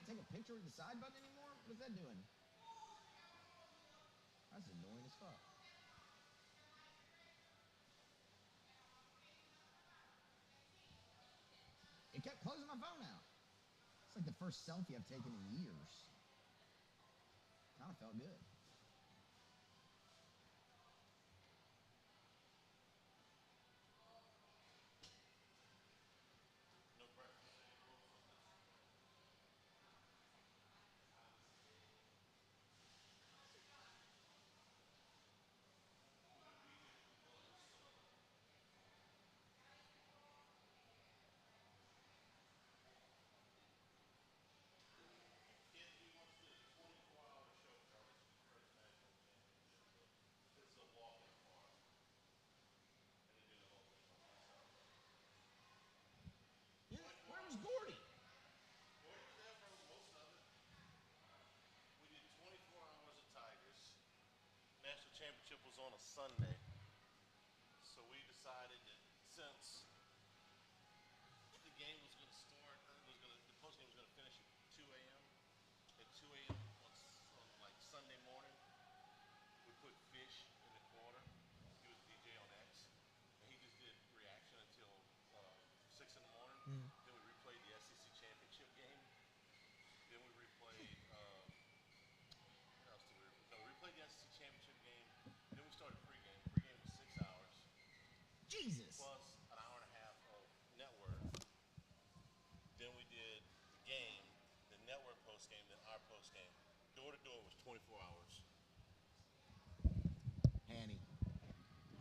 take a picture with the side button anymore? What is that doing? That's annoying as fuck. It kept closing my phone out. It's like the first selfie I've taken in years. Kind of felt good. Where was Gordy? Gordy was there for most of it. We did 24 hours of Tigers. National championship was on a Sunday. So we decided that since the game was going to start, the post game was going to finish at 2 a.m. At 2 a.m. on like Sunday morning, we put Fish in the corner. He was DJ on X. And he just did reaction until 6 in the morning. Mm. Then we replayed the SEC championship game. Then we replayed, what else did we replay? No, we replayed the SEC championship game. Then we started pregame. Pregame was 6 hours. Jesus. Plus an hour and a half of network. Then we did the game, the network postgame, then our postgame. Door to door was 24 hours. Hanny,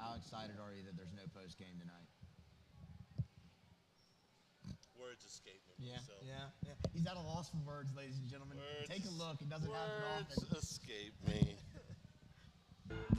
how excited are you that there's no post game tonight? Words escape me. Yeah. He's at a loss for words, ladies and gentlemen. Take a look. It doesn't happen often. Words escape me.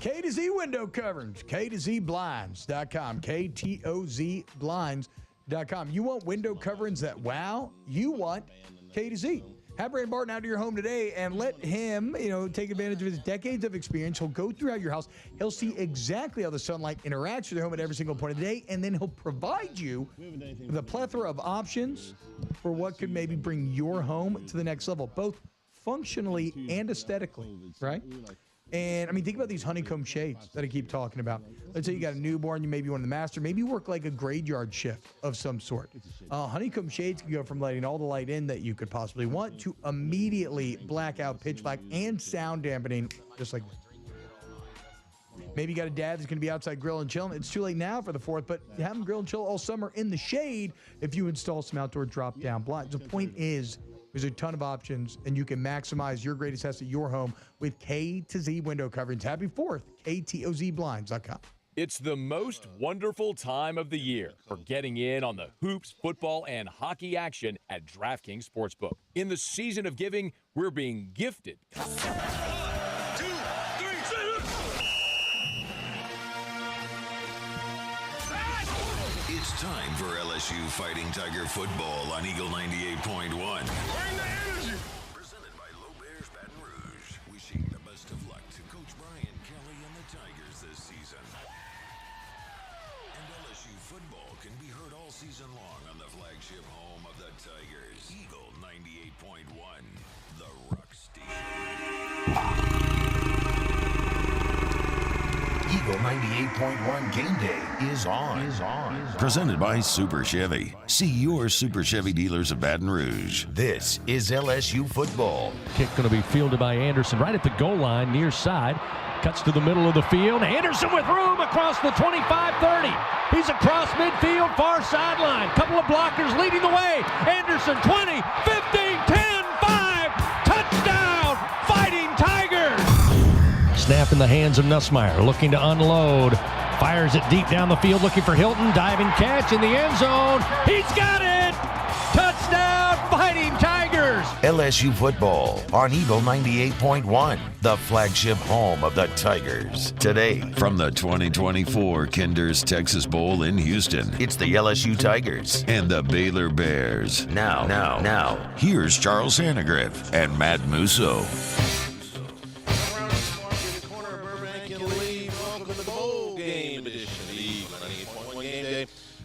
K to Z window coverings, KTOZblinds.com, KTOZblinds.com. You want window coverings that wow? You want K to Z. Have Brandon Barton out to your home today and let him, take advantage of his decades of experience. He'll go throughout your house. He'll see exactly how the sunlight interacts with your home at every single point of the day, and then he'll provide you with a plethora of options for what could maybe bring your home to the next level, both functionally and aesthetically, right? And, think about these honeycomb shades that I keep talking about. Let's say you got a newborn, you maybe want the master, maybe you work like a graveyard shift of some sort. Honeycomb shades can go from letting all the light in that you could possibly want to immediately blackout, pitch black, and sound dampening, just like maybe you got a dad that's going to be outside grilling and chilling. It's too late now for the 4th, but have them grill and chill all summer in the shade if you install some outdoor drop-down blinds. The point is, there's a ton of options, and you can maximize your greatest asset at your home with K to Z window coverings. Happy 4th, KTOZblinds.com. It's the most wonderful time of the year for getting in on the hoops, football, and hockey action at DraftKings Sportsbook. In the season of giving, we're being gifted. It's time for LSU Fighting Tiger football on Eagle 98.1. Bring the energy! Presented by Low Bears Baton Rouge. Wishing the best of luck to Coach Brian Kelly and the Tigers this season. And LSU football can be heard all season long on the flagship home of the Tigers. Eagle 98.1, the Rock Station. Eagle 98.1 Game Day is on. Presented by Super Chevy. See your Super Chevy dealers of Baton Rouge. This is LSU football. Kick going to be fielded by Anderson right at the goal line, near side. Cuts to the middle of the field. Anderson with room across the 25-30. He's across midfield, far sideline. Couple of blockers leading the way. Anderson, 20, 15, 10, 5. Touchdown, Fighting Tigers. Snap in the hands of Nussmeier, looking to unload. Fires it deep down the field, looking for Hilton. Diving catch in the end zone. He's got it! Touchdown, Fighting Tigers! LSU football on Eagle 98.1, the flagship home of the Tigers. Today, from the 2024 Kinder's Texas Bowl in Houston, it's the LSU Tigers and the Baylor Bears. Now, here's Charles Hannegriff and Matt Musso.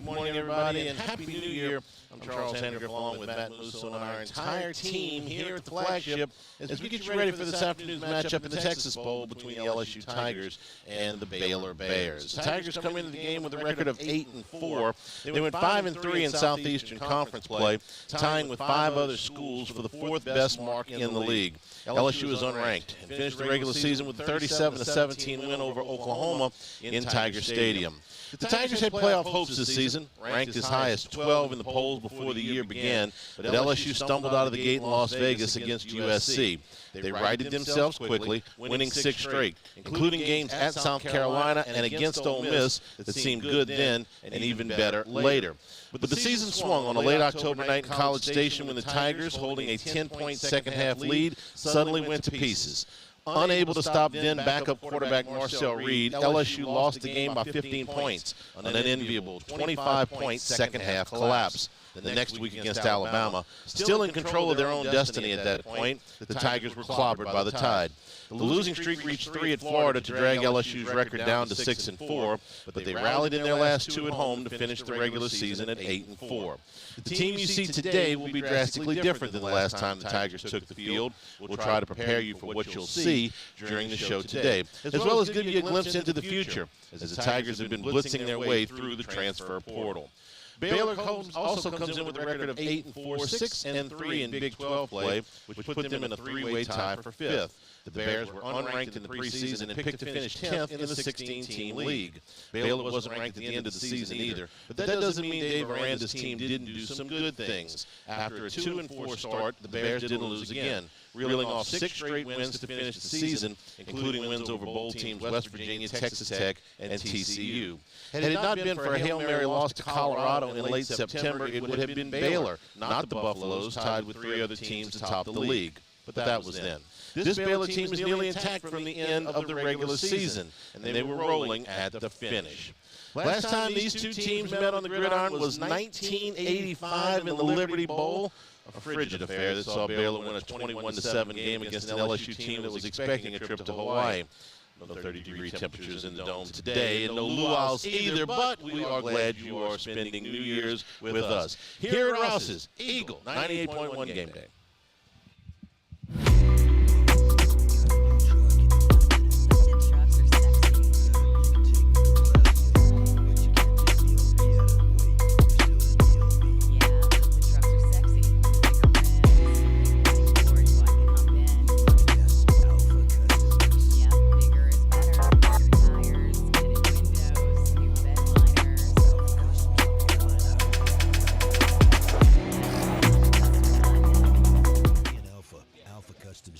Good morning, everybody, and Happy New Year. I'm Charles Hendrick, along with Matt Musso and our entire team here at the Flagship as we get you ready for this afternoon's matchup in the Texas Bowl between the LSU Tigers and the Baylor Bears. The Tigers come into the game with a record of 8-4. They went 5-3 in Southeastern Conference play, tying with 5 other schools for the 4th best mark in the league. LSU is unranked and finished the regular season with a 37-17 win over Oklahoma in Tiger Stadium. The Tigers had playoff hopes this season, ranked as high as 12 in the polls before the year began, but LSU stumbled out of the gate in Las Vegas against USC. They righted themselves quickly, winning 6 straight, including games at South Carolina and against Ole Miss that seemed good then and even better later. But the season swung on a late October night in College Station when the Tigers, holding a 10-point second-half lead, suddenly went to pieces. Unable to stop then backup quarterback Marcel Reed, LSU lost the game by 15 points on an enviable 25-point second-half collapse. The next week against Alabama, still in control of their own destiny at that point, the Tigers were clobbered by the Tide. The losing streak reached 3 at Florida to drag LSU's record down to 6-4, but they rallied in their last 2 at home to finish the regular season at 8-4. The team you see today will be drastically different than the last time the Tigers took the field. We'll try to prepare you for what you'll see during the show today, as well as give you a glimpse into the future, as the Tigers have been blitzing their way through the transfer portal. Baylor also comes in with a record of 8-4, 6-3 in Big 12 play, which put them in a 3-way tie for 5th. The Bears were unranked in the preseason and picked to finish 10th in the 16-team league. Baylor wasn't ranked at the end of the season either, but that doesn't mean Dave Aranda's team didn't do some good things. After a 2-4 start, the Bears didn't lose again, reeling off 6 straight wins to finish the season, including wins over bowl teams West Virginia, Texas Tech, and TCU. Had it not been for a Hail Mary loss to Colorado in late September, it would have been Baylor, not the Buffaloes, tied with 3 other teams to top the league. But that was then. This Baylor team is nearly intact from the end of the regular season, and they were rolling at the finish. Last time these 2 teams met on the gridiron was 1985 in the Liberty Bowl, a frigid affair that saw Baylor win a 21-7 game against an LSU team that was expecting a trip to Hawaii. No 30-degree temperatures in the dome today, and no luau's either, but we are glad you are spending New Year's with us. Here at Rouse's Eagle 98.1 Game Day.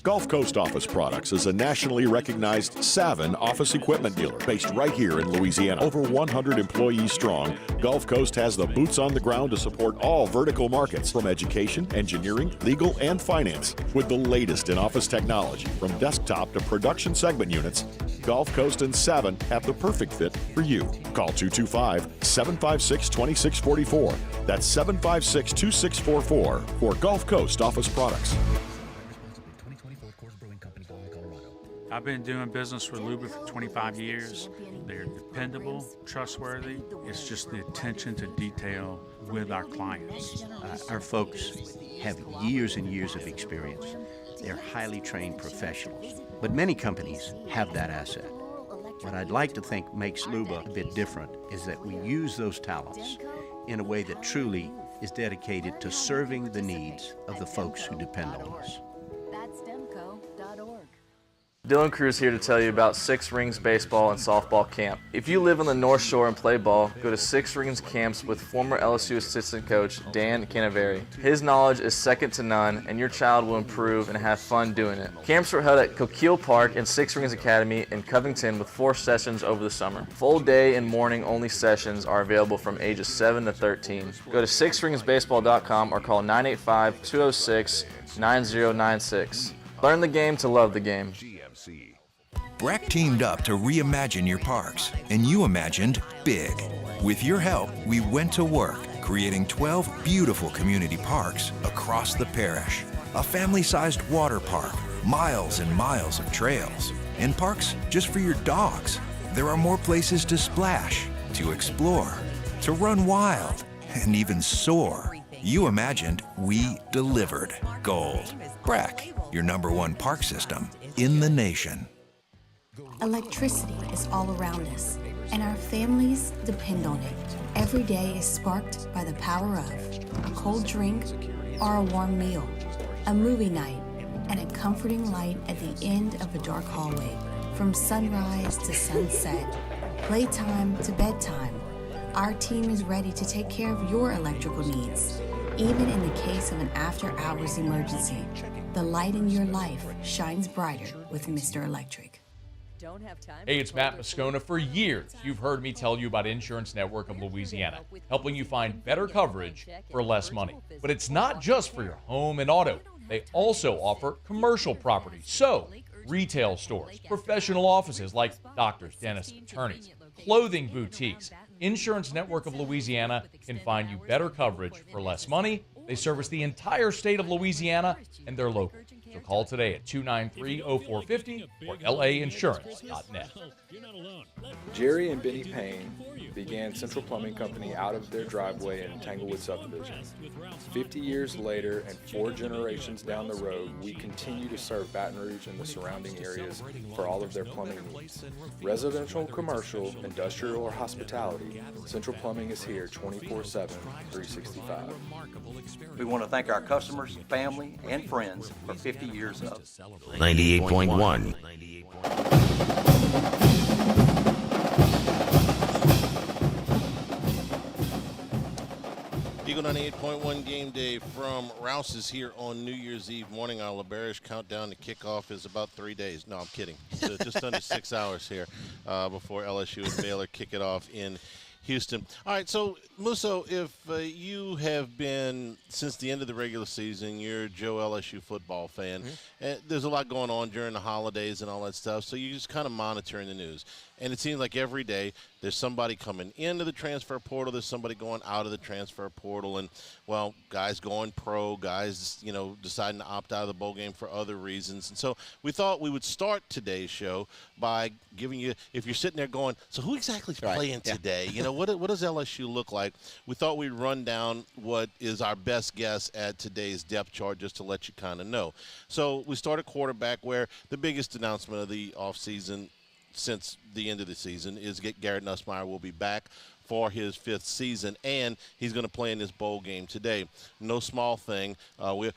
Gulf Coast Office Products is a nationally recognized Savin office equipment dealer based right here in Louisiana. Over 100 employees strong, Gulf Coast has the boots on the ground to support all vertical markets, from education, engineering, legal, and finance. With the latest in office technology, from desktop to production segment units, Gulf Coast and Savin have the perfect fit for you. Call 225-756-2644. That's 756-2644 for Gulf Coast Office Products. I've been doing business with Luba for 25 years. They're dependable, trustworthy. It's just the attention to detail with our clients. Our folks have years and years of experience. They're highly trained professionals, but many companies have that asset. What I'd like to think makes Luba a bit different is that we use those talents in a way that truly is dedicated to serving the needs of the folks who depend on us. Dylan Cruz here to tell you about Six Rings Baseball and Softball Camp. If you live on the North Shore and play ball, go to Six Rings Camps with former LSU assistant coach Dan Canaveri. His knowledge is second to none, and your child will improve and have fun doing it. Camps were held at Coquille Park and Six Rings Academy in Covington with 4 sessions over the summer. Full day and morning only sessions are available from ages 7 to 13. Go to sixringsbaseball.com or call 985-206-9096. Learn the game to love the game. BRAC teamed up to reimagine your parks, and you imagined big. With your help, we went to work, creating 12 beautiful community parks across the parish. A family-sized water park, miles and miles of trails, and parks just for your dogs. There are more places to splash, to explore, to run wild, and even soar. You imagined, we delivered. Gold. Breck, your #1 park system in the nation. Electricity is all around us, and our families depend on it. Every day is sparked by the power of a cold drink or a warm meal, a movie night, and a comforting light at the end of a dark hallway. From sunrise to sunset, playtime to bedtime, our team is ready to take care of your electrical needs. Even in the case of an after-hours emergency, the light in your life shines brighter with Mr. Electric. Hey, it's Matt Moscona. For years, you've heard me tell you about Insurance Network of Louisiana, helping you find better coverage for less money. But it's not just for your home and auto. They also offer commercial property. So, retail stores, professional offices like doctors, dentists, attorneys, clothing boutiques. Insurance Network of Louisiana can find you better coverage for less money. They service the entire state of Louisiana, and they're local. So call today at 293-0450 or lainsurance.net. Jerry and Benny Payne began Central Plumbing Company out of their driveway in Tanglewood subdivision. 50 years later and 4 generations down the road, we continue to serve Baton Rouge and the surrounding areas for all of their plumbing needs. Residential, commercial, industrial, or hospitality, Central Plumbing is here 24/7, 365. We want to thank our customers, family, and friends for 50 years of 98.1. Eagle 98.1 game day from Rouse's here on New Year's Eve morning. Our bearish countdown to kickoff is about 3 days. No, I'm kidding. So just under 6 hours here before LSU and Baylor kick it off in Houston. All right, so Musso, if you have been since the end of the regular season, you're a Joe LSU football fan. There's a lot going on during the holidays and all that stuff, so you just kind of monitoring the news. And it seems like every day there's somebody coming into the transfer portal, there's somebody going out of the transfer portal, and, well, guys going pro, guys, deciding to opt out of the bowl game for other reasons. And so we thought we would start today's show by giving you, if you're sitting there going, so who exactly is playing today? What does LSU look like? We thought we'd run down what is our best guess at today's depth chart just to let you kind of know. So we started quarterback, where the biggest announcement of the offseason since the end of the season is Garrett Nussmeier will be back for his 5th season, and he's going to play in this bowl game today. No small thing. We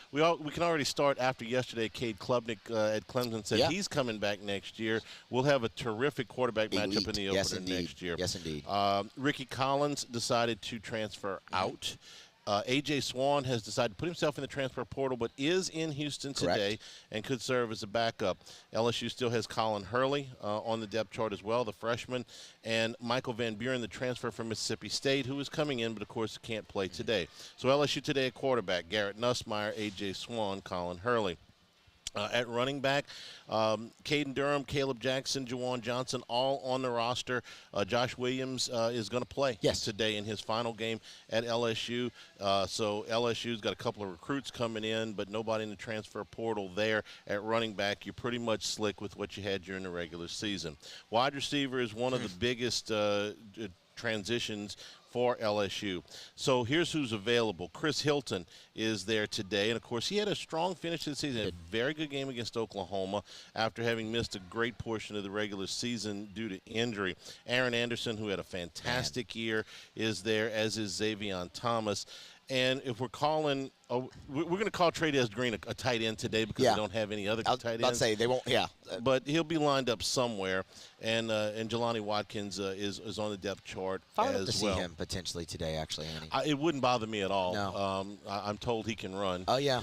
can already start after yesterday. Cade Klubnik at Clemson said he's coming back next year. We'll have a terrific quarterback matchup in the opener next year. Yes, indeed. Ricky Collins decided to transfer out. A.J. Swan has decided to put himself in the transfer portal, but is in Houston today and could serve as a backup. LSU still has Colin Hurley on the depth chart as well, the freshman, and Michael Van Buren, the transfer from Mississippi State, who is coming in but, of course, can't play today. So LSU today at quarterback, Garrett Nussmeier, A.J. Swan, Colin Hurley. At running back, Caden Durham, Caleb Jackson, Juwan Johnson, all on the roster. Josh Williams is going to play today in his final game at LSU. So LSU's got a couple of recruits coming in, but nobody in the transfer portal there at running back. You're pretty much slick with what you had during the regular season. Wide receiver is one of the biggest transitions for LSU. So here's who's available. Chris Hilton is there today, and of course he had a strong finish to the season. A very good game against Oklahoma after having missed a great portion of the regular season due to injury. Aaron Anderson, who had a fantastic year, is there, as is Xavion Thomas. And if we're calling, we're going to call Trey'Dez Green a tight end today because we don't have any other tight ends. I'd say they won't. But he'll be lined up somewhere, and Jelani Watkins is on the depth chart as well. To see him potentially today, actually, Andy. It wouldn't bother me at all. No. I'm told he can run. Oh yeah,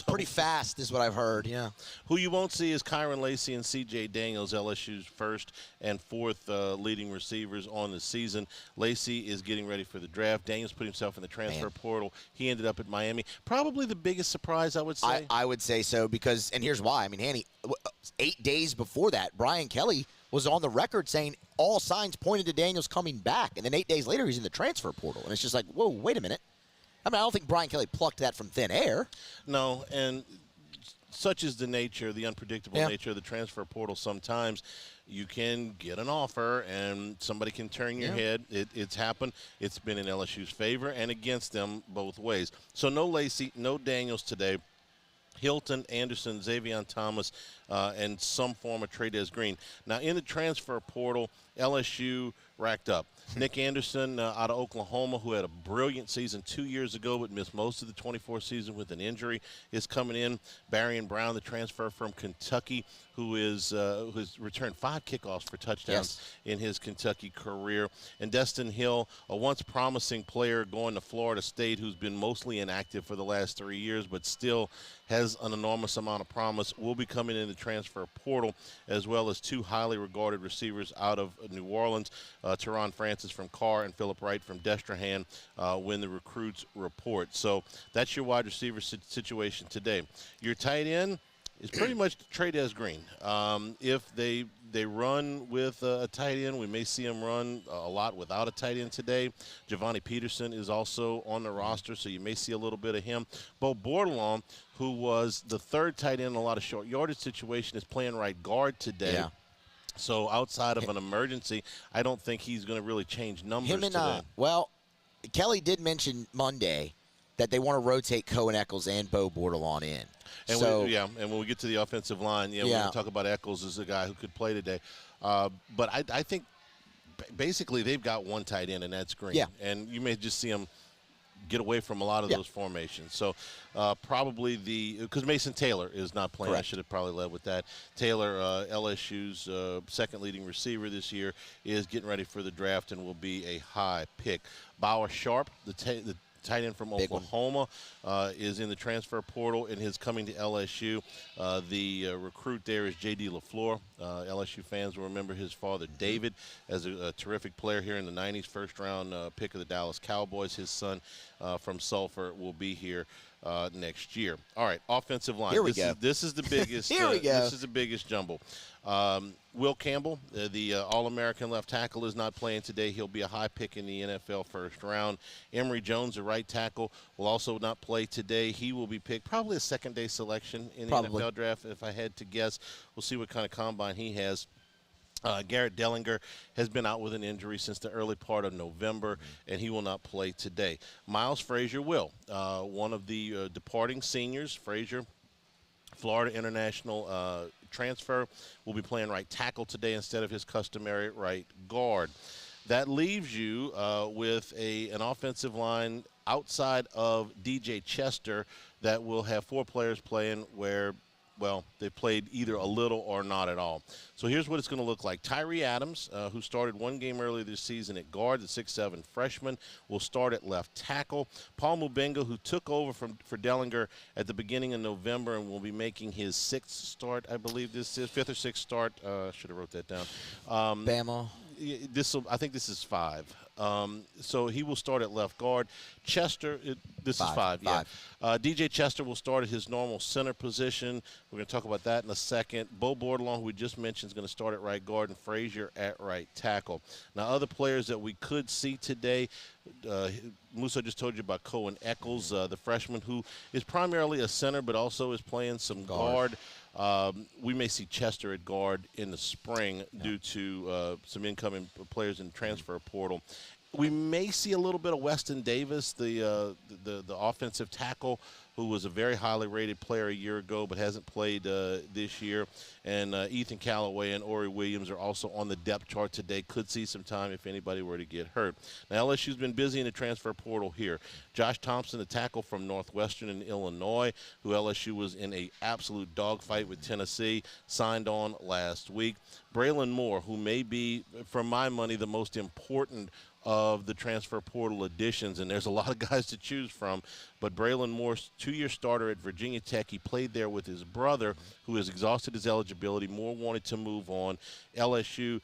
pretty fast is what I've heard. Yeah. Who you won't see is Kyron Lacey and C.J. Daniels, LSU's 1st and 4th leading receivers on the season. Lacey is getting ready for the draft. Daniels put himself in the transfer portal. He ended up at Miami. Probably the biggest surprise, I would say. I would say so because, and here's why. I mean, Andy, 8 days before that, Brian Kelly was on the record saying all signs pointed to Daniels coming back. And then 8 days later, he's in the transfer portal. And it's just like, whoa, wait a minute. I mean, I don't think Brian Kelly plucked that from thin air. No, and such is the nature, the unpredictable nature of the transfer portal. Sometimes you can get an offer and somebody can turn your head. It's happened. It's been in LSU's favor and against them both ways. So no Lacey, no Daniels today. Hilton, Anderson, Xavier Thomas, and some form of Trades Green. Now, in the transfer portal, LSU racked up. Nick Anderson out of Oklahoma, who had a brilliant season 2 years ago but missed most of the 24 season with an injury, is coming in. Barian Brown, the transfer from Kentucky, who's returned 5 kickoffs for touchdowns in his Kentucky career. And Destin Hill, a once promising player going to Florida State, who's been mostly inactive for the last 3 years but still has an enormous amount of promise, will be coming in the transfer portal, as well as 2 highly regarded receivers out of New Orleans, Teron Francis from Carr and Philip Wright from Destrehan, when the recruits report. So that's your wide receiver situation today. Your tight end is pretty much Trades Green. If they run with a tight end, we may see them run a lot without a tight end today. Giovanni Peterson is also on the roster, so you may see a little bit of him. Bo Bordelon, who was the 3rd tight end in a lot of short yardage situation, is playing right guard today. Yeah. So outside of an emergency, I don't think he's going to really change numbers today. Well, Kelly did mention Monday that they want to rotate Cohen Eccles and Bo Bordelon in. And so, and when we get to the offensive line, we're going to talk about Eccles as a guy who could play today. But I think basically they've got one tight end, and that's Green. Yeah. And you may just see him get away from a lot of those formations. So probably because Mason Taylor is not playing. Correct. I should have probably led with that. Taylor, LSU's second leading receiver this year, is getting ready for the draft and will be a high pick. Bauer Sharp, the tight end from Oklahoma, is in the transfer portal and is coming to LSU. The recruit there is J.D. LaFleur. LSU fans will remember his father, David, as a terrific player here in the 90s, first-round pick of the Dallas Cowboys. His son from Sulphur will be here next year. All right, offensive line. Here we go. This is the biggest. Here we go. This is the biggest jumble. Will Campbell, the All-American left tackle, is not playing today. He'll be a high pick in the NFL first round. Emory Jones, the right tackle, will also not play today. He will be picked probably a second-day selection in the NFL draft, if I had to guess. We'll see what kind of combine he has. Garrett Dellinger has been out with an injury since the early part of November, and he will not play today. Miles Frazier will. One of the departing seniors, Frazier, Florida International transfer, will be playing right tackle today instead of his customary right guard. That leaves you with an offensive line outside of DJ Chester that will have 4 players playing where, well, they played either a little or not at all. So here's what it's going to look like. Tyree Adams, who started 1 game earlier this season at guard, the 6'7" freshman, will start at left tackle. Paul Mubenga, who took over for Dellinger at the beginning of November and will be making his 6th start, I believe this is, 5th or 6th start. Should have wrote that down. Bama. I think this is 5. So he will start at left guard. Chester, this is 5. Yeah. DJ Chester will start at his normal center position. We're going to talk about that in a second. Bo Bordelon, who we just mentioned, is going to start at right guard, and Frazier at right tackle. Now, other players that we could see today, Musa just told you about Cohen Eccles, the freshman, who is primarily a center but also is playing some guard. We may see Chester at guard in the spring due to some incoming players in the transfer portal. We may see a little bit of Weston Davis, the offensive tackle, who was a very highly rated player a year ago but hasn't played this year. And Ethan Callaway and Ori Williams are also on the depth chart today. Could see some time if anybody were to get hurt. Now, LSU's been busy in the transfer portal here. Josh Thompson, the tackle from Northwestern in Illinois, who LSU was in an absolute dogfight with Tennessee, signed on last week. Braylon Moore, who may be, for my money, the most important of the transfer portal additions, and there's a lot of guys to choose from, but Braylon Moore's 2-year starter at Virginia Tech. He played there with his brother, who has exhausted his eligibility. Moore wanted to move on. LSU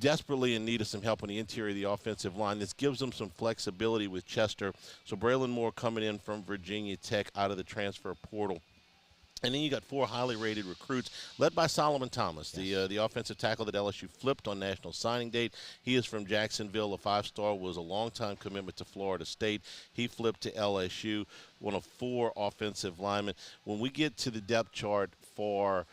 desperately in need of some help on the interior of the offensive line. This gives them some flexibility with Chester. So Braylon Moore coming in from Virginia Tech out of the transfer portal. And then you got 4 highly rated recruits, led by Solomon Thomas, the offensive tackle that LSU flipped on National Signing Date. He is from Jacksonville, a 5-star, was a long-time commitment to Florida State. He flipped to LSU, one of 4 offensive linemen. When we get to the depth chart for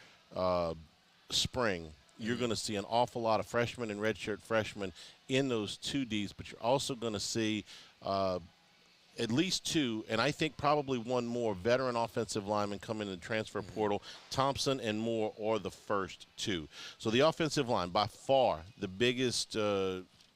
spring, you're going to see an awful lot of freshmen and redshirt freshmen in those 2Ds, but you're also going to see at least 2, and I think probably 1 more veteran offensive lineman come into the transfer portal. Thompson and Moore are the first 2. So the offensive line, by far the biggest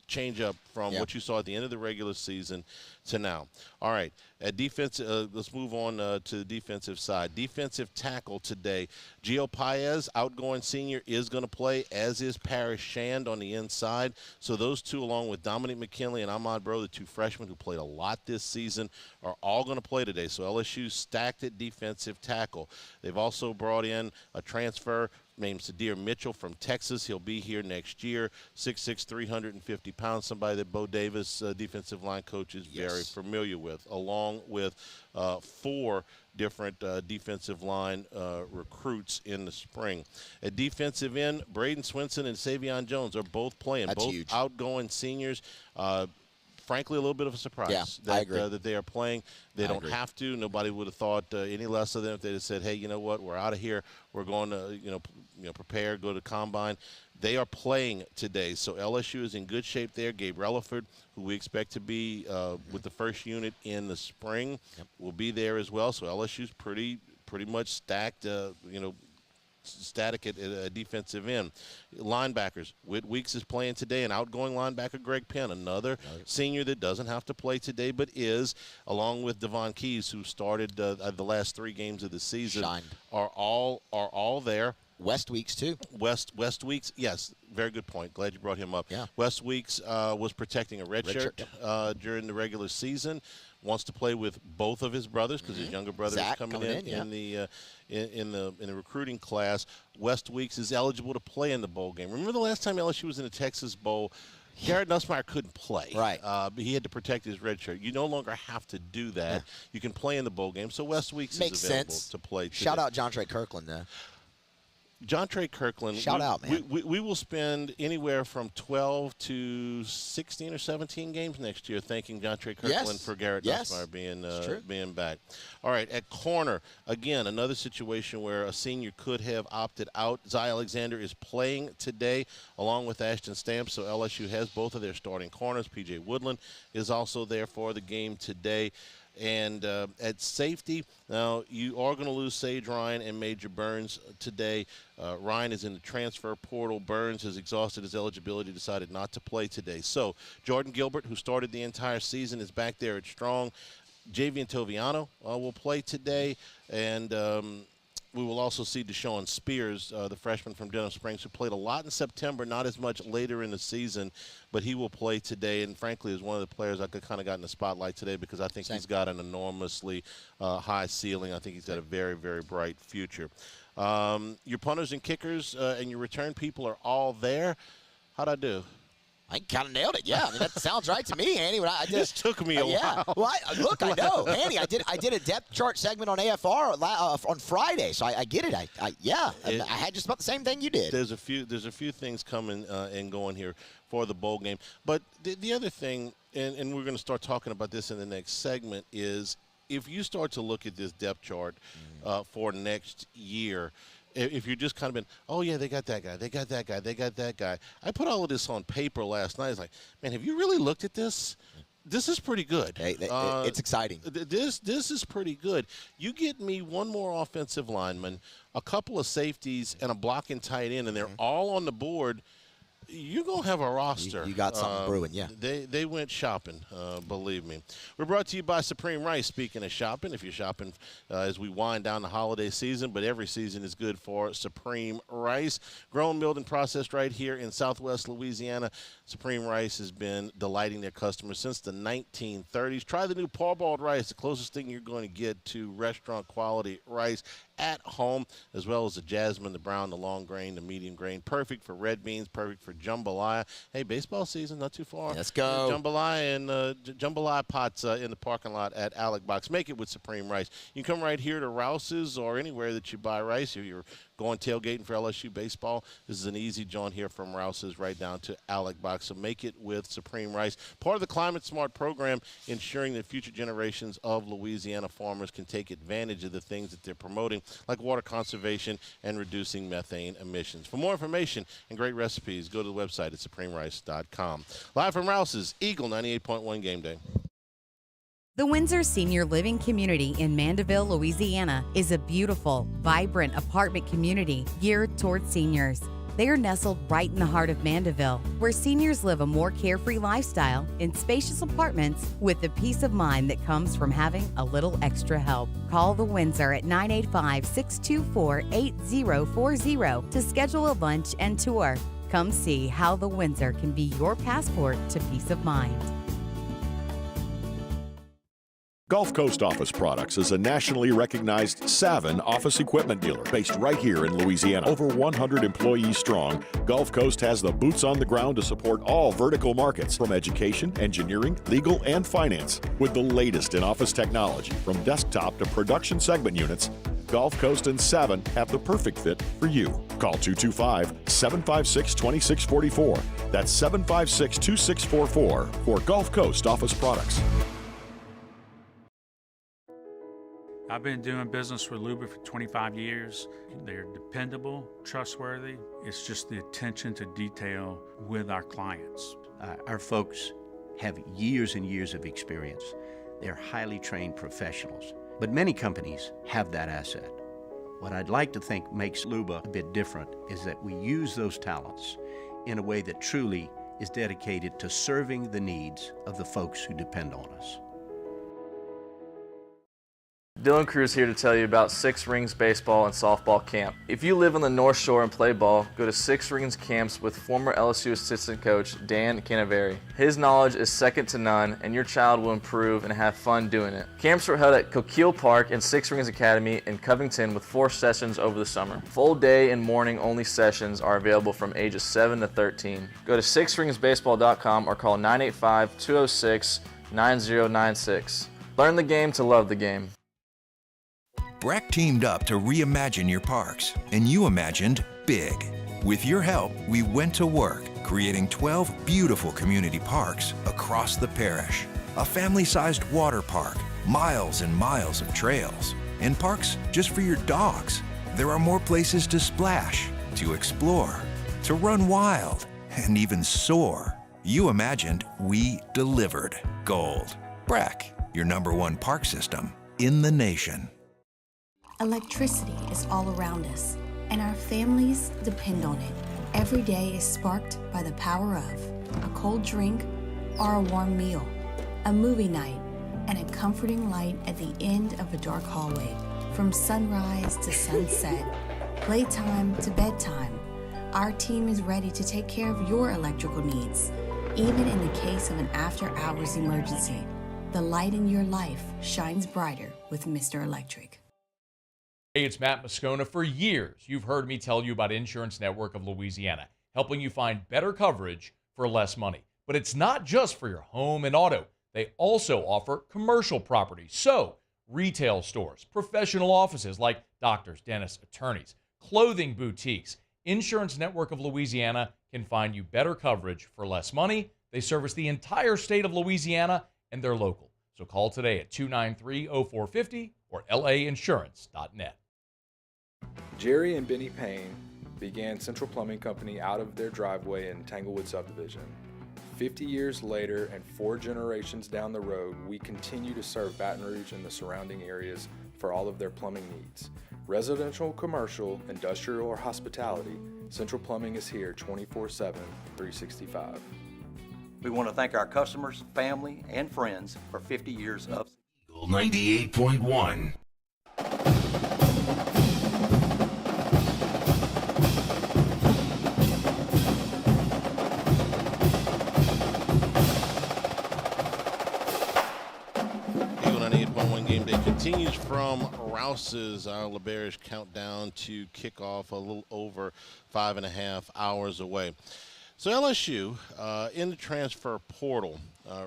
change up from what you saw at the end of the regular season to now. All right, at defense, let's move on to the defensive side. Defensive tackle today, Gio Paez, outgoing senior, is going to play, as is Paris Shand on the inside. So those 2, along with Dominic McKinley and Ahmad Bro, the 2 freshmen who played a lot this season, are all going to play today. So LSU stacked at defensive tackle. They've also brought in a transfer named Sadir Mitchell from Texas. He'll be here next year, 6'6", 350 pounds, somebody that Bo Davis, defensive line coach, is very familiar with, along with 4 different defensive line recruits in the spring. At defensive end, Braden Swinson and Savion Jones are both playing. That's both huge. Outgoing seniors. Frankly, a little bit of a surprise I agree. that they are playing. They don't have to. Nobody would have thought any less of them if they had said, hey, you know what, we're out of here. We're going to, prepare, go to Combine. They are playing today. So LSU is in good shape there. Gabe Relaford, who we expect to be with the first unit in the spring, will be there as well. So LSU's pretty much stacked, static at defensive end. Linebackers, Whit Weeks is playing today, and outgoing linebacker Greg Penn, another senior that doesn't have to play today but is, along with Devon Keys, who started the last 3 games of the season, are all there. West Weeks too. West Weeks, yes, very good point. Glad you brought him up. Yeah. West Weeks was protecting a red shirt during the regular season. Wants to play with both of his brothers because his younger brother is coming in the recruiting class. West Weeks is eligible to play in the bowl game. Remember the last time LSU was in the Texas Bowl? Garrett Nussmeier couldn't play. Right. But he had to protect his red shirt. You no longer have to do that. You can play in the bowl game. So West Weeks is available to play today. Shout out John Trey Kirkland, though. John Trey Kirkland. Shout out, man. We will spend anywhere from 12 to 16 or 17 games next year thanking John Trey Kirkland for Garrett Nussmeier being back. All right, at corner, again, another situation where a senior could have opted out. Zy Alexander is playing today along with Ashton Stamps, so LSU has both of their starting corners. P.J. Woodland is also there for the game today. And at safety, now you are going to lose Sage Ryan and Major Burns today. Ryan is in the transfer portal. Burns has exhausted his eligibility, decided not to play today. So Jordan Gilbert, who started the entire season, is back there at strong. Javian Toviano will play today. And we will also see Deshaun Spears, the freshman from Denham Springs, who played a lot in September, not as much later in the season, but he will play today, and frankly is one of the players I kind of got in the spotlight today because I think he's got an enormously high ceiling. I think he's got a very, very bright future. Your punters and kickers and your return people are all there. How'd I do? I kind of nailed it. Yeah, I mean, that sounds right to me, Andy. This took me a while. Well, look, I know, Andy. I did a depth chart segment on AFR on Friday, so I get it. I had just about the same thing you did. There's a few things coming and going here for the bowl game, but the other thing, and we're going to start talking about this in the next segment, is if you start to look at this depth chart for next year. If you're just kind of been, oh, yeah, they got that guy, they got that guy, they got that guy. I put all of this on paper last night. It's like, man, have you really looked at this? This is pretty good. Hey, it's exciting. This is pretty good. You get me one more offensive lineman, a couple of safeties, and a blocking tight end, and they're all on the board. You're going to have a roster. You got something brewing, yeah. They went shopping, believe me. We're brought to you by Supreme Rice. Speaking of shopping, if you're shopping as we wind down the holiday season, but every season is good for Supreme Rice. Grown, milled, and processed right here in Southwest Louisiana. Supreme Rice has been delighting their customers since the 1930s. Try the new parboiled rice, the closest thing you're going to get to restaurant-quality rice. at home, as well as the jasmine, the brown, the long grain, the medium grain. Perfect for red beans, perfect for jambalaya. Hey, baseball season, not too far. Let's go. Jambalaya and jambalaya pots in the parking lot at Alec Box. Make it with Supreme Rice. You can come right here to Rouse's or anywhere that you buy rice. If you're going tailgating for LSU baseball, this is an easy jaunt here from Rouse's right down to Alec Box. So make it with Supreme Rice. Part of the Climate Smart program, ensuring that future generations of Louisiana farmers can take advantage of the things that they're promoting, like water conservation and reducing methane emissions. For more information and great recipes, go to the website at supremerice.com. Live from Rouse's, Eagle 98.1 Game Day. The Windsor Senior Living Community in Mandeville, Louisiana is a beautiful, vibrant apartment community geared towards seniors. They are nestled right in the heart of Mandeville, where seniors live a more carefree lifestyle in spacious apartments with the peace of mind that comes from having a little extra help. Call the Windsor at 985-624-8040 to schedule a lunch and tour. Come see how the Windsor can be your passport to peace of mind. Gulf Coast Office Products is a nationally recognized Savin office equipment dealer based right here in Louisiana. Over 100 employees strong, Gulf Coast has the boots on the ground to support all vertical markets, from education, engineering, legal, and finance. With the latest in office technology, from desktop to production segment units, Gulf Coast and Savin have the perfect fit for you. Call 225-756-2644. That's 756-2644 for Gulf Coast Office Products. I've been doing business with Luba for 25 years. They're dependable, trustworthy. It's just the attention to detail with our clients. Our folks have years and years of experience. They're highly trained professionals, but many companies have that asset. What I'd like to think makes Luba a bit different is that we use those talents in a way that truly is dedicated to serving the needs of the folks who depend on us. Dylan Cruz here to tell you about Six Rings Baseball and Softball Camp. If you live on the North Shore and play ball, go to Six Rings Camps with former LSU assistant coach Dan Canaveri. His knowledge is second to none, and your child will improve and have fun doing it. Camps were held at Coquille Park and Six Rings Academy in Covington with 4 sessions over the summer. Full day and morning only sessions are available from ages 7 to 13. Go to sixringsbaseball.com or call 985-206-9096. Learn the game to love the game. Breck teamed up to reimagine your parks, and you imagined big. With your help, we went to work, creating 12 beautiful community parks across the parish. A family-sized water park, miles and miles of trails, and parks just for your dogs. There are more places to splash, to explore, to run wild, and even soar. You imagined, we delivered. Gold. Breck, your #1 park system in the nation. Electricity is all around us, and our families depend on it. Every day is sparked by the power of a cold drink or a warm meal, a movie night, and a comforting light at the end of a dark hallway. From sunrise to sunset, playtime to bedtime, our team is ready to take care of your electrical needs. Even in the case of an after-hours emergency, the light in your life shines brighter with Mr. Electric. Hey, it's Matt Moscona. For years, you've heard me tell you about Insurance Network of Louisiana, helping you find better coverage for less money. But it's not just for your home and auto. They also offer commercial property. So, retail stores, professional offices like doctors, dentists, attorneys, clothing boutiques. Insurance Network of Louisiana can find you better coverage for less money. They service the entire state of Louisiana, and they're local. So call today at 293-0450 or lainsurance.net. Jerry and Benny Payne began Central Plumbing Company out of their driveway in Tanglewood Subdivision. 50 years later and 4 generations down the road, we continue to serve Baton Rouge and the surrounding areas for all of their plumbing needs. Residential, commercial, industrial, or hospitality, Central Plumbing is here 24/7, 365. We want to thank our customers, family, and friends for 50 years of 98.1. 1 game day continues from Rouse's. Our LeBearish countdown to kickoff a little over 5.5 hours away. So LSU in the transfer portal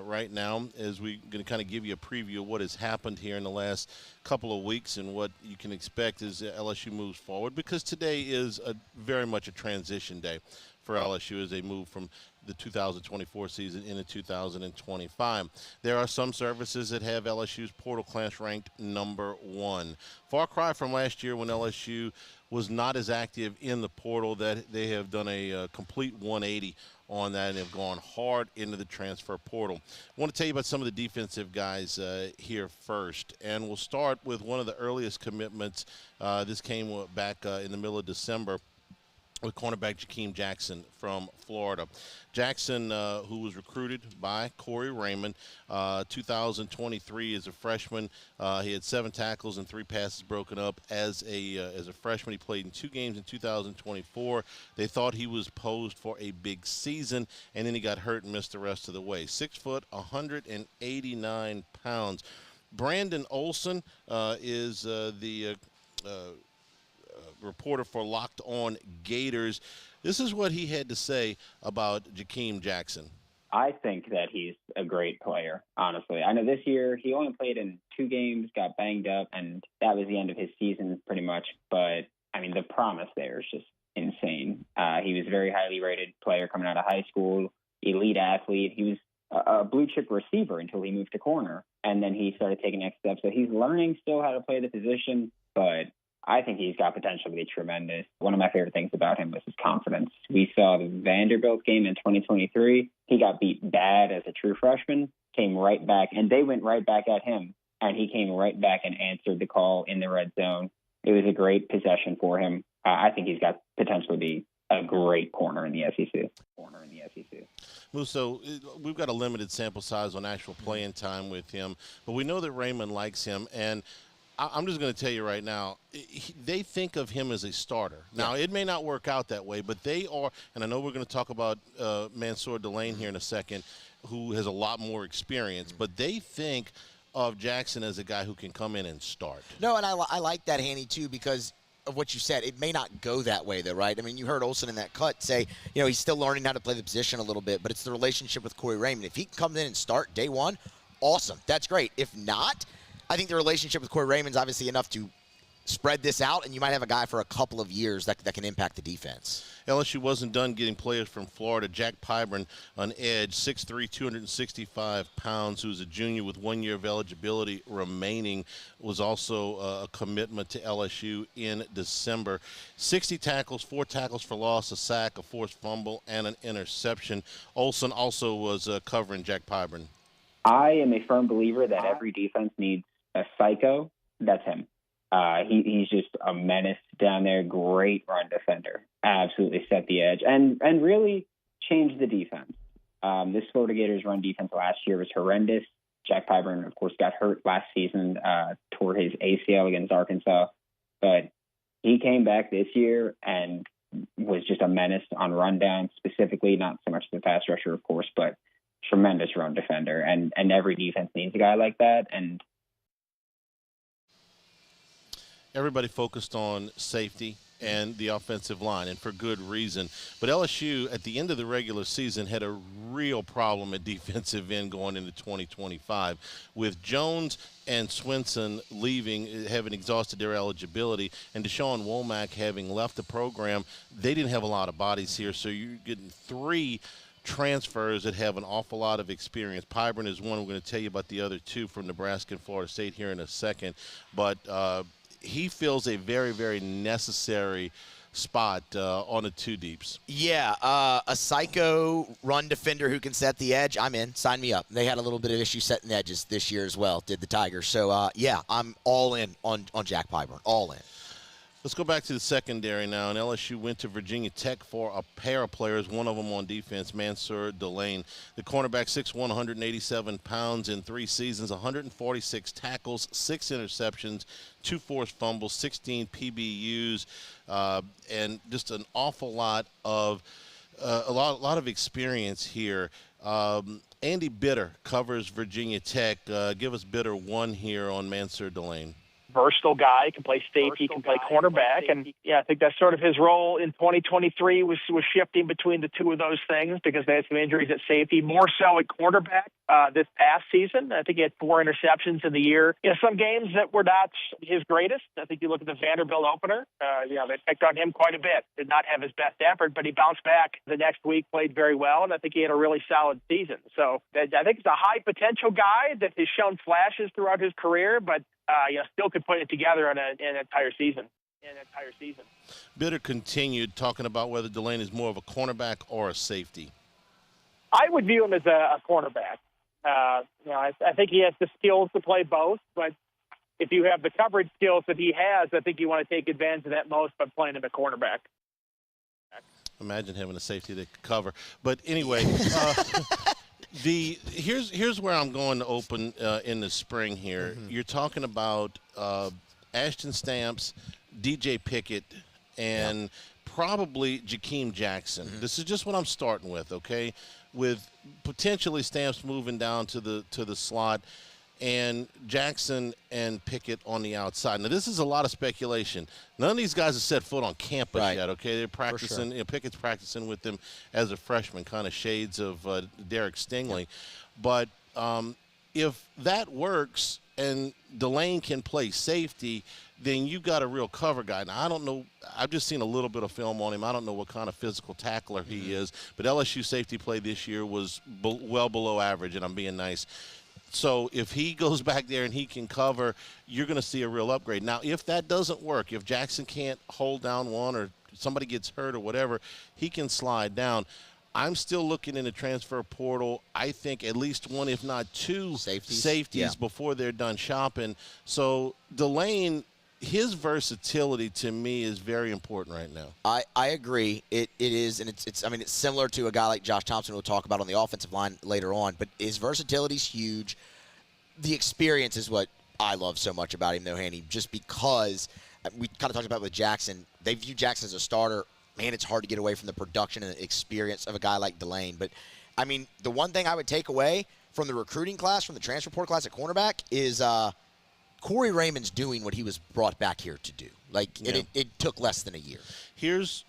right now, as we're going to kind of give you a preview of what has happened here in the last couple of weeks and what you can expect as LSU moves forward, because today is very much a transition day for LSU as they move from the 2024 season into 2025. There are some services that have LSU's portal class ranked number 1. Far cry from last year when LSU was not as active in the portal, that they have done a complete 180 on that and have gone hard into the transfer portal. I want to tell you about some of the defensive guys here first, and we'll start with one of the earliest commitments. This came back in the middle of December with cornerback Jakeem Jackson from Florida. Jackson, who was recruited by Corey Raymond, 2023 as a freshman. He had 7 tackles and 3 passes broken up as a freshman. He played in 2 games in 2024. They thought he was posed for a big season, and then he got hurt and missed the rest of the way. 6 foot, 189 pounds. Brandon Olson is the reporter for Locked On Gators. This is what he had to say about Jakeem Jackson. I think that he's a great player, honestly. I know this year he only played in 2 games, got banged up, and that was the end of his season pretty much. But, I mean, the promise there is just insane. He was a very highly rated player coming out of high school, elite athlete. He was a blue-chip receiver until he moved to corner, and then he started taking next steps. So he's learning still how to play the position, but I think he's got potential to be tremendous. One of my favorite things about him was his confidence. We saw the Vanderbilt game in 2023. He got beat bad as a true freshman, came right back, and they went right back at him, and he came right back and answered the call in the red zone. It was a great possession for him. I think he's got potential to be a great corner in the SEC. Musso, we've got a limited sample size on actual playing time with him, but we know that Raymond likes him, and I'm just going to tell you right now, they think of him as a starter. Now, it may not work out that way, but they are, and I know we're going to talk about Mansour Delane here in a second, who has a lot more experience, but they think of Jackson as a guy who can come in and start. No, and I like that, Hanny, too, because of what you said. It may not go that way, though, right? I mean, you heard Olsen in that cut say, he's still learning how to play the position a little bit, but it's the relationship with Corey Raymond. If he can come in and start day one, awesome. That's great. If not, I think the relationship with Corey Raymond's obviously enough to spread this out, and you might have a guy for a couple of years that can impact the defense. LSU wasn't done getting players from Florida. Jack Pyburn on edge, 6'3", 265 pounds, who's a junior with 1 year of eligibility remaining, was also a commitment to LSU in December. 60 tackles, 4 tackles for loss, a sack, a forced fumble, and an interception. Olsen also was covering Jack Pyburn. I am a firm believer that every defense needs a psycho. That's him. He's just a menace down there. Great run defender. Absolutely set the edge and really changed the defense. This Florida Gators run defense last year was horrendous. Jack Pyburn, of course, got hurt last season, tore his ACL against Arkansas. But he came back this year and was just a menace on rundown, specifically, not so much the pass rusher, of course, but tremendous run defender. And every defense needs a guy like that. And everybody focused on safety and the offensive line, and for good reason. But LSU, at the end of the regular season, had a real problem at defensive end going into 2025. With Jones and Swinson leaving, having exhausted their eligibility, and Deshaun Womack having left the program, they didn't have a lot of bodies here, so you're getting 3 transfers that have an awful lot of experience. Pyburn is one. We're going to tell you about the other 2 from Nebraska and Florida State here in a second. But he fills a very, very necessary spot on the 2 deeps. Yeah, a psycho run defender who can set the edge. I'm in. Sign me up. They had a little bit of issue setting edges this year as well, did the Tigers. So, yeah, I'm all in on Jack Pyburn. All in. Let's go back to the secondary now. And LSU went to Virginia Tech for a pair of players, one of them on defense, Mansour Delane. The cornerback, 6'1", 187 pounds in 3 seasons, 146 tackles, 6 interceptions, 2 forced fumbles, 16 PBUs, and just an awful lot of a lot of experience here. Andy Bitter covers Virginia Tech. Give us Bitter 1 here on Mansur Delane. Versatile guy, can play safety, can play cornerback, and I think that's sort of his role in 2023 was shifting between the two of those things because they had some injuries at safety, more so at quarterback this past season. I think he had 4 interceptions in the year. Some games that were not his greatest. I think you look at the Vanderbilt opener, they picked on him quite a bit. Did not have his best effort, but he bounced back the next week, played very well, and I think he had a really solid season. So I think it's a high potential guy that has shown flashes throughout his career, but still could put it together in an entire season. Bitter continued talking about whether Delane is more of a cornerback or a safety. I would view him as a cornerback. I think he has the skills to play both, but if you have the coverage skills that he has, I think you want to take advantage of that most by playing him at cornerback. Imagine having a safety that could cover. But anyway, here's where I'm going to open in the spring here. Mm-hmm. You're talking about Ashton Stamps, DJ Pickett, and probably Jakeem Jackson. Mm-hmm. This is just what I'm starting with, okay? With potentially Stamps moving down to the slot and Jackson and Pickett on the outside. Now, this is a lot of speculation. None of these guys have set foot on campus yet, okay? They're practicing. Sure. Pickett's practicing with them as a freshman, kind of shades of Derek Stingley. Yep. But if that works and Delane can play safety, then you got a real cover guy. Now, I don't know. I've just seen a little bit of film on him. I don't know what kind of physical tackler he is. But LSU safety play this year was well below average, and I'm being nice. So if he goes back there and he can cover, you're going to see a real upgrade. Now, if that doesn't work, if Jackson can't hold down one or somebody gets hurt or whatever, he can slide down. I'm still looking in the transfer portal. I think at least one, if not two, safeties before they're done shopping. So Delane, his versatility to me is very important right now. I agree. It is, and it's similar to a guy like Josh Thompson we'll talk about on the offensive line later on, but his versatility is huge. The experience is what I love so much about him, though, Hanny, just because we kind of talked about with Jackson. They view Jackson as a starter. Man, it's hard to get away from the production and the experience of a guy like Delane. But, the one thing I would take away from the recruiting class, from the transfer portal class at cornerback is Corey Raymond's doing what he was brought back here to do. It took less than a year. Here's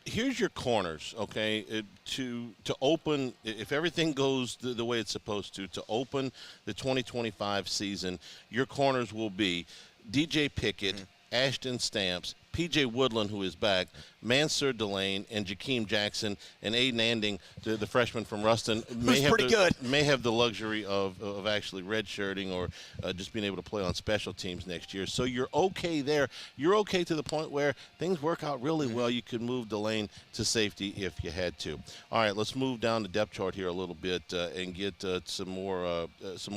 your corners, okay, to open, if everything goes the way it's supposed to open the 2025 season, your corners will be DJ Pickett, Ashton Stamps, P.J. Woodland, who is back, Mansur Delane, and Jakeem Jackson, and Aiden Anding, the freshman from Ruston, may have the luxury of actually redshirting or just being able to play on special teams next year. So you're okay there. You're okay to the point where things work out really well. You could move Delane to safety if you had to. All right, let's move down the depth chart here a little bit and get some more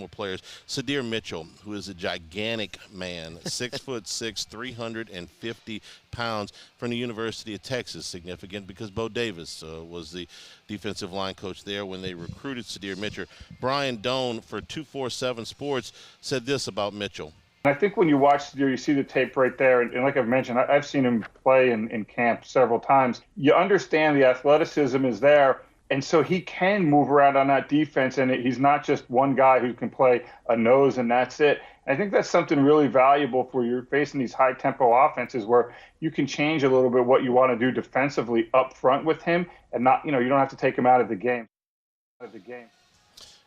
players. Sadir Mitchell, who is a gigantic man, 6'6", 350 pounds, from the University of Texas. Significant because Bo Davis was the defensive line coach there when they recruited Sadir Mitchell. Brian Doan for 247 Sports said this about Mitchell. I think when you watch Sadir, you see the tape right there, and like I've mentioned, I've seen him play in camp several times. You understand the athleticism is there, and so he can move around on that defense, and he's not just one guy who can play a nose and that's it. I think that's something really valuable for you're facing these high-tempo offenses where you can change a little bit what you want to do defensively up front with him, and not, you don't have to take him out of the game.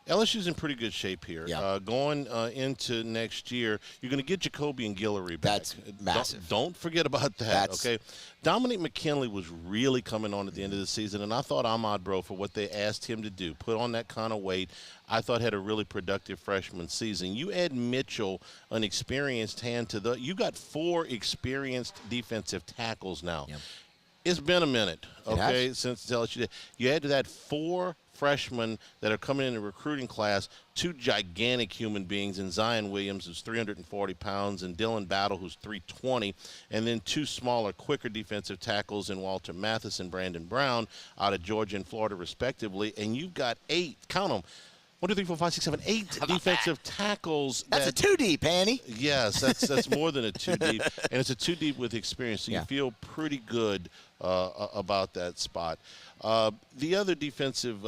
LSU's in pretty good shape here. Yeah. Going into next year, you're going to get Jacoby and Guillory back. That's massive. Don't forget about that, okay? Dominic McKinley was really coming on at the end of the season, and I thought Ahmad Bro, for what they asked him to do, put on that kind of weight, I thought had a really productive freshman season. You add Mitchell, an experienced hand to you got 4 experienced defensive tackles now. Yep. It's been a minute, okay, since LSU. You add to that 4 freshmen that are coming in the recruiting class, 2 gigantic human beings in Zion Williams, who's 340 pounds, and Dylan Battle, who's 320, and then 2 smaller, quicker defensive tackles in Walter Mathis and Brandon Brown out of Georgia and Florida, respectively. And you've got 8, count them, 1, 2, 3, 4, 5, 6, 7, 8 defensive tackles. That's a 2 deep, Andy. Yes, that's more than a 2 deep, and it's a 2 deep with experience. So you feel pretty good about that spot. The other defensive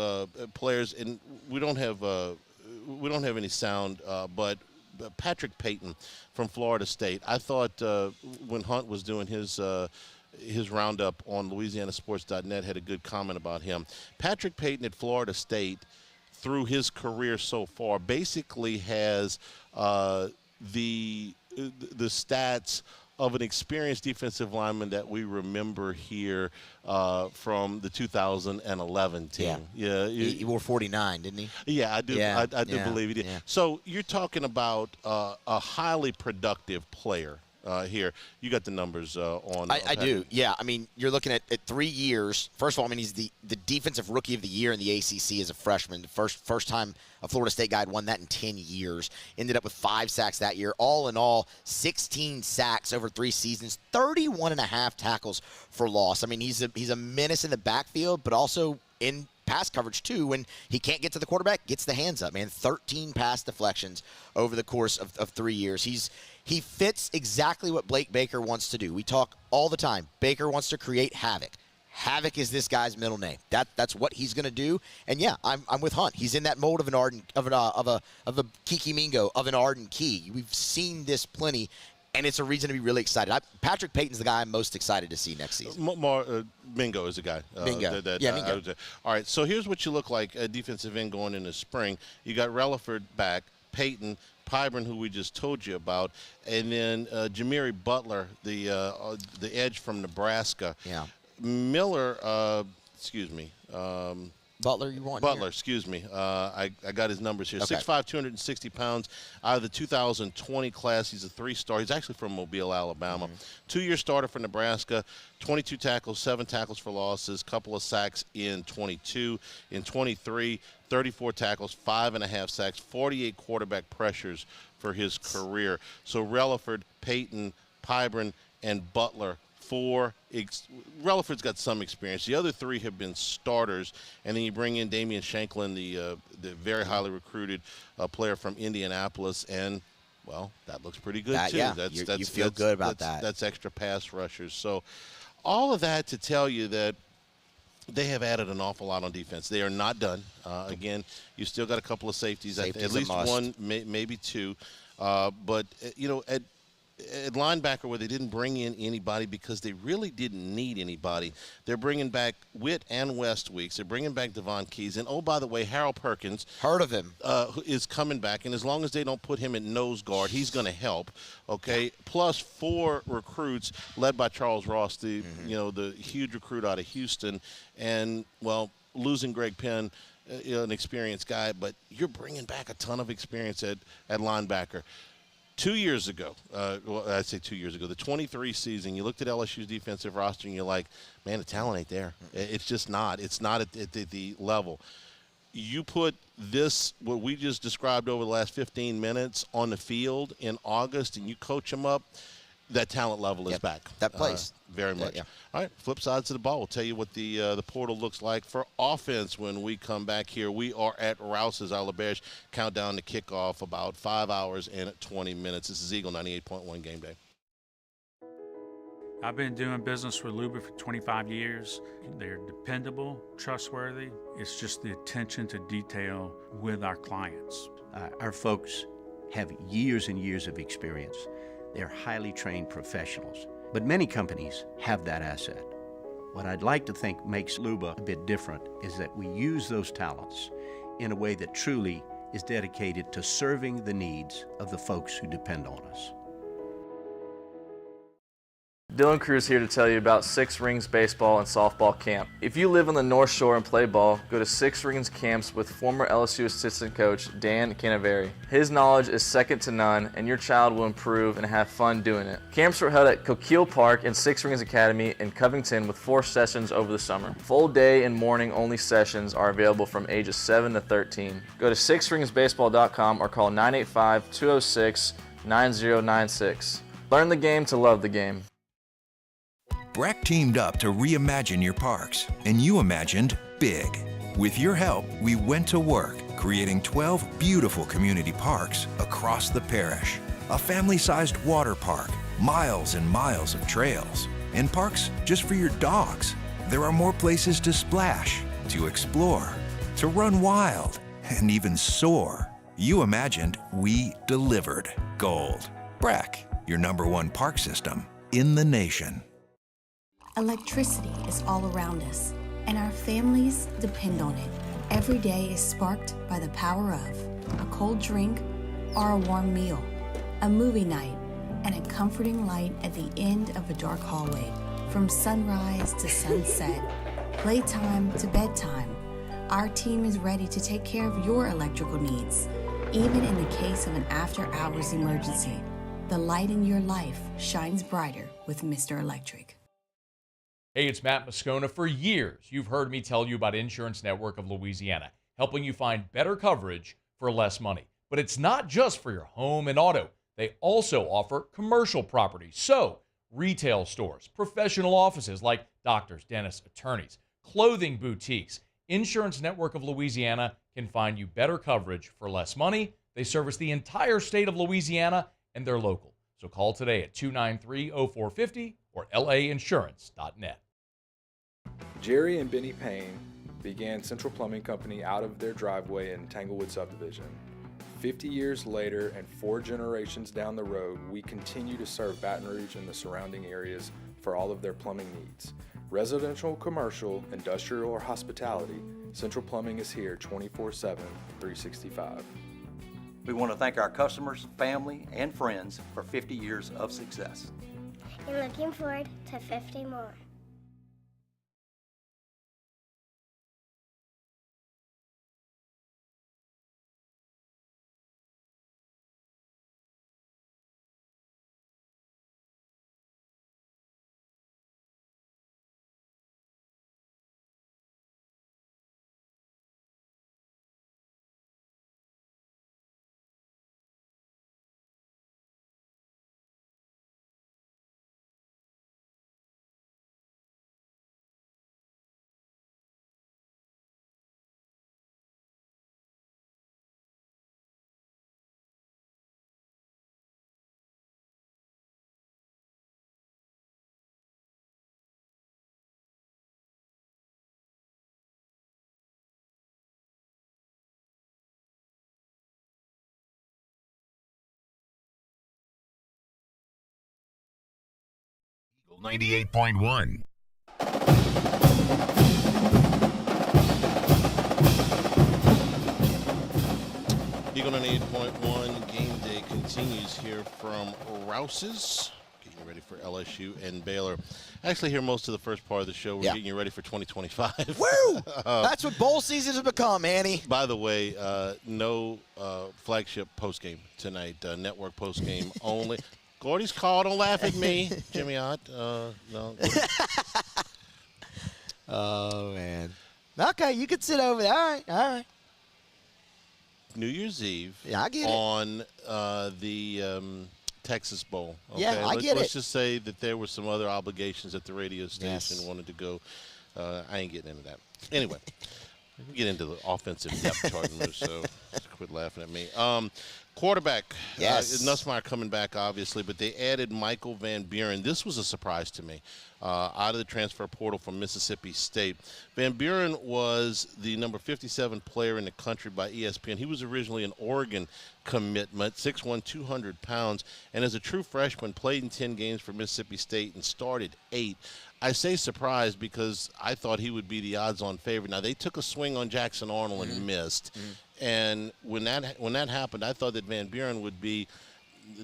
players, and we don't have any sound, but Patrick Payton from Florida State. I thought when Hunt was doing his roundup on LouisianaSports.net, had a good comment about him. Patrick Payton at Florida State, through his career so far, basically has the stats of an experienced defensive lineman that we remember here from the 2011 team. Yeah, he wore 49, didn't he? Yeah, I do. Yeah, I do believe he did. yeah. So you're talking about a highly productive player. Here, you got the numbers on. I do, yeah. I mean, you're looking at 3 years. First of all, I mean, he's the defensive rookie of the year in the ACC as a freshman. The first time a Florida State guy had won that in 10 years. Ended up with 5 sacks that year. All in all, 16 sacks over 3 seasons, 31.5 tackles for loss. I mean, he's a menace in the backfield, but also in pass coverage too. When he can't get to the quarterback, gets the hands up, man. 13 pass deflections over the course of 3 years. He fits exactly what Blake Baker wants to do. We talk all the time. Baker wants to create havoc. Havoc is this guy's middle name. That's what he's going to do. And yeah, I'm with Hunt. He's in that mold of a Kiki Mingo, of an Arden Key. We've seen this plenty, and it's a reason to be really excited. Patrick Payton's the guy I'm most excited to see next season. Mingo is the guy. Mingo. Mingo. All right, so here's what you look like, a defensive end going into spring. You got Relaford back, Payton, Pyburn, who we just told you about, and then Jamiri Butler, the edge from Nebraska. Yeah. Miller, Butler, you want Butler, here? excuse me. I got his numbers here. Okay. 6'5", 260 pounds. Out of the 2020 class, he's a 3-star. He's actually from Mobile, Alabama. Mm-hmm. 2-year starter for Nebraska. 22 tackles, 7 tackles for losses, couple of sacks in 22. In 23, 34 tackles, 5.5 sacks, 48 quarterback pressures for his career. So Relaford, Payton, Pyburn, and Butler. Relaford's got some experience. The other 3 have been starters, and then you bring in Damian Shanklin, the very highly recruited player from Indianapolis, and well, that looks pretty good too. Yeah, you feel good about that. That's extra pass rushers. So all of that to tell you that they have added an awful lot on defense. They are not done. Again, you still got a couple of safeties at least one, maybe 2. But at linebacker, where they didn't bring in anybody because they really didn't need anybody, they're bringing back Witt and West Weeks. They're bringing back Devon Keys. And, oh, by the way, Harold Perkins. Heard of him. Is coming back. And as long as they don't put him in nose guard, he's going to help. Okay? Plus 4 recruits led by Charles Ross, the huge recruit out of Houston. And, well, losing Greg Penn, an experienced guy, but you're bringing back a ton of experience at linebacker. 2 years ago, I'd say 2 years ago, the 23 season, you looked at LSU's defensive roster and you're like, man, the talent ain't there. It's just not. It's not at the level. You put this, what we just described over the last 15 minutes, on the field in August, and you coach them up, that talent level is back. That plays. Very much. Yeah. All right, flip sides of the ball. We'll tell you what the portal looks like for offense when we come back here. We are at Rouse's Alaberge. Countdown to kickoff, about 5 hours and 20 minutes. This is Eagle 98.1 Game Day. I've been doing business with Luba for 25 years. They're dependable, trustworthy. It's just the attention to detail with our clients. Our folks have years and years of experience. They're highly trained professionals. But many companies have that asset. What I'd like to think makes Luba a bit different is that we use those talents in a way that truly is dedicated to serving the needs of the folks who depend on us. Dylan Cruz here to tell you about Six Rings Baseball and Softball Camp. If you live on the North Shore and play ball, go to Six Rings Camps with former LSU assistant coach Dan Canaveri. His knowledge is second to none, and your child will improve and have fun doing it. Camps were held at Coquille Park and Six Rings Academy in Covington with 4 sessions over the summer. Full day and morning only sessions are available from ages 7 to 13. Go to sixringsbaseball.com or call 985-206-9096. Learn the game to love the game. Breck teamed up to reimagine your parks, and you imagined big. With your help, we went to work, creating 12 beautiful community parks across the parish. A family-sized water park, miles and miles of trails, and parks just for your dogs. There are more places to splash, to explore, to run wild, and even soar. You imagined, we delivered. Gold. Breck, your #1 park system in the nation. Electricity is all around us, and our families depend on it. Every day is sparked by the power of a cold drink or a warm meal, a movie night, and a comforting light at the end of a dark hallway. From sunrise to sunset, playtime to bedtime, our team is ready to take care of your electrical needs. Even in the case of an after-hours emergency, the light in your life shines brighter with Mr. Electric. Hey, it's Matt Moscona. For years, you've heard me tell you about Insurance Network of Louisiana, helping you find better coverage for less money. But it's not just for your home and auto. They also offer commercial property. So, retail stores, professional offices like doctors, dentists, attorneys, clothing boutiques. Insurance Network of Louisiana can find you better coverage for less money. They service the entire state of Louisiana, and they're local. So call today at 293-0450 or lainsurance.net. Jerry and Benny Payne began Central Plumbing Company out of their driveway in Tanglewood subdivision. 50 years later and 4 generations down the road, we continue to serve Baton Rouge and the surrounding areas for all of their plumbing needs. Residential, commercial, industrial, or hospitality, Central Plumbing is here 24/7, 365. We want to thank our customers, family, and friends for 50 years of success. And looking forward to 50 more. Eagle 98.1. Eagle 98.1 game day continues here from Rouse's. Getting you ready for LSU and Baylor. Actually, here most of the first part of the show. We're getting you ready for 2025. Woo! That's what bowl season has become, Annie. By the way, no flagship postgame tonight. Network postgame only. Gordy's call. Don't laugh at me, Jimmy Ott. No. Oh, man. Okay, you can sit over there. All right. New Year's Eve. Yeah, I get it. On the Texas Bowl. Okay? Yeah, I get it. Let's just say that there were some other obligations at the radio station wanted to go. I ain't getting into that. Anyway, we get into the offensive depth chart moves, so quit laughing at me. Quarterback. Yes. Nussmeier coming back, obviously, but they added Michael Van Buren. This was a surprise to me. Out of the transfer portal from Mississippi State. Van Buren was the number 57 player in the country by ESPN. He was originally an Oregon commitment, 6'1", 200 pounds, and as a true freshman, played in 10 games for Mississippi State and started 8. I say surprised because I thought he would be the odds-on favorite. Now, they took a swing on Jackson Arnold and missed. And when that happened, I thought that Van Buren would be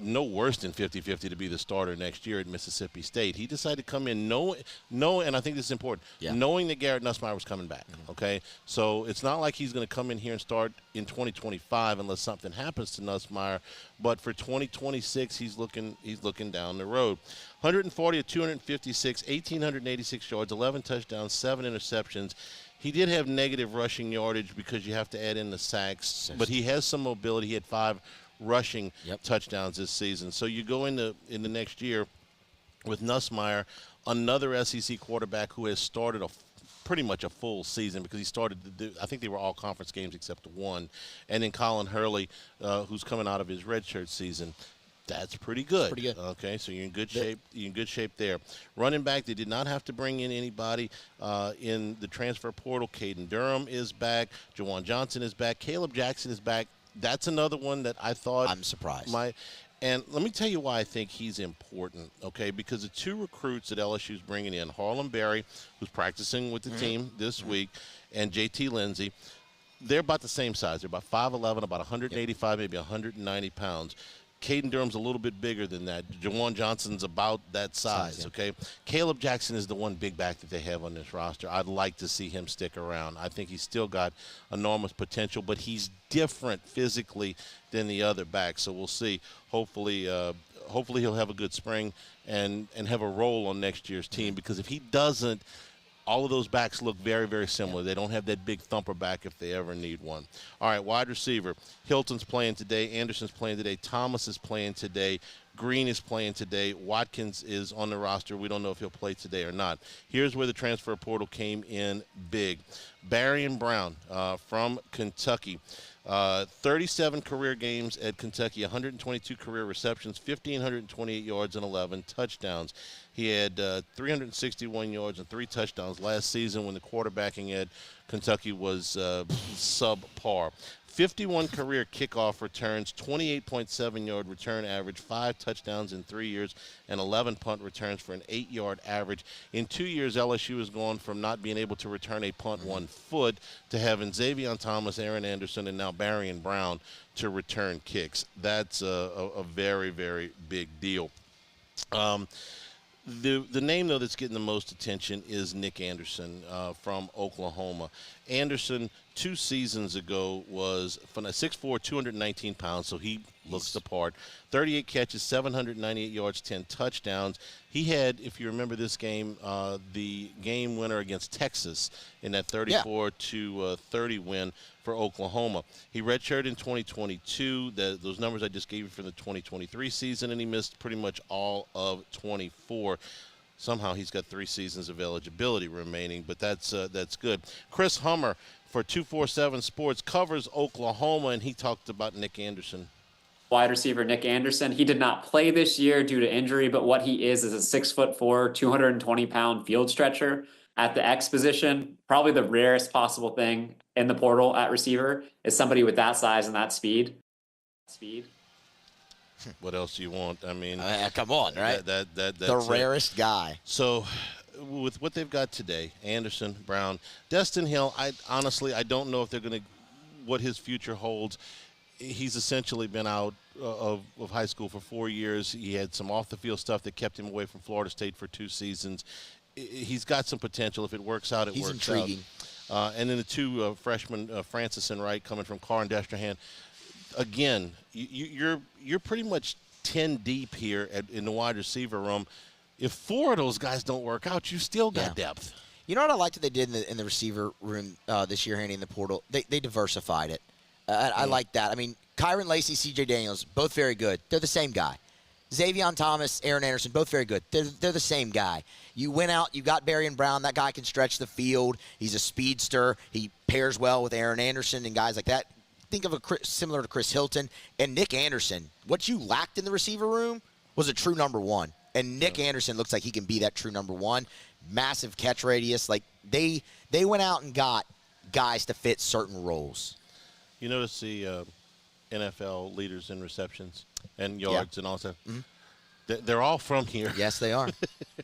no worse than 50-50 to be the starter next year at Mississippi State. He decided to come in and I think this is important, knowing that Garrett Nussmeier was coming back, okay? So it's not like he's going to come in here and start in 2025 unless something happens to Nussmeier. But for 2026, he's looking down the road. 140 of 256, 1,886 yards, 11 touchdowns, 7 interceptions. He did have negative rushing yardage because you have to add in the sacks, but he has some mobility. He had 5 rushing touchdowns this season. So you go in the next year with Nussmeier, another SEC quarterback who has started pretty much a full season because he started. I think they were all conference games except one, and then Colin Hurley, who's coming out of his redshirt season. That's pretty good. Pretty good. Okay, so you're in good shape. You're in good shape there. Running back, they did not have to bring in anybody in the transfer portal. Caden Durham is back. Jawan Johnson is back. Caleb Jackson is back. That's another one that I thought I'm surprised. And let me tell you why I think he's important, okay? Because the two recruits that LSU's bringing in, Harlem Berry, who's practicing with the team this week, and JT Lindsay, they're about the same size. They're about 5'11", about 185, maybe 190 pounds. Caden Durham's a little bit bigger than that. Jawan Johnson's about that size, okay? Caleb Jackson is the one big back that they have on this roster. I'd like to see him stick around. I think he's still got enormous potential, but he's different physically than the other backs. So we'll see. Hopefully he'll have a good spring and have a role on next year's team, because if he doesn't, all of those backs look very, very similar. They don't have that big thumper back if they ever need one. All right, wide receiver. Hilton's playing today. Anderson's playing today. Thomas is playing today. Green is playing today. Watkins is on the roster. We don't know if he'll play today or not. Here's where the transfer portal came in big. Barian Brown from Kentucky. 37 career games at Kentucky, 122 career receptions, 1,528 yards and 11 touchdowns. He had 361 yards and 3 touchdowns last season when the quarterbacking at Kentucky was subpar. 51 career kickoff returns, 28.7-yard return average, 5 touchdowns in 3 years, and 11 punt returns for an 8-yard average. In 2 years, LSU has gone from not being able to return a punt 1 foot to having Xavier Thomas, Aaron Anderson, and now Barian Brown to return kicks. That's a very, very big deal. The name, though, that's getting the most attention is Nick Anderson from Oklahoma. Anderson, 2 seasons ago, was 6'4", 219 pounds, so he looks the part. 38 catches, 798 yards, 10 touchdowns. He had, if you remember this game, the game winner against Texas in that 34-30 win for Oklahoma. He redshirted in 2022. Those numbers I just gave you for the 2023 season, and he missed pretty much all of 24. Somehow he's got 3 seasons of eligibility remaining, but that's good. Chris Hummer for 247 Sports covers Oklahoma, and he talked about Nick Anderson. Wide receiver Nick Anderson. He did not play this year due to injury, but what he is a 6'4", 220-pound field stretcher at the X position. Probably the rarest possible thing in the portal at receiver is somebody with that size and that speed. What else do you want? I mean, come on, right? That's the rarest guy. So, with what they've got today, Anderson, Brown, Destin Hill. I honestly don't know if they're going to what his future holds. He's essentially been out of high school for 4 years. He had some off-the-field stuff that kept him away from Florida State for 2 seasons. He's got some potential. If it works out, He's intriguing. And then the 2 freshmen, Francis and Wright, coming from Carr and Destrehan. Again, you're pretty much 10 deep here in the wide receiver room. If 4 of those guys don't work out, you still got depth. You know what I liked that they did in the receiver room this year, Handy, in the portal? They diversified it. I like that. I mean, Kyron Lacey, C.J. Daniels, both very good. They're the same guy. Xavier Thomas, Aaron Anderson, both very good. They're the same guy. You went out, you got Barian Brown. That guy can stretch the field. He's a speedster. He pairs well with Aaron Anderson and guys like that. Think of similar to Chris Hilton. And Nick Anderson, what you lacked in the receiver room was a true number 1. And Nick Anderson looks like he can be that true number 1. Massive catch radius. Like, they went out and got guys to fit certain roles. You notice the NFL leaders in receptions and yards and all that. Mm-hmm. They're all from here. Yes, they are.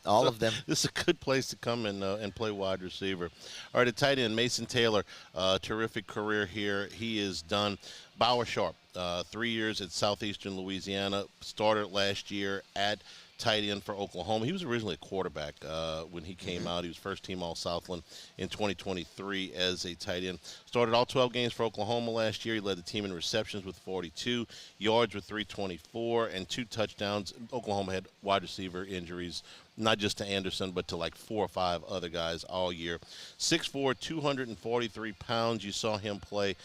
All of them. This is a good place to come and play wide receiver. All right, at tight end, Mason Taylor, terrific career here. He is done. Bauer Sharp, 3 years at Southeastern Louisiana, started last year at tight end for Oklahoma. He was originally a quarterback when he came out. He was first team All-Southland in 2023 as a tight end. Started all 12 games for Oklahoma last year. He led the team in receptions with 42, yards with 324, and 2 touchdowns. Oklahoma had wide receiver injuries, not just to Anderson, but to like 4 or 5 other guys all year. 6'4", 243 pounds. You saw him play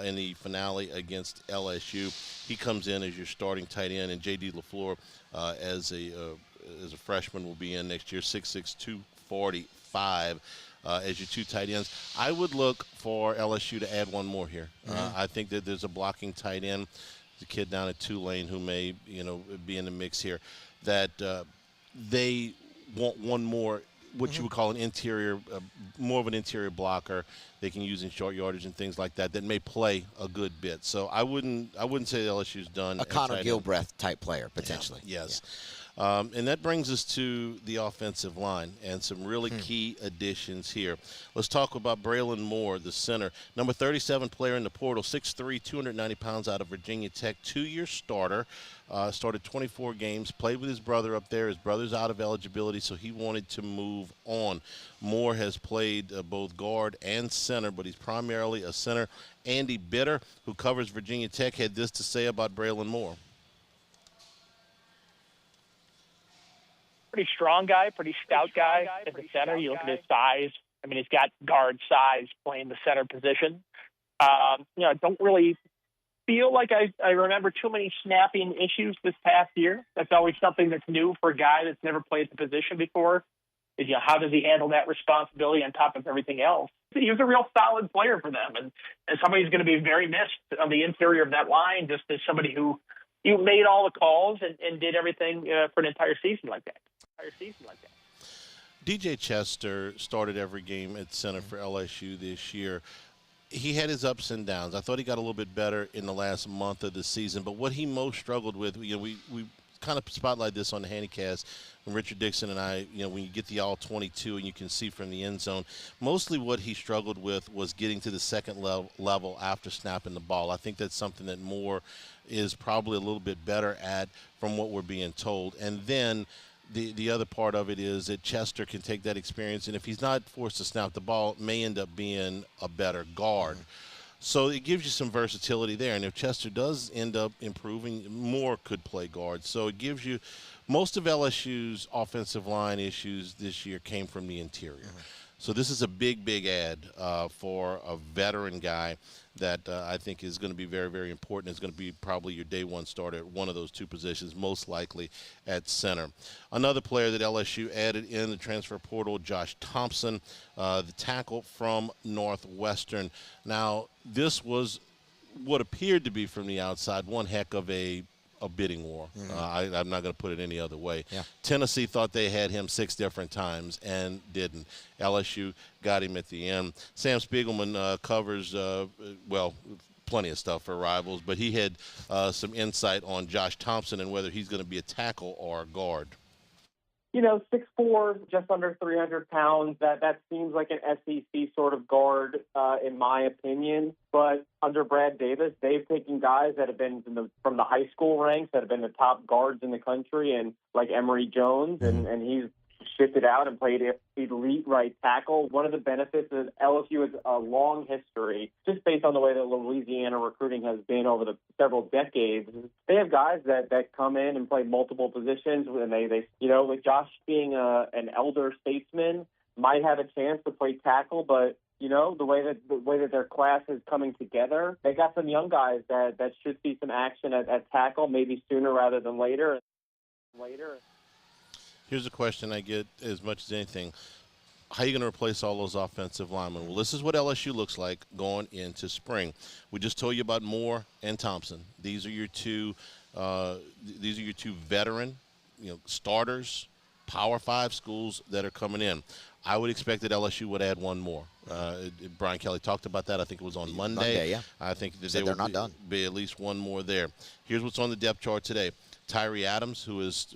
in the finale against LSU. He comes in as your starting tight end, and J.D. LaFleur as a freshman will be in next year. 6'6", 245. as your 2 tight ends. I would look for LSU to add one more here. I think that there's a blocking tight end, the kid down at Tulane who may, be in the mix here, that they want one more, what you would call an interior, more of an interior blocker they can use in short yardage and things like that may play a good bit. So I wouldn't say LSU's done. A Connor Gilbreth type player, potentially. Yeah, yes. Yeah. And that brings us to the offensive line and some really key additions here. Let's talk about Braylon Moore, the center. Number 37 player in the portal, 6'3", 290 pounds out of Virginia Tech, 2-year starter. Started 24 games, played with his brother up there. His brother's out of eligibility, so he wanted to move on. Moore has played both guard and center, but he's primarily a center. Andy Bitter, who covers Virginia Tech, had this to say about Braylon Moore. Pretty strong guy, pretty stout guy at the center. You look at his size. I mean, he's got guard size playing the center position. I don't really feel like I remember too many snapping issues this past year. That's always something that's new for a guy that's never played the position before. Is, how does he handle that responsibility on top of everything else? He was a real solid player for them, and somebody who's going to be very missed on the interior of that line, just as somebody who made all the calls and did everything for an entire season like that. DJ Chester started every game at center for LSU this year. He had his ups and downs. I thought he got a little bit better in the last month of the season, but what he most struggled with, we kind of spotlight this on the Handycast when Richard Dixon and I, when you get the all-22 and you can see from the end zone, mostly what he struggled with was getting to the second level after snapping the ball. I think that's something that Moore is probably a little bit better at from what we're being told. And then the other part of it is that Chester can take that experience, and if he's not forced to snap the ball, may end up being a better guard. So it gives you some versatility there. And if Chester does end up improving, Moore could play guard. So it gives you – most of LSU's offensive line issues this year came from the interior. So this is a big, big add for a veteran guy that I think is going to be very, very important. It's going to be probably your day one starter at one of those 2 positions, most likely at center. Another player that LSU added in the transfer portal, Josh Thompson, the tackle from Northwestern. Now, this was what appeared to be from the outside one heck of a bidding war. I'm not going to put it any other way. Tennessee thought they had him 6 different times and didn't. LSU got him at the end. Sam Spiegelman covers, plenty of stuff for Rivals, but he had some insight on Josh Thompson and whether he's going to be a tackle or a guard. 6'4", just under 300 pounds. That seems like an SEC sort of guard, in my opinion. But under Brad Davis, they've taken guys that have been from the high school ranks that have been the top guards in the country, and like Emory Jones, and he's shifted out and played elite right tackle. One of the benefits is LSU has a long history, just based on the way that Louisiana recruiting has been over the several decades. They have guys that come in and play multiple positions, and they with Josh being an elder statesman, might have a chance to play tackle, but the way that their class is coming together, they got some young guys that should see some action at tackle, maybe sooner rather than later. Here's a question I get as much as anything. How are you going to replace all those offensive linemen? Well, this is what LSU looks like going into spring. We just told you about Moore and Thompson. These are your two veteran, starters, Power 5 schools that are coming in. I would expect that LSU would add one more. Brian Kelly talked about that. I think it was on Monday. I think that they're not done. Be at least one more there. Here's what's on the depth chart today. Tyree Adams, who is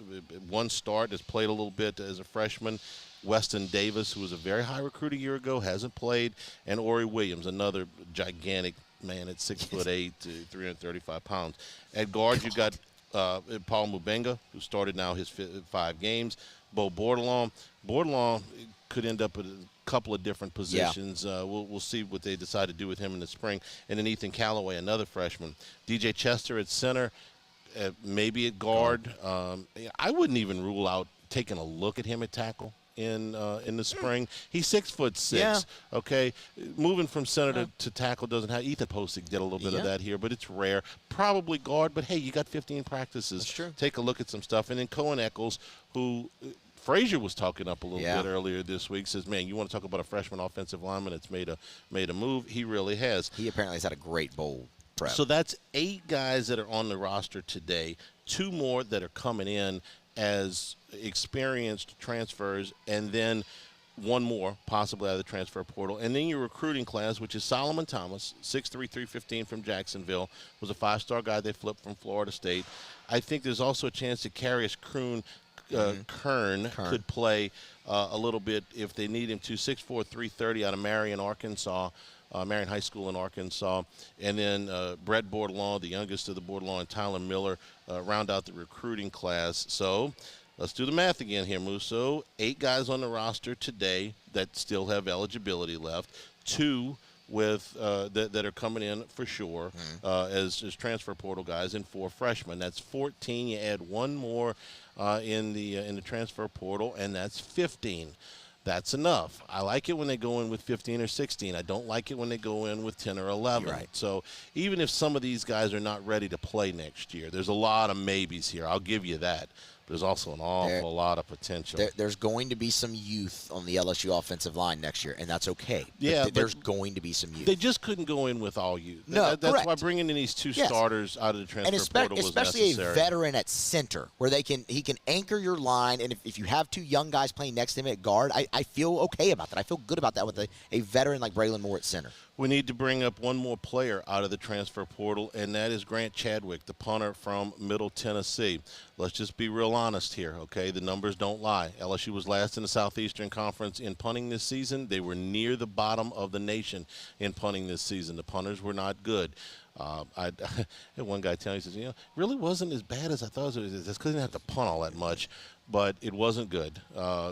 one start, has played a little bit as a freshman. Weston Davis, who was a very high recruit a year ago, hasn't played. And Ori Williams, another gigantic man at 6'8", 335 pounds. At guard, you've got Paul Mubenga, who started now his 5 games. Bo Bordelon could end up at a couple of different positions. We'll see what they decide to do with him in the spring. And then Ethan Callaway, another freshman. DJ Chester at center. Maybe at guard. I wouldn't even rule out taking a look at him at tackle in the spring. He's 6'6". Okay, moving from center to tackle doesn't have. Ethan Postic did a little bit of that here, but it's rare. Probably guard, but hey, you got 15 practices. That's true. Take a look at some stuff, and then Cohen Eccles, who Frazier was talking up a little bit earlier this week. Says, man, you want to talk about a freshman offensive lineman that's made a move? He really has. He apparently has had a great bowl prep. So that's 8 guys that are on the roster today, 2 more that are coming in as experienced transfers, and then 1 more possibly out of the transfer portal. And then your recruiting class, which is Solomon Thomas, 6'3", 315 from Jacksonville, was a 5-star guy they flipped from Florida State. I think there's also a chance that Carius Kern could play a little bit if they need him to. 6'4", 330 out of Marion, Arkansas. Marion High School in Arkansas. And then Brett Bordelon, the youngest of the Bordelon, and Tyler Miller round out the recruiting class. So let's do the math again here, Musso. 8 guys on the roster today that still have eligibility left. 2 with that are coming in for sure as transfer portal guys, and 4 freshmen. That's 14. You add 1 more in the transfer portal, and that's 15. That's enough. I like it when they go in with 15 or 16. I don't like it when they go in with 10 or 11. Right. So even if some of these guys are not ready to play next year, there's a lot of maybes here. I'll give you that. There's also an awful lot of potential. There's going to be some youth on the LSU offensive line next year, and that's okay. Yeah, but there's going to be some youth. They just couldn't go in with all youth. No, that's correct. why bringing in these 2 starters out of the transfer portal was especially necessary. a veteran at center, where he can anchor your line, and if you have 2 young guys playing next to him at guard, I feel okay about that. I feel good about that with a veteran like Braylon Moore at center. We need to bring up 1 more player out of the transfer portal, and that is Grant Chadwick, the punter from Middle Tennessee. Let's just be real honest here, okay? The numbers don't lie. LSU was last in the Southeastern Conference in punting this season. They were near the bottom of the nation in punting this season. The punters were not good. I had one guy tell me, he says, it really wasn't as bad as I thought it was. It's because they didn't have to punt all that much. But it wasn't good.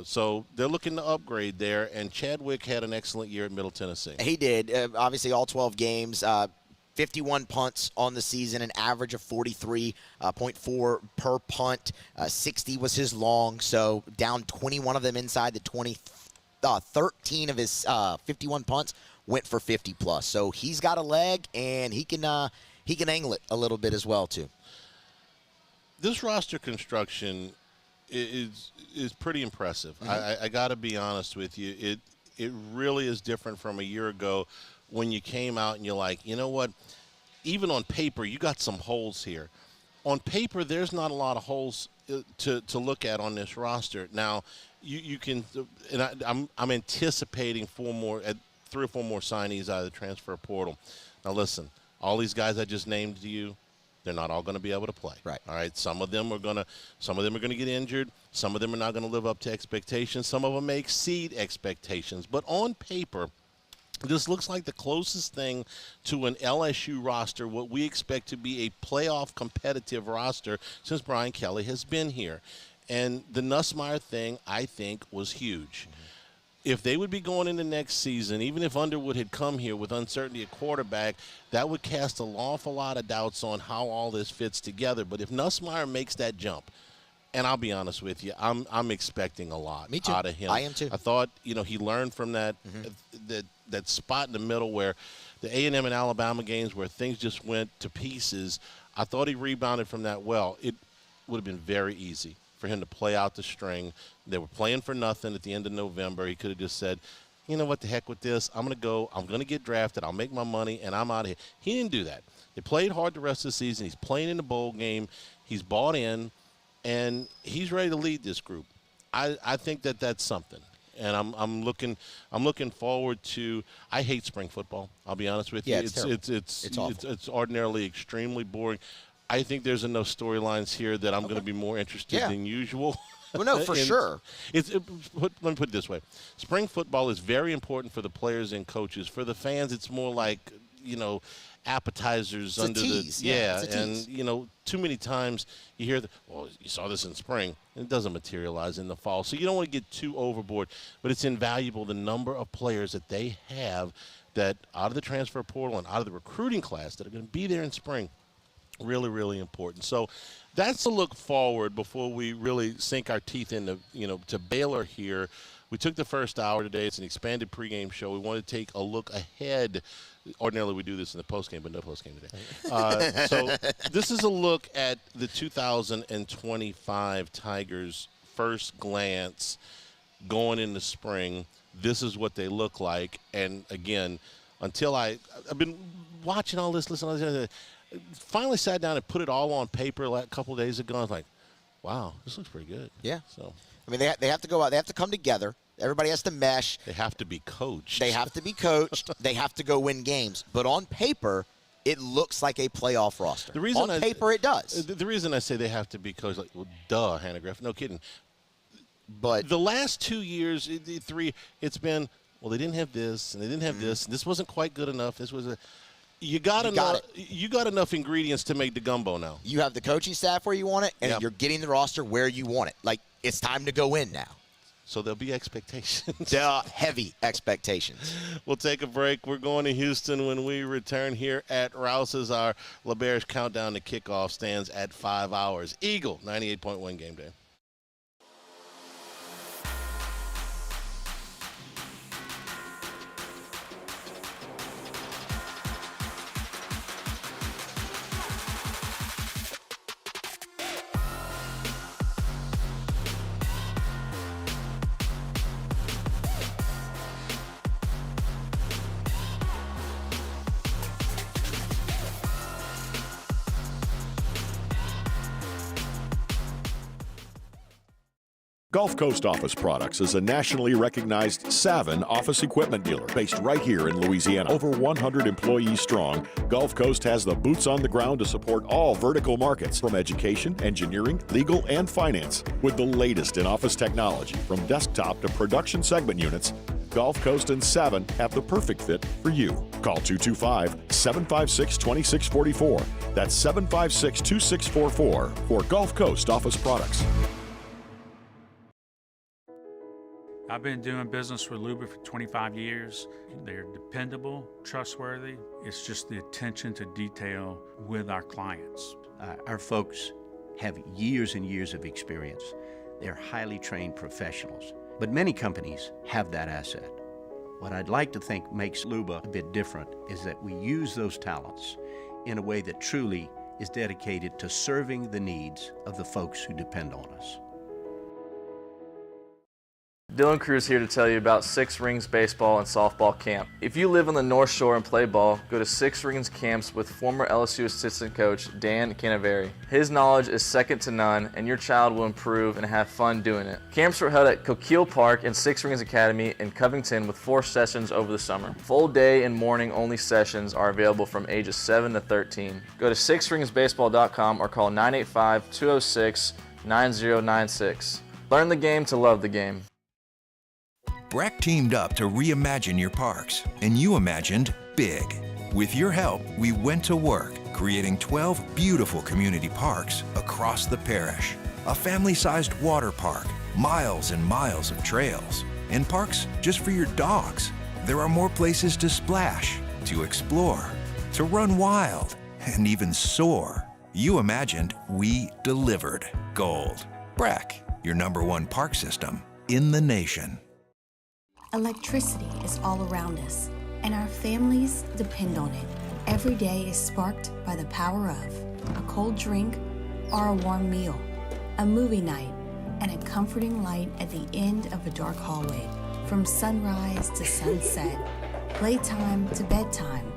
So they're looking to upgrade there, and Chadwick had an excellent year at Middle Tennessee. He did. Obviously, all 12 games, 51 punts on the season, an average of 43.4 per punt. 60 was his long, so down 21 of them inside the 20. 13 of his 51 punts went for 50+. So he's got a leg, and he can angle it a little bit as well, too. This roster construction is pretty impressive. I got to be honest with you. It really is different from a year ago when you came out and you're like, you know what? Even on paper, you got some holes here. On paper, there's not a lot of holes to look at on this roster. Now, you can, and I'm anticipating 3 or 4 more signees out of the transfer portal. Now, listen, all these guys I just named to you, they're not all going to be able to play. Right. All right. Some of them are going to get injured. Some of them are not going to live up to expectations. Some of them may exceed expectations. But on paper, this looks like the closest thing to an LSU roster, what we expect to be a playoff competitive roster since Brian Kelly has been here. And the Nussmeier thing, I think, was huge. If they would be going into next season, even if Underwood had come here with uncertainty at quarterback, that would cast an awful lot of doubts on how all this fits together. But if Nussmeier makes that jump, and I'll be honest with you, I'm expecting a lot out of him. I am too. I thought, he learned from that spot in the middle where the A&M and Alabama games where things just went to pieces. I thought he rebounded from that well. It would have been very easy for him to play out the string. They were playing for nothing at the end of November. He could have just said, you know what, the heck with this. I'm going to go. I'm going to get drafted. I'll make my money, and I'm out of here. He didn't do that. They played hard the rest of the season. He's playing in the bowl game. He's bought in, and he's ready to lead this group. I think that's something. And I'm looking forward to. I hate spring football. I'll be honest with you. It's ordinarily extremely boring. I think there's enough storylines here that I'm going to be more interested than usual. Well, no, for sure. Let me put it this way. Spring football is very important for the players and coaches. For the fans, it's more like, appetizers it's under a tease. the and too many times you hear you saw this in spring and it doesn't materialize in the fall, so you don't want to get too overboard, but it's invaluable the number of players that they have that out of the transfer portal and out of the recruiting class that are going to be there in spring. Really, really important. So that's a look forward before we really sink our teeth into to Baylor here. We took the first hour today. It's an expanded pregame show. We want to take a look ahead. Ordinarily, we do this in the postgame, but no postgame today. So this is a look at the 2025 Tigers first glance going into spring, this is what they look like. And again, until I've been watching all this, listening to all this, finally sat down and put it all on paper a couple days ago. I was like, wow, this looks pretty good. Yeah. So, I mean, they have to go out. They have to come together. Everybody has to mesh. They have to be coached. They have to be coached. They have to go win games. But on paper, it looks like a playoff roster. On paper, it does. The reason I say they have to be coached, like, well, duh, Hannah Griffin, no kidding. But the last 2 years, three, it's been, well, they didn't have this, and they didn't have this, and this wasn't quite good enough. This was you got enough ingredients to make the gumbo now. You have the coaching staff where you want it, and you're getting the roster where you want it. Like, it's time to go in now. So there'll be expectations. Heavy expectations. We'll take a break. We're going to Houston when we return here at Rouse's. Our LeBear's countdown to kickoff stands at 5 hours. Eagle, 98.1 Game Day. Gulf Coast Office Products is a nationally recognized Savin office equipment dealer based right here in Louisiana. Over 100 employees strong, Gulf Coast has the boots on the ground to support all vertical markets, from education, engineering, legal, and finance. With the latest in office technology, from desktop to production segment units, Gulf Coast and Savin have the perfect fit for you. Call 225-756-2644. That's 756-2644 for Gulf Coast Office Products. I've been doing business with Luba for 25 years. They're dependable, trustworthy. It's just the attention to detail with our clients. Our folks have years and years of experience. They're highly trained professionals. But many companies have that asset. What I'd like to think makes Luba a bit different is that we use those talents in a way that truly is dedicated to serving the needs of the folks who depend on us. Dylan Cruz here to tell you about Six Rings Baseball and Softball Camp. If you live on the North Shore and play ball, go to Six Rings Camps with former LSU assistant coach Dan Canaveri. His knowledge is second to none, and your child will improve and have fun doing it. Camps were held at Coquille Park and Six Rings Academy in Covington with 4 sessions over the summer. Full day and morning only sessions are available from ages 7 to 13. Go to sixringsbaseball.com or call 985-206-9096. Learn the game to love the game. Breck teamed up to reimagine your parks, and you imagined big. With your help, we went to work, creating 12 beautiful community parks across the parish. A family-sized water park, miles and miles of trails, and parks just for your dogs. There are more places to splash, to explore, to run wild, and even soar. You imagined, we delivered. Gold. Breck, your #1 park system in the nation. Electricity is all around us, and our families depend on it. Every day is sparked by the power of a cold drink or a warm meal, a movie night, and a comforting light at the end of a dark hallway. From sunrise to sunset, playtime to bedtime,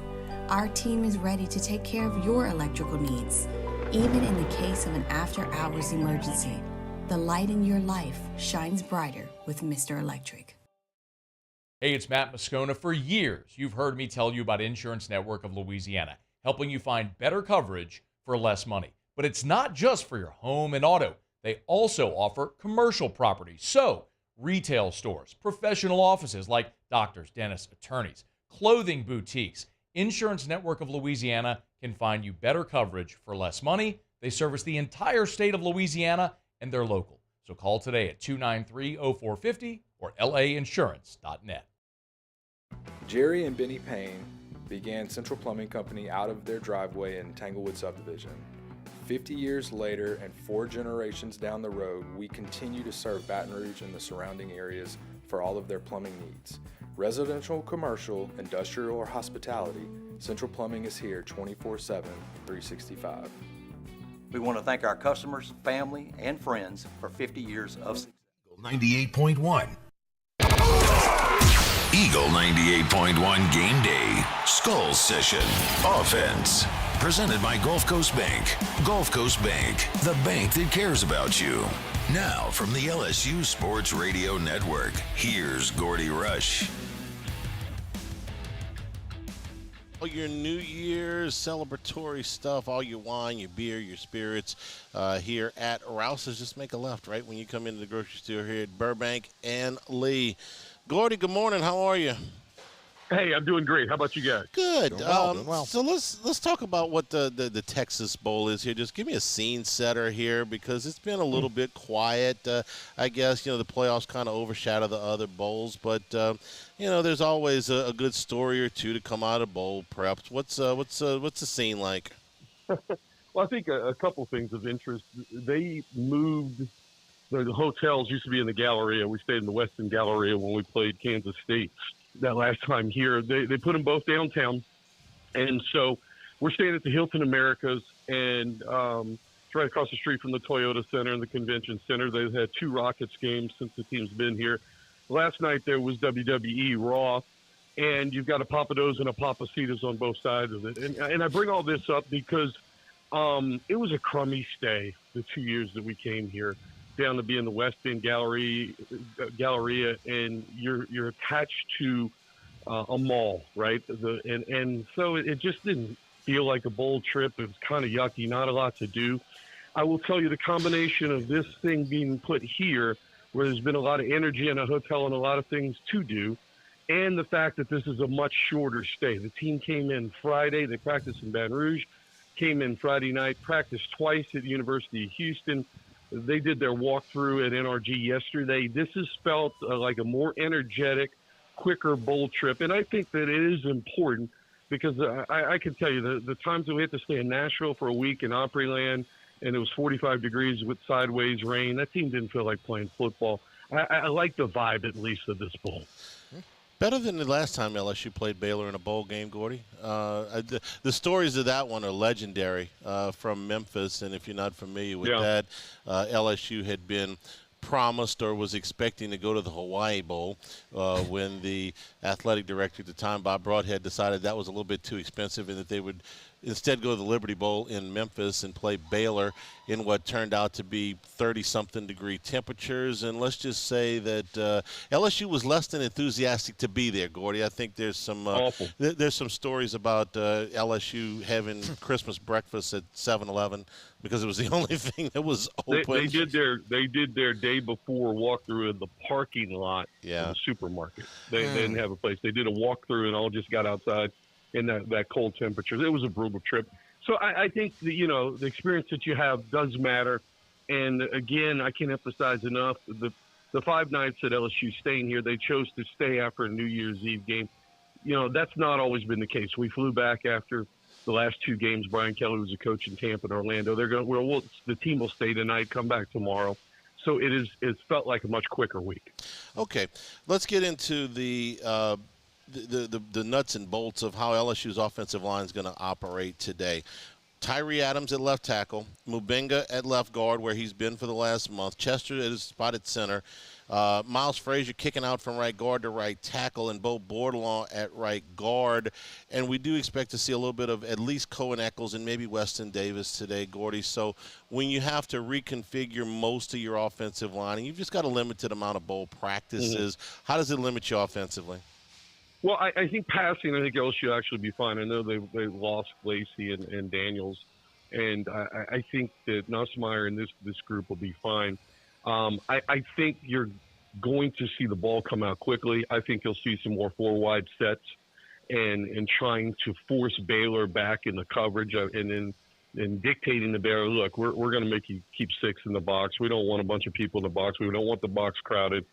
our team is ready to take care of your electrical needs. Even in the case of an after-hours emergency, the light in your life shines brighter with Mr. Electric. Hey, it's Matt Moscona. For years, you've heard me tell you about Insurance Network of Louisiana, helping you find better coverage for less money. But it's not just for your home and auto. They also offer commercial property. So, retail stores, professional offices like doctors, dentists, attorneys, clothing boutiques. Insurance Network of Louisiana can find you better coverage for less money. They service the entire state of Louisiana, and they're local. So call today at 293-0450 or lainsurance.net. Jerry and Benny Payne began Central Plumbing Company out of their driveway in Tanglewood Subdivision. 50 years later and 4 generations down the road, we continue to serve Baton Rouge and the surrounding areas for all of their plumbing needs. Residential, commercial, industrial, or hospitality, Central Plumbing is here 24/7, 365. We want to thank our customers, family, and friends for 50 years of success. 98.1. Eagle 98.1 Game Day Skull Session Offense. Presented by Gulf Coast Bank. Gulf Coast Bank, the bank that cares about you. Now from the LSU Sports Radio Network, here's Gordy Rush. All your New Year's celebratory stuff, all your wine, your beer, your spirits here at Rouse's. Just make a left, right, when you come into the grocery store here at Burbank and Lee. Gordy, good morning. How are you? Hey, I'm doing great. How about you guys? Good. Doing well. So let's talk about what the Texas Bowl is here. Just give me a scene setter here, because it's been a little bit quiet. I guess, the playoffs kind of overshadow the other bowls, but there's always a good story or two to come out of bowl preps. What's the scene like? Well, I think a couple things of interest. They moved. The hotels used to be in the Galleria. We stayed in the Westin Galleria when we played Kansas State that last time here. They put them both downtown. And so we're staying at the Hilton Americas, and it's right across the street from the Toyota Center and the Convention Center. They've had 2 Rockets games since the team's been here. Last night there was WWE Raw, and you've got a Papados and a Papacitas on both sides of it. And I bring all this up because it was a crummy stay the 2 years that we came here, down to be in the West End Galleria, and you're attached to a mall, right? And so it just didn't feel like a bowl trip. It was kind of yucky, not a lot to do. I will tell you, the combination of this thing being put here, where there's been a lot of energy in a hotel and a lot of things to do, and the fact that this is a much shorter stay. The team came in Friday. They practiced in Baton Rouge, came in Friday night, practiced twice at the University of Houston. They did their walkthrough at NRG yesterday. This has felt like a more energetic, quicker bowl trip. And I think that it is important, because I can tell you the times that we had to stay in Nashville for a week in Opryland, and it was 45 degrees with sideways rain, that team didn't feel like playing football. I like the vibe, at least, of this bowl. Better than the last time LSU played Baylor in a bowl game, Gordy. The stories of that one are legendary from Memphis, and if you're not familiar with that, LSU had been promised or was expecting to go to the Hawaii Bowl when the athletic director at the time, Bob Broadhead, decided that was a little bit too expensive and that they would instead go to the Liberty Bowl in Memphis and play Baylor in what turned out to be 30-something degree temperatures. And let's just say that LSU was less than enthusiastic to be there, Gordy. I think there's some stories about LSU having Christmas breakfast at 7-Eleven because it was the only thing that was open. They did their day before walkthrough in the parking lot of the supermarket. They didn't have a place. They did a walkthrough and all just got outside in that cold temperature. It was a brutal trip. So I think that, the experience that you have does matter. And again, I can't emphasize enough the 5 nights that LSU staying here, they chose to stay after a New Year's Eve game. That's not always been the case. We flew back after the last 2 games. Brian Kelly was a coach in Tampa and Orlando. The team will stay tonight, come back tomorrow. So it's felt like a much quicker week. Okay, let's get into the nuts and bolts of how LSU's offensive line is going to operate today. Tyree Adams at left tackle, Mubenga at left guard, where he's been for the last month, Chester at his spot at center, Miles Frazier kicking out from right guard to right tackle, and Bo Bordelon at right guard. And we do expect to see a little bit of at least Cohen Eccles and maybe Weston Davis today, Gordy. So when you have to reconfigure most of your offensive line, and you've just got a limited amount of bowl practices, how does it limit you offensively? Well, I think passing, I think LSU actually be fine. I know they lost Lacey and Daniels, and I think that Nussmeier and this group will be fine. I think you're going to see the ball come out quickly. I think you'll see some more 4 wide sets and trying to force Baylor back in the coverage and dictating to Baylor, look, we're going to make you keep 6 in the box. We don't want a bunch of people in the box. We don't want the box crowded.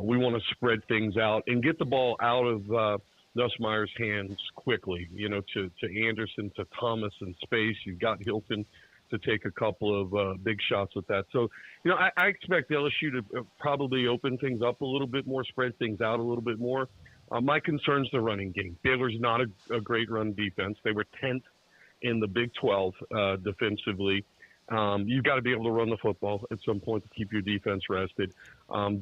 We want to spread things out and get the ball out of Nussmeier's hands quickly, to Anderson, to Thomas in space. You've got Hilton to take a couple of big shots with that. So, I expect LSU to probably open things up a little bit more, spread things out a little bit more. My concern's the running game. Baylor's not a great run defense. They were 10th in the Big 12 defensively. You've got to be able to run the football at some point to keep your defense rested.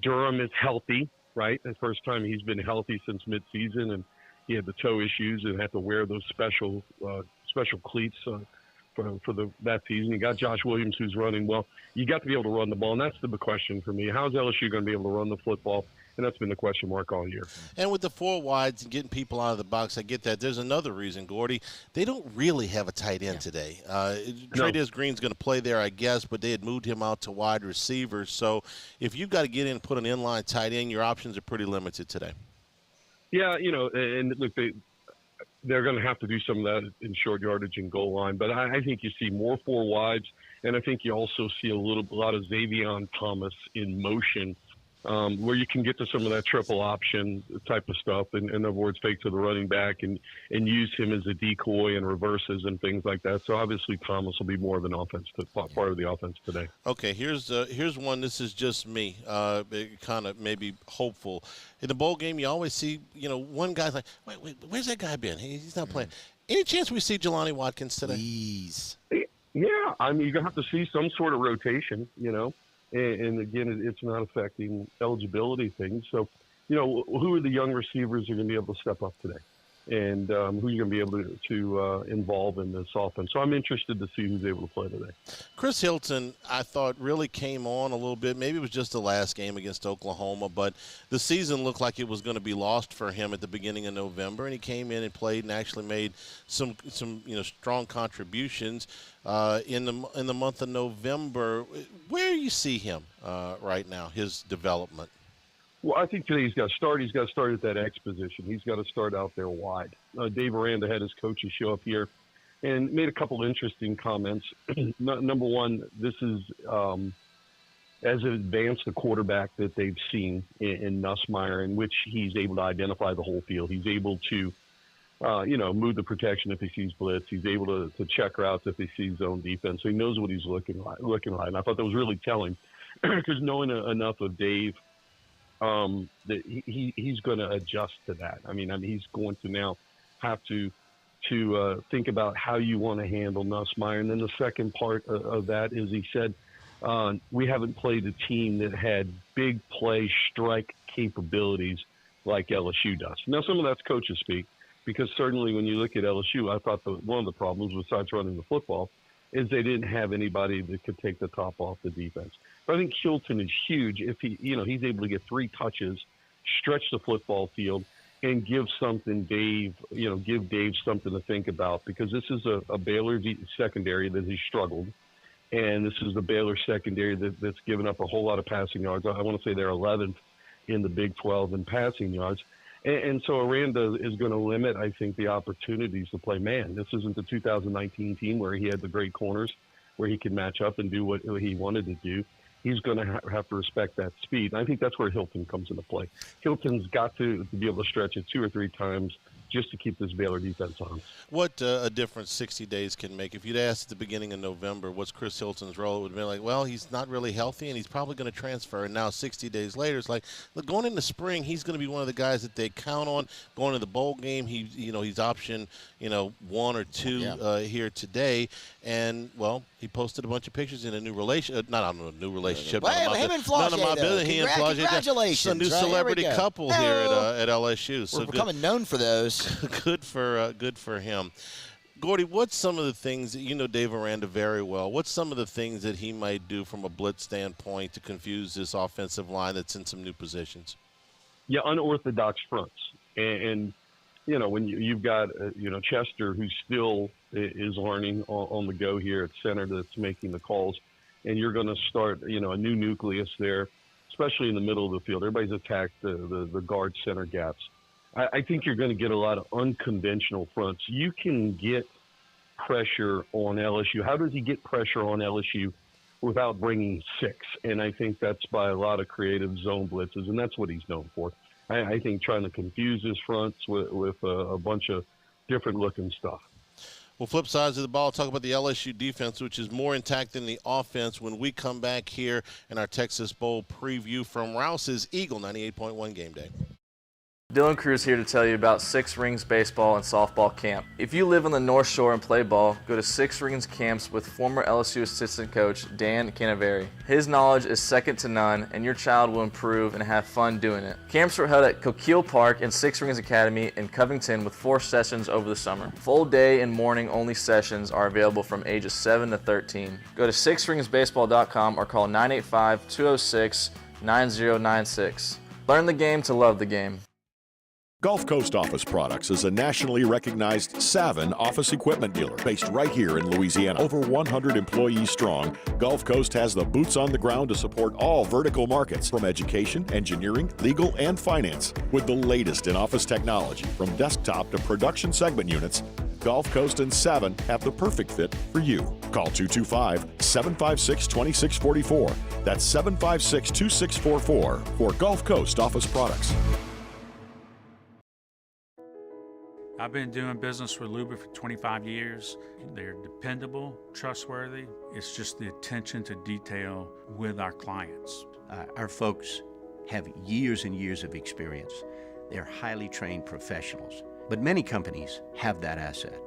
Durham is healthy, right? The first time he's been healthy since midseason, and he had the toe issues and had to wear those special cleats for that season. You got Josh Williams, who's running well. You got to be able to run the ball, and that's the big question for me. How's LSU going to be able to run the football? And that's been the question mark all year. And with the four wides and getting people out of the box, I get that. There's another reason, Gordy. They don't really have a tight end today. Trey Green's going to play there, I guess, but they had moved him out to wide receivers. So if you've got to get in and put an inline tight end, your options are pretty limited today. Yeah, and look, they're going to have to do some of that in short yardage and goal line. But I think you see more four wides, and I think you also see a lot of Xavion Thomas in motion, where you can get to some of that triple option type of stuff, and in other words, fake to the running back and use him as a decoy and reverses and things like that. So obviously Thomas will be more of an part of the offense today. Okay, here's one. This is just me, kind of maybe hopeful. In the bowl game, you always see, one guy's like, wait, where's that guy been? He's not playing. Any chance we see Jelani Watkins today? Please. Yeah, I mean, you're going to have to see some sort of rotation, And again, it's not affecting eligibility things. So, who are the young receivers who are going to be able to step up today? And who are you going to be able to involve in this offense? So I'm interested to see who's able to play today. Chris Hilton, I thought, really came on a little bit. Maybe it was just the last game against Oklahoma, but the season looked like it was going to be lost for him at the beginning of November, and he came in and played and actually made some strong contributions in the month of November. Where do you see him right now, his development? Well, I think today he's got to start. He's got to start at that X position. He's got to start out there wide. Dave Aranda had his coaches show up here and made a couple of interesting comments. Number one, this is as it advanced the quarterback that they've seen in Nussmeier, in which he's able to identify the whole field. He's able to, move the protection if he sees blitz. He's able to check routes if he sees zone defense. So he knows what he's looking like. And I thought that was really telling because knowing enough of Dave, that he's going to adjust to that. I mean, he's going to now have to think about how you want to handle Nussmeier. And then the second part of that is he said, we haven't played a team that had big play strike capabilities like LSU does. Now, some of that's coaches speak, because certainly when you look at LSU, I thought one of the problems, besides running the football, is they didn't have anybody that could take the top off the defense. But I think Hilton is huge if he's able to get 3 touches, stretch the football field, and give Dave something to think about, because this is a Baylor secondary that has struggled, and this is the Baylor secondary that's given up a whole lot of passing yards. I want to say they're 11th in the Big 12 in passing yards. And so Aranda is going to limit, I think, the opportunities to play man. This isn't the 2019 team where he had the great corners, where he could match up and do what he wanted to do. He's going to have to respect that speed. And I think that's where Hilton comes into play. Hilton's got to be able to stretch it 2 or 3 times just to keep this Baylor defense on. What a difference 60 days can make. If you'd asked at the beginning of November what's Chris Hilton's role, it would have been like, well, he's not really healthy and he's probably going to transfer. And now 60 days later, it's like, look, going into spring, he's going to be one of the guys that they count on. Going to the bowl game, he's option 1 or 2 here today. And, well, he posted a bunch of pictures in a new relationship. Not a new relationship. Well, him and Flaugier, none of my business. He and Flaugier. Congratulations. It's a new celebrity couple here at LSU. So we're becoming known for those. Good for him. Gordy, what's some of the things that Dave Aranda very well? What's some of the things that he might do from a blitz standpoint to confuse this offensive line that's in some new positions? Yeah, unorthodox fronts, and when you've got Chester, who still is learning on the go here at center, that's making the calls, and you're going to start a new nucleus there, especially in the middle of the field. Everybody's attacked the guard center gaps. I think you're going to get a lot of unconventional fronts. You can get pressure on LSU. How does he get pressure on LSU without bringing 6? And I think that's by a lot of creative zone blitzes, and that's what he's known for. I think trying to confuse his fronts with a bunch of different looking stuff. Well, flip sides of the ball, talk about the LSU defense, which is more intact than the offense when we come back here in our Texas Bowl preview from Rouse's Eagle 98.1 Game Day. Dylan Cruz here to tell you about Six Rings Baseball and Softball Camp. If you live on the North Shore and play ball, go to Six Rings Camps with former LSU assistant coach Dan Canaveri. His knowledge is second to none, and your child will improve and have fun doing it. Camps were held at Coquille Park and Six Rings Academy in Covington with 4 sessions over the summer. Full day and morning only sessions are available from ages 7 to 13. Go to sixringsbaseball.com or call 985-206-9096. Learn the game to love the game. Gulf Coast Office Products is a nationally recognized Savin office equipment dealer based right here in Louisiana. Over 100 employees strong, Gulf Coast has the boots on the ground to support all vertical markets from education, engineering, legal, and finance. With the latest in office technology from desktop to production segment units, Gulf Coast and Savin have the perfect fit for you. Call 225-756-2644. That's 756-2644 for Gulf Coast Office Products. I've been doing business with Luba for 25 years. They're dependable, trustworthy. It's just the attention to detail with our clients. Our folks have years and years of experience. They're highly trained professionals, but many companies have that asset.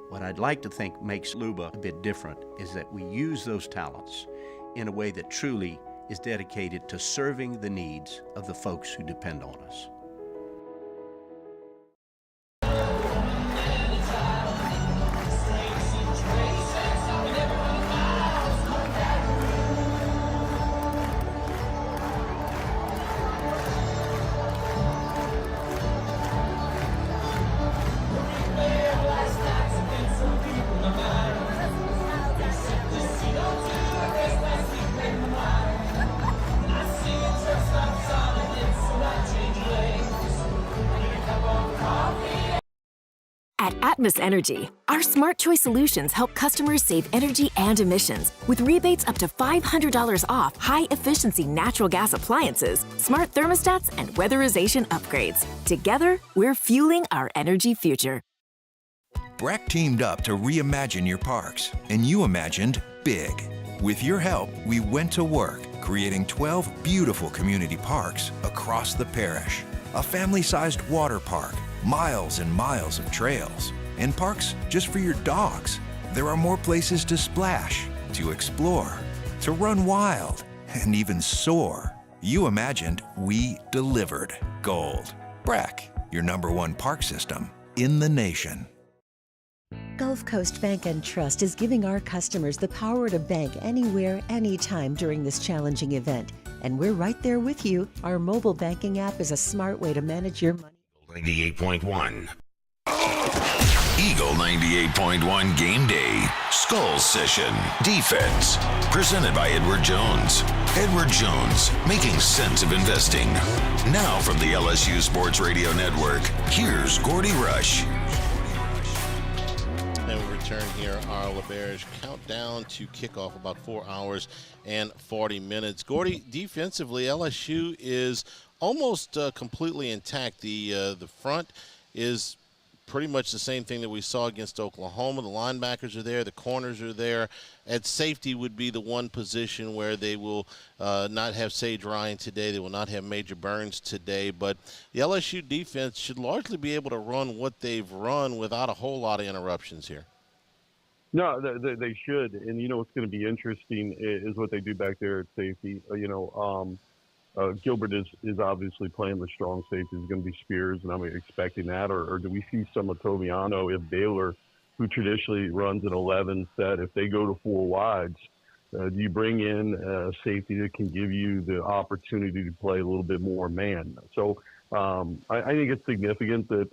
What I'd like to think makes Luba a bit different is that we use those talents in a way that truly is dedicated to serving the needs of the folks who depend on us. At Atmos Energy, our Smart Choice solutions help customers save energy and emissions with rebates up to $500 off high-efficiency natural gas appliances, smart thermostats, and weatherization upgrades. Together, we're fueling our energy future. Breck teamed up to reimagine your parks, and you imagined big. With your help, we went to work, creating 12 beautiful community parks across the parish. A family-sized water park, miles and miles of trails, and parks just for your dogs. There are more places to splash, to explore, to run wild, and even soar. You imagined, we delivered. Gold. Breck, your #1 park system in the nation. Gulf Coast Bank and Trust is giving our customers the power to bank anywhere, anytime during this challenging event. And we're right there with you. Our mobile banking app is a smart way to manage your money. 98.1. Eagle 98.1 Game Day. Skull Session. Defense. Presented by Edward Jones. Edward Jones, making sense of investing. Now from the LSU Sports Radio Network, here's Gordy Rush. And we return here, our LaBerge countdown to kickoff, about 4 hours and 40 minutes. Gordy, defensively, LSU is almost completely intact. The front is pretty much the same thing that we saw against Oklahoma. The linebackers are there. The corners are there. At safety would be the one position where they will not have Sage Ryan today. They will not have Major Burns today. But the LSU defense should largely be able to run what they've run without a whole lot of interruptions here. No, they should. And, you know, what's going to be interesting is what they do back there at safety. Gilbert is obviously playing the strong safety. Is going to be Spears, and I'm expecting that. Or do we see some of Toviano if Baylor, who traditionally runs an 11 set, if they go to 4 wides, do you bring in a safety that can give you the opportunity to play a little bit more man? So I think it's significant that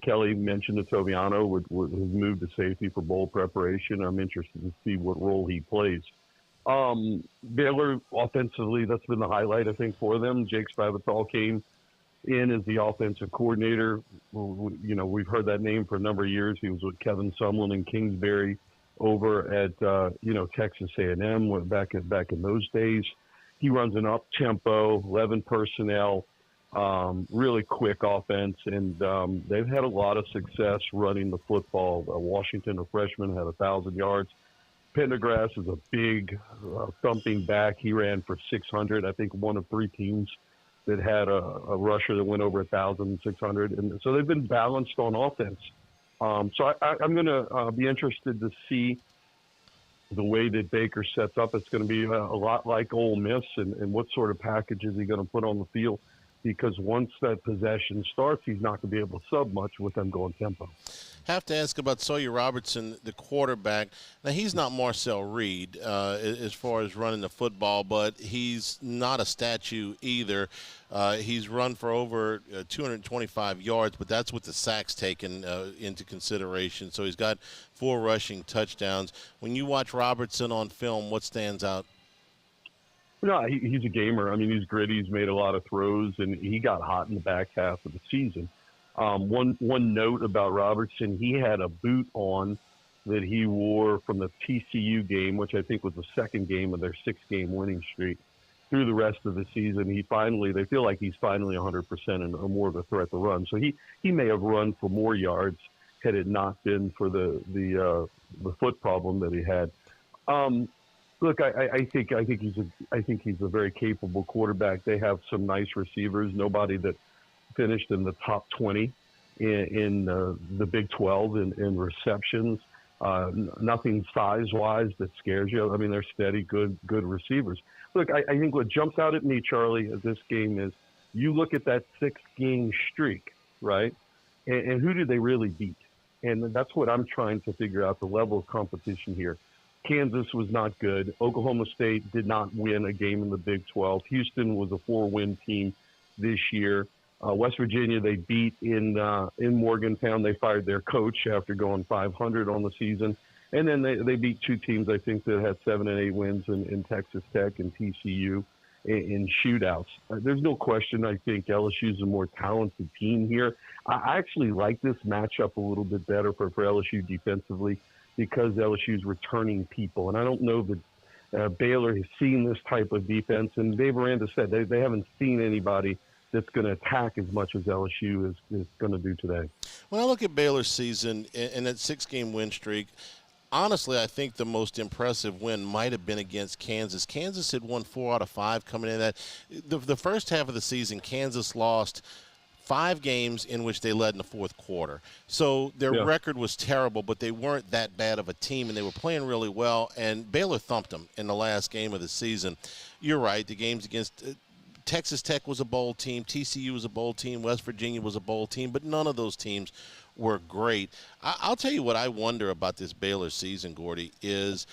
Kelly mentioned that Toviano would move to safety for bowl preparation. I'm interested to see what role he plays. Baylor offensively, that's been the highlight, I think, for them. Jake Spavital came in as the offensive coordinator. We've heard that name for a number of years. He was with Kevin Sumlin and Kingsbury over at Texas A&M back in those days. He runs an up-tempo, 11 personnel, really quick offense, and they've had a lot of success running the football. Washington, a freshman, had 1,000 yards. Pendergrass is a big thumping back. He ran for 600. I think one of 3 teams that had a rusher that went over 1,600, and so they've been balanced on offense. So I'm going to be interested to see the way that Baker sets up. It's going to be a lot like Ole Miss, and what sort of package is he going to put on the field? Because once that possession starts, he's not going to be able to sub much with them going tempo. Have to ask about Sawyer Robertson, the quarterback. Now, he's not Marcel Reed as far as running the football, but he's not a statue either. He's run for over 225 yards, but that's with the sacks taken into consideration. So he's got 4 rushing touchdowns. When you watch Robertson on film, what stands out? No, he's a gamer. I mean, he's gritty. He's made a lot of throws, and he got hot in the back half of the season. One note about Robertson, he had a boot on that he wore from the TCU game, which I think was the second game of their 6-game winning streak. Through the rest of the season, they feel like he's finally 100% and more of a threat to run. So he may have run for more yards had it not been for the foot problem that he had. Look, I think he's a very capable quarterback. They have some nice receivers. Nobody that finished in the top 20 in the Big 12 in receptions. Nothing size-wise that scares you. I mean, they're steady, good receivers. Look, I think what jumps out at me, Charlie, at this game is you look at that 6-game streak, right? And who did they really beat? And that's what I'm trying to figure out, the level of competition here. Kansas was not good. Oklahoma State did not win a game in the Big 12. Houston was a 4-win team this year. West Virginia, they beat in Morgantown. They fired their coach after going 500 on the season. And then they beat 2 teams, I think, that had 7 and 8 wins in Texas Tech and TCU in shootouts. There's no question, I think LSU's a more talented team here. I actually like this matchup a little bit better for LSU defensively because LSU's returning people. And I don't know that Baylor has seen this type of defense. And Dave Aranda said they haven't seen anybody that's going to attack as much as LSU is going to do today. When I look at Baylor's season and that 6-game win streak, honestly, I think the most impressive win might have been against Kansas. Kansas had won 4 out of 5 coming in. That the first half of the season, Kansas lost 5 games in which they led in the fourth quarter. So their record was terrible, but they weren't that bad of a team, and they were playing really well, and Baylor thumped them in the last game of the season. You're right, the games against Texas Tech was a bowl team, TCU was a bowl team, West Virginia was a bowl team, but none of those teams were great. I'll tell you what I wonder about this Baylor season, Gordy, is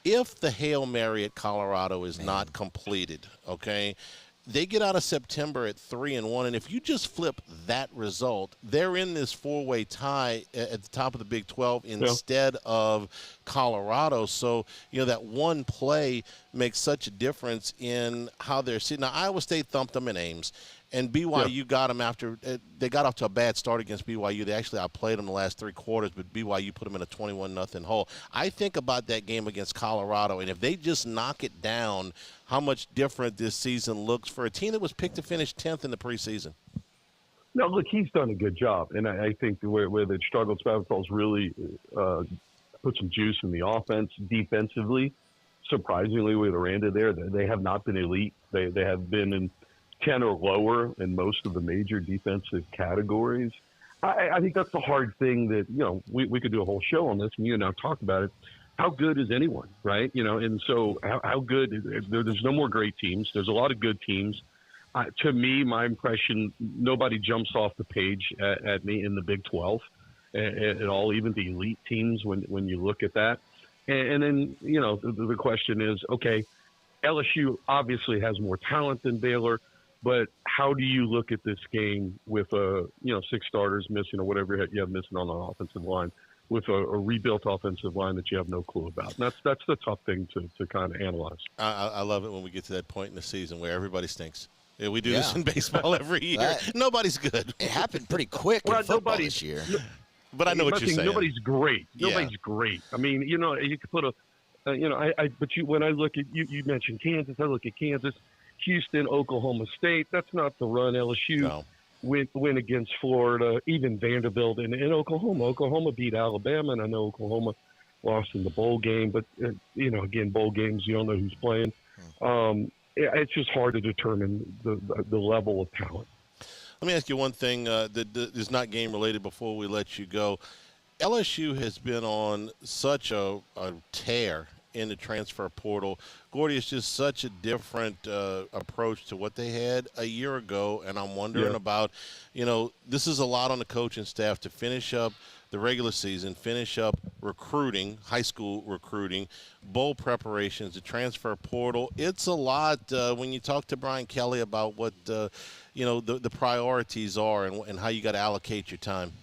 if the Hail Mary at Colorado is not completed, okay, they get out of September at 3-1, and if you just flip that result, they're in this 4-way tie at the top of the Big 12 instead of Colorado. So, that one play makes such a difference in how they're sitting. Now, Iowa State thumped them in Ames, and BYU got them after they got off to a bad start against BYU. They actually outplayed them the last 3 quarters, but BYU put them in a 21-0 hole. I think about that game against Colorado, and if they just knock it down, how much different this season looks for a team that was picked to finish 10th in the preseason. No, look, he's done a good job, and I think where they struggled, Spavital's really put some juice in the offense. Defensively, surprisingly, with Aranda there, they have not been elite. They have been in 10 or lower in most of the major defensive categories. I think that's the hard thing that, we could do a whole show on this, and you and I talk about it. How good is anyone, right? And so how good – there's no more great teams. There's a lot of good teams. To me, my impression, nobody jumps off the page at me in the Big 12 at all, even the elite teams when you look at that. And then, the question is, okay, LSU obviously has more talent than Baylor, but how do you look at this game with 6 starters missing or whatever you have missing on the offensive line, with a rebuilt offensive line that you have no clue about? And that's the tough thing to kind of analyze. I love it when we get to that point in the season where everybody stinks. Yeah, we do this in baseball every year. Nobody's good. It happened pretty quick in football this year. But I know what you're saying. Nobody's great. Nobody's great. I mean, you could put when I look at you mentioned Kansas. I look at Kansas, Houston, Oklahoma State. That's not the run LSU win against Florida, even Vanderbilt and Oklahoma. Oklahoma beat Alabama, and I know Oklahoma lost in the bowl game. But again, bowl games, you don't know who's playing. it's just hard to determine the level of talent. Let me ask you one thing that is not game related before we let you go. LSU has been on such a tear in the transfer portal. Gordy, it's just such a different approach to what they had a year ago, and I'm wondering about, this is a lot on the coaching staff to finish up the regular season, finish up recruiting, high school recruiting, bowl preparations, the transfer portal. It's a lot when you talk to Brian Kelly about what, the priorities are and how you got to allocate your time.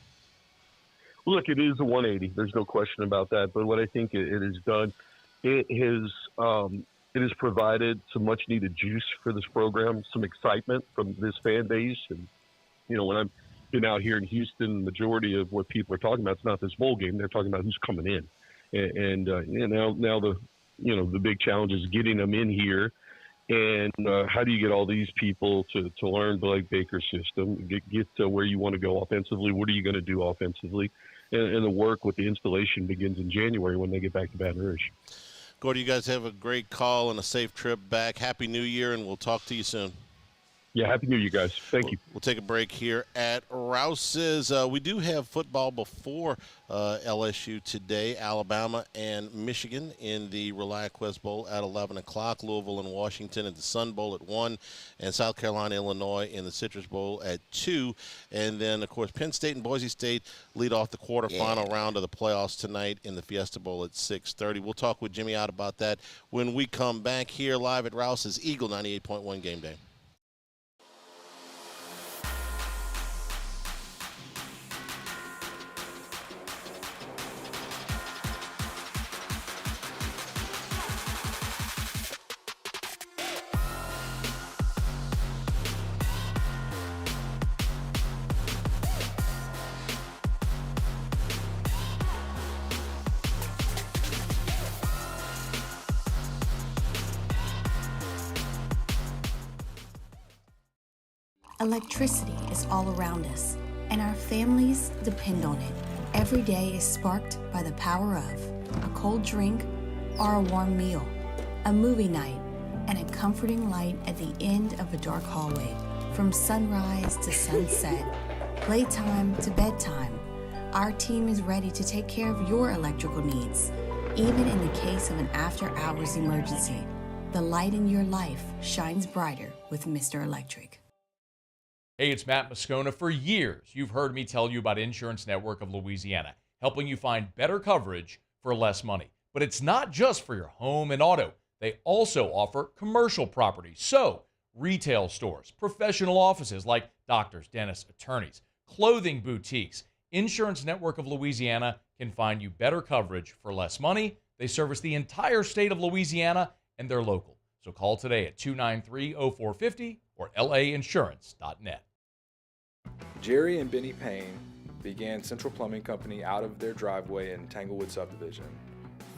Look, it is a 180. There's no question about that. But what I think it has done, it has provided some much needed juice for this program, some excitement from this fan base. And, when I've been out here in Houston, the majority of what people are talking about is not this bowl game. They're talking about who's coming in. And now the big challenge is getting them in here. And how do you get all these people to learn Blake Baker's system, get to where you want to go offensively? What are you going to do offensively? And the work with the installation begins in January when they get back to Baton Rouge. Gordy, you guys have a great call and a safe trip back. Happy New Year, and we'll talk to you soon. Yeah, Happy New Year, guys. Thank you. We'll take a break here at Rouse's. We do have football before LSU today, Alabama and Michigan in the ReliaQuest Bowl at 11 o'clock, Louisville and Washington at the Sun Bowl at 1, and South Carolina, Illinois in the Citrus Bowl at 2. And then, of course, Penn State and Boise State lead off the quarterfinal round of the playoffs tonight in the Fiesta Bowl at 6:30. We'll talk with Jimmy Ott about that when we come back here live at Rouse's Eagle 98.1 Game Day. Electricity is all around us, and our families depend on it. Every day is sparked by the power of a cold drink or a warm meal, a movie night, and a comforting light at the end of a dark hallway. From sunrise to sunset, playtime to bedtime, our team is ready to take care of your electrical needs. Even in the case of an after-hours emergency, the light in your life shines brighter with Mr. Electric. Hey, it's Matt Moscona. For years, you've heard me tell you about Insurance Network of Louisiana, helping you find better coverage for less money. But it's not just for your home and auto. They also offer commercial properties. So, retail stores, professional offices like doctors, dentists, attorneys, clothing boutiques. Insurance Network of Louisiana can find you better coverage for less money. They service the entire state of Louisiana, and they're local. So call today at 293-0450 or lainsurance.net. Jerry and Benny Payne began Central Plumbing Company out of their driveway in Tanglewood subdivision.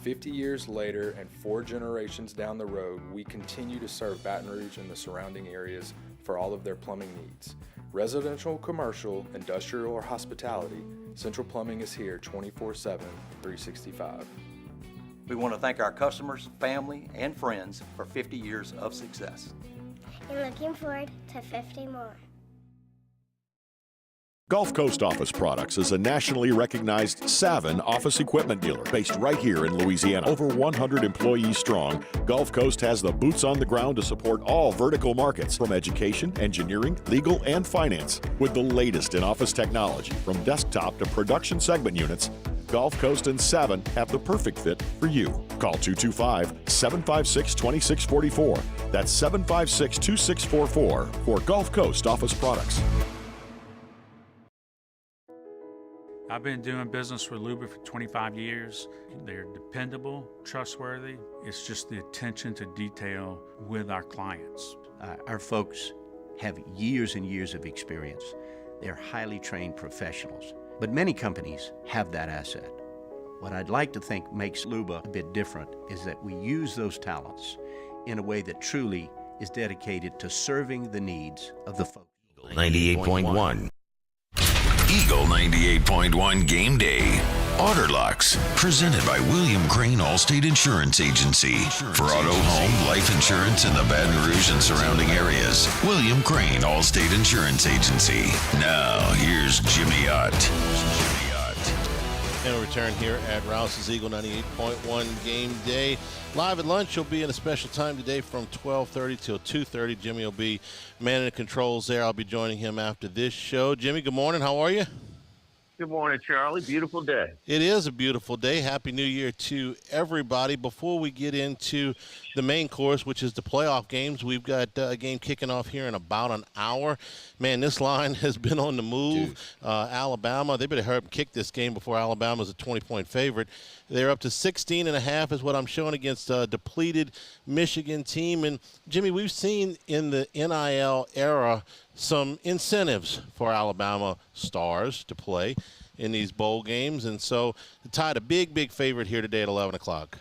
50 years later and 4 generations down the road, we continue to serve Baton Rouge and the surrounding areas for all of their plumbing needs. Residential, commercial, industrial, or hospitality, Central Plumbing is here 24/7, 365. We want to thank our customers, family, and friends for 50 years of success. And looking forward to 50 more. Gulf Coast Office Products is a nationally recognized Savin office equipment dealer based right here in Louisiana. Over 100 employees strong, Gulf Coast has the boots on the ground to support all vertical markets, from education, engineering, legal, and finance. With the latest in office technology, from desktop to production segment units, Gulf Coast and Savin have the perfect fit for you. Call 225-756-2644. That's 756-2644 for Gulf Coast Office Products. I've been doing business with Luba for 25 years. They're dependable, trustworthy. It's just the attention to detail with our clients. Our folks have years and years of experience. They're highly trained professionals. But many companies have that asset. What I'd like to think makes Luba a bit different is that we use those talents in a way that truly is dedicated to serving the needs of the folks. 98.1. Eagle 98.1 Game Day. Orderlocks, presented by William Crane Allstate Insurance Agency. For auto, home, life insurance in the Baton Rouge and surrounding areas, William Crane Allstate Insurance Agency. Now, here's Jimmy Ott. And we'll return here at Rouse's Eagle 98.1 Game Day. Live at lunch, will be in a special time today from 12:30 till 2:30. Jimmy will be manning the controls there. I'll be joining him after this show. Jimmy, good morning. How are you? Good morning, Charlie. Beautiful day. It is a beautiful day. Happy New Year to everybody. Before we get into the main course, which is the playoff games, we've got a game kicking off here in about an hour. Man, this line has been on the move. Alabama, they better hurry up and kick this game before Alabama's a 20-point favorite. They're up to 16.5 is what I'm showing against a depleted Michigan team. And, Jimmy, we've seen in the NIL era some incentives for Alabama stars to play in these bowl games. And so the Tide, a big favorite here today at 11 o'clock.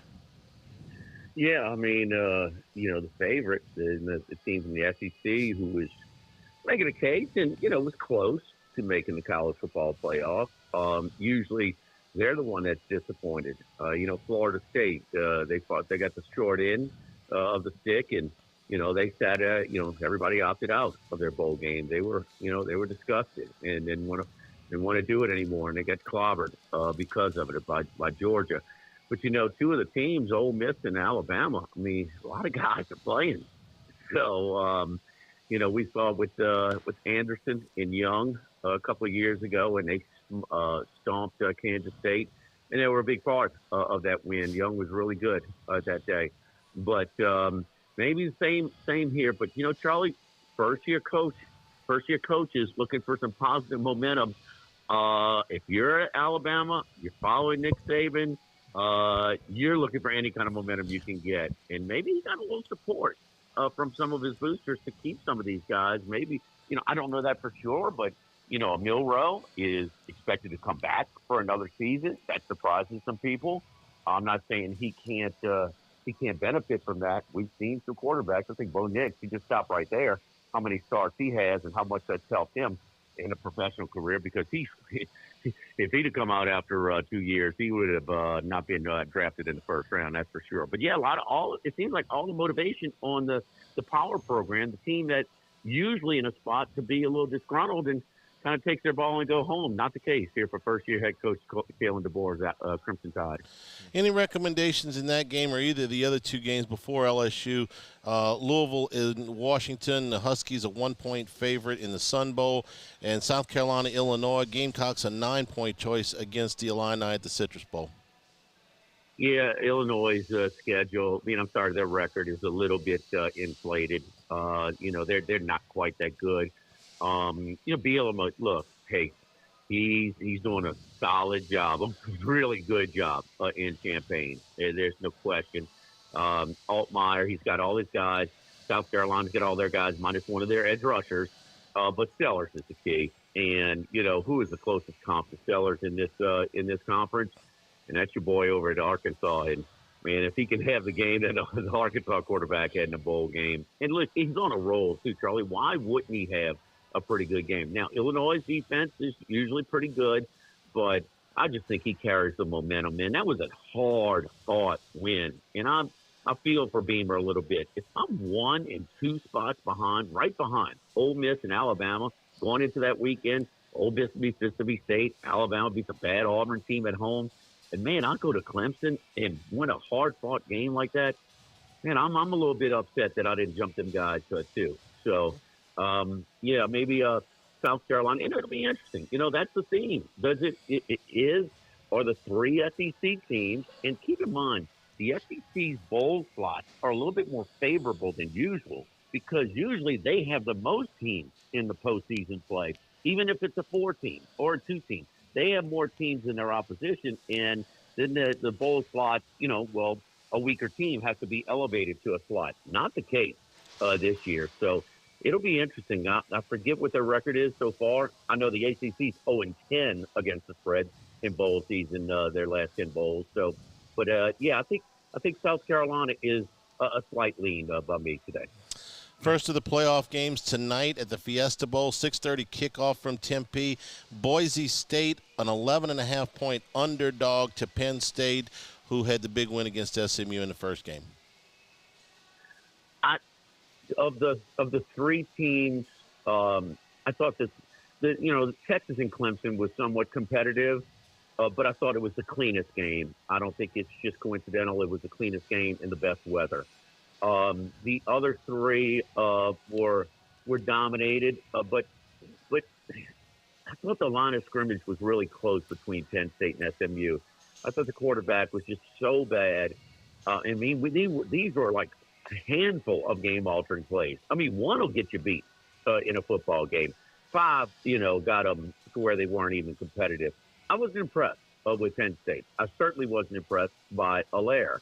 Yeah, I mean, the favorite, the team from the SEC who was making a case and, was close to making the college football playoff. Usually they're the one that's disappointed. Florida State, they got the short end of the stick, and they said, everybody opted out of their bowl game. They were disgusted and didn't want to do it anymore, and they got clobbered because of it by Georgia. But two of the teams, Ole Miss and Alabama, I mean, a lot of guys are playing. So, we saw with Anderson and Young a couple of years ago, and they stomped Kansas State, and they were a big part of that win. Young was really good that day, but maybe the same here. But Charlie, first year coaches looking for some positive momentum. If you're at Alabama, you're following Nick Saban, you're looking for any kind of momentum you can get, and maybe he got a little support from some of his boosters to keep some of these guys. Maybe I don't know that for sure, but Milroe is expected to come back for another season. That surprises some people. I'm not saying he can't benefit from that. We've seen some quarterbacks. I think Bo Nix, he just stopped right there, how many starts he has and how much that's helped him in a professional career, because if he'd have come out after 2 years, he would have not been drafted in the first round, that's for sure. But, yeah, it seems like all the motivation on the power program, the team that usually in a spot to be a little disgruntled and kind of takes their ball and go home. Not the case here for first-year head coach Kalen DeBoer's Crimson Tide. Any recommendations in that game or either of the other two games before LSU? Louisville in Washington, the Huskies a 1-point favorite in the Sun Bowl, and South Carolina, Illinois, Gamecocks a 9-point choice against the Illini at the Citrus Bowl. Yeah, Illinois' schedule, their record is a little bit inflated. They're not quite that good. Bielema, look, hey, he's doing a solid job, a really good job in Champaign. There's no question. Altmaier, he's got all his guys. South Carolina's got all their guys, minus one of their edge rushers. But Sellers is the key. And, who is the closest comp to Sellers in this conference? And that's your boy over at Arkansas. And, man, if he can have the game that the Arkansas quarterback had in a bowl game. And, look, he's on a roll, too, Charlie. Why wouldn't he have a pretty good game? Now, Illinois' defense is usually pretty good, but I just think he carries the momentum, man. That was a hard-fought win. And I feel for Beamer a little bit. If I'm 1 and 2 spots right behind Ole Miss and Alabama going into that weekend, Ole Miss beats Mississippi State, Alabama beats a bad Auburn team at home, and, man, I'll go to Clemson and win a hard-fought game like that. Man, I'm a little bit upset that I didn't jump them guys too. So, maybe South Carolina, and it'll be interesting. That's the theme. Are the 3 SEC teams, and keep in mind, the SEC's bowl slots are a little bit more favorable than usual because usually they have the most teams in the postseason play, even if it's a 4-team or a 2-team. They have more teams in their opposition, and then the bowl slots, a weaker team has to be elevated to a slot. Not the case this year. So it'll be interesting. I forget what their record is so far. I know the ACC's 0-10 against the spread in bowl season, their last 10 bowls. So, but I think South Carolina is a slight lean by me today. First of the playoff games tonight at the Fiesta Bowl, 6:30 kickoff from Tempe. Boise State, an 11.5-point underdog to Penn State, who had the big win against SMU in the first game. Of the three teams, I thought that Texas and Clemson was somewhat competitive, but I thought it was the cleanest game. I don't think it's just coincidental. It was the cleanest game in the best weather. The other three were dominated, but I thought the line of scrimmage was really close between Penn State and SMU. I thought the quarterback was just so bad. I mean, these were like a handful of game-altering plays. I mean, one will get you beat in a football game. 5, got them to where they weren't even competitive. I wasn't impressed with Penn State. I certainly wasn't impressed by Allaire.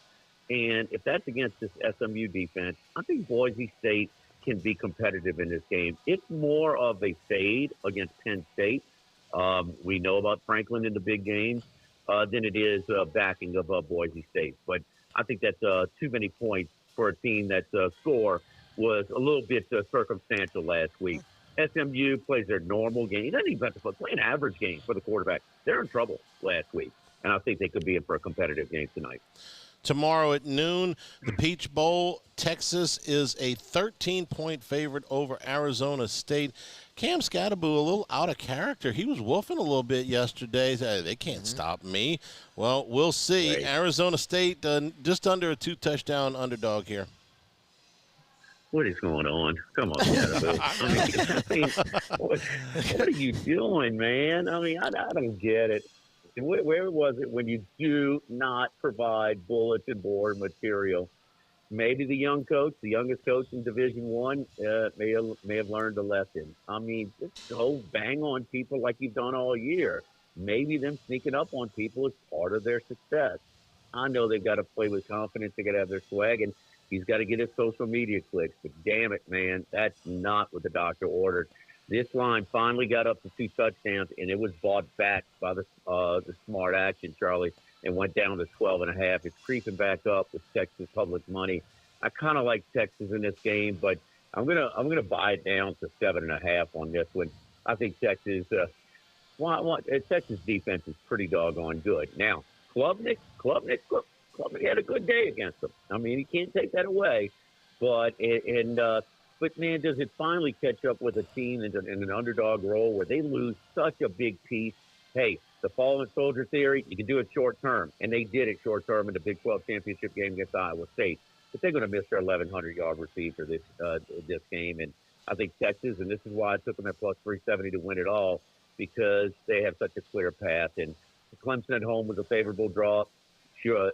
And if that's against this SMU defense, I think Boise State can be competitive in this game. It's more of a fade against Penn State. We know about Franklin in the big games than it is backing of Boise State. But I think that's too many points for a team that score was a little bit circumstantial last week. SMU plays their normal game. He doesn't even have to play an average game for the quarterback. They're in trouble last week, and I think they could be in for a competitive game tonight. Tomorrow at noon, the Peach Bowl. Texas is a 13-point favorite over Arizona State. Cam Scatterbo, a little out of character. He was woofing a little bit yesterday. They can't stop me. Well, we'll see. Right. Arizona State just under a 2-touchdown underdog here. What is going on? Come on, Scatterbo. What are you doing, man? I mean, I don't get it. Where was it when you do not provide bulletin board material? Maybe the youngest coach in Division I, may have learned a lesson. I mean, just go bang on people like you've done all year. Maybe them sneaking up on people is part of their success. I know they've got to play with confidence. They got to have their swag, and he's got to get his social media clicks. But damn it, man, that's not what the doctor ordered. This line finally got up to 2 touchdowns, and it was bought back by the smart action, Charlie, and went down to 12.5. It's creeping back up with Texas public money. I kind of like Texas in this game, but I'm gonna buy it down to 7.5 on this one. I think Texas Texas defense is pretty doggone good. Now, Klubnik had a good day against them. I mean, he can't take that away, but man, does it finally catch up with a team in an underdog role where they lose such a big piece? Hey, the fallen soldier theory, you can do it short term, and they did it short term in the Big 12 championship game against Iowa State. But they're going to miss their 1,100-yard receiver this game, and I think Texas, and this is why I took them at plus 370 to win it all, because they have such a clear path. And Clemson at home was a favorable draw. Sure,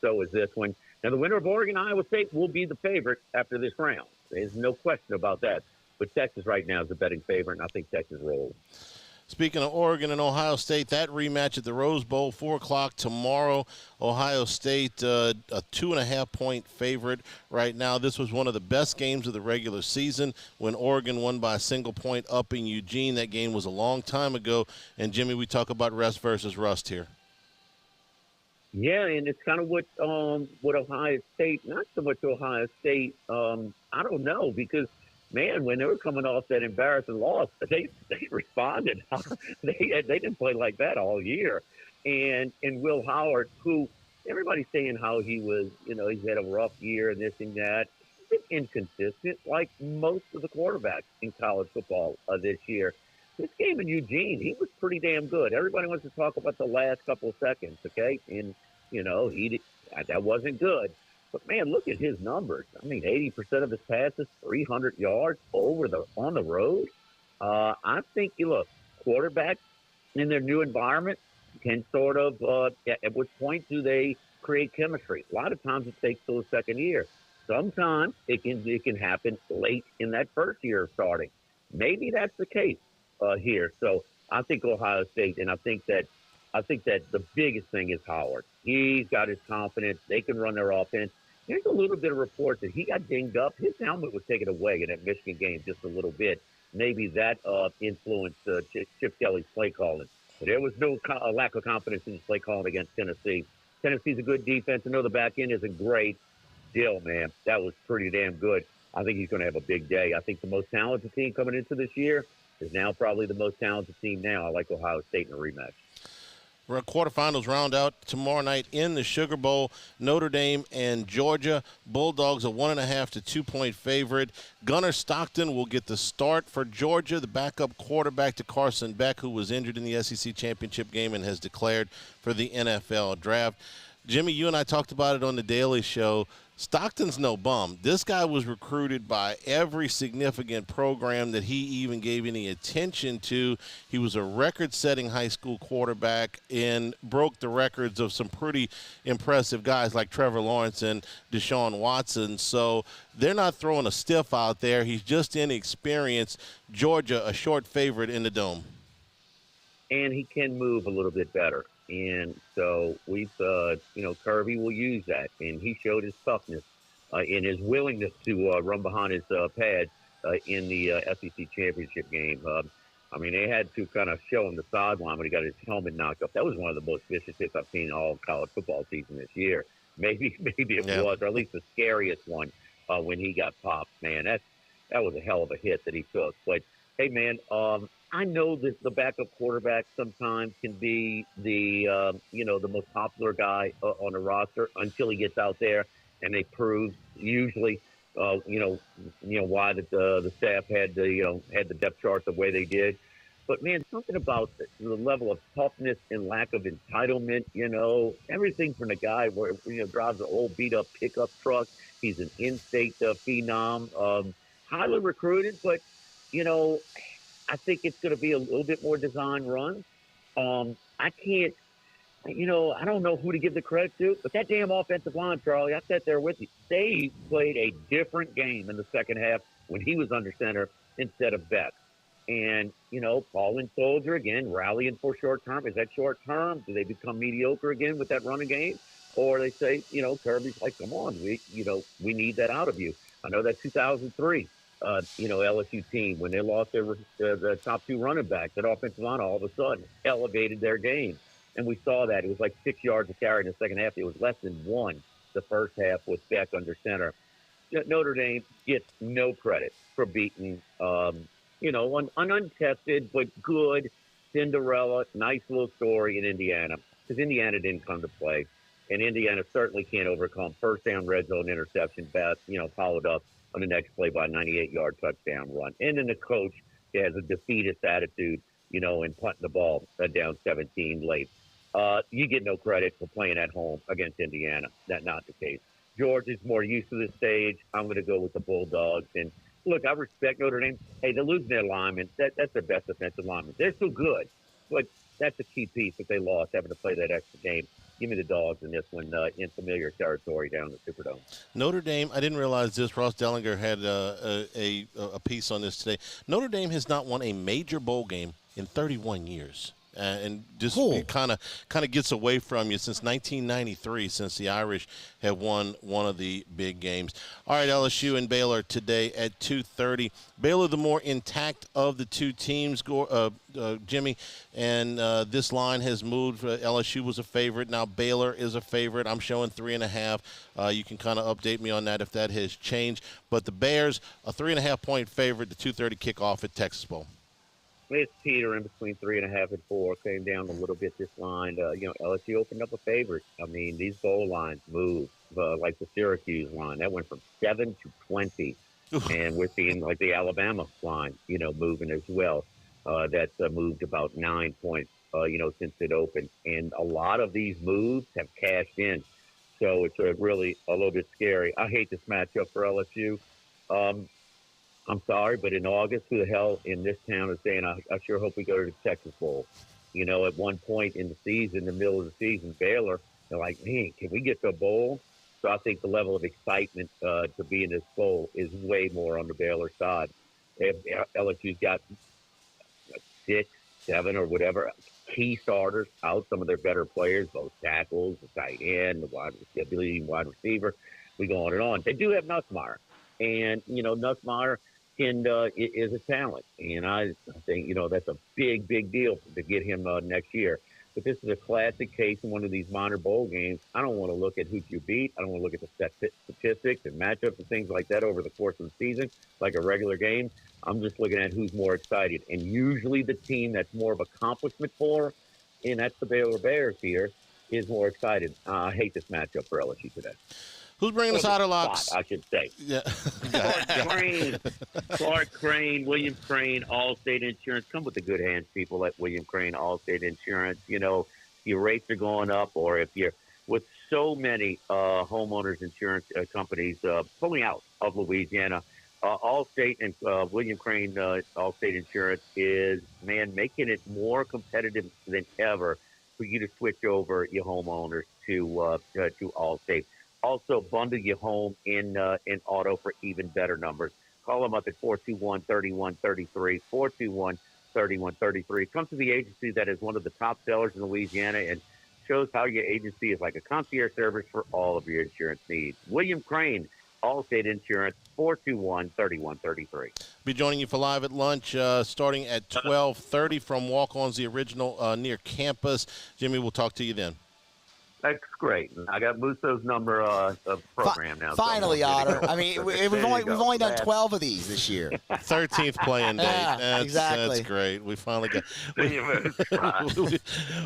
so is this one. Now, the winner of Oregon-Iowa State will be the favorite after this round. There's no question about that. But Texas right now is the betting favorite, and I think Texas rolls. Speaking of Oregon and Ohio State, that rematch at the Rose Bowl, 4 o'clock tomorrow. Ohio State, a 2.5-point favorite right now. This was one of the best games of the regular season when Oregon won by a single point up in Eugene. That game was a long time ago. And, Jimmy, we talk about rest versus rust here. Yeah, and it's kind of what Ohio State, not so much Ohio State, I don't know, because, man, when they were coming off that embarrassing loss, they responded. they didn't play like that all year. And Will Howard, who everybody's saying how he was, he's had a rough year and this and that. He's been inconsistent like most of the quarterbacks in college football this year. This game in Eugene, he was pretty damn good. Everybody wants to talk about the last couple of seconds, okay? And, that wasn't good. But, man, look at his numbers. I mean, 80% of his passes, 300 yards on the road. I think, look, quarterbacks in their new environment can sort of, at which point do they create chemistry? A lot of times it takes till the second year. Sometimes it can happen late in that first year of starting. Maybe that's the case here. So I think Ohio State, and I think that the biggest thing is Howard. He's got his confidence. They can run their offense. There's a little bit of reports that he got dinged up. His helmet was taken away in that Michigan game just a little bit. Maybe that influenced Chip Kelly's play calling. But there was no lack of confidence in his play calling against Tennessee. Tennessee's a good defense. I know the back end isn't great. Still, man, that was pretty damn good. I think he's going to have a big day. I think the most talented team coming into this year is now probably the most talented team now. I like Ohio State in a rematch. Quarterfinals round out tomorrow night in the Sugar Bowl. Notre Dame and Georgia. Bulldogs a 1.5 to 2 point favorite. Gunnar Stockton will get the start for Georgia, the backup quarterback to Carson Beck, who was injured in the SEC championship game and has declared for the NFL draft. Jimmy, you and I talked about it on the Daily Show. Stockton's no bum. This guy was recruited by every significant program that he even gave any attention to. He was a record-setting high school quarterback and broke the records of some pretty impressive guys like Trevor Lawrence and Deshaun Watson. So they're not throwing a stiff out there. He's just inexperienced. Georgia, a short favorite in the Dome. And he can move a little bit better. And so Kirby will use that. And he showed his toughness and his willingness to run behind his pads in the SEC championship game. They had to kind of show him the sideline when he got his helmet knocked off. That was one of the most vicious hits I've seen all college football season this year. Maybe it was, or at least the scariest one when he got popped. Man, that was a hell of a hit that he took. But, hey, man, I know that the backup quarterback sometimes can be the most popular guy on the roster until he gets out there and they prove usually, why the staff had the depth chart the way they did. But man, something about the level of toughness and lack of entitlement, everything from the guy where drives an old beat up pickup truck. He's an in-state phenom, highly recruited, but I think it's going to be a little bit more design run. I don't know who to give the credit to, but that damn offensive line, Charlie, I sat there with you. They played a different game in the second half when he was under center instead of Beck. And, Paul and Soldier, again, rallying for short term. Is that short term? Do they become mediocre again with that running game? Or they say, Kirby's like, come on, we need that out of you. I know that 2003. LSU team, when they lost their top two running backs, that offensive line all of a sudden elevated their game. And we saw that. It was like 6 yards a carry in the second half. It was less than one the first half with Beck under center. Notre Dame gets no credit for beating, an untested but good Cinderella, nice little story in Indiana. Because Indiana didn't come to play. And Indiana certainly can't overcome first down red zone interception, followed up on the next play by a 98-yard touchdown run. And then the coach has a defeatist attitude, and punting the ball down 17 late. You get no credit for playing at home against Indiana. That's not the case. Georgia's more used to this stage. I'm going to go with the Bulldogs. And, look, I respect Notre Dame. Hey, they're losing their linemen. That's their best defensive linemen. They're still good. But that's a key piece that they lost, having to play that extra game. Give me the Dogs in this one in familiar territory down in the Superdome. Notre Dame, I didn't realize this. Ross Dellinger had a piece on this today. Notre Dame has not won a major bowl game in 31 years. And just kind of gets away from you since 1993, since the Irish have won one of the big games. All right, LSU and Baylor today at 2:30. Baylor, the more intact of the two teams, Jimmy, and this line has moved. LSU was a favorite. Now Baylor is a favorite. I'm showing 3.5. You can kind of update me on that if that has changed. But the Bears, a 3.5-point favorite, the 2:30 kickoff at Texas Bowl. It's teetering between 3.5 and 4. Came down a little bit this line. LSU opened up a favorite. I mean, these bowl lines move like the Syracuse line. That went from 7 to 20. And we're seeing like the Alabama line, moving as well. That's moved about 9 points, since it opened. And a lot of these moves have cashed in. So it's really a little bit scary. I hate this matchup for LSU. I'm sorry, but in August, who the hell in this town is saying, I sure hope we go to the Texas Bowl. At one point in the season, in the middle of the season, Baylor, they're like, man, can we get to a bowl? So I think the level of excitement to be in this bowl is way more on the Baylor side. LSU's got 6, 7 or whatever key starters out, some of their better players, both tackles, the tight end, the leading wide receiver. We go on and on. They do have Nussmeier. And, Nussmeier is a talent. And I think, that's a big, big deal to get him next year. But this is a classic case in one of these minor bowl games. I don't want to look at who you beat. I don't want to look at the statistics and matchups and things like that over the course of the season, like a regular game. I'm just looking at who's more excited. And usually the team that's more of accomplishment for, and that's the Baylor Bears here, is more excited. I hate this matchup for LSU today. Who's bringing us Outer Locks? I should say. Yeah. Clark Crane, William Crane, Allstate Insurance. Come with the good hands, people at William Crane, Allstate Insurance. You know, if your rates are going up, or if you're with so many homeowners insurance companies pulling out of Louisiana, Allstate and William Crane Allstate Insurance is, man, making it more competitive than ever for you to switch over your homeowners to Allstate. Also, bundle your home in auto for even better numbers. Call them up at 421-3133, 421-3133. Come to the agency that is one of the top sellers in Louisiana and shows how your agency is like a concierge service for all of your insurance needs. William Crane, Allstate Insurance, 421-3133. Be joining you for Live at Lunch starting at 12:30 from Walk-Ons, the original near campus. Jimmy, we'll talk to you then. That's great. I got Musso's number of program now. Finally, Otter. I mean, we've only done 12 of these this year. 13th playing date. Exactly. That's great. We finally got.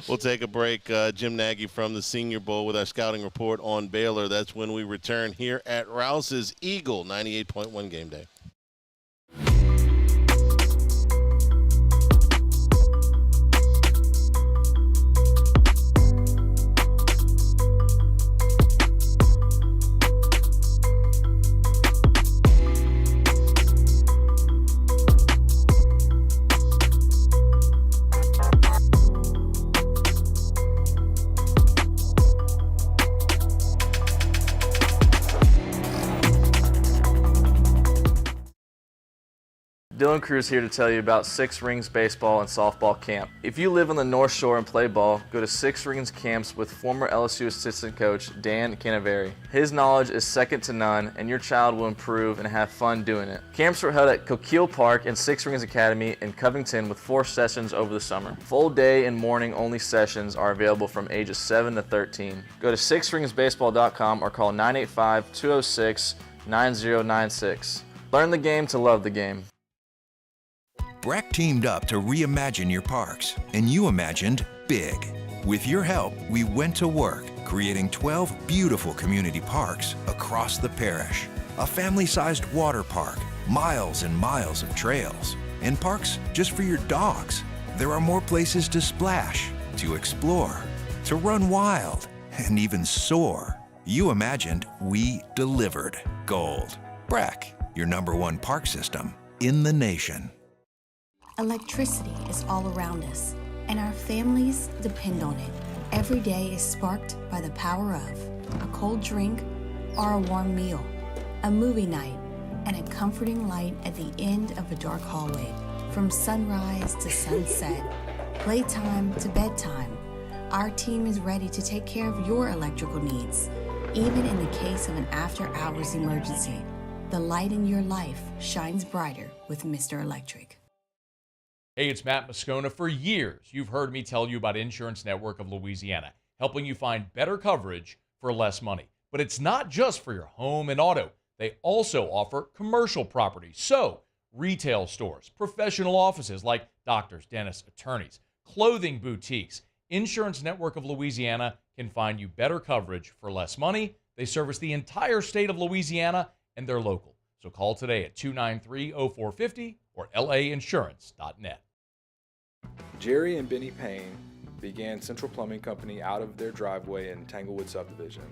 We'll take a break. Jim Nagy from the Senior Bowl with our scouting report on Baylor. That's when we return here at Rouse's Eagle 98.1 Game Day. Dylan Cruz here to tell you about Six Rings Baseball and Softball Camp. If you live on the North Shore and play ball, go to Six Rings Camps with former LSU assistant coach Dan Canaveri. His knowledge is second to none, and your child will improve and have fun doing it. Camps were held at Coquille Park and Six Rings Academy in Covington with 4 sessions over the summer. Full day and morning only sessions are available from ages 7 to 13. Go to sixringsbaseball.com or call 985-206-9096. Learn the game to love the game. Breck teamed up to reimagine your parks, and you imagined big. With your help, we went to work, creating 12 beautiful community parks across the parish. A family-sized water park, miles and miles of trails, and parks just for your dogs. There are more places to splash, to explore, to run wild, and even soar. You imagined, we delivered. Gold. Breck, your #1 park system in the nation. Electricity is all around us, and our families depend on it. Every day is sparked by the power of a cold drink or a warm meal, a movie night, and a comforting light at the end of a dark hallway. From sunrise to sunset, playtime to bedtime, our team is ready to take care of your electrical needs, even in the case of an after-hours emergency. The light in your life shines brighter with Mr. Electric. Hey, it's Matt Moscona. For years, you've heard me tell you about Insurance Network of Louisiana, helping you find better coverage for less money. But it's not just for your home and auto. They also offer commercial property. So, retail stores, professional offices like doctors, dentists, attorneys, clothing boutiques. Insurance Network of Louisiana can find you better coverage for less money. They service the entire state of Louisiana, and they're local. So call today at 293-0450 or lainsurance.net. Jerry and Benny Payne began Central Plumbing Company out of their driveway in Tanglewood Subdivision.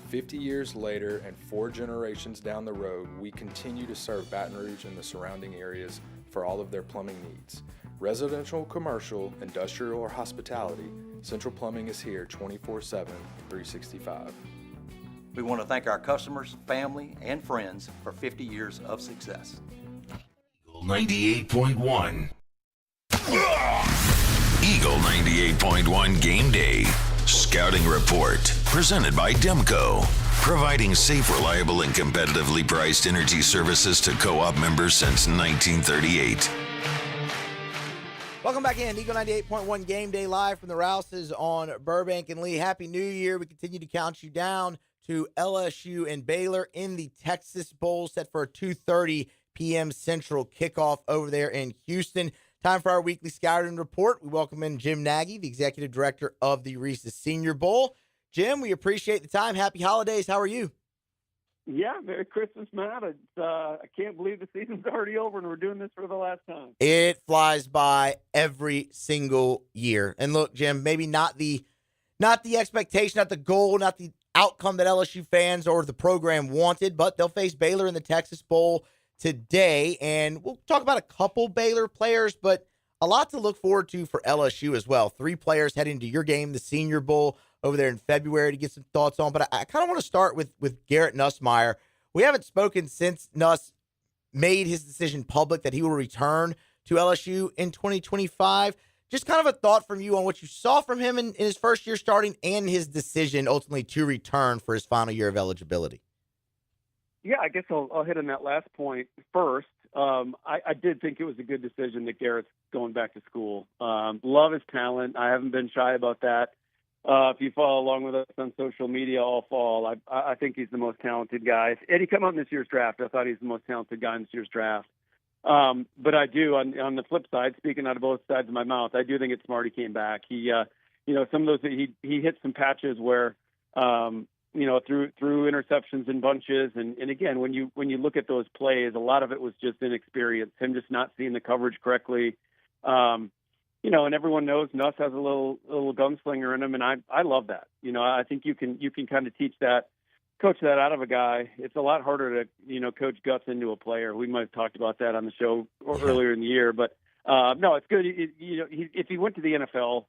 50 years later and 4 generations down the road, we continue to serve Baton Rouge and the surrounding areas for all of their plumbing needs. Residential, commercial, industrial, or hospitality, Central Plumbing is here 24/7, 365. We want to thank our customers, family, and friends for 50 years of success. 98.1. Eagle 98.1 Game Day Scouting Report, presented by Demco, providing safe, reliable, and competitively priced energy services to co-op members since 1938. Welcome back in. Eagle 98.1 Game Day live from the Rouses on Burbank and Lee. Happy New Year. We continue to count you down to LSU and Baylor in the Texas Bowl, set for a 2:30 p.m. Central kickoff over there in Houston. Time for our weekly scouting report. We welcome in Jim Nagy, the executive director of the Reese's Senior Bowl. Jim, we appreciate the time. Happy holidays. How are you? Yeah, Merry Christmas, Matt. I can't believe the season's already over and we're doing this for the last time. It flies by every single year. And look, Jim, maybe not the expectation, not the goal, not the outcome that LSU fans or the program wanted, but they'll face Baylor in the Texas Bowl today. And we'll talk about a couple Baylor players, but a lot to look forward to for LSU as well. 3 players heading to your game, the Senior Bowl, over there in February, to get some thoughts on. But I kind of want to start with Garrett Nussmeier. We haven't spoken since Nuss made his decision public that he will return to LSU in 2025. Just kind of a thought from you on what you saw from him in his first year starting and his decision ultimately to return for his final year of eligibility. Yeah, I guess I'll hit on that last point first. I did think it was a good decision that Garrett's going back to school. Love his talent. I haven't been shy about that. If you follow along with us on social media all fall, I think he's the most talented guy. And he come out in this year's draft. I thought he's the most talented guy in this year's draft. But I do, on the flip side, speaking out of both sides of my mouth, I do think it's smart he came back. He, some of those, he hit some patches where, through interceptions and bunches. And again, when you look at those plays, a lot of it was just inexperience, him just not seeing the coverage correctly. And everyone knows Nuss has a little gunslinger in him, and I love that. I think you can kind of coach that out of a guy. It's a lot harder to, coach guts into a player. We might have talked about that on the show earlier in the year, but no, it's good. If he went to the NFL,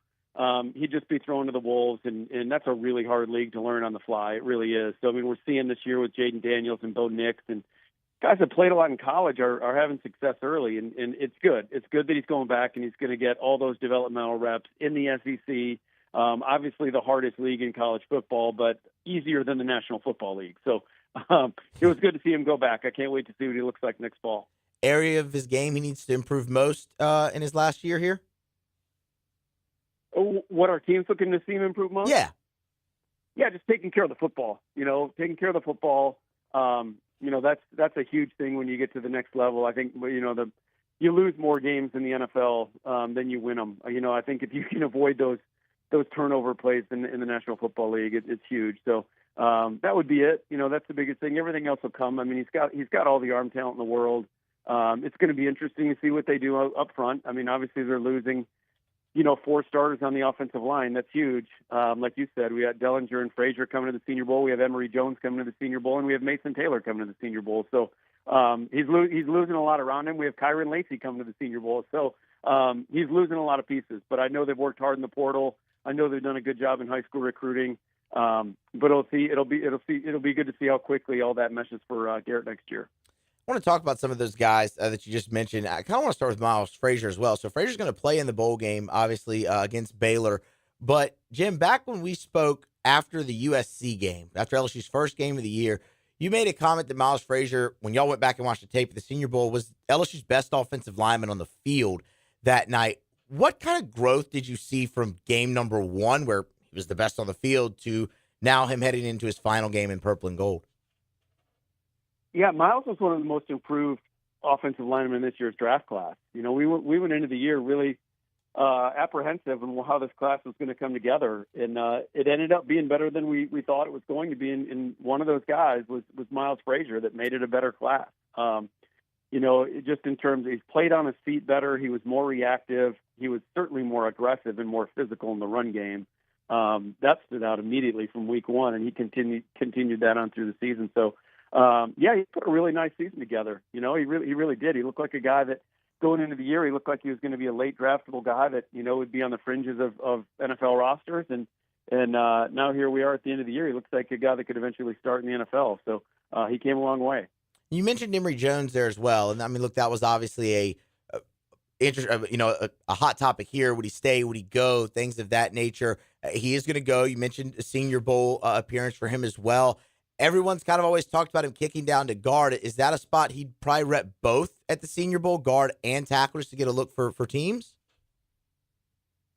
he'd just be thrown to the wolves, and that's a really hard league to learn on the fly. It really is. So, we're seeing this year with Jaden Daniels and Bo Nix, and guys that played a lot in college are having success early, and it's good. It's good that he's going back and he's going to get all those developmental reps in the SEC. Obviously the hardest league in college football, but easier than the National Football League. So it was good to see him go back. I can't wait to see what he looks like next fall. Area of his game he needs to improve most in his last year here? What our team's looking to see him improve most? Yeah, just taking care of the football. Taking care of the football. That's a huge thing when you get to the next level. I think, you lose more games in the NFL than you win them. I think if you can avoid those turnover plays in the National Football League, it's huge. So that would be it. That's the biggest thing. Everything else will come. He's got all the arm talent in the world. It's going to be interesting to see what they do up front. Obviously they're losing, 4 starters on the offensive line. That's huge. Like you said, we got Dellinger and Frazier coming to the Senior Bowl. We have Emory Jones coming to the Senior Bowl, and we have Mason Taylor coming to the Senior Bowl. So he's losing a lot around him. We have Kyron Lacey coming to the Senior Bowl. So he's losing a lot of pieces. But I know they've worked hard in the portal. I know they've done a good job in high school recruiting. But it'll be good to see how quickly all that meshes for Garrett next year. I want to talk about some of those guys that you just mentioned. I kind of want to start with Miles Frazier as well. So Frazier's going to play in the bowl game, obviously, against Baylor. But, Jim, back when we spoke after the USC game, after LSU's first game of the year, you made a comment that Miles Frazier, when y'all went back and watched the tape of the Senior Bowl, was LSU's best offensive lineman on the field that night. What kind of growth did you see from game number 1, where he was the best on the field, to now him heading into his final game in purple and gold? Yeah, Miles was one of the most improved offensive linemen in this year's draft class. We went into the year really apprehensive on how this class was going to come together, and it ended up being better than we thought it was going to be. And one of those guys was Miles Frazier that made it a better class. Just in terms of, he's played on his feet better. He was more reactive. He was certainly more aggressive and more physical in the run game. That stood out immediately from week 1, and he continued that on through the season. So. He put a really nice season together. He really did. He looked like a guy that going into the year, he looked like he was going to be a late draftable guy that, would be on the fringes of NFL rosters. And now here we are at the end of the year. He looks like a guy that could eventually start in the NFL. So he came a long way. You mentioned Emory Jones there as well. And look, that was obviously a hot topic here. Would he stay? Would he go? Things of that nature. He is going to go. You mentioned a Senior Bowl appearance for him as well. Everyone's kind of always talked about him kicking down to guard. Is that a spot he'd probably rep both at the Senior Bowl, guard and tacklers, to get a look for teams?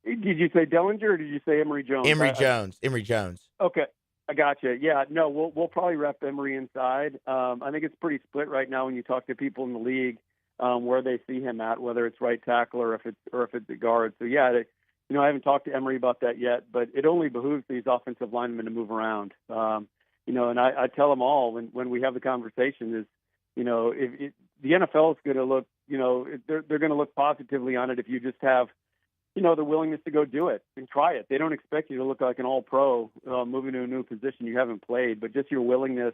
Did you say Dellinger or did you say Emory Jones? Emory Jones. Okay, I gotcha. Yeah, no, we'll probably rep Emory inside. I think it's pretty split right now when you talk to people in the league where they see him at, whether it's right tackle or if it's a guard. So yeah, I haven't talked to Emory about that yet, but it only behooves these offensive linemen to move around. And I tell them all when we have the conversation is, if the NFL is going to look, they're going to look positively on it if you just have, the willingness to go do it and try it. They don't expect you to look like an all-pro moving to a new position you haven't played, but just your willingness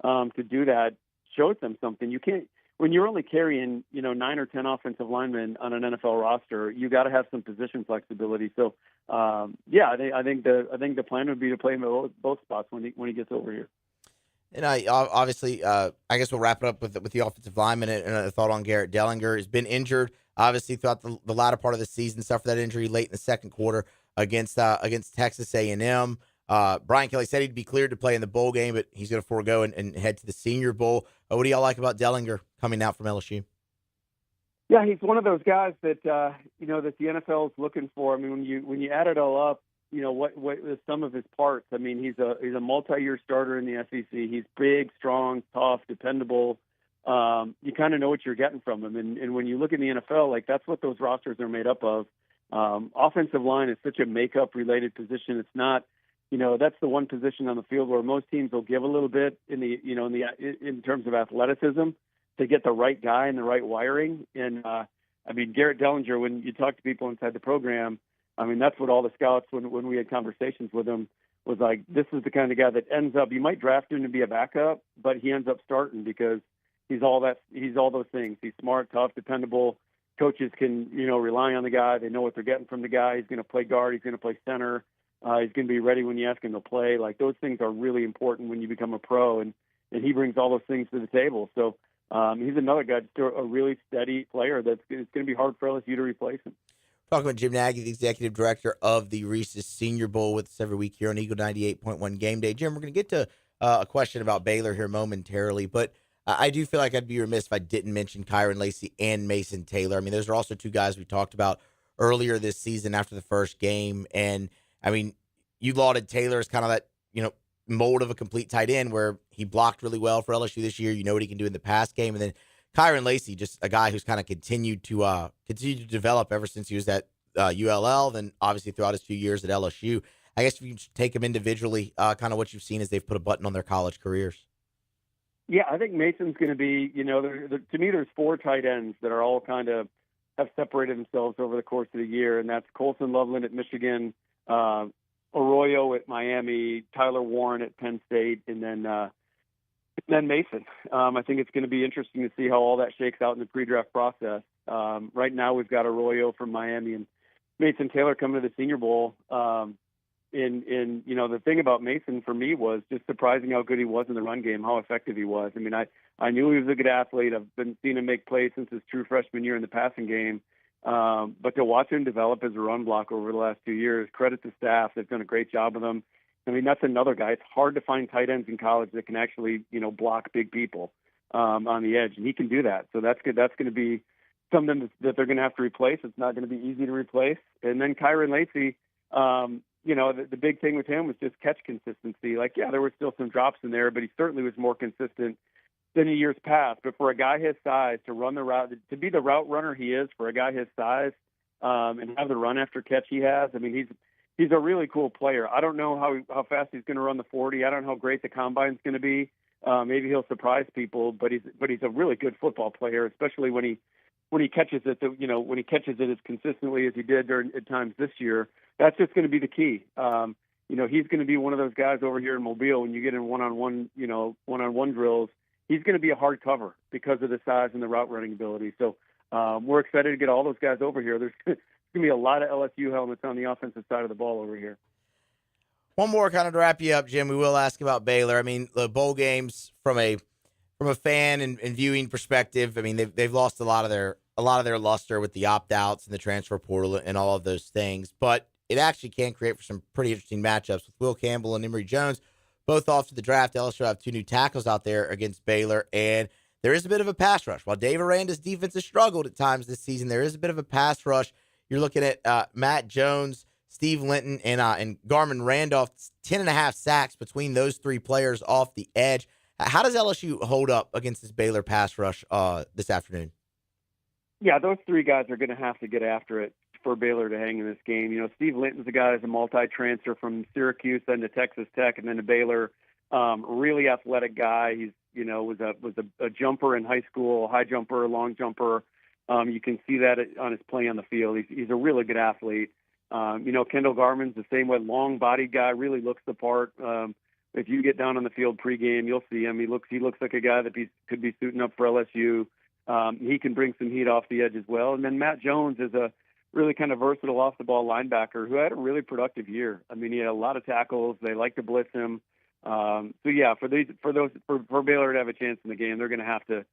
to do that shows them something. You can't, when you're only carrying, 9 or 10 offensive linemen on an NFL roster, you got to have some position flexibility. So, I think the plan would be to play him at both spots when he gets over here. And obviously, I guess we'll wrap it up with the offensive lineman and a thought on Garrett Dellinger. He's been injured, obviously, throughout the latter part of the season. Suffered that injury late in the second quarter against Texas A&M. Brian Kelly said he'd be cleared to play in the bowl game, but he's going to forego and head to the Senior Bowl. What do y'all like about Dellinger coming out from LSU? Yeah, he's one of those guys that that the NFL is looking for. I mean, when you add it all up, what the sum of his parts. I mean, he's a multi-year starter in the SEC. He's big, strong, tough, dependable. You kind of know what you're getting from him. And when you look in the NFL, like that's what those rosters are made up of. Offensive line is such a makeup-related position. It's not, that's the one position on the field where most teams will give a little bit in terms of athleticism to get the right guy and the right wiring. And Garrett Dellinger, when you talk to people inside the program, that's what all the scouts, when we had conversations with him, was like, this is the kind of guy that ends up, you might draft him to be a backup, but he ends up starting because he's all those things. He's smart, tough, dependable. Coaches can, rely on the guy. They know what they're getting from the guy. He's going to play guard. He's going to play center. He's going to be ready when you ask him to play. Like, those things are really important when you become a pro, and he brings all those things to the table. So he's another guy, just a really steady player it's going to be hard for LSU to replace him. Talking with Jim Nagy, the executive director of the Reese's Senior Bowl, with us every week here on Eagle 98.1 Game Day. Jim, we're going to get to a question about Baylor here momentarily, but I do feel like I'd be remiss if I didn't mention Kyron Lacy and Mason Taylor. Those are also two guys we talked about earlier this season after the first game. And, you lauded Taylor as kind of that, mold of a complete tight end where he blocked really well for LSU this year. You know what he can do in the pass game. And then Kyron Lacy, just a guy who's kind of continued to develop ever since he was at ULL, then obviously throughout his few years at LSU. I guess if you take them individually, kind of what you've seen as they've put a button on their college careers. Yeah, I think Mason's going to be, to me, there's 4 tight ends that are all kind of have separated themselves over the course of the year, and that's Colson Loveland at Michigan, Arroyo at Miami, Tyler Warren at Penn State, and then Mason. I think it's going to be interesting to see how all that shakes out in the pre-draft process. Right now we've got Arroyo from Miami and Mason Taylor coming to the Senior Bowl. The thing about Mason for me was just surprising how good he was in the run game, how effective he was. I knew he was a good athlete. I've been seeing him make plays since his true freshman year in the passing game. But to watch him develop as a run blocker over the last 2 years, credit to staff. They've done a great job with him. That's another guy. It's hard to find tight ends in college that can actually, block big people on the edge, and he can do that. So that's good. That's going to be something that they're going to have to replace. It's not going to be easy to replace. And then Kyron Lacy, the big thing with him was just catch consistency. There were still some drops in there, but he certainly was more consistent than in years past. But for a guy his size to run the route, to be the route runner he is, for a guy his size, and have the run after catch he has, he's a really cool player. I don't know how fast he's going to run the 40. I don't know how great the combine's going to be. Maybe he'll surprise people, but he's a really good football player, especially when he catches it. When he catches it as consistently as he did at times this year. That's just going to be the key. He's going to be one of those guys over here in Mobile when you get in one-on-one drills. He's going to be a hard cover because of the size and the route running ability. So we're excited to get all those guys over here. There's going to be a lot of LSU helmets on the offensive side of the ball over here. One more kind of to wrap you up, Jim. We will ask about Baylor. The bowl games from a fan and viewing perspective. They've lost a lot of their luster with the opt-outs and the transfer portal and all of those things. But it actually can create for some pretty interesting matchups with Will Campbell and Emory Jones, both off to the draft. LSU have 2 new tackles out there against Baylor, and there is a bit of a pass rush. While Dave Aranda's defense has struggled at times this season, there is a bit of a pass rush. You're looking at Matt Jones, Steve Linton, and Garmin Randolph, 10.5 sacks between those three players off the edge. How does LSU hold up against this Baylor pass rush this afternoon? Yeah, those three guys are going to have to get after it for Baylor to hang in this game. You know, Steve Linton's a guy who's a multi-transfer from Syracuse, then to Texas Tech, and then to Baylor. Really athletic guy. He's, you know, was a jumper in high school, high jumper, long jumper. You can see that on his play on the field. He's a really good athlete. You know, Kendall Garmin's the same way, long-bodied guy, really looks the part. If you get down on the field pregame, you'll see him. He looks like a guy that could be suiting up for LSU. He can bring some heat off the edge as well. And then Matt Jones is a really kind of versatile off-the-ball linebacker who had a really productive year. I mean, he had a lot of tackles. They like to blitz him. So yeah, for Baylor to have a chance in the game, they're going to have to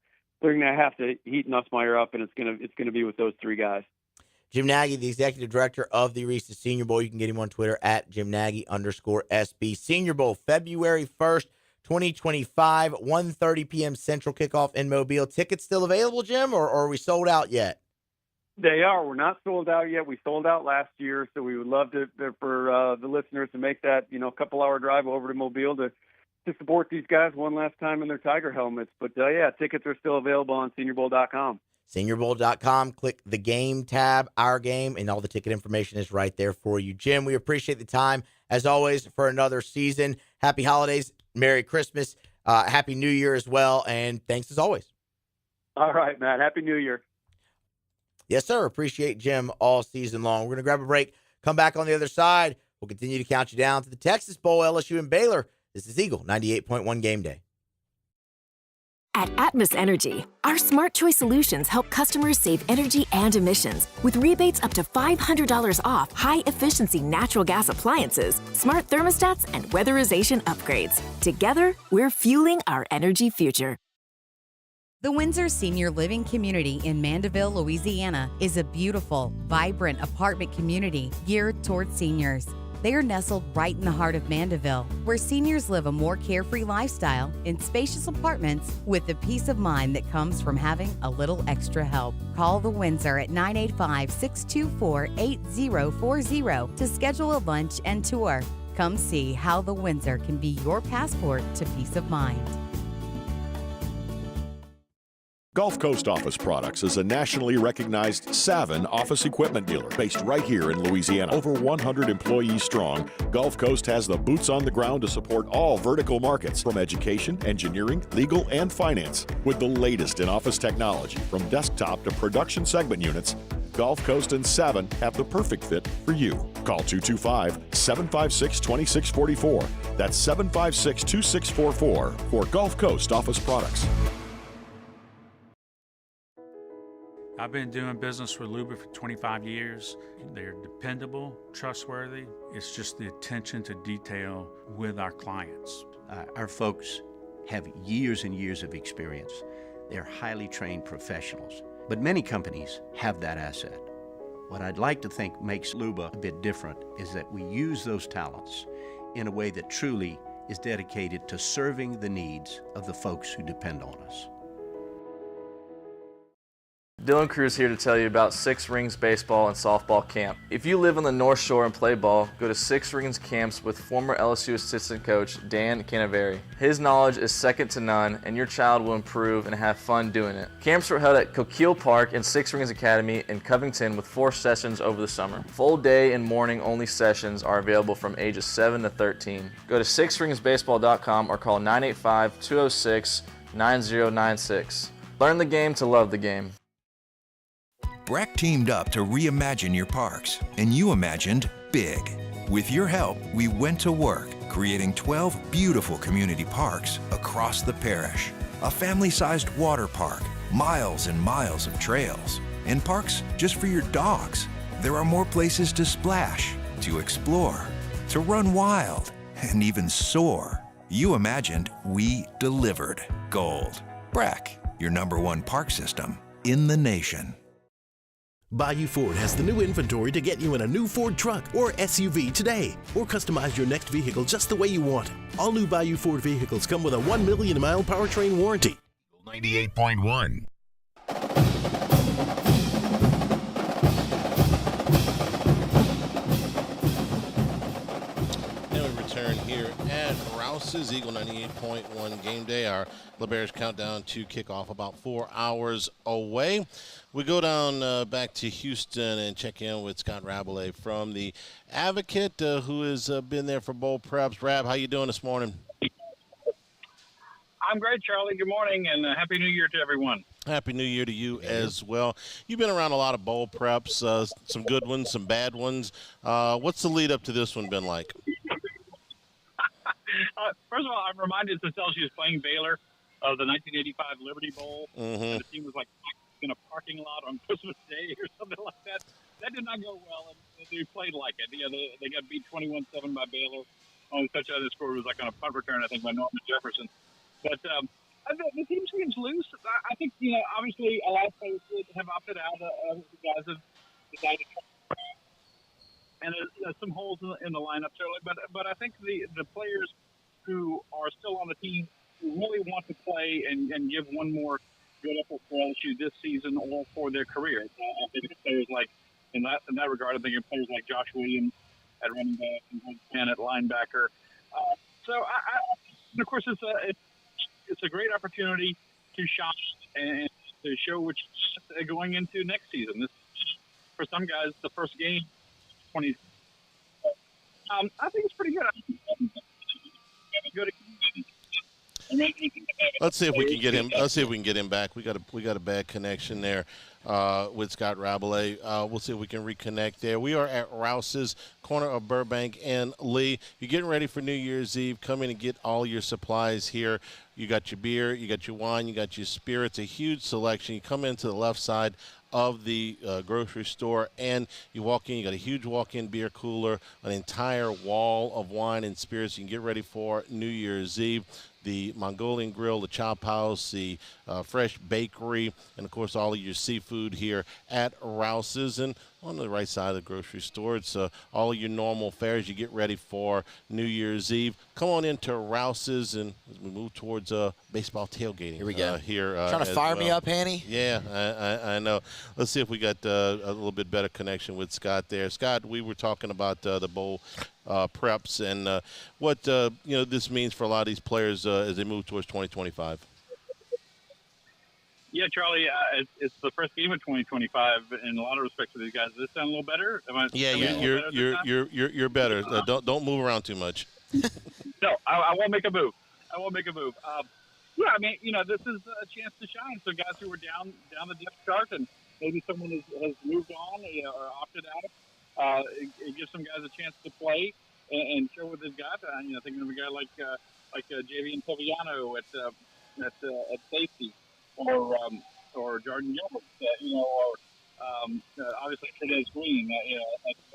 heat Nussmeier up, and it's going to be with those three guys. Jim Nagy, the executive director of the Reese's Senior Bowl. You can get him on Twitter at JimNagy_SB. Senior Bowl, February 1st, 2025, 1:30 p.m. Central kickoff in Mobile. Tickets still available, Jim, or are we sold out yet? They are. We're not sold out yet. We sold out last year, so we would love for the listeners to make that, you know, couple-hour drive over to Mobile to support these guys one last time in their Tiger helmets. But, yeah, tickets are still available on SeniorBowl.com. SeniorBowl.com. Click the game tab, our game, and all the ticket information is right there for you. Jim, we appreciate the time, as always, for another season. Happy holidays, Merry Christmas, Happy New Year as well, and thanks as always. All right, Matt. Happy New Year. Yes, sir. Appreciate Jim all season long. We're going to grab a break, come back on the other side. We'll continue to count you down to the Texas Bowl, LSU and Baylor. This is Eagle 98.1 Game Day. At Atmos Energy, our smart choice solutions help customers save energy and emissions with rebates up to $500 off high-efficiency natural gas appliances, smart thermostats, and weatherization upgrades. Together, we're fueling our energy future. The Windsor Senior Living Community in Mandeville, Louisiana is a beautiful, vibrant apartment community geared towards seniors. They are nestled right in the heart of Mandeville, where seniors live a more carefree lifestyle in spacious apartments with the peace of mind that comes from having a little extra help. Call the Windsor at 985-624-8040 to schedule a lunch and tour. Come see how the Windsor can be your passport to peace of mind. Gulf Coast Office Products is a nationally recognized Savin office equipment dealer based right here in Louisiana. Over 100 employees strong, Gulf Coast has the boots on the ground to support all vertical markets from education, engineering, legal, and finance. With the latest in office technology from desktop to production segment units, Gulf Coast and Savin have the perfect fit for you. Call 225-756-2644. That's 756-2644 for Gulf Coast Office Products. I've been doing business with Luba for 25 years. They're dependable, trustworthy. It's just the attention to detail with our clients. Our folks have years and years of experience. They're highly trained professionals, but many companies have that asset. What I'd like to think makes Luba a bit different is that we use those talents in a way that truly is dedicated to serving the needs of the folks who depend on us. Dylan Cruz here to tell you about Six Rings Baseball and Softball Camp. If you live on the North Shore and play ball, go to Six Rings Camps with former LSU assistant coach Dan Canaveri. His knowledge is second to none, and your child will improve and have fun doing it. Camps were held at Coquille Park and Six Rings Academy in Covington with 4 sessions over the summer. Full day and morning only sessions are available from ages 7 to 13. Go to sixringsbaseball.com or call 985-206-9096. Learn the game to love the game. Breck teamed up to reimagine your parks, and you imagined big. With your help, we went to work, creating 12 beautiful community parks across the parish. A family-sized water park, miles and miles of trails, and parks just for your dogs. There are more places to splash, to explore, to run wild, and even soar. You imagined, we delivered. Gold. Breck, your #1 park system in the nation. Bayou Ford has the new inventory to get you in a new Ford truck or SUV today, or customize your next vehicle just the way you want it. All new Bayou Ford vehicles come with a 1 million mile powertrain warranty. 98.1. Rouse's Eagle 98.1 game day. Our LeBears countdown to kick off about 4 hours away. We go down back to Houston and check in with Scott Rabelais from the Advocate, who has been there for bowl preps. Rab, how you doing this morning? I'm great, Charlie. Good morning, and Happy New Year to everyone. Happy New Year to you as well. You've been around a lot of bowl preps, some good ones, some bad ones. What's the lead up to this one been like? First of all, I'm reminded since LSU is playing Baylor of the 1985 Liberty Bowl. Mm-hmm. And the team was like in a parking lot on Christmas Day or something like that. That did not go well, and they played like it. You know, they got beat 21-7 by Baylor. Only touchdown they scored was like on a punt return, I think, by Norman Jefferson. But the team seems loose. I think, you know, obviously a lot of players have opted out. The guys have decided to try. And there's some holes in the lineup, certainly. But I think the players who are still on the team who really want to play and give one more good effort for LSU this season or for their career. I think players like, in that regard, I think of players like Josh Williams at running back and Penn at linebacker. And of course, it's a great opportunity to shine and to show which going into next season. This, for some guys, the first game, 20. I think it's pretty good. Let's see if we can get him. Let's see if we can get him back. We got a bad connection there with Scott Rabelais. We'll see if we can reconnect there. We are at Rouse's, corner of Burbank and Lee. You're getting ready for New Year's Eve. Come in and get all your supplies here. You got your beer, you got your wine, you got your spirits. A huge selection. You come into the left side of the grocery store, and you walk in, you got a huge walk-in beer cooler, an entire wall of wine and spirits. You can get ready for New Year's Eve. The Mongolian Grill, the Chop House, the Fresh Bakery, and, of course, all of your seafood here at Rouse's. And on the right side of the grocery store, it's all of your normal fares. You get ready for New Year's Eve. Come on into Rouse's, and as we move towards baseball tailgating. Here we go. Trying to fire me up, Hanny? Yeah, I know. Let's see if we got a little bit better connection with Scott there. Scott, we were talking about the bowl preps and what this means for a lot of these players as they move towards 2025. Yeah, Charlie, it's the first game of 2025 in a lot of respects for these guys. Does this sound a little better? You're better. Don't move around too much. No, I won't make a move. Yeah, I mean, this is a chance to shine. So guys who were down the depth chart and maybe someone has moved on or opted out, it gives some guys a chance to play and show what they've got. Thinking of a guy like Javian Toviano at safety, or Jordan Gilbert, obviously Trudez Green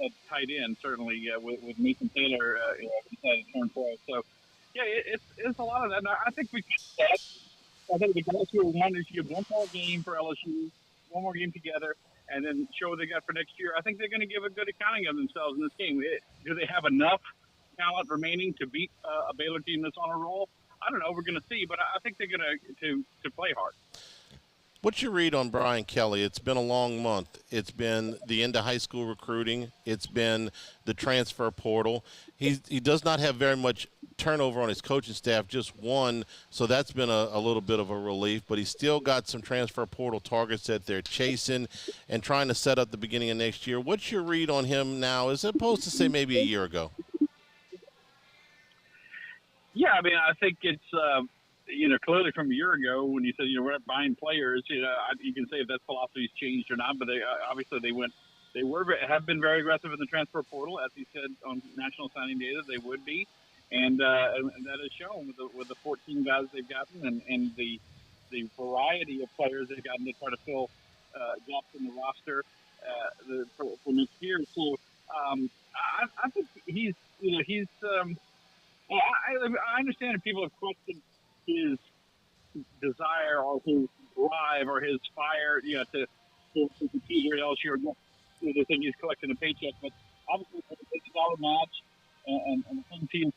at tight end, certainly with Mason Taylor decided to turn pro. So yeah, it's a lot of that. And I think we can do that. I think the guys who wanted to give one more game for LSU, one more game together, and then show what they got for next year. I think they're going to give a good accounting of themselves in this game. Do they have enough talent remaining to beat a Baylor team that's on a roll? I don't know. We're going to see, but I think they're going to play hard. What's your read on Brian Kelly? It's been a long month. It's been the end of high school recruiting. It's been the transfer portal. He does not have very much turnover on his coaching staff, just one, so that's been a little bit of a relief. But he's still got some transfer portal targets that they're chasing and trying to set up the beginning of next year. What's your read on him now as opposed to, say, maybe a year ago? Yeah, I mean, I think it's clearly from a year ago when you said we're not buying players. You can say if that philosophy's changed or not, but they obviously have been very aggressive in the transfer portal, as he said on National Signing Day that they would be, and that is shown with the 14 guys they've gotten and the variety of players they've gotten to try to fill gaps in the roster for next year. So I think he's. I understand if people have questioned his desire or his drive or his fire, to compete here at LSU. They think he's collecting a paycheck, but obviously it's a dollar match, and the things he has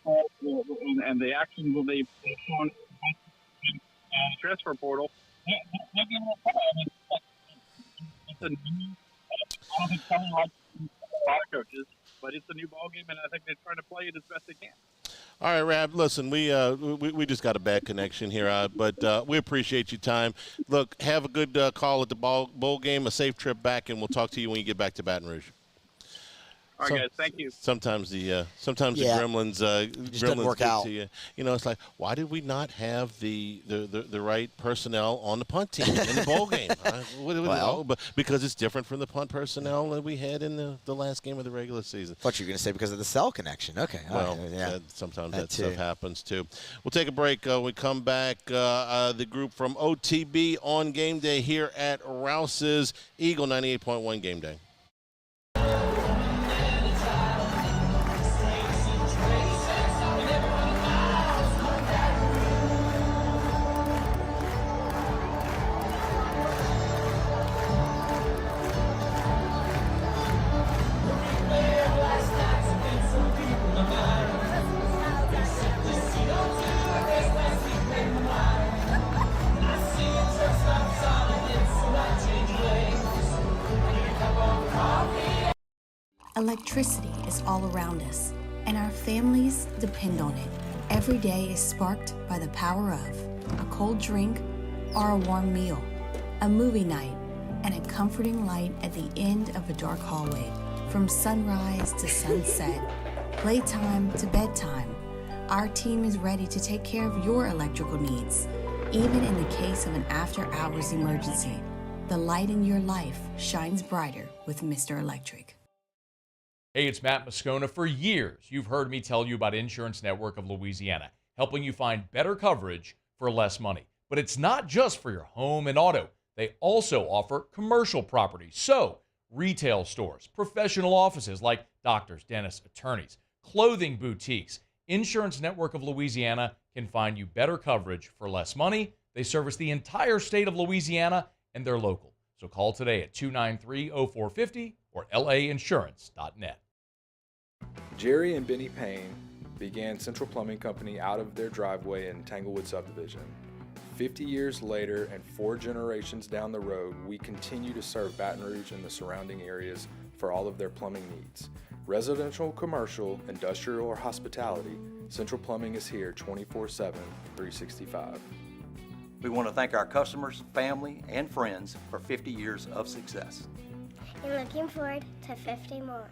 and the actions that they've shown in the transfer portal. Maybe it's a new. I don't think Kelly likes a lot of coaches, but it's a new ball game, and I think they're trying to play it as best they can. All right, Rab, listen, we just got a bad connection here, but we appreciate your time. Look, have a good call at the bowl game, a safe trip back, and we'll talk to you when you get back to Baton Rouge. All right, guys. Thank you. Sometimes the gremlins just doesn't work out. To you. You know, it's like, why did we not have the right personnel on the punt team in the bowl game? But because it's different from the punt personnel that we had in the last game of the regular season. Thought you were going to say because of the cell connection. Okay. Well, sometimes that stuff happens too. We'll take a break. We come back. The group from OTB on game day here at Rouse's Eagle 98.1 Game Day. Electricity is all around us, and our families depend on it. Every day is sparked by the power of a cold drink or a warm meal, a movie night, and a comforting light at the end of a dark hallway. From sunrise to sunset, playtime to bedtime, our team is ready to take care of your electrical needs. Even in the case of an after-hours emergency, the light in your life shines brighter with Mr. Electric. Hey, it's Matt Moscona. For years, you've heard me tell you about Insurance Network of Louisiana, helping you find better coverage for less money. But it's not just for your home and auto. They also offer commercial property. So, retail stores, professional offices like doctors, dentists, attorneys, clothing boutiques. Insurance Network of Louisiana can find you better coverage for less money. They service the entire state of Louisiana, and they're local. So call today at 293-0450 or lainsurance.net. Jerry and Benny Payne began Central Plumbing Company out of their driveway in Tanglewood subdivision. 50 years later and 4 generations down the road, we continue to serve Baton Rouge and the surrounding areas for all of their plumbing needs. Residential, commercial, industrial, or hospitality, Central Plumbing is here 24/7, 365. We want to thank our customers, family, and friends for 50 years of success. And looking forward to 50 more.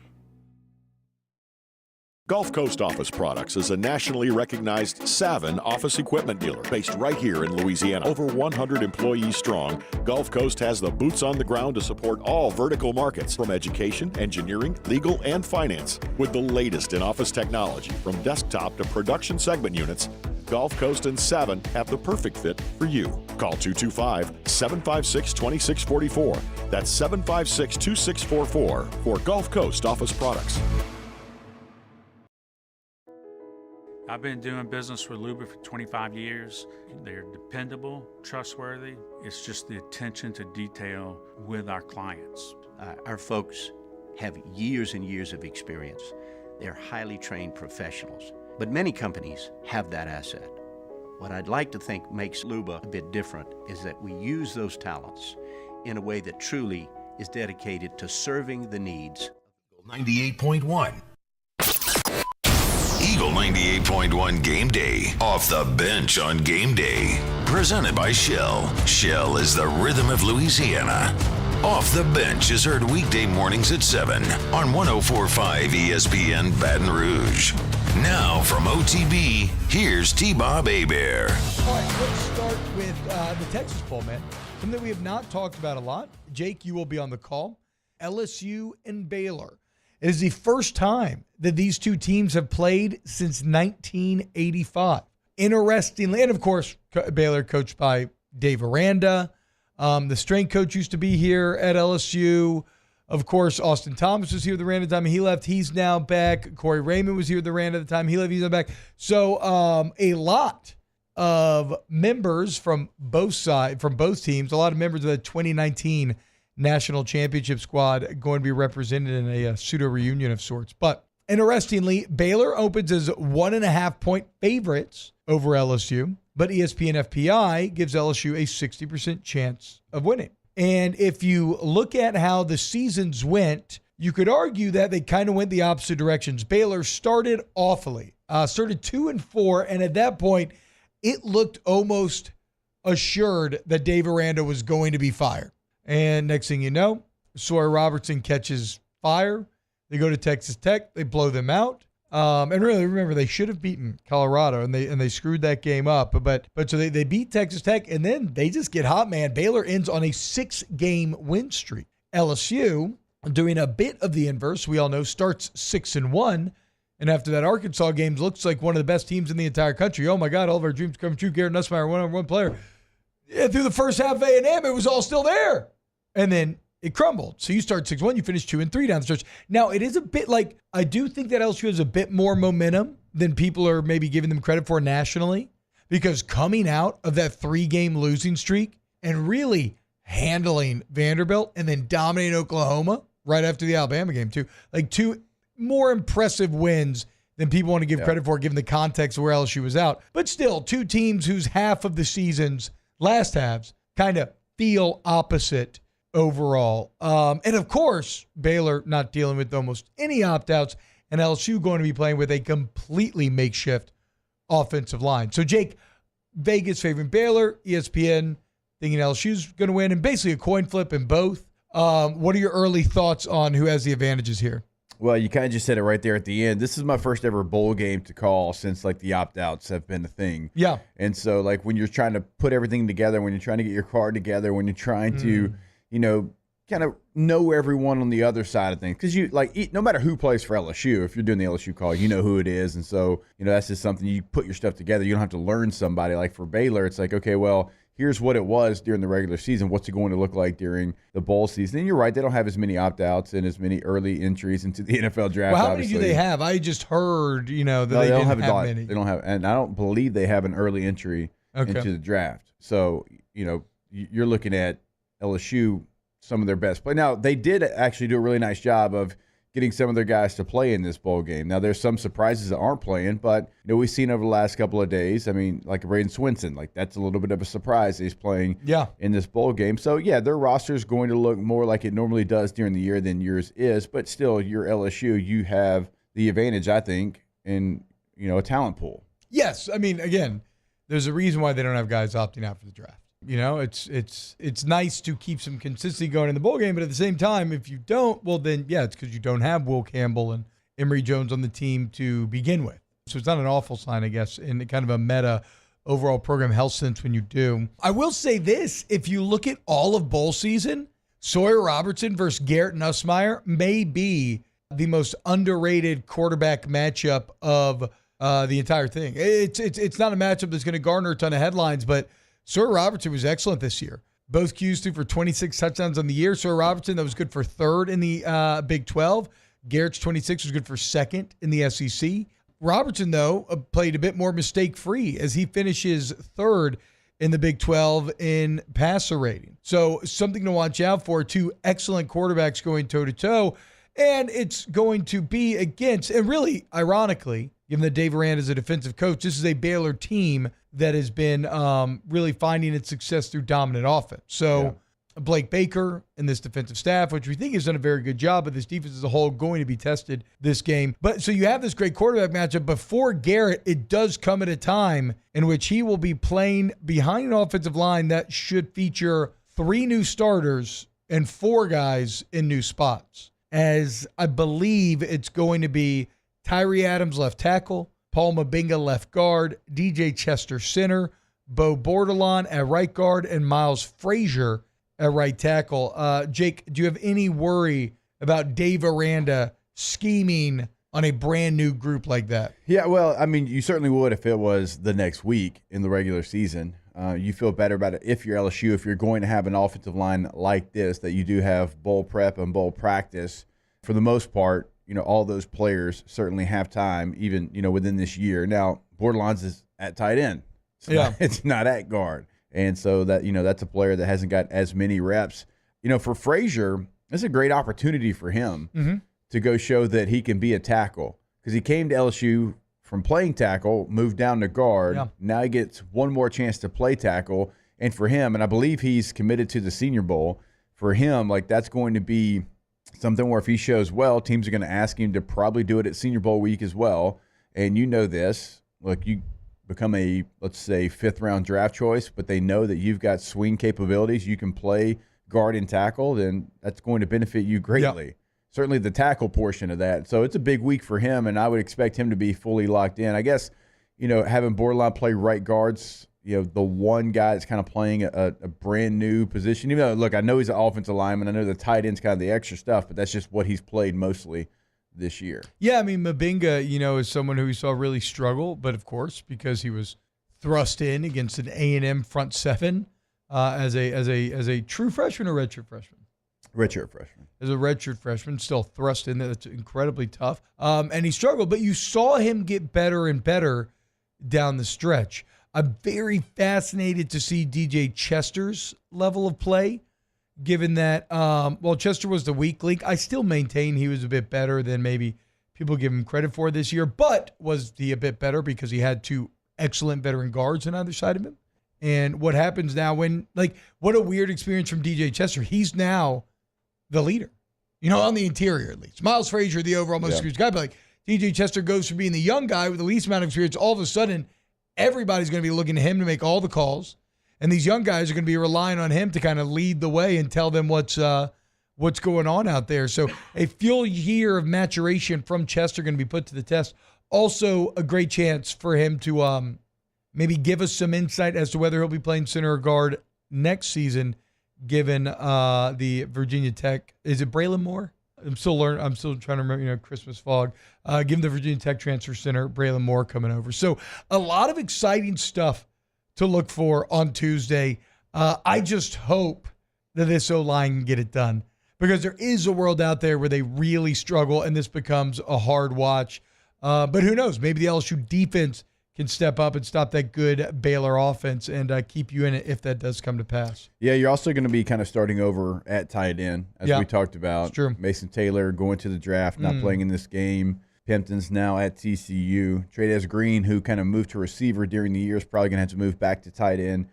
Gulf Coast Office Products is a nationally recognized Savin office equipment dealer based right here in Louisiana. Over 100 employees strong, Gulf Coast has the boots on the ground to support all vertical markets, from education, engineering, legal, and finance. With the latest in office technology, from desktop to production segment units, Gulf Coast and Savin have the perfect fit for you. Call 225-756-2644. That's 756-2644 for Gulf Coast Office Products. I've been doing business with Luba for 25 years. They're dependable, trustworthy. It's just the attention to detail with our clients. Our folks have years and years of experience. They're highly trained professionals. But many companies have that asset. What I'd like to think makes Luba a bit different is that we use those talents in a way that truly is dedicated to serving the needs. 98.1. Eagle 98.1 Game Day. Off the bench on Game Day. Presented by Shell. Shell is the rhythm of Louisiana. Off the Bench is heard weekday mornings at 7 on 104.5 ESPN Baton Rouge. Now from OTB, here's T-Bob Hebert. All right, let's start with the Texas Bowl, man. Something we have not talked about a lot. Jake, you will be on the call. LSU and Baylor. It is the first time that these two teams have played since 1985. Interestingly, and of course, Baylor coached by Dave Aranda. The strength coach used to be here at LSU. Of course, Austin Thomas was here the Aranda time. He left. He's now back. Corey Raymond was here the Aranda at the time. He left. He's now back. So a lot of members from both teams, a lot of members of the 2019 National Championship squad going to be represented in a pseudo reunion of sorts. But interestingly, Baylor opens as 1.5-point favorites over LSU, but ESPN FPI gives LSU a 60% chance of winning. And if you look at how the seasons went, you could argue that they kind of went the opposite directions. Baylor started awfully Started 2-4, and at that point, it looked almost assured that Dave Aranda was going to be fired. And next thing you know, Sawyer Robertson catches fire. They go to Texas Tech. They blow them out. And really, remember, they should have beaten Colorado, and they screwed that game up. But so they beat Texas Tech, and then they just get hot, man. Baylor ends on a 6-game win streak. LSU, doing a bit of the inverse, we all know, starts 6-1. And after that Arkansas game, looks like one of the best teams in the entire country. Oh, my God, all of our dreams come true. Garrett Nussmeier, one player. Yeah, through the first half of A&M, it was all still there. And then it crumbled. So you start 6-1, you finish 2-3 down the stretch. Now, it is a bit like, I do think that LSU has a bit more momentum than people are maybe giving them credit for nationally, because coming out of that 3-game losing streak and really handling Vanderbilt and then dominating Oklahoma right after the Alabama game too, like 2 more impressive wins than people want to give credit for, given the context of where LSU was out. But still, 2 teams whose half of the season's last halves kind of feel opposite overall. And of course, Baylor not dealing with almost any opt-outs, and LSU going to be playing with a completely makeshift offensive line. So Jake, Vegas favoring Baylor, ESPN thinking LSU's going to win, and basically a coin flip in both. What are your early thoughts on who has the advantages here? Well, you kind of just said it right there at the end. This is my first ever bowl game to call since, like, the opt-outs have been a thing. Yeah. And so, like, when you're trying to put everything together, when you're trying to get your card together, when you're trying to, you know, kind of know everyone on the other side of things. Because, you, like, no matter who plays for LSU, if you're doing the LSU call, you know who it is. And so, you know, that's just something you put your stuff together. You don't have to learn somebody. Like, for Baylor, it's like, okay, well, here's what it was during the regular season. What's it going to look like during the bowl season? And you're right, they don't have as many opt-outs and as many early entries into the NFL draft. Well, how obviously. many do they have? I just heard, you know, that No, they don't didn't have have many. They don't have, and I don't believe they have an early entry into the draft. So, you know, you're looking at LSU, some of their best play. Now, they did actually do a really nice job of getting some of their guys to play in this bowl game. Now, there's some surprises that aren't playing, but, you know, we've seen over the last couple of days, I mean, like Braden Swinson, like that's a little bit of a surprise he's playing in this bowl game. So, yeah, their roster is going to look more like it normally does during the year than yours is, but still, you're LSU, you have the advantage, I think, in, you know, a talent pool. Yes. I mean, again, there's a reason why they don't have guys opting out for the draft. You know, it's nice to keep some consistency going in the bowl game, but at the same time, if you don't, well, then, yeah, it's because you don't have Will Campbell and Emory Jones on the team to begin with. So it's not an awful sign, I guess, in kind of a meta overall program health sense when you do. I will say this, if you look at all of bowl season, Sawyer Robertson versus Garrett Nussmeier may be the most underrated quarterback matchup of the entire thing. It's not a matchup that's going to garner a ton of headlines, but Sawyer Robertson was excellent this year. Both Qs threw for 26 touchdowns on the year. Sawyer Robertson, that was good for 3rd in the Big 12. Garrett's 26 was good for 2nd in the SEC. Robertson, though, played a bit more mistake-free as he finishes 3rd in the Big 12 in passer rating. So something to watch out for. 2 excellent quarterbacks going toe-to-toe. And it's going to be against, and really, ironically, given that Dave Aranda is a defensive coach, this is a Baylor team that has been really finding its success through dominant offense. So Blake Baker and this defensive staff, which we think has done a very good job, but this defense as a whole going to be tested this game. But so you have this great quarterback matchup. Before Garrett, it does come at a time in which he will be playing behind an offensive line that should feature 3 new starters and 4 guys in new spots. As I believe it's going to be Tyree Adams left tackle, Paul Mabinga left guard, DJ Chester center, Bo Bordelon at right guard, and Miles Frazier at right tackle. Jake, do you have any worry about Dave Aranda scheming on a brand new group like that? Yeah, well, I mean, you certainly would if it was the next week in the regular season. You feel better about it if you're LSU, if you're going to have an offensive line like this, that you do have bowl prep and bowl practice. For the most part, you know, all those players certainly have time, even, you know, within this year. Now, Bordelons is at tight end. It's not at guard. And so that, you know, that's a player that hasn't got as many reps. You know, for Frazier, it's a great opportunity for him to go show that he can be a tackle, because he came to LSU from playing tackle, moved down to guard. Now he gets one more chance to play tackle. And for him, and I believe he's committed to the Senior Bowl, for him, like, that's going to be something where if he shows well, teams are going to ask him to probably do it at Senior Bowl week as well. And you know this. Look, you become a, let's say, 5th-round draft choice, but they know that you've got swing capabilities. You can play guard and tackle, then that's going to benefit you greatly. Yep. Certainly the tackle portion of that. So it's a big week for him, and I would expect him to be fully locked in. I guess, having Borderline play right guards, the one guy that's kind of playing a brand new position. Even though, look, I know he's an offensive lineman. I know the tight end's kind of the extra stuff, but that's just what he's played mostly this year. Yeah, I mean, Mabinga, is someone who we saw really struggle, but of course, because he was thrust in against an A&M front seven as a true freshman or redshirt freshman? Redshirt freshman. As a redshirt freshman, still thrust in there. That's incredibly tough. And he struggled, but you saw him get better and better down the stretch. I'm very fascinated to see DJ Chester's level of play, given that, Chester was the weak link. I still maintain he was a bit better than maybe people give him credit for this year, but was he a bit better because he had 2 excellent veteran guards on either side of him? And what happens now when, what a weird experience from DJ Chester. He's now the leader, on the interior at least. Miles Frazier, the overall most experienced guy, but DJ Chester goes from being the young guy with the least amount of experience. All of a sudden, everybody's going to be looking to him to make all the calls. And these young guys are going to be relying on him to kind of lead the way and tell them what's going on out there. So a full year of maturation from Chester going to be put to the test. Also a great chance for him to maybe give us some insight as to whether he'll be playing center or guard next season, given the Virginia Tech. Is it Braylon Moore? I'm still trying to remember, Christmas fog. Given the Virginia Tech transfer center, Braylon Moore coming over. So a lot of exciting stuff to look for on Tuesday. I just hope that this O-line can get it done, because there is a world out there where they really struggle and this becomes a hard watch. But who knows? Maybe the LSU defense can step up and stop that good Baylor offense and keep you in it if that does come to pass. Yeah, you're also going to be kind of starting over at tight end, as we talked about. It's true. Mason Taylor going to the draft, not playing in this game. Pimpton's now at TCU. Trades Green, who kind of moved to receiver during the year, is probably going to have to move back to tight end.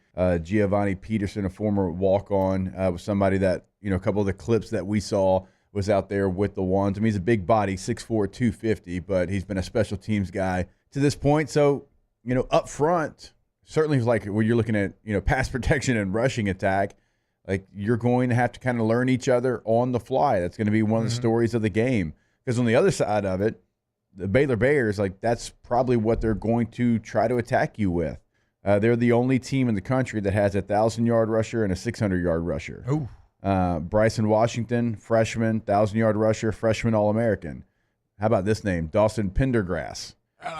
Giovanni Peterson, a former walk-on, was somebody that, a couple of the clips that we saw was out there with the ones. I mean, he's a big body, 6'4", 250, but he's been a special teams guy to this point. So, up front, certainly like when you're looking at, pass protection and rushing attack, like you're going to have to kind of learn each other on the fly. That's going to be one of the stories of the game. Because on the other side of it, the Baylor Bears, that's probably what they're going to try to attack you with. They're the only team in the country that has a 1,000-yard rusher and a 600-yard rusher. Oh. Bryson Washington, freshman, 1,000-yard rusher, freshman All-American. How about this name? Dawson Pendergrass.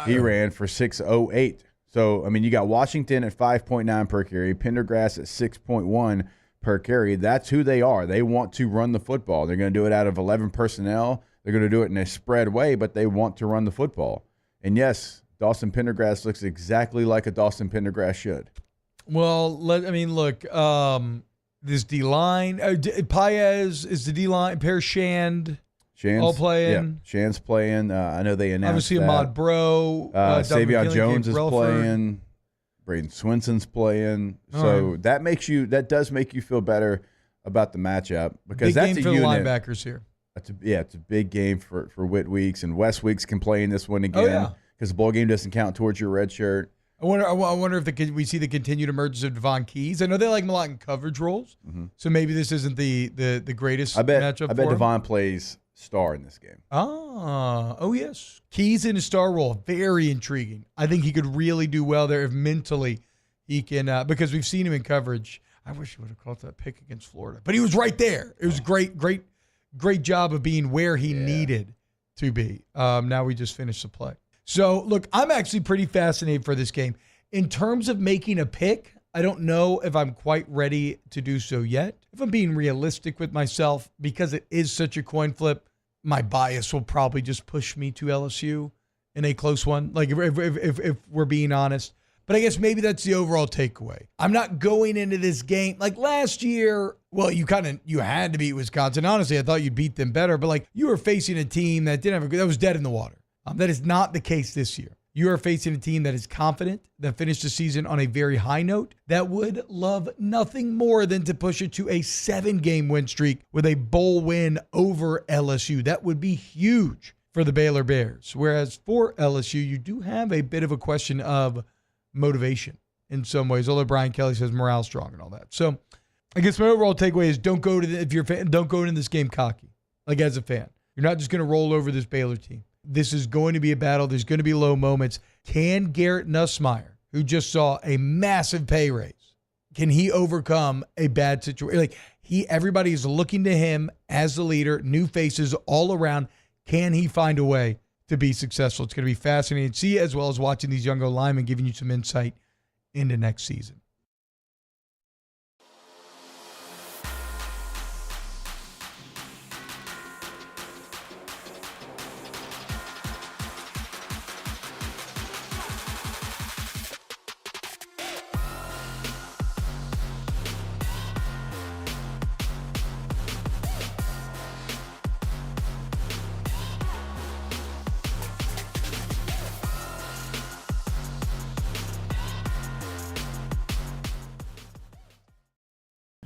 He ran for 6.08. So, I mean, you got Washington at 5.9 per carry, Pendergrass at 6.1 per carry. That's who they are. They want to run the football. They're going to do it out of 11 personnel. They're going to do it in a spread way, but they want to run the football. And, yes, Dawson Pendergrass looks exactly like a Dawson Pendergrass should. Well, look, this D-line, Paez is the D-line, Shand. Shan's all playing. Yeah, Shan's playing. I know they announced obviously Ahmad Bro. Savion Jones is playing. Braden Swinson's playing. So that does make you feel better about the matchup, because big that's game a for unit. The linebackers here. It's a big game for Whit Weeks, and Wes Weeks can play in this one again because the bowl game doesn't count towards your red shirt. I wonder if we see the continued emergence of Devon Keys. I know they like him a lot in coverage roles, so maybe this isn't the greatest matchup. I bet Devon plays star in this game. Oh yes. Keys in a star role, very intriguing. I think he could really do well there if mentally he can, because we've seen him in coverage. I wish he would have caught that pick against Florida, but he was right there. It was great job of being where he needed to be. Now we just finished the play. So look, I'm actually pretty fascinated for this game. In terms of making a pick, I don't know if I'm quite ready to do so yet. If I'm being realistic with myself, because it is such a coin flip, my bias will probably just push me to LSU in a close one. Like if we're being honest. But I guess maybe that's the overall takeaway. I'm not going into this game like last year. Well, you had to beat Wisconsin. Honestly, I thought you'd beat them better, but you were facing a team that that was dead in the water. That is not the case this year. You are facing a team that is confident, that finished the season on a very high note, that would love nothing more than to push it to a 7-game win streak with a bowl win over LSU. That would be huge for the Baylor Bears. Whereas for LSU, you do have a bit of a question of motivation in some ways, although Brian Kelly says morale strong and all that. So I guess my overall takeaway is don't go into this game cocky, like as a fan. You're not just going to roll over this Baylor team. This is going to be a battle. There's going to be low moments. Can Garrett Nussmeier, who just saw a massive pay raise, can he overcome a bad situation? Like everybody is looking to him as the leader, new faces all around. Can he find a way to be successful? It's going to be fascinating to see, as well as watching these younger linemen giving you some insight into next season.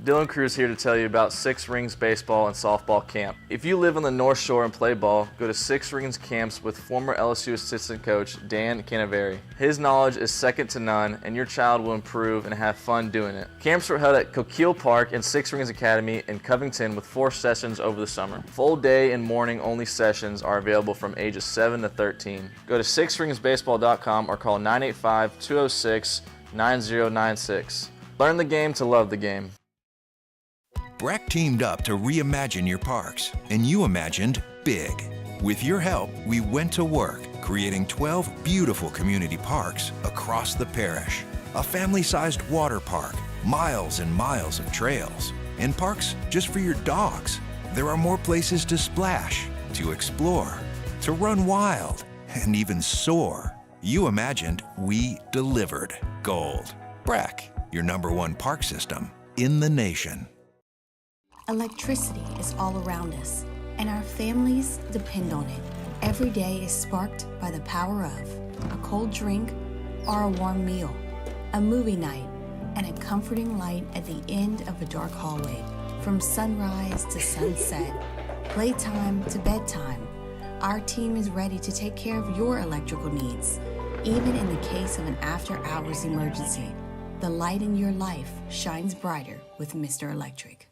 Dylan Cruz here to tell you about Six Rings Baseball and Softball Camp. If you live on the North Shore and play ball, go to Six Rings Camps with former LSU assistant coach Dan Canaveri. His knowledge is second to none, and your child will improve and have fun doing it. Camps were held at Coquille Park and Six Rings Academy in Covington with 4 sessions over the summer. Full day and morning only sessions are available from ages 7 to 13. Go to sixringsbaseball.com or call 985-206-9096. Learn the game to love the game. Breck teamed up to reimagine your parks, and you imagined big. With your help, we went to work, creating 12 beautiful community parks across the parish. A family-sized water park, miles and miles of trails, and parks just for your dogs. There are more places to splash, to explore, to run wild, and even soar. You imagined, we delivered. Gold. Breck, your #1 park system in the nation. Electricity is all around us, and our families depend on it. Every day is sparked by the power of a cold drink or a warm meal, a movie night, and a comforting light at the end of a dark hallway. From sunrise to sunset, playtime to bedtime, our team is ready to take care of your electrical needs. Even in the case of an after-hours emergency, the light in your life shines brighter with Mr. Electric.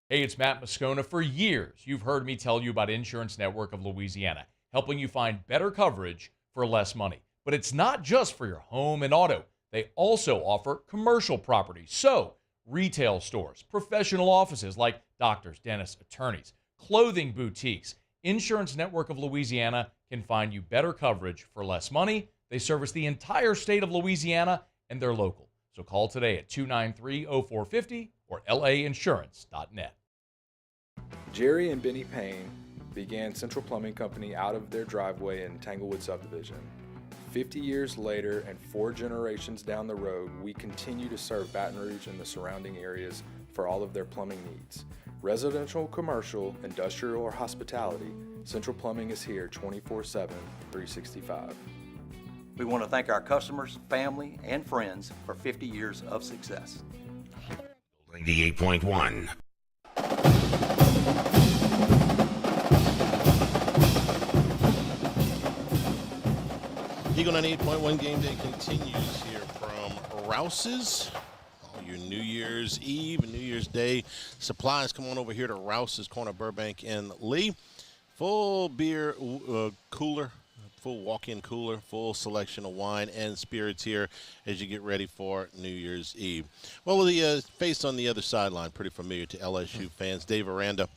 Hey, it's Matt Moscona. For years, you've heard me tell you about Insurance Network of Louisiana, helping you find better coverage for less money. But it's not just for your home and auto. They also offer commercial property. So, retail stores, professional offices like doctors, dentists, attorneys, clothing boutiques. Insurance Network of Louisiana can find you better coverage for less money. They service the entire state of Louisiana, and they're local. So call today at 293-0450 or lainsurance.net. Jerry and Benny Payne began Central Plumbing Company out of their driveway in Tanglewood subdivision. 50 years later and 4 generations down the road, we continue to serve Baton Rouge and the surrounding areas for all of their plumbing needs. Residential, commercial, industrial, or hospitality, Central Plumbing is here 24/7, 365. We want to thank our customers, family, and friends for 50 years of success. 98.1. Eagle 98.1 Game Day continues here from Rouse's. All your New Year's Eve and New Year's Day supplies, come on over here to Rouse's, corner Burbank and Lee. Full beer cooler, full walk-in cooler, full selection of wine and spirits here as you get ready for New Year's Eve. Well, the face on the other sideline, pretty familiar to LSU fans, Dave Aranda,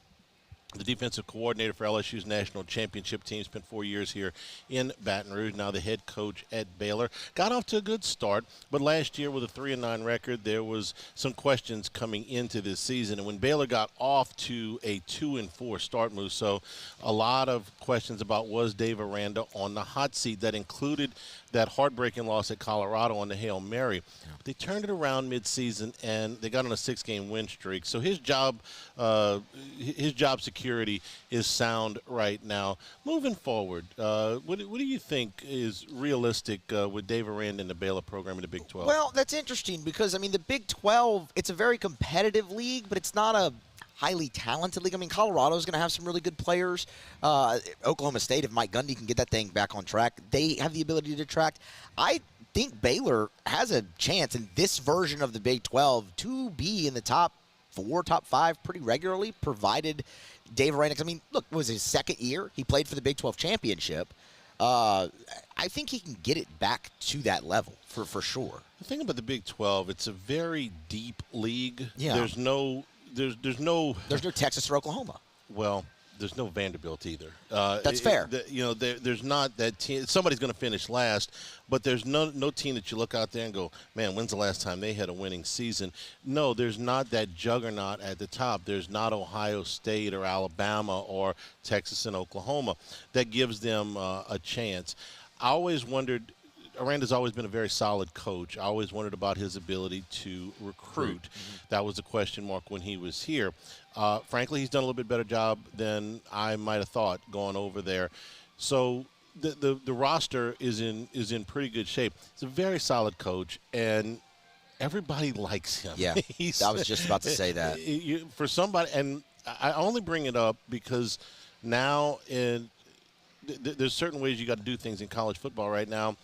the defensive coordinator for LSU's national championship team, spent 4 years here in Baton Rouge, now the head coach at Baylor. Got off to a good start, but last year with a 3-9 record, there was some questions coming into this season. And when Baylor got off to a 2-4 start, so a lot of questions about was Dave Aranda on the hot seat. That included that heartbreaking loss at Colorado on the Hail Mary. But they turned it around midseason, and they got on a 6-game win streak. So his job security is sound right now. Moving forward, what do you think is realistic with Dave Aranda and the Baylor program in the Big 12? Well, that's interesting because, I mean, the Big 12, it's a very competitive league, but it's not a highly talented league. I mean, Colorado's going to have some really good players. Oklahoma State, if Mike Gundy can get that thing back on track, they have the ability to attract. I think Baylor has a chance in this version of the Big 12 to be in the top 4, top 5 pretty regularly, provided Dave Aranda. I mean, look, it was his second year. He played for the Big 12 championship. I think he can get it back to that level for sure. The thing about the Big 12, it's a very deep league. Yeah. There's no Texas or Oklahoma. Well, there's no Vanderbilt either. That's fair. There's not that team. Somebody's going to finish last, but there's no team that you look out there and go, man, when's the last time they had a winning season? No, there's not that juggernaut at the top. There's not Ohio State or Alabama or Texas and Oklahoma that gives them a chance. I always wondered, Aranda's always been a very solid coach. I always wondered about his ability to recruit. Mm-hmm. That was a question mark when he was here. Frankly, he's done a little bit better job than I might have thought going over there. So the roster is in pretty good shape. He's a very solid coach, and everybody likes him. Yeah, I was just about to say that. For somebody, and I only bring it up because now there's certain ways you got to do things in college football right now.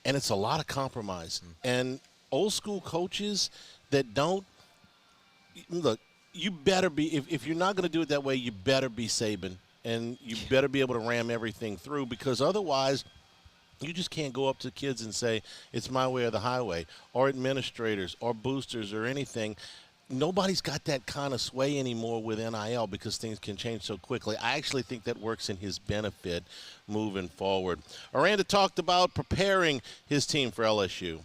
And it's a lot of compromise. And old school coaches that don't look, you better be, if you're not going to do it that way, you better be Saban, and you better be able to ram everything through, because otherwise you just can't go up to kids and say it's my way or the highway, or administrators or boosters or anything. Nobody's got that kind of sway anymore with NIL because things can change so quickly. I actually think that works in his benefit moving forward. Aranda talked about preparing his team for LSU.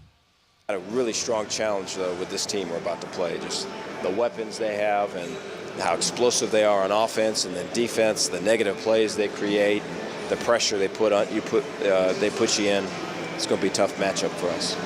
A really strong challenge, though, with this team we're about to play. Just the weapons they have and how explosive they are on offense, and then defense, the negative plays they create, the pressure they put on you, they put you in. It's going to be a tough matchup for us.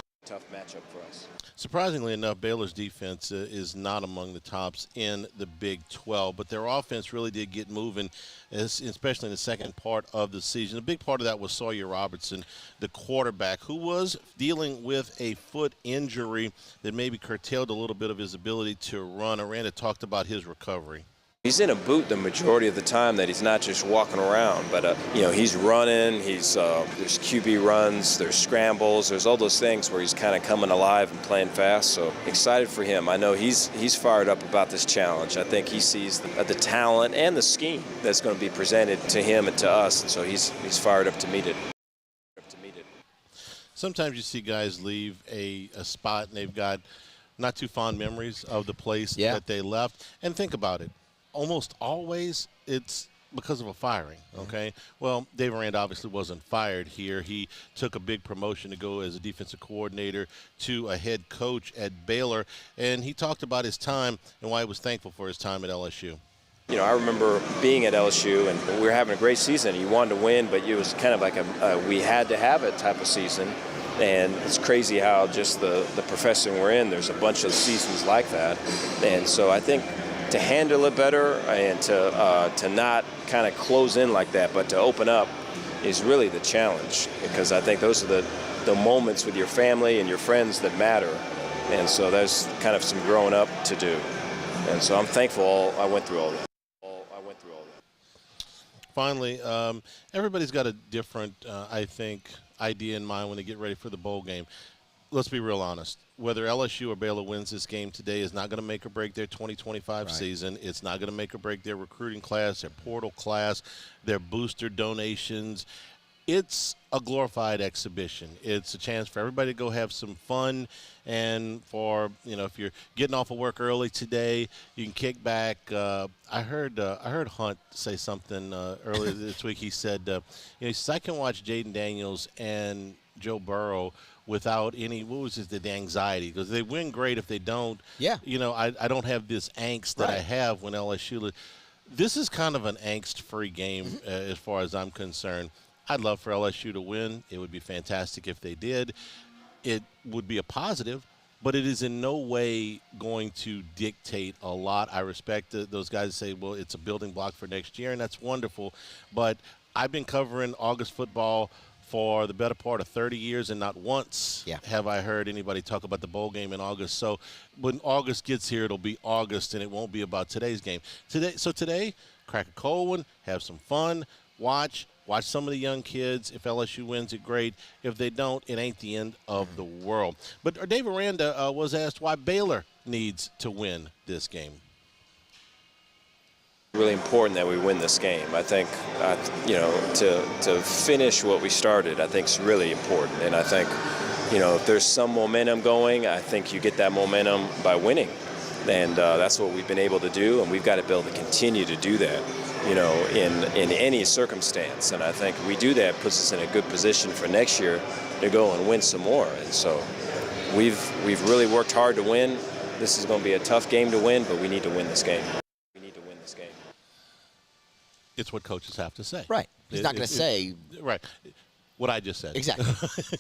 Surprisingly enough, Baylor's defense is not among the tops in the Big 12, but their offense really did get moving, especially in the second part of the season. A big part of that was Sawyer Robertson, the quarterback, who was dealing with a foot injury that maybe curtailed a little bit of his ability to run. Aranda talked about his recovery. He's in a boot the majority of the time, that he's not just walking around, but he's running. There's QB runs, there's scrambles, there's all those things where he's kind of coming alive and playing fast. So excited for him. I know he's fired up about this challenge. I think he sees the talent and the scheme that's going to be presented to him and to us, and so he's fired up to meet it. Sometimes you see guys leave a spot and they've got not too fond memories of the place that they left. And think about it. Almost always it's because of a firing, okay? Well, Dave Aranda obviously wasn't fired here. He took a big promotion to go as a defensive coordinator to a head coach at Baylor, and he talked about his time and why he was thankful for his time at LSU. I remember being at LSU, and we were having a great season. You wanted to win, but it was kind of like we had to have it type of season. And it's crazy how just the profession we're in, there's a bunch of seasons like that. And so I think to handle it better and to not kind of close in like that, but to open up is really the challenge, because I think those are the moments with your family and your friends that matter. And so there's kind of some growing up to do. And so I'm thankful I went through all that. Finally, everybody's got a different, I think, idea in mind when they get ready for the bowl game. Let's be real honest. Whether LSU or Baylor wins this game today is not going to make or break their 2025 season. It's not going to make or break their recruiting class, their portal class, their booster donations. It's a glorified exhibition. It's a chance for everybody to go have some fun, and for, if you're getting off of work early today, you can kick back. I heard Hunt say something earlier this week. He said, he says, I can watch Jaden Daniels and Joe Burrow without any, the anxiety, because they win great. If they don't, I don't have this angst that I have when LSU. This is kind of an angst-free game as far as I'm concerned. I'd love for LSU to win. It would be fantastic if they did. It would be a positive, but it is in no way going to dictate a lot. I respect those guys who say, well, it's a building block for next year, and that's wonderful. But I've been covering August football for the better part of 30 years, and not once have I heard anybody talk about the bowl game in August. So when August gets here, it'll be August, and it won't be about today's game. Today, crack a cold one, have some fun, watch some of the young kids. If LSU wins it, great. If they don't, it ain't the end of the world. But Dave Aranda was asked why Baylor needs to win this game. Really important that we win this game. I think, to finish what we started, I think is really important. And I think, if there's some momentum going, I think you get that momentum by winning. And that's what we've been able to do, and we've got to be able to continue to do that, in any circumstance. And I think if we do that, it puts us in a good position for next year to go and win some more. And so we've really worked hard to win. This is going to be a tough game to win, but we need to win this game. It's what coaches have to say. Right. He's not going to say. Right. What I just said. Exactly.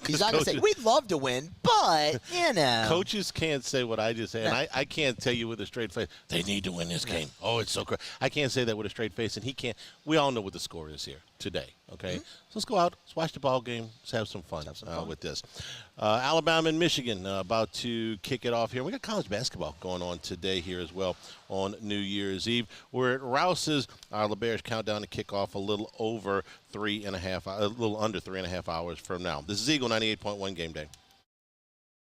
He's not going to say, we'd love to win, but, Coaches can't say what I just said. And I can't tell you with a straight face, they need to win this game. Oh, it's so crazy. I can't say that with a straight face, and he can't. We all know what the score is here today, okay? So let's go out. Let's watch the ball game. Let's have some fun, with this. Alabama and Michigan about to kick it off here. We got college basketball going on today here as well on New Year's Eve. We're at Rouse's. Our LeBears countdown to kick off a little under 3.5 hours from now. This is Eagle 98.1 Game Day.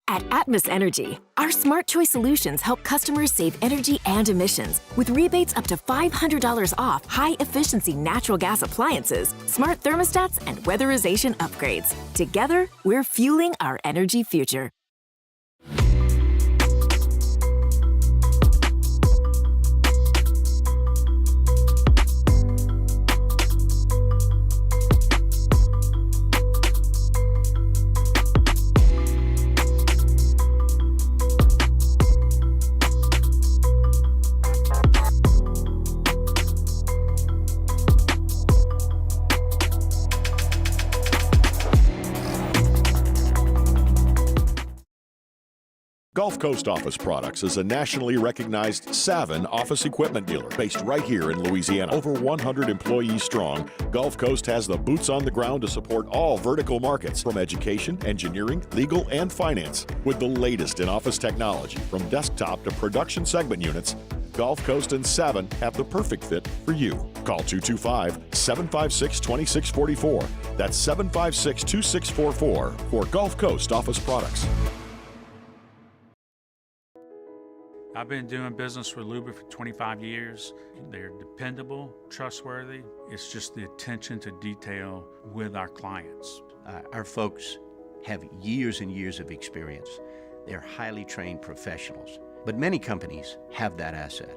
At Atmos Energy, our smart choice solutions help customers save energy and emissions with rebates up to $500 off high-efficiency natural gas appliances, smart thermostats, and weatherization upgrades. Together, we're fueling our energy future. Gulf Coast Office Products is a nationally recognized Savin office equipment dealer based right here in Louisiana. Over 100 employees strong, Gulf Coast has the boots on the ground to support all vertical markets, from education, engineering, legal, and finance. With the latest in office technology, from desktop to production segment units, Gulf Coast and Savin have the perfect fit for you. Call 225-756-2644. That's 756-2644 for Gulf Coast Office Products. I've been doing business with Luba for 25 years. They're dependable, trustworthy. It's just the attention to detail with our clients. Our folks have years and years of experience. They're highly trained professionals, but many companies have that asset.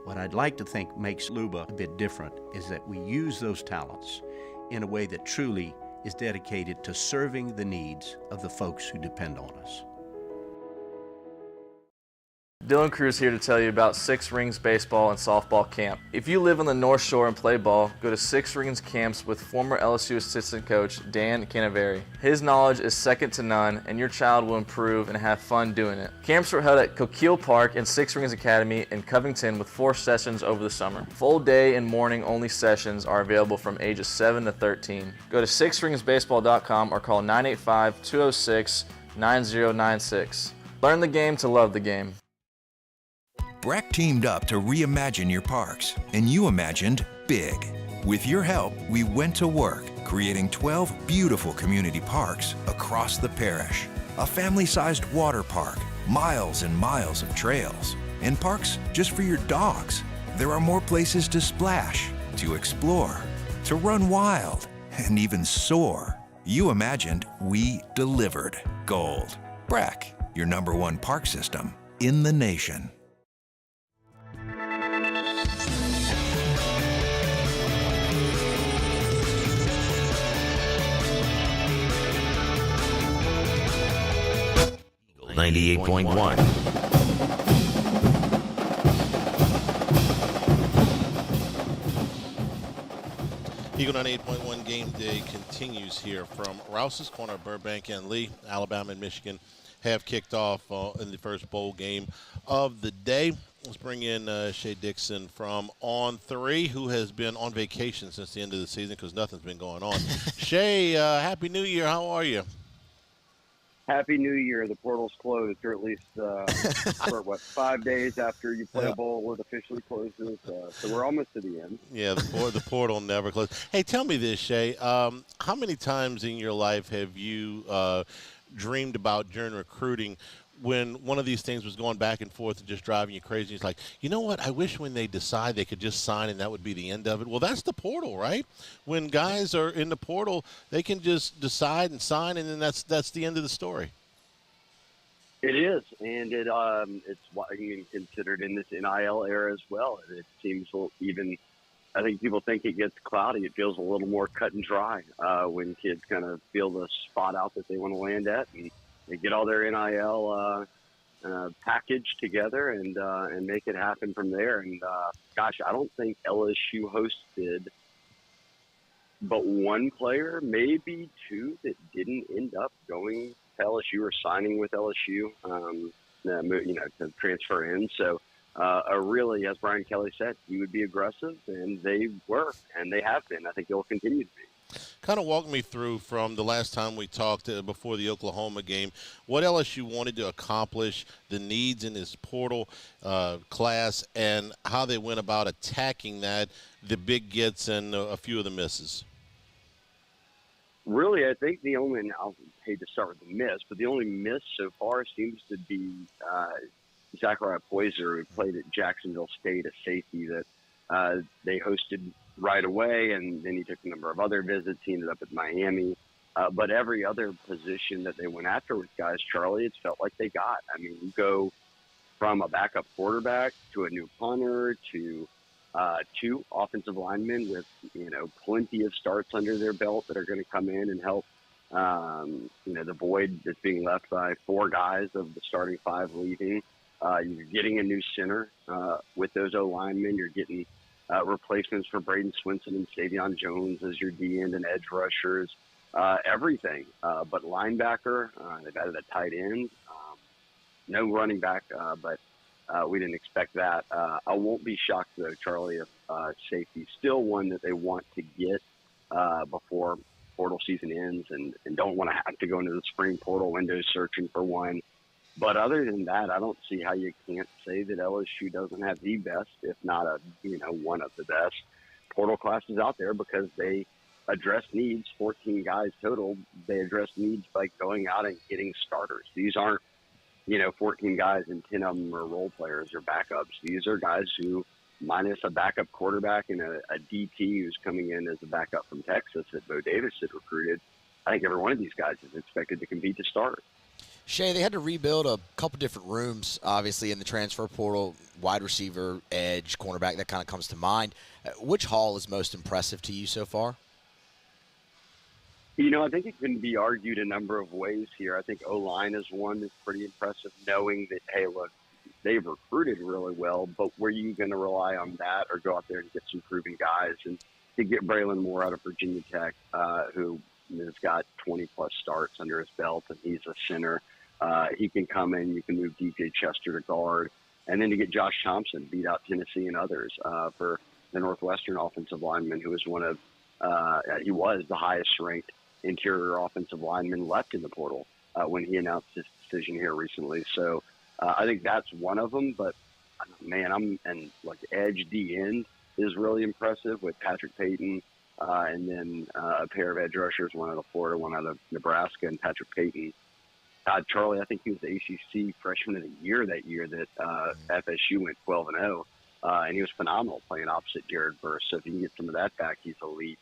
What I'd like to think makes Luba a bit different is that we use those talents in a way that truly is dedicated to serving the needs of the folks who depend on us. Dylan Cruz here to tell you about Six Rings Baseball and Softball Camp. If you live on the North Shore and play ball, go to Six Rings Camps with former LSU assistant coach Dan Canaveri. His knowledge is second to none, and your child will improve and have fun doing it. Camps were held at Coquille Park and Six Rings Academy in Covington with 4 sessions over the summer. Full day and morning only sessions are available from ages 7 to 13. Go to sixringsbaseball.com or call 985-206-9096. Learn the game to love the game. Breck teamed up to reimagine your parks, and you imagined big. With your help, we went to work, creating 12 beautiful community parks across the parish. A family-sized water park, miles and miles of trails, and parks just for your dogs. There are more places to splash, to explore, to run wild, and even soar. You imagined, we delivered. Gold. Breck, your #1 park system in the nation. Eagle 98.1. Eagle 98.1 Game Day continues here from Rouse's Corner, Burbank and Lee. Alabama and Michigan have kicked off in the first bowl game of the day. Let's bring in Shea Dixon from On3, who has been on vacation since the end of the season because nothing's been going on. Shea, Happy New Year. How are you? Happy New Year. The portal's closed, or at least for 5 days after you play a bowl, it officially closes. So we're almost to the end. Yeah, the portal never closed. Hey, tell me this, Shea. How many times in your life have you dreamed about during recruiting when one of these things was going back and forth and just driving you crazy? It's like, you know what? I wish when they decide they could just sign and that would be the end of it. Well, that's the portal, right? When guys are in the portal, they can just decide and sign, and then that's the end of the story. It is, and it's widely considered in this NIL era as well. It seems even, I think people think it gets cloudy. It feels a little more cut and dry when kids kind of feel the spot out that they want to land at, and they get all their NIL package together and make it happen from there. And gosh, I don't think LSU hosted but one player, maybe two, that didn't end up going to LSU or signing with LSU, to transfer in. So really, as Brian Kelly said, he would be aggressive, and they were, and they have been. I think they'll continue to be. Kind of walk me through from the last time we talked before the Oklahoma game, what LSU wanted to accomplish, the needs in this portal class, and how they went about attacking that, the big gets and a few of the misses. Really, I think the only, and I'll hate to start with the miss, but the only miss so far seems to be Zachariah Poyser, who played at Jacksonville State, a safety that they hosted right away, and then he took a number of other visits. He ended up at Miami. But every other position that they went after with guys, Charlie, it's felt like they got. I mean, you go from a backup quarterback to a new punter to two offensive linemen with, plenty of starts under their belt that are going to come in and help, the void that's being left by four guys of the starting five leaving. You're getting a new center with those O-linemen. You're getting replacements for Braden Swinson and Savion Jones as your D-end and edge rushers, everything. But linebacker, they've added a tight end, no running back, but we didn't expect that. I won't be shocked, though, Charlie, if safety still one that they want to get before portal season ends and don't want to have to go into the spring portal window searching for one. But other than that, I don't see how you can't say that LSU doesn't have the best, if not one of the best portal classes out there, because they address needs. 14 guys total. They address needs by going out and getting starters. These aren't 14 guys and 10 of them are role players or backups. These are guys who, minus a backup quarterback and a DT who's coming in as a backup from Texas that Bo Davis had recruited, I think every one of these guys is expected to compete to start. Shea, they had to rebuild a couple different rooms, obviously, in the transfer portal, wide receiver, edge, cornerback, that kind of comes to mind. Which hall is most impressive to you so far? I think it can be argued a number of ways here. I think O-line is one that's pretty impressive, knowing that, hey, look, they've recruited really well, but were you going to rely on that or go out there and get some proven guys? And to get Braylon Moore out of Virginia Tech, who has got 20-plus starts under his belt, and he's a center. He can come in. You can move DJ Chester to guard. And then to get Josh Thompson, beat out Tennessee and others for the Northwestern offensive lineman, who was he was the highest-ranked interior offensive lineman left in the portal when he announced his decision here recently. So I think that's one of them. But, man, edge D-end is really impressive with Patrick Payton and then a pair of edge rushers, one out of Florida, one out of Nebraska, and Patrick Payton. Charlie, I think he was the ACC Freshman of the Year that year that FSU went 12-0, and he was phenomenal playing opposite Jared Verse. So if you can get some of that back, he's elite.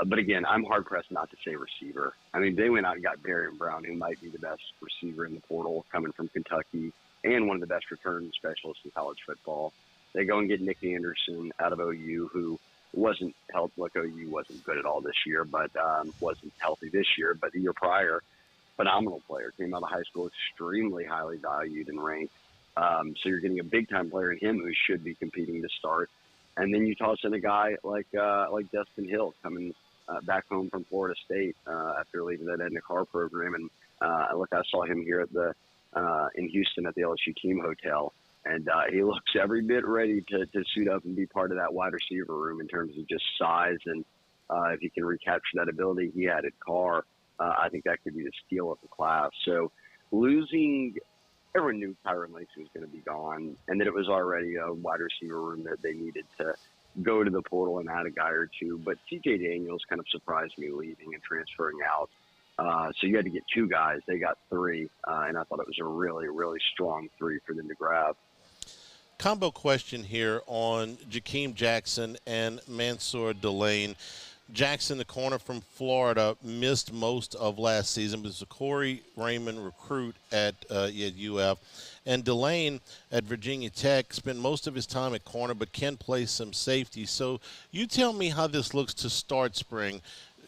But again, I'm hard-pressed not to say receiver. I mean, they went out and got Darian Brown, who might be the best receiver in the portal, coming from Kentucky, and one of the best return specialists in college football. They go and get Nick Anderson out of OU, who wasn't healthy. Look, OU wasn't good at all this year, but wasn't healthy this year. But the year prior, phenomenal player. Came out of high school extremely highly valued and ranked. So you're getting a big-time player in him who should be competing to start. And then you toss in a guy like Dustin Hill coming back home from Florida State after leaving that Edna Carr program. And I saw him here at in Houston at the LSU team hotel, And he looks every bit ready to suit up and be part of that wide receiver room in terms of just size. And if he can recapture that ability he had at Carr, I think that could be the steal of the class. So losing, everyone knew Tyron Lacey was going to be gone, and that it was already a wide receiver room that they needed to go to the portal and add a guy or two. But C.J. Daniels kind of surprised me leaving and transferring out. So you had to get 2 guys. They got 3, and I thought it was a really, really strong 3 for them to grab. Combo question here on Jakeem Jackson and Mansour Delane. Jackson, the corner from Florida, missed most of last season, but was a Corey Raymond recruit at UF. And Delane at Virginia Tech spent most of his time at corner, but can play some safety. So you tell me how this looks to start spring,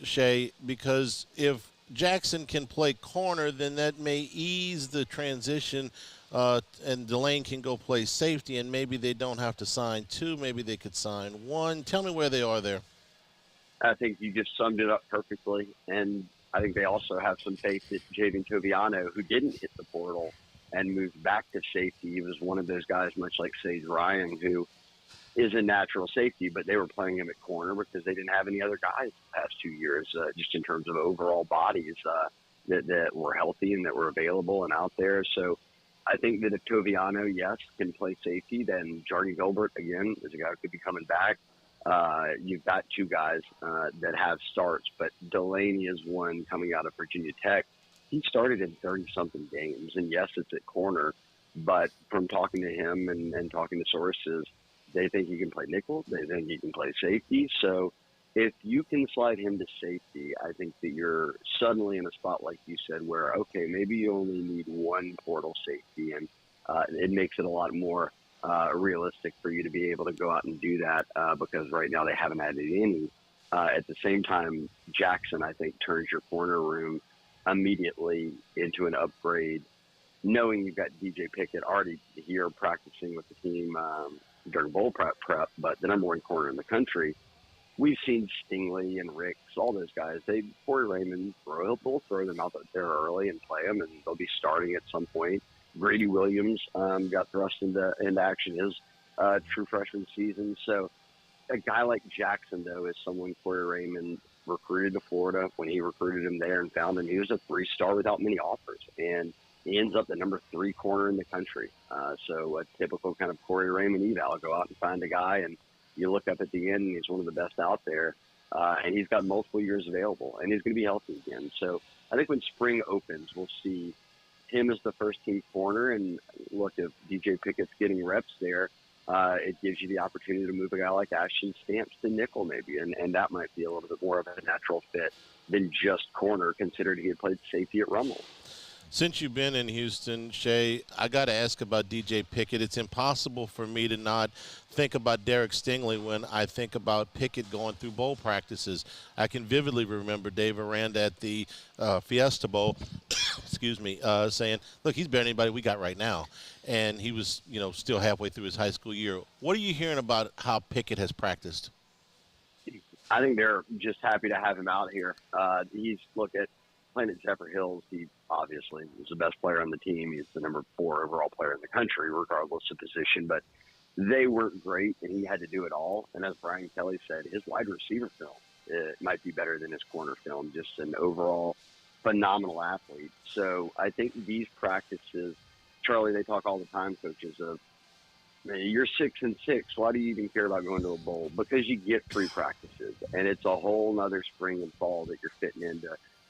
Shay, because if Jackson can play corner, then that may ease the transition, and Delane can go play safety, and maybe they don't have to sign 2. Maybe they could sign 1. Tell me where they are there. I think you just summed it up perfectly. And I think they also have some faith that Javian Toviano, who didn't hit the portal and moved back to safety, he was one of those guys, much like Sage Ryan, who is a natural safety, but they were playing him at corner because they didn't have any other guys the past 2 years, just in terms of overall bodies that were healthy and that were available and out there. So I think that if Toviano, yes, can play safety, then Jordan Gilbert, again, is a guy who could be coming back. You've got 2 guys that have starts, but Delaney is one coming out of Virginia Tech. He started in 30-something games, and yes, it's at corner, but from talking to him and talking to sources, they think he can play nickel. They think he can play safety. So if you can slide him to safety, I think that you're suddenly in a spot, like you said, where, okay, maybe you only need 1 portal safety, and it makes it a lot more realistic for you to be able to go out and do that because right now they haven't added any. At the same time, Jackson, I think, turns your corner room immediately into an upgrade, knowing you've got DJ Pickett already here practicing with the team during bowl prep, but the number 1 corner in the country. We've seen Stingley and Ricks, all those guys. Corey Raymond, they'll throw them out there early and play them, and they'll be starting at some point. Grady Williams got thrust into action his true freshman season. So a guy like Jackson, though, is someone Corey Raymond recruited to Florida. When he recruited him there and found him, he was a 3-star without many offers. And he ends up the number 3 corner in the country. So a typical kind of Corey Raymond eval. Go out and find a guy, and you look up at the end, and he's one of the best out there. And he's got multiple years available, and he's going to be healthy again. So I think when spring opens, we'll see him as the first-team corner. And look, if DJ Pickett's getting reps there, it gives you the opportunity to move a guy like Ashton Stamps to nickel maybe, and that might be a little bit more of a natural fit than just corner, considering he had played safety at Rummel. Since you've been in Houston, Shay, I got to ask about DJ Pickett. It's impossible for me to not think about Derek Stingley when I think about Pickett going through bowl practices. I can vividly remember Dave Aranda at the Fiesta Bowl, saying, look, he's better than anybody we got right now. And he was, still halfway through his high school year. What are you hearing about how Pickett has practiced? I think they're just happy to have him out here. He's playing at Zephyr Hills. He obviously is the best player on the team. He's the number 4 overall player in the country, regardless of position. But they weren't great, and he had to do it all. And as Brian Kelly said, his wide receiver film might be better than his corner film. Just an overall phenomenal athlete. So I think these practices, Charlie, they talk all the time, coaches, of, you're 6-6. Why do you even care about going to a bowl? Because you get free practices, and it's a whole nother spring and fall that you're fitting into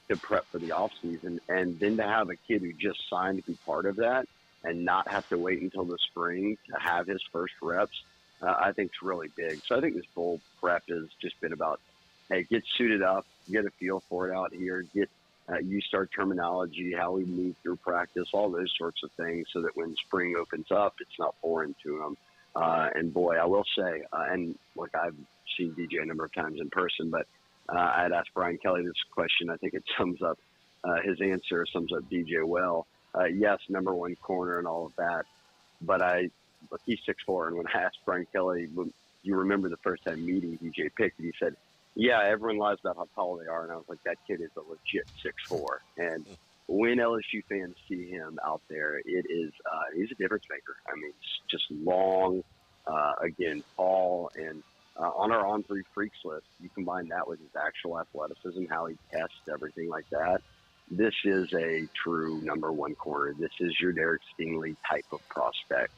to prep for the off season. And then to have a kid who just signed to be part of that and not have to wait until the spring to have his first reps, I think is really big. So I think this bowl prep has just been about, hey, get suited up, get a feel for it out here, get use our terminology, how we move through practice, all those sorts of things, so that when spring opens up, it's not foreign to them. And boy, I will say, and look, I've seen DJ a number of times in person, but I had asked Brian Kelly this question. I think it sums up his answer, sums up DJ well. Yes, number 1 corner and all of that, but he's 6'4", and when I asked Brian Kelly, you remember the first time meeting DJ Pickett, he said, yeah, everyone lies about how tall they are, and I was like, that kid is a legit 6'4", and when LSU fans see him out there, he's a difference maker. I mean, just long, again, tall, and on our on-3 freaks list, you combine that with his actual athleticism, how he tests, everything like that. This is a true number one corner. This is your Derek Stingley type of prospect.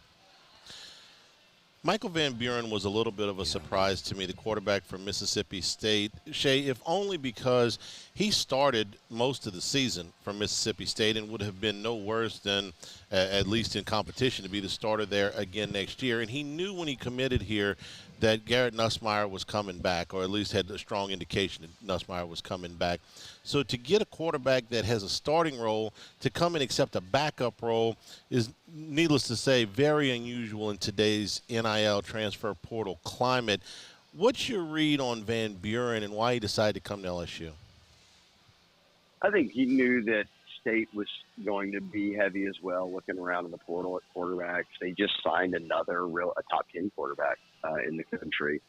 Michael Van Buren was a little bit of a surprise to me, the quarterback from Mississippi State. Shay, if only because he started most of the season from Mississippi State and would have been no worse than, at least in competition, to be the starter there again next year. And he knew when he committed here that Garrett Nussmeier was coming back, or at least had a strong indication that Nussmeier was coming back. So to get a quarterback that has a starting role to come and accept a backup role is, needless to say, very unusual in today's NIL transfer portal climate. What's your read on Van Buren and why he decided to come to LSU? I think he knew that State was going to be heavy as well, looking around in the portal at quarterbacks. They just signed a top 10 quarterback in the country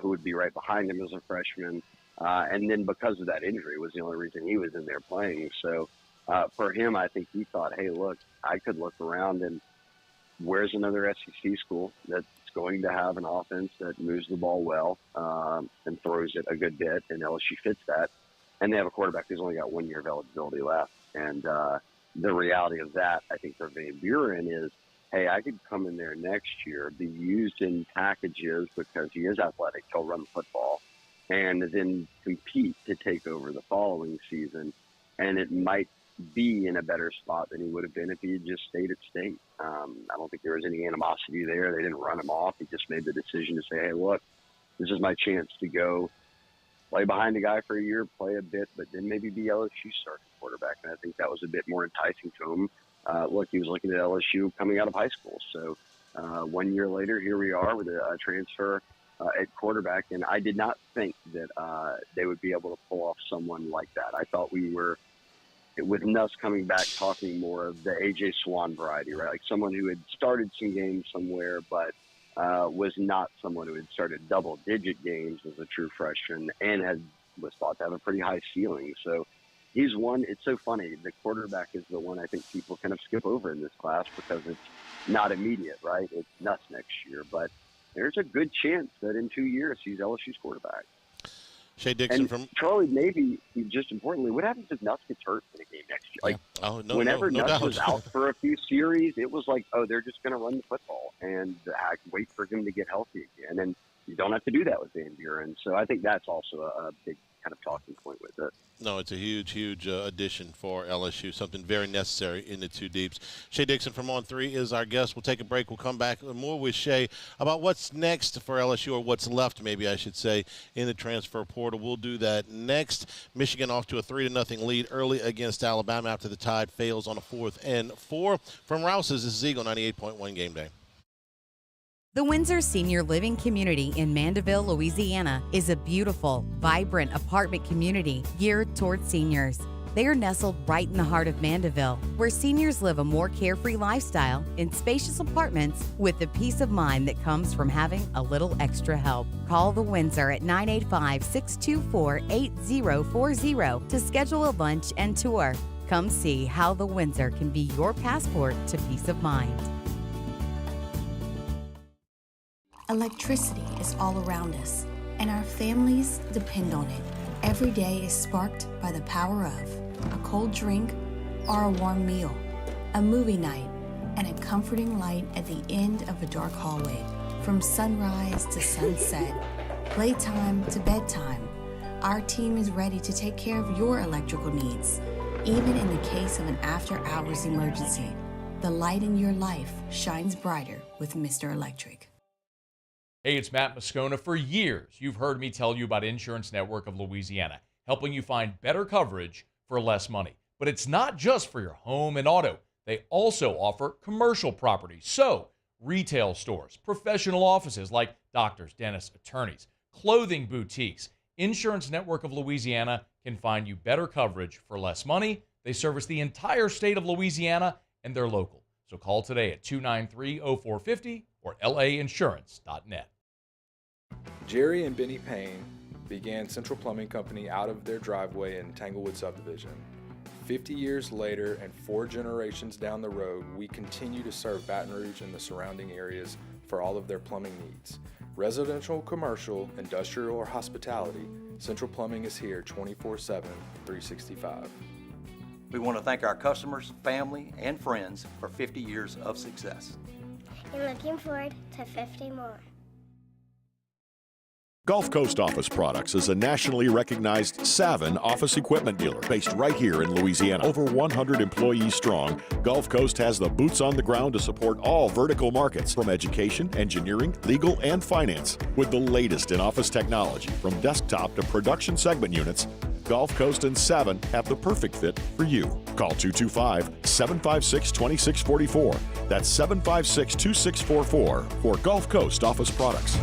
who would be right behind him as a freshman. And then because of that injury was the only reason he was in there playing. So for him, I think he thought, hey, look, I could look around and where's another SEC school that's going to have an offense that moves the ball well and throws it a good bit, and LSU fits that. And they have a quarterback who's only got 1 year of eligibility left. And the reality of that, I think, for Van Buren is, hey, I could come in there next year, be used in packages because he is athletic, he'll run the football, and then compete to take over the following season. And it might be in a better spot than he would have been if he had just stayed at State. I don't think there was any animosity there. They didn't run him off. He just made the decision to say, hey, look, this is my chance to go play behind a guy for a year, play a bit, but then maybe be LSU starting quarterback. And I think that was a bit more enticing to him. Look, he was looking at LSU coming out of high school. So 1 year later, here we are with a transfer at quarterback. And I did not think that they would be able to pull off someone like that. I thought we were, with Nuss coming back, talking more of the A.J. Swan variety, right? Like someone who had started some games somewhere, but was not someone who had started double-digit games as a true freshman and was thought to have a pretty high ceiling. So he's one. It's so funny. The quarterback is the one I think people kind of skip over in this class because it's not immediate, right? It's Nuss next year. But there's a good chance that in 2 years he's LSU's quarterback. Shay Dixon and from Charlie, maybe just importantly, what happens if Nuss gets hurt in a game next year? Like, whenever Nuss was out for a few series, it was like, oh, they're just going to run the football and wait for him to get healthy again. And you don't have to do that with Van Buren. So I think that's also a big kind of talking point with it. No, it's a huge addition for LSU, something very necessary in the two deeps. Shay Dixon from On3 is our guest. We'll take a break. We'll come back more with Shay about what's next for LSU, or what's left, maybe I should say, in the transfer portal. We'll do that next. Michigan off to a 3-0 lead early against Alabama after the Tide fails on a 4th and 4. From Rouse's, this is Eagle 98.1 Game Day. The Windsor Senior Living Community in Mandeville, Louisiana is a beautiful, vibrant apartment community geared toward seniors. They are nestled right in the heart of Mandeville, where seniors live a more carefree lifestyle in spacious apartments with the peace of mind that comes from having a little extra help. Call the Windsor at 985-624-8040 to schedule a lunch and tour. Come see how the Windsor can be your passport to peace of mind. Electricity is all around us, and our families depend on it. Every day is sparked by the power of a cold drink or a warm meal, a movie night, and a comforting light at the end of a dark hallway. From sunrise to sunset, playtime to bedtime, our team is ready to take care of your electrical needs, even in the case of an after-hours emergency. The light in your life shines brighter with Mr. Electric. Hey, it's Matt Moscona. For years, you've heard me tell you about Insurance Network of Louisiana, helping you find better coverage for less money. But it's not just for your home and auto. They also offer commercial property. So, retail stores, professional offices like doctors, dentists, attorneys, clothing boutiques. Insurance Network of Louisiana can find you better coverage for less money. They service the entire state of Louisiana, and they're local. So call today at 293-0450 or lainsurance.net. Jerry and Benny Payne began Central Plumbing Company out of their driveway in Tanglewood Subdivision. 50 years later and 4 generations down the road, we continue to serve Baton Rouge and the surrounding areas for all of their plumbing needs. Residential, commercial, industrial, or hospitality, Central Plumbing is here 24/7, 365. We want to thank our customers, family, and friends for 50 years of success. And looking forward to 50 more. Gulf Coast Office Products is a nationally recognized Savin office equipment dealer based right here in Louisiana. Over 100 employees strong, Gulf Coast has the boots on the ground to support all vertical markets, from education, engineering, legal, and finance. With the latest in office technology, from desktop to production segment units, Gulf Coast and Savin have the perfect fit for you. Call 225-756-2644. That's 756-2644 for Gulf Coast Office Products.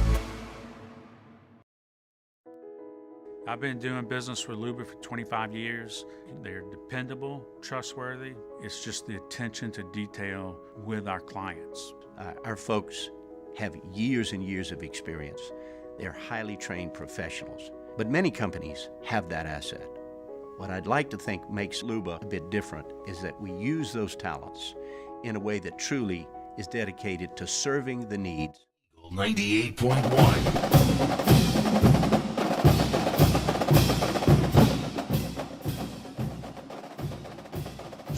I've been doing business with Luba for 25 years. They're dependable, trustworthy. It's just the attention to detail with our clients. Our folks have years and years of experience. They're highly trained professionals. But many companies have that asset. What I'd like to think makes Luba a bit different is that we use those talents in a way that truly is dedicated to serving the needs. 98.1.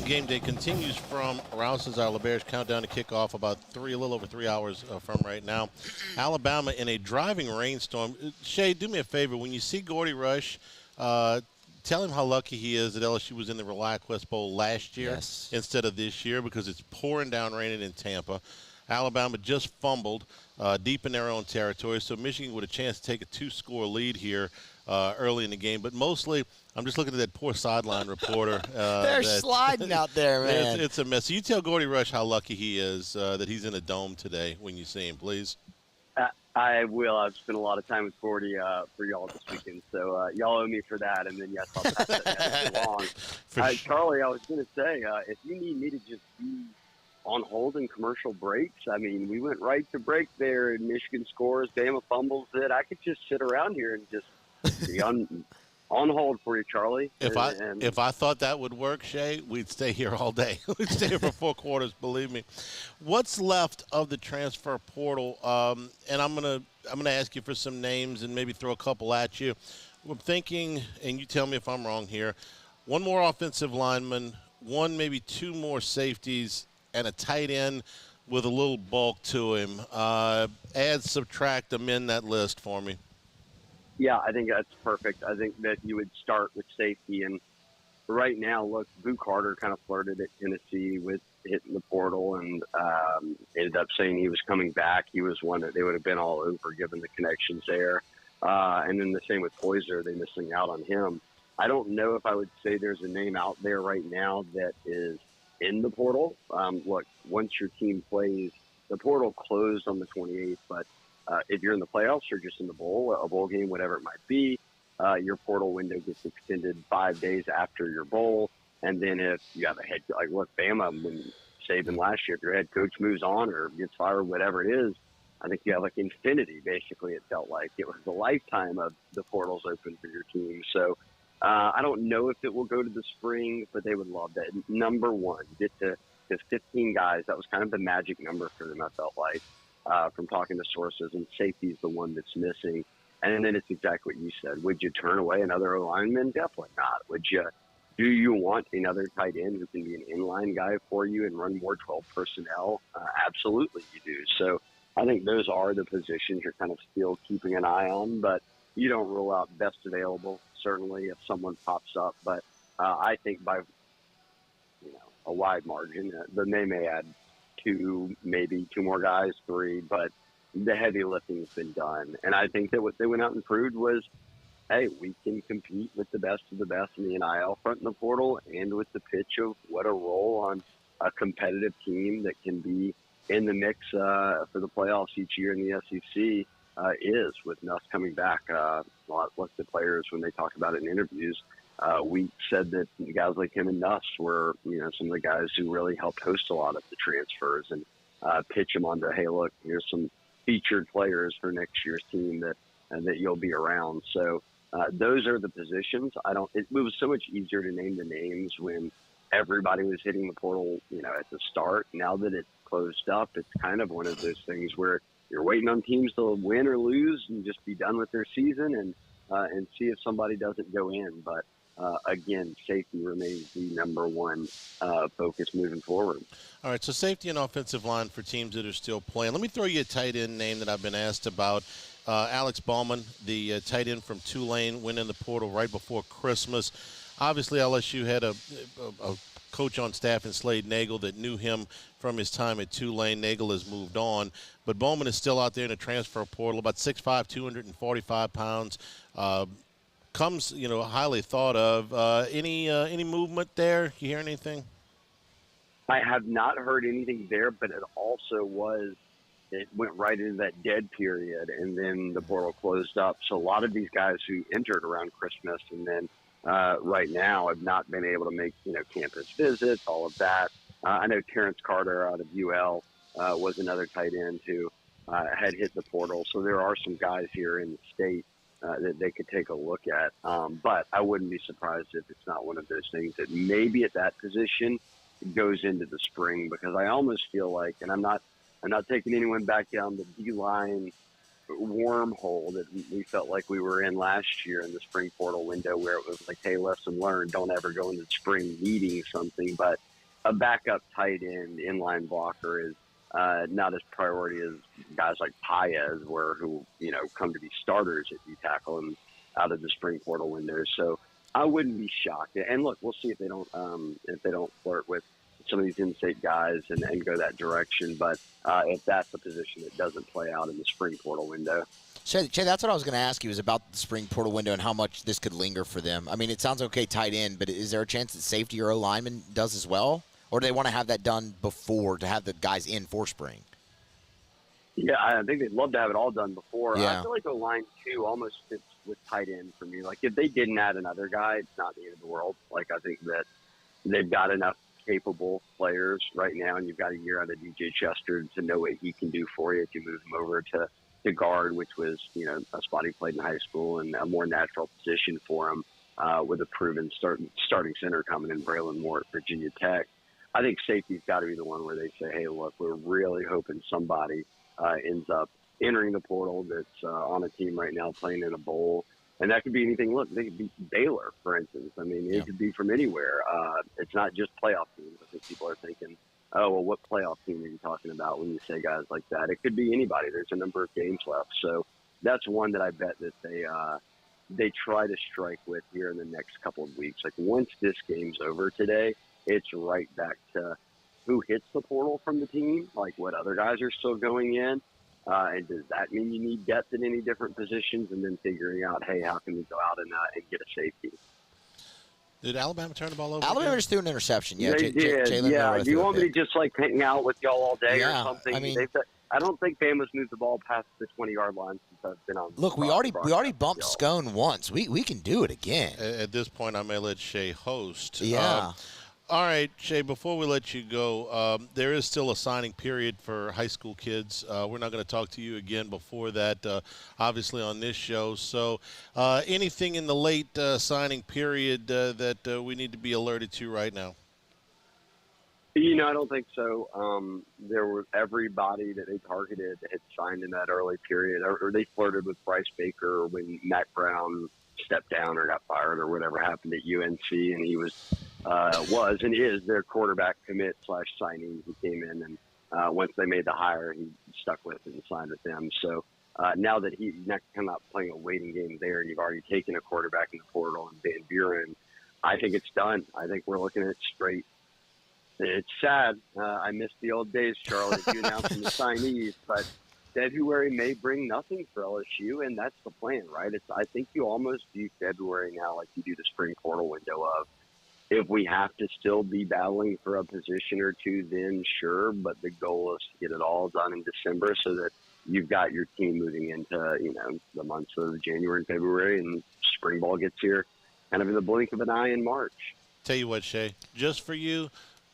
Game day continues from Rouse's our LeBears countdown to kickoff about a little over 3 hours from right now. Alabama in a driving rainstorm. Shay, do me a favor. When you see Gordy Rush, tell him how lucky he is that LSU was in the ReliaQuest Bowl last year instead of this year, because it's pouring down raining in Tampa. Alabama just fumbled deep in their own territory, so Michigan with a chance to take a 2-score lead here early in the game. But mostly, I'm just looking at that poor sideline reporter. They're sliding out there, man. It's a mess. So you tell Gordy Rush how lucky he is that he's in a dome today when you see him, please. I will. I've spent a lot of time with Gordy for y'all this weekend, so y'all owe me for that. And then, yes, I'll pass that along. Charlie, I was going to say, if you need me to just be on hold in commercial breaks, I mean, we went right to break there, and Michigan scores, Bama fumbles it. I could just sit around here and just be on hold for you, Charlie. If I thought that would work, Shay, we'd stay here all day. We'd stay here for 4 quarters, believe me. What's left of the transfer portal? And I'm gonna ask you for some names and maybe throw a couple at you. I'm thinking, and you tell me if I'm wrong here, one more offensive lineman, maybe 2 more safeties, and a tight end with a little bulk to him. Add, subtract, amend that list for me. Yeah, I think that's perfect. I think that you would start with safety. And right now, look, Boo Carter kind of flirted at Tennessee with hitting the portal and ended up saying he was coming back. He was one that they would have been all over given the connections there. And then the same with Poyser. They're missing out on him. I don't know if I would say there's a name out there right now that is in the portal. Look, once your team plays, the portal closed on the 28th, but if you're in the playoffs or just in the bowl, a bowl game, whatever it might be, your portal window gets extended 5 days after your bowl. And then if you have a head, like look, Bama, when Saban last year, if your head coach moves on or gets fired, whatever it is, I think you have like infinity, basically, it felt like. It was the lifetime of the portals open for your team. So I don't know if it will go to the spring, but they would love that. Number one, get to 15 guys. That was kind of the magic number for them, I felt like, from talking to sources, and safety is the one that's missing. And then it's exactly what you said. Would you turn away another lineman? Definitely not. Do you want another tight end who can be an inline guy for you and run more 12 personnel? Absolutely you do. So I think those are the positions you're kind of still keeping an eye on, but you don't rule out best available, certainly, if someone pops up. But I think by a wide margin, then they may add 2, maybe 2 more guys, 3, but the heavy lifting has been done. And I think that what they went out and proved was, hey, we can compete with the best of the best in the NIL front in the portal, and with the pitch of what a role on a competitive team that can be in the mix for the playoffs each year in the SEC is, with Nuss coming back. Lots of players, when they talk about it in interviews, we said that guys like him and Nuss were, some of the guys who really helped host a lot of the transfers and pitch them onto, hey, look, here's some featured players for next year's team that you'll be around. So those are the positions. It was so much easier to name the names when everybody was hitting the portal, at the start. Now that it's closed up, it's kind of one of those things where you're waiting on teams to win or lose and just be done with their season and see if somebody doesn't go in. But again, safety remains the number one focus moving forward. All right, so safety and offensive line for teams that are still playing. Let me throw you a tight end name that I've been asked about. Alex Bauman, the tight end from Tulane, went in the portal right before Christmas. Obviously, LSU had a coach on staff in Slade Nagel that knew him from his time at Tulane. Nagel has moved on, but Bowman is still out there in the transfer portal, about 6'5", 245 pounds. Comes, highly thought of. Any movement there? You hear anything? I have not heard anything there, but it went right into that dead period, and then the portal closed up. So a lot of these guys who entered around Christmas and then right now have not been able to make, campus visits, all of that. I know Terrence Carter out of UL was another tight end who had hit the portal. So there are some guys here in the state that they could take a look at. But I wouldn't be surprised if it's not one of those things that maybe at that position goes into the spring, because I almost feel like, and I'm not taking anyone back down the D-line wormhole that we felt like we were in last year in the spring portal window, where it was like, hey, lesson learned, don't ever go into the spring needing something. But a backup tight end inline blocker is not as priority as guys like Paez were, who come to be starters at D-tackle and out of the spring portal window. So I wouldn't be shocked. And look, we'll see if they don't flirt with some of these in-state guys and go that direction. But if that's a position that doesn't play out in the spring portal window. Shay, that's what I was going to ask you, is about the spring portal window and how much this could linger for them. I mean, it sounds okay tight end, but is there a chance that safety or O-lineman does as well? Or do they want to have that done before to have the guys in for spring? Yeah, I think they'd love to have it all done before. Yeah. I feel like O-line, too, almost fits with tight end for me. Like, if they didn't add another guy, it's not the end of the world. Like, I think that they've got enough capable players right now, and you've got a year out of DJ Chester to know what he can do for you if you move him over to guard, which was, a spot he played in high school and a more natural position for him with a proven starting center coming in, Braylon Moore at Virginia Tech. I think safety's got to be the one where they say, hey, look, we're really hoping somebody ends up entering the portal that's on a team right now playing in a bowl. And that could be anything. Look, they could be Baylor, for instance. I mean, it could be from anywhere. It's not just playoff teams. I think people are thinking, oh, well, what playoff team are you talking about when you say guys like that? It could be anybody. There's a number of games left. So that's one that I bet that they try to strike with here in the next couple of weeks. Like, once this game's over today, it's right back to who hits the portal from the team, like what other guys are still going in. And does that mean you need depth in any different positions? And then figuring out, hey, how can we go out and get a safety? Did Alabama turn the ball over? Alabama just threw an interception. Yeah, they did. Do you want me to just hang out with y'all all day or something? I mean, I don't think Bama's moved the ball past the 20-yard line since I've been on. Look, we already bumped Scone once. We can do it again. At this point, I may let Shay host. Yeah. All right, Shay, before we let you go, there is still a signing period for high school kids. We're not going to talk to you again before that, obviously, on this show. So anything in the late signing period that we need to be alerted to right now? I don't think so. There was everybody that they targeted had signed in that early period, or they flirted with Bryce Baker when Matt Brown stepped down or got fired or whatever happened at UNC, and he was and is their quarterback commit / signing. He came in, and once they made the hire, he stuck with it and signed with them. So now that he's not playing a waiting game there, and you've already taken a quarterback in the portal and Van Buren, I think it's done. I think we're looking at straight. It's sad. I miss the old days, Charlie, if you announcing the signees, but February may bring nothing for LSU, and that's the plan, right? I think you almost view February now like you do the spring portal window of, if we have to still be battling for a position or two, then sure, but the goal is to get it all done in December so that you've got your team moving into, the months of January and February, and spring ball gets here kind of in the blink of an eye in March. Tell you what, Shay, just for you,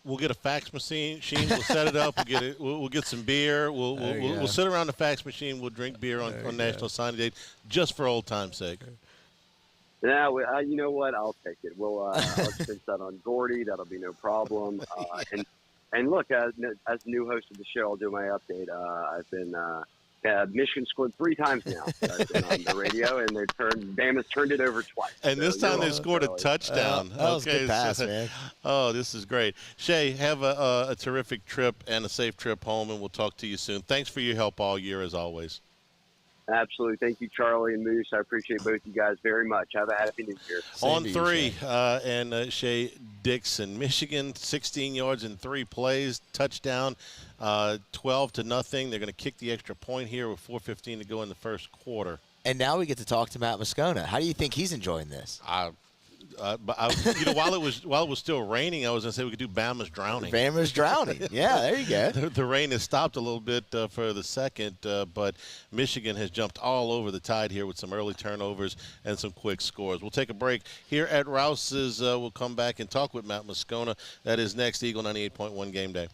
we'll get a fax machine. We'll set it up. We'll get some beer. We'll sit around the fax machine. We'll drink beer on National Signing Day, just for old time's sake. You know what? I'll take it. I'll expense that on Gordy. That'll be no problem. And look, as new host of the show, I'll do my update. I've been Michigan scored 3 times now. I've been on the radio, and Bama's turned it over twice. And this time they scored a touchdown. That was a good pass, man. Oh, this is great. Shay, have a terrific trip and a safe trip home, and we'll talk to you soon. Thanks for your help all year, as always. Absolutely. Thank you, Charlie and Moose. I appreciate both you guys very much. Have a happy New Year. On 3, and Shay Dixon. Michigan, 16 yards in 3 plays, touchdown, 12-0. They're going to kick the extra point here with 4:15 to go in the first quarter. And now we get to talk to Matt Moscona. How do you think he's enjoying this? While it was still raining, I was going to say we could do Bama's drowning. Bama's drowning. Yeah, there you go. The rain has stopped a little bit for the second, but Michigan has jumped all over the tide here with some early turnovers and some quick scores. We'll take a break here at Rouse's. We'll come back and talk with Matt Moscona. That is next, Eagle 98.1 Game Day.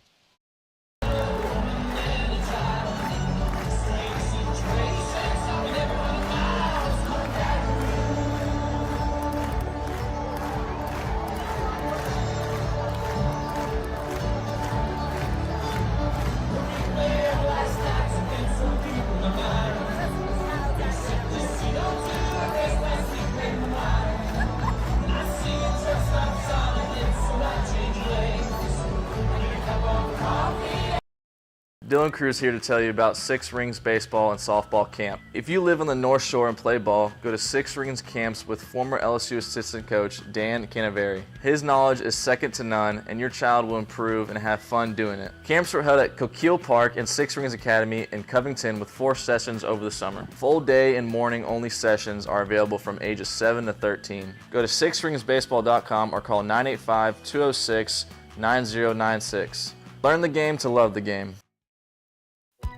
Dylan Cruz here to tell you about Six Rings Baseball and Softball Camp. If you live on the North Shore and play ball, go to Six Rings Camps with former LSU assistant coach Dan Canaveri. His knowledge is second to none, and your child will improve and have fun doing it. Camps were held at Coquille Park and Six Rings Academy in Covington with 4 sessions over the summer. Full day and morning only sessions are available from ages 7 to 13. Go to sixringsbaseball.com or call 985-206-9096. Learn the game to love the game.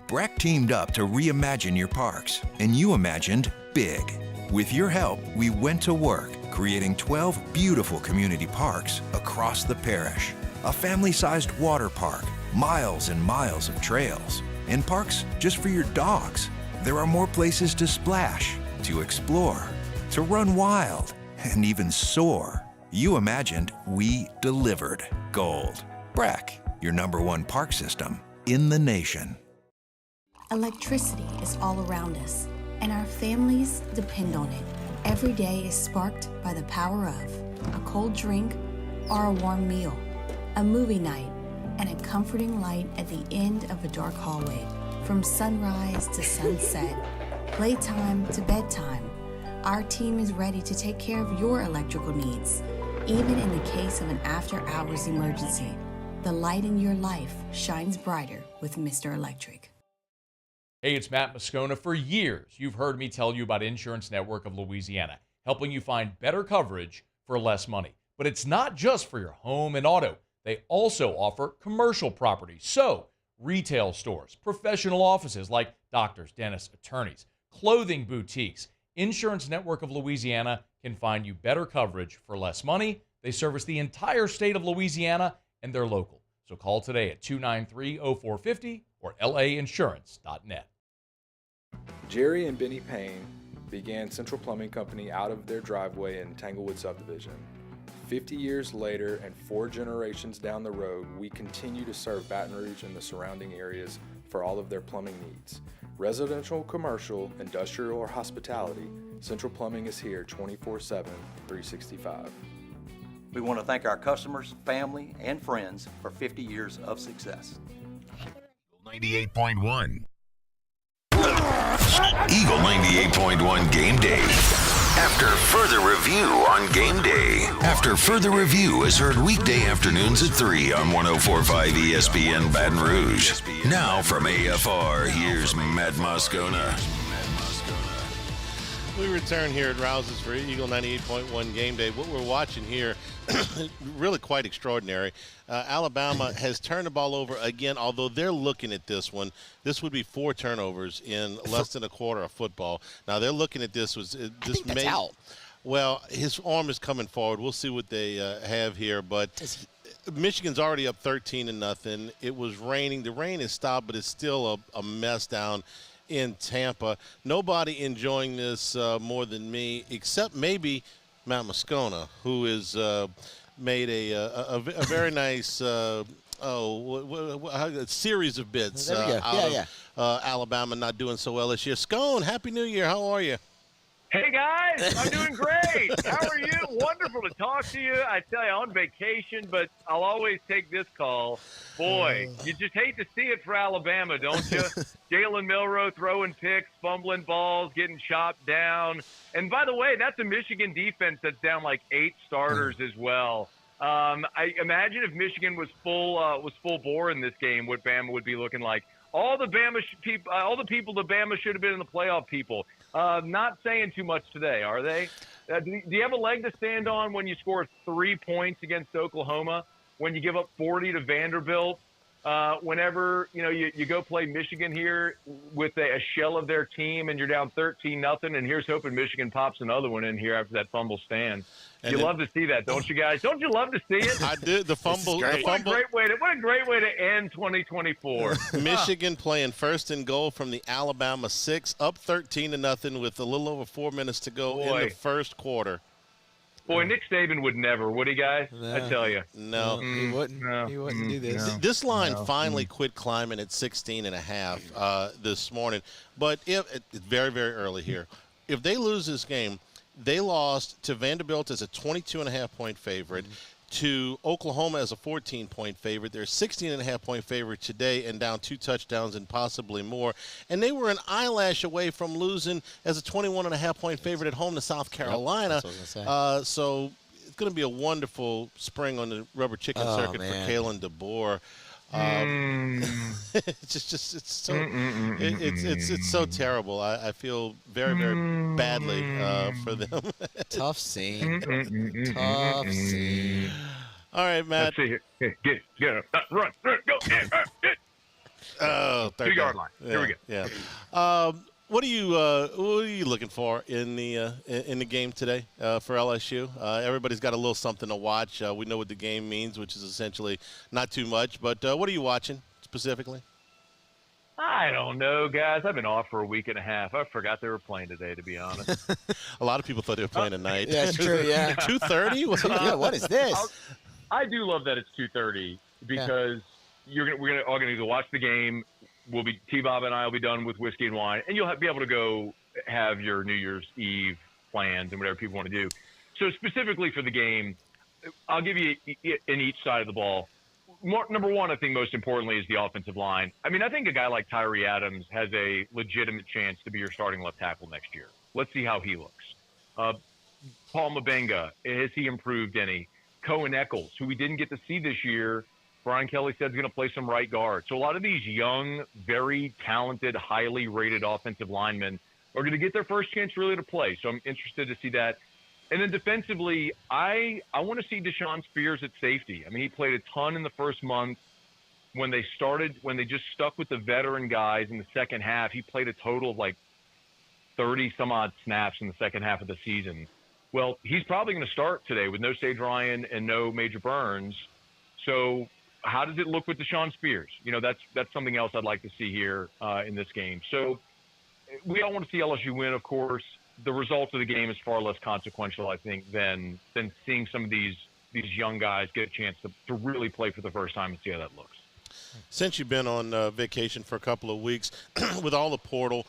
Breck teamed up to reimagine your parks, and you imagined big. With your help, we went to work, creating 12 beautiful community parks across the parish. A family-sized water park, miles and miles of trails, and parks just for your dogs. There are more places to splash, to explore, to run wild, and even soar. You imagined, we delivered. Gold. Breck, your #1 park system in the nation. Electricity is all around us, and our families depend on it. Every day is sparked by the power of a cold drink or a warm meal, a movie night, and a comforting light at the end of a dark hallway. From sunrise to sunset, playtime to bedtime, our team is ready to take care of your electrical needs. Even in the case of an after-hours emergency, the light in your life shines brighter with Mr. Electric. Hey, it's Matt Moscona. For years, you've heard me tell you about Insurance Network of Louisiana, helping you find better coverage for less money. But it's not just for your home and auto. They also offer commercial property. So, retail stores, professional offices like doctors, dentists, attorneys, clothing boutiques. Insurance Network of Louisiana can find you better coverage for less money. They service the entire state of Louisiana, and they're local. So call today at 293-0450 or lainsurance.net. Jerry and Benny Payne began Central Plumbing Company out of their driveway in Tanglewood subdivision. 50 years later and 4 generations down the road, we continue to serve Baton Rouge and the surrounding areas for all of their plumbing needs. Residential, commercial, industrial, or hospitality, Central Plumbing is here 24/7, 365. We want to thank our customers, family, and friends for 50 years of success. 98.1. Eagle 98.1 Game Day. After Further Review on Game Day. After Further Review is heard weekday afternoons at 3 on 104.5 ESPN Baton Rouge. Now from AFR, here's Matt Moscona. We return here at Rouse's for Eagle 98.1 Game Day. What we're watching here, really quite extraordinary. Alabama has turned the ball over again, although they're looking at this one. This would be 4 turnovers in less than a quarter of football. Now, they're looking at this. This may out. Well, his arm is coming forward. We'll see what they have here. But Michigan's already up 13-0. It was raining. The rain has stopped, but it's still a mess down in Tampa. Nobody enjoying this more than me, except maybe Matt Moscona, who has made a very nice a series of bits out of Alabama not doing so well this year. Scone, Happy New Year. How are you? Hey, guys. I'm doing great. How are you? Wonderful to talk to you. I tell you, I'm on vacation, but I'll always take this call. Boy, you just hate to see it for Alabama, don't you? Jalen Milroe throwing picks, fumbling balls, getting chopped down. And by the way, that's a Michigan defense that's down like 8 starters as well. I imagine if Michigan was full bore in this game, what Bama would be looking like. All the people that Bama should have been in the playoff people. Not saying too much today, are they? Do you have a leg to stand on when you score 3 points against Oklahoma? When you give up 40 to Vanderbilt? Whenever you go play Michigan here with a shell of their team and you're down 13-0, and here's hoping Michigan pops another one in here after that fumble stand. You love to see that, don't you guys? Don't you love to see it? I did. The fumble. What a great way to end 2024. Michigan playing first and goal from the Alabama 6, up 13-0 with a little over 4 minutes to go in the first quarter. Boy, Nick Saban would never, would he, guys? I tell you. No. He wouldn't. No. He wouldn't do this. No. This line finally quit climbing at 16.5 this morning. But it's very, very early here. If they lose this game, they lost to Vanderbilt as a 22.5-point favorite, to Oklahoma as a 14-point favorite. They're a 16.5-point favorite today and down 2 touchdowns and possibly more. And they were an eyelash away from losing as a 21.5-point favorite at home to South Carolina. That's what I was gonna say. So it's going to be a wonderful spring on the rubber chicken circuit for Kalen DeBoer. It's so terrible. I feel very, very badly for them. Tough scene. Tough scene. All right, Matt. Let's see here. Get run, go. Oh, 2-yard line. Here we go. Yeah. What are you looking for in the game today for LSU? Everybody's got a little something to watch. We know what the game means, which is essentially not too much. But what are you watching specifically? I don't know, guys. I've been off for a week and a half. I forgot they were playing today, to be honest. A lot of people thought they were playing tonight. Yeah, that's true. Yeah. 2:30. Yeah. What is this? I do love that it's 2:30 because we're all gonna go watch the game. We'll be T-Bob and I will be done with whiskey and wine, and you'll be able to go have your New Year's Eve plans and whatever people want to do. So specifically for the game, I'll give you in each side of the ball. Number one, I think most importantly, is the offensive line. I mean, I think a guy like Tyree Adams has a legitimate chance to be your starting left tackle next year. Let's see how he looks. Paul Mabenga, has he improved any? Cohen Eccles, who we didn't get to see this year, Brian Kelly said he's going to play some right guard. So a lot of these young, very talented, highly rated offensive linemen are going to get their first chance really to play. So I'm interested to see that. And then defensively, I want to see Deshaun Spears at safety. I mean, he played a ton in the first month. When they just stuck with the veteran guys in the second half, he played a total of like 30-some-odd snaps in the second half of the season. Well, he's probably going to start today with no Sage Ryan and no Major Burns. So how does it look with Deshaun Spears? That's something else I'd like to see here in this game. So we all want to see LSU win, of course. The result of the game is far less consequential, I think, than seeing some of these young guys get a chance to really play for the first time and see how that looks. Since you've been on vacation for a couple of weeks, with all the portal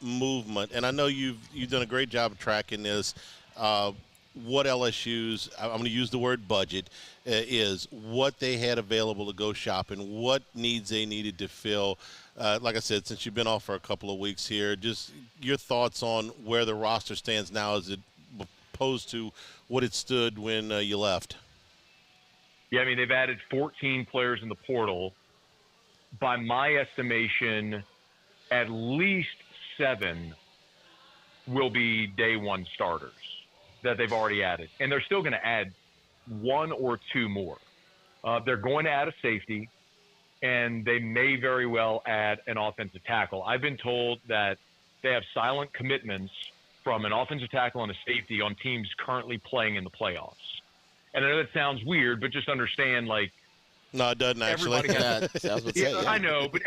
movement, and I know you've done a great job of tracking this, what LSU's, I'm going to use the word budget, is what they had available to go shopping, what needs they needed to fill. Like I said, since you've been off for a couple of weeks here, just your thoughts on where the roster stands now as opposed to what it stood when you left. Yeah, I mean, they've added 14 players in the portal. By my estimation, at least 7 will be day one starters that they've already added. And they're still going to add 1 or 2 more. They're going to add a safety, and they may very well add an offensive tackle. I've been told that they have silent commitments from an offensive tackle and a safety on teams currently playing in the playoffs. And I know that sounds weird, but just understand, like, No, it doesn't actually. I know, but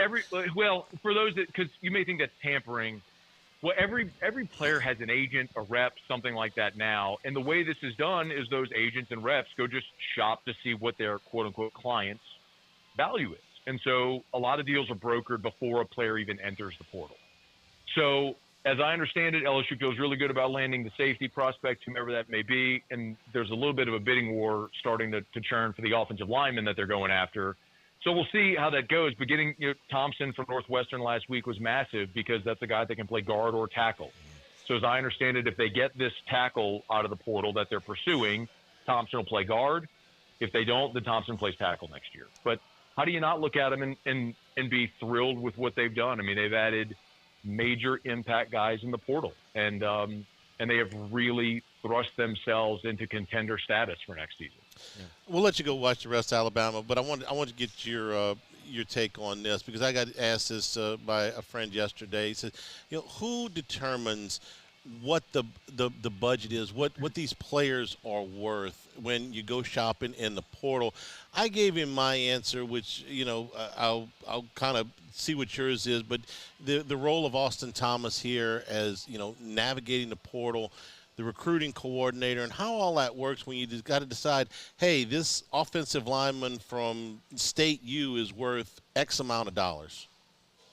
for those because you may think that's tampering. Well, every player has an agent, a rep, something like that now. And the way this is done is those agents and reps go just shop to see what their quote-unquote clients' value is. And so a lot of deals are brokered before a player even enters the portal. So as I understand it, LSU feels really good about landing the safety prospect, whomever that may be. And there's a little bit of a bidding war starting to churn for the offensive lineman that they're going after. So we'll see how that goes. But getting Thompson from Northwestern last week was massive because that's a guy that can play guard or tackle. So as I understand it, if they get this tackle out of the portal that they're pursuing, Thompson will play guard. If they don't, then Thompson plays tackle next year. But how do you not look at them and be thrilled with what they've done? I mean, they've added major impact guys in the portal, and they have really thrust themselves into contender status for next season. Yeah. We'll let you go watch the rest of Alabama, but I want to get your take on this because I got asked this by a friend yesterday. He said, who determines what the budget is, what these players are worth when you go shopping in the portal? I gave him my answer, which I'll kind of see what yours is, but the role of Austin Thomas here as navigating the portal, the recruiting coordinator, and how all that works when you just got to decide, hey, this offensive lineman from State U is worth X amount of dollars.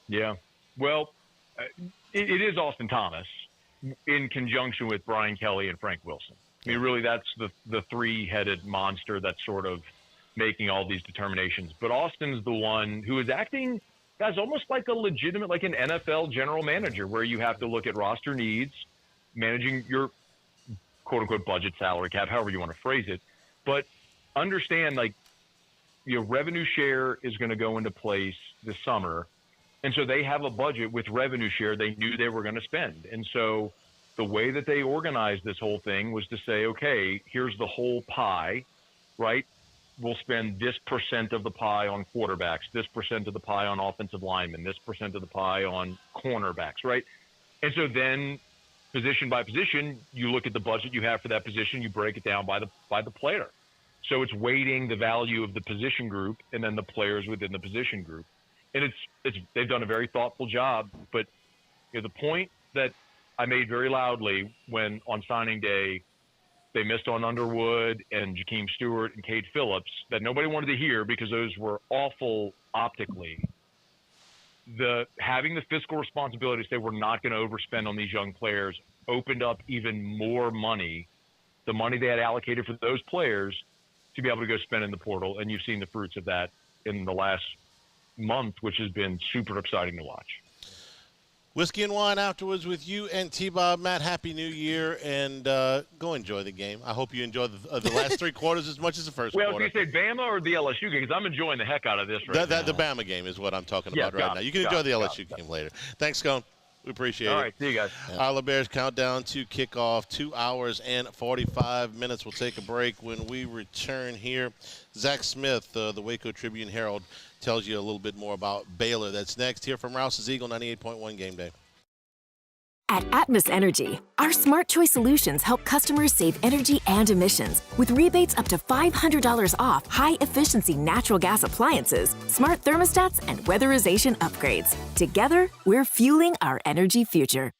Yeah, well, it is Austin Thomas in conjunction with Brian Kelly and Frank Wilson. I mean, really, that's the three-headed monster that's sort of making all these determinations. But Austin's the one who is acting, guys, almost like a legitimate, like an NFL general manager, where you have to look at roster needs, managing your quote-unquote budget, salary cap, however you want to phrase it. But understand, revenue share is going to go into place this summer. And so they have a budget with revenue share they knew they were going to spend. And so the way that they organized this whole thing was to say, okay, here's the whole pie, right? We'll spend this % of the pie on quarterbacks, this % of the pie on offensive linemen, this % of the pie on cornerbacks, right? And so then position by position, you look at the budget you have for that position, you break it down by the player. So it's weighting the value of the position group and then the players within the position group. And they've done a very thoughtful job. But the point that I made very loudly when on signing day they missed on Underwood and Jakeem Stewart and Cade Phillips that nobody wanted to hear because those were awful optically. Having the fiscal responsibility to say we're not going to overspend on these young players opened up even more money, the money they had allocated for those players, to be able to go spend in the portal. And you've seen the fruits of that in the last month, which has been super exciting to watch. Whiskey and wine afterwards with you and T-Bob. Matt, Happy New Year, and go enjoy the game. I hope you enjoy the last three quarters as much as the first quarter. Well, did you say Bama or the LSU game? Because I'm enjoying the heck out of this now. The Bama game is what I'm talking about right now. You can enjoy the LSU game later. Thanks, Scone. We appreciate it. All right, see you guys. Our Bears countdown to kickoff, 2 hours and 45 minutes. We'll take a break. When we return here, Zach Smith, the Waco Tribune-Herald, tells you a little bit more about Baylor. That's next here from Rouse's Eagle 98.1 Game Day. At Atmos Energy, our smart choice solutions help customers save energy and emissions with rebates up to $500 off high-efficiency natural gas appliances, smart thermostats, and weatherization upgrades. Together, we're fueling our energy future.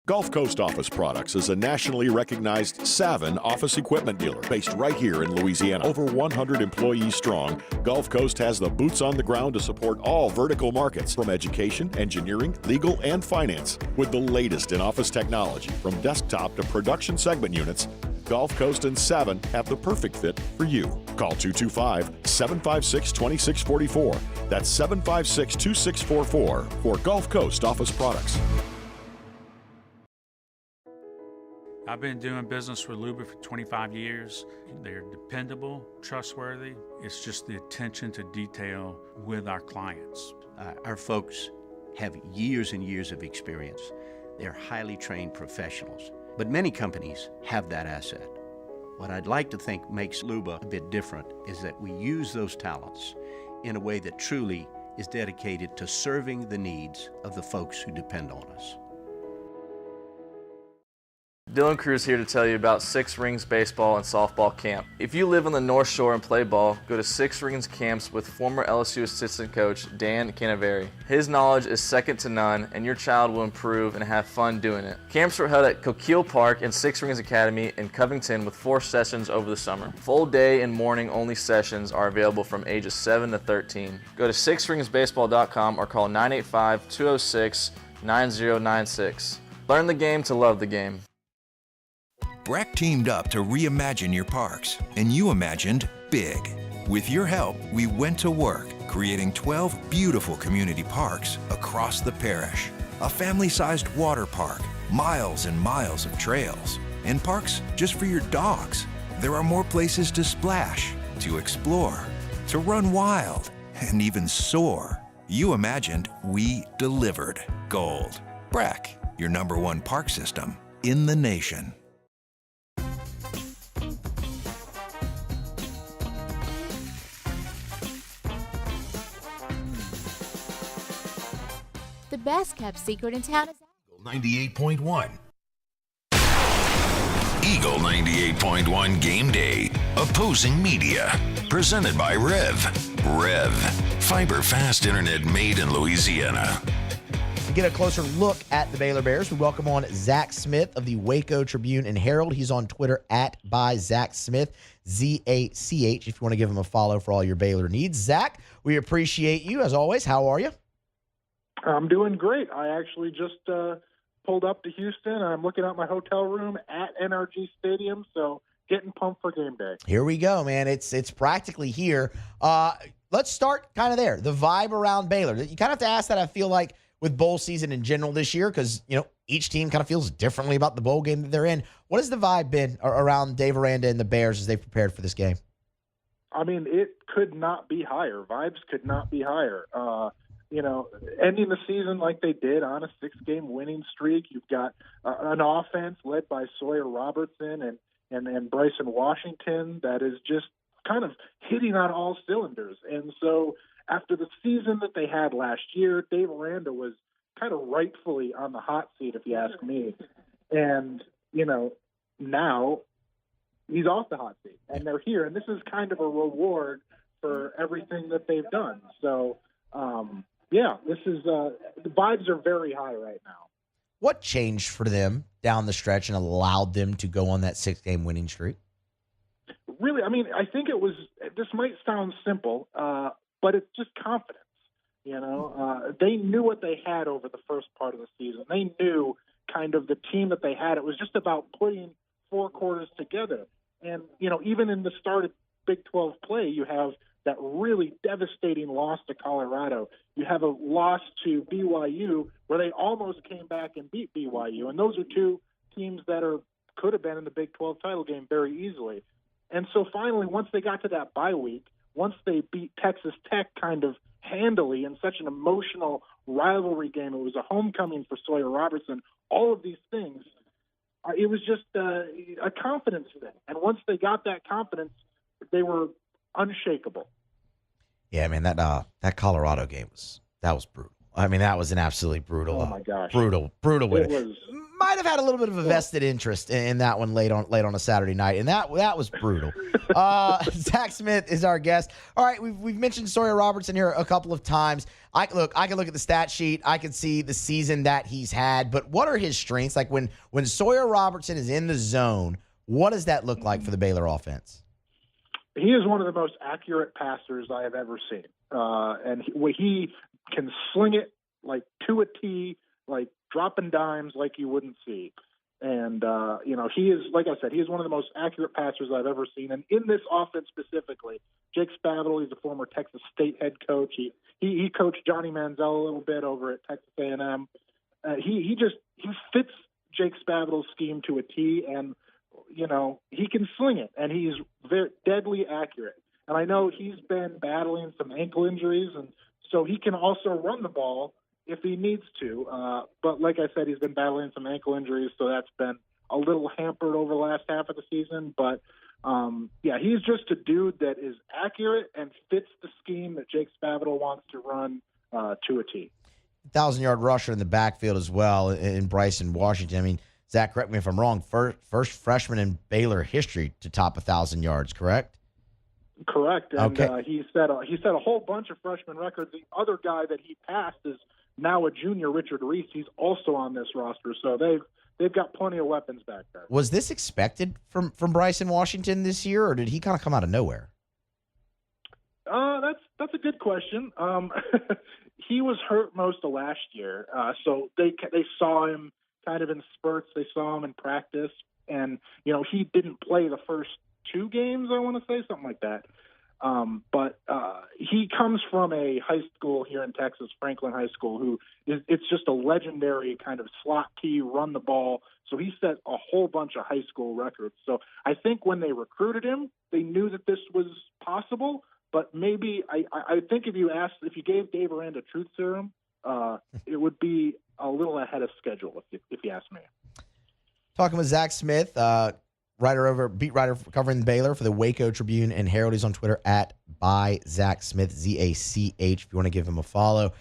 Gulf Coast Office Products is a nationally recognized Savin office equipment dealer based right here in Louisiana. Over 100 employees strong, Gulf Coast has the boots on the ground to support all vertical markets, from education, engineering, legal, and finance. With the latest in office technology, from desktop to production segment units, Gulf Coast and Savin have the perfect fit for you. Call 225-756-2644. That's 756-2644 for Gulf Coast Office Products. I've been doing business with Luba for 25 years. They're dependable, trustworthy. It's just the attention to detail with our clients. Our folks have years and years of experience. They're highly trained professionals, but many companies have that asset. What I'd like to think makes Luba a bit different is that we use those talents in a way that truly is dedicated to serving the needs of the folks who depend on us. Dylan Cruz here to tell you about Six Rings Baseball and Softball Camp. If you live on the North Shore and play ball, go to Six Rings Camps with former LSU assistant coach Dan Canaveri. His knowledge is second to none, and your child will improve and have fun doing it. Camps were held at Coquille Park and Six Rings Academy in Covington with 4 sessions over the summer. Full day and morning only sessions are available from ages 7 to 13. Go to sixringsbaseball.com or call 985-206-9096. Learn the game to love the game. Breck teamed up to reimagine your parks, and you imagined big. With your help, we went to work, creating 12 beautiful community parks across the parish. A family-sized water park, miles and miles of trails, and parks just for your dogs. There are more places to splash, to explore, to run wild, and even soar. You imagined, we delivered. Gold. Breck, your #1 park system in the nation. The best kept secret in town is 98.1. Eagle 98.1 Game Day. Opposing Media. Presented by Rev. Rev. Fiber fast internet made in Louisiana. To get a closer look at the Baylor Bears, we welcome on Zach Smith of the Waco Tribune and Herald. He's on Twitter @byZachSmith, ZACH, if you want to give him a follow for all your Baylor needs. Zach, we appreciate you as always. How are you? I'm doing great. I actually just pulled up to Houston. I'm looking at my hotel room at NRG Stadium, so getting pumped for game day. Here we go, man. It's practically here. Let's start kind of there. The vibe around Baylor. You kind of have to ask that, I feel like, with bowl season in general this year, because, you know, each team kind of feels differently about the bowl game that they're in. What has the vibe been around Dave Aranda and the Bears as they've prepared for this game? I mean, it could not be higher. Vibes could not be higher. You know, ending the season like they did on a 6-game winning streak. You've got an offense led by Sawyer Robertson and Bryson Washington that is just kind of hitting on all cylinders. And so after the season that they had last year, Dave Aranda was kind of rightfully on the hot seat, if you ask me. And, you know, now he's off the hot seat, and they're here. And this is kind of a reward for everything that they've done. So, yeah, this is the vibes are very high right now. What changed for them down the stretch and allowed them to go on that 6-game winning streak? Really, I mean, I think it was, this might sound simple, but it's just confidence. You know, they knew what they had over the first part of the season. They knew kind of the team that they had. It was just about putting 4 quarters together. And, you know, even in the start of Big 12 play, you have that really devastating loss to Colorado. You have a loss to BYU where they almost came back and beat BYU. And those are 2 teams that could have been in the Big 12 title game very easily. And so finally, once they got to that bye week, once they beat Texas Tech kind of handily in such an emotional rivalry game, it was a homecoming for Sawyer Robertson, all of these things, it was just a confidence thing. And once they got that confidence, they were unshakable. Yeah, man, that Colorado game was brutal. I mean, that was an absolutely brutal. Oh my gosh, brutal win. It was. Might have had a little bit of a vested interest in that one late on a Saturday night, and that was brutal. Zach Smith is our guest. All right, we've mentioned Sawyer Robertson here a couple of times. I can look at the stat sheet. I can see the season that he's had, but what are his strengths? Like when Sawyer Robertson is in the zone, what does that look like for the Baylor offense? He is one of the most accurate passers I have ever seen, and he can sling it like to a tee, like dropping dimes like you wouldn't see. And, you know, he is, like I said, he is one of the most accurate passers I've ever seen. And in this offense specifically, Jake Spavital, he's a former Texas State head coach. He coached Johnny Manziel a little bit over at Texas A&M. He fits Jake Spavital's scheme to a T, and he can sling it, and he's very deadly accurate. And I know he's been battling some ankle injuries, and so he can also run the ball if he needs to. But like I said, he's been battling some ankle injuries, so that's been a little hampered over the last half of the season. But he's just a dude that is accurate and fits the scheme that Jake Spavital wants to run to a T. 1,000-yard rusher in the backfield as well in Bryson Washington. I mean, Zach, correct me if I'm wrong, first freshman in Baylor history to top 1,000 yards, correct? Correct. And okay. He set a whole bunch of freshman records. The other guy that he passed is now a junior, Richard Reese. He's also on this roster. So they've got plenty of weapons back there. Was this expected from Bryson Washington this year, or did he kind of come out of nowhere? That's a good question. He was hurt most of last year, so they saw him kind of in spurts. They saw him in practice, and he didn't play the first 2 games. I want to say something like that. But he comes from a high school here in Texas, Franklin High School, it's just a legendary kind of slot key, run the ball. So he set a whole bunch of high school records. So I think when they recruited him, they knew that this was possible. But maybe I think if you gave Dave Aranda truth serum, it would be a little ahead of schedule, if you ask me. Talking with Zach Smith, beat writer covering Baylor for the Waco Tribune and Herald. He's on Twitter at @ZachSmith, ZACH, if you want to give him a follow.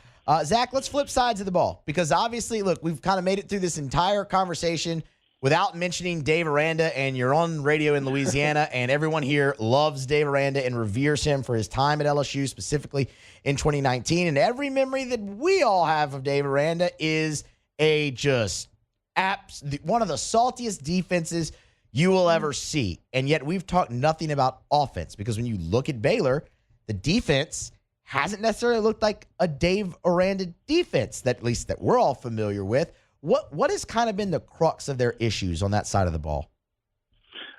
Zach, let's flip sides of the ball, because obviously, look, we've kind of made it through this entire conversation without mentioning Dave Aranda, and you're on radio in Louisiana, and everyone here loves Dave Aranda and reveres him for his time at LSU, specifically in 2019. And every memory that we all have of Dave Aranda is one of the saltiest defenses you will ever see. And yet we've talked nothing about offense, because when you look at Baylor, the defense hasn't necessarily looked like a Dave Aranda defense, at least that we're all familiar with. What has kind of been the crux of their issues on that side of the ball?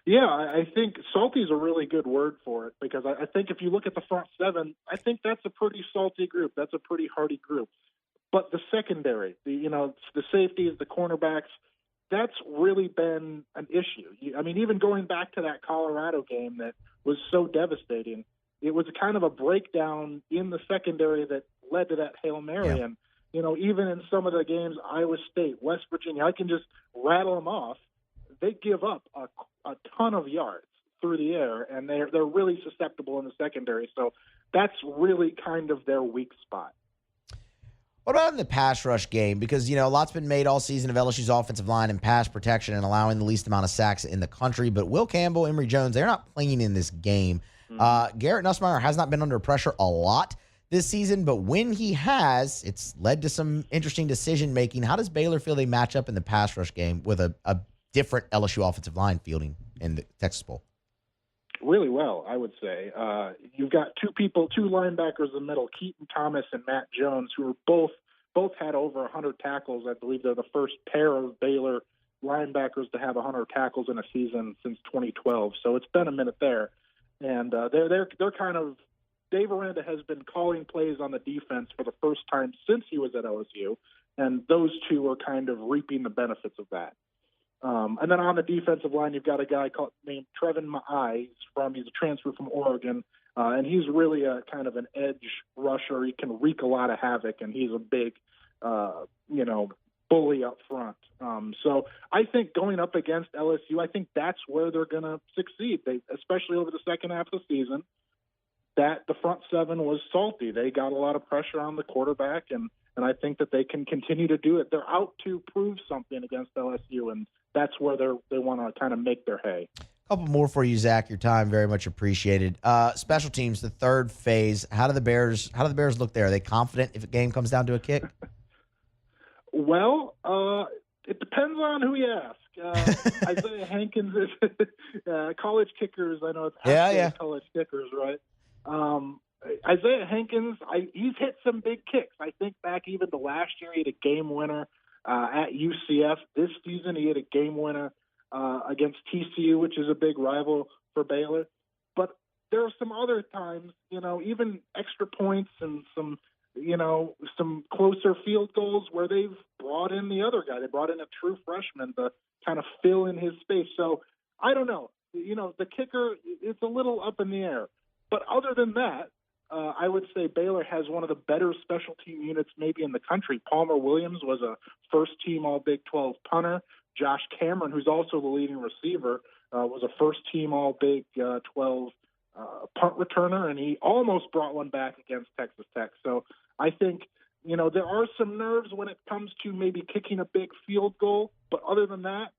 Yeah, I think salty is a really good word for it, because I think if you look at the front 7, I think that's a pretty salty group. That's a pretty hardy group. But the secondary, the safeties, the cornerbacks, that's really been an issue. I mean, even going back to that Colorado game that was so devastating, it was kind of a breakdown in the secondary that led to that Hail Mary. Yeah. And, even in some of the games, Iowa State, West Virginia, I can just rattle them off. They give up a ton of yards through the air, and they're really susceptible in the secondary. So that's really kind of their weak spot. What about in the pass rush game? Because, a lot's been made all season of LSU's offensive line and pass protection and allowing the least amount of sacks in the country. But Will Campbell, Emory Jones, they're not playing in this game. Garrett Nussmeier has not been under pressure a lot this season, but when he has, it's led to some interesting decision-making. How does Baylor feel they match up in the pass rush game with a different LSU offensive line fielding in the Texas Bowl? Really well, I would say. You've got two linebackers in the middle, Keaton Thomas and Matt Jones, who are both had over 100 tackles. I believe they're the first pair of Baylor linebackers to have 100 tackles in a season since 2012. So it's been a minute there, and they're kind of. Dave Aranda has been calling plays on the defense for the first time since he was at LSU, and those two are kind of reaping the benefits of that. And then on the defensive line, you've got a guy named Trevin Ma'ai. He's a transfer from Oregon, and he's really a kind of an edge rusher. He can wreak a lot of havoc, and he's a big, bully up front. So I think going up against LSU, I think that's where they're going to succeed. Especially over the second half of the season, that the front 7 was salty. They got a lot of pressure on the quarterback, and I think that they can continue to do it. They're out to prove something against LSU, and that's where they want to kind of make their hay. A couple more for you, Zach. Your time very much appreciated. Special teams, the third phase. How do the Bears look there? Are they confident if a game comes down to a kick? Well, it depends on who you ask. Isaiah Hankins is college kickers. I know it's college kickers, right? Isaiah Hankins, he's hit some big kicks. I think back even to last year, he had a game winner at UCF. This season, he had a game winner against TCU, which is a big rival for Baylor. But there are some other times, even extra points and some some closer field goals where they've brought in the other guy. They brought in a true freshman to kind of fill in his space. So I don't know. The kicker, it's a little up in the air. But other than that, I would say Baylor has one of the better special team units maybe in the country. Palmer Williams was a first-team All-Big 12 punter. Josh Cameron, who's also the leading receiver, was a first-team All-Big 12 punt returner, and he almost brought one back against Texas Tech. So I think, there are some nerves when it comes to maybe kicking a big field goal. But other than that,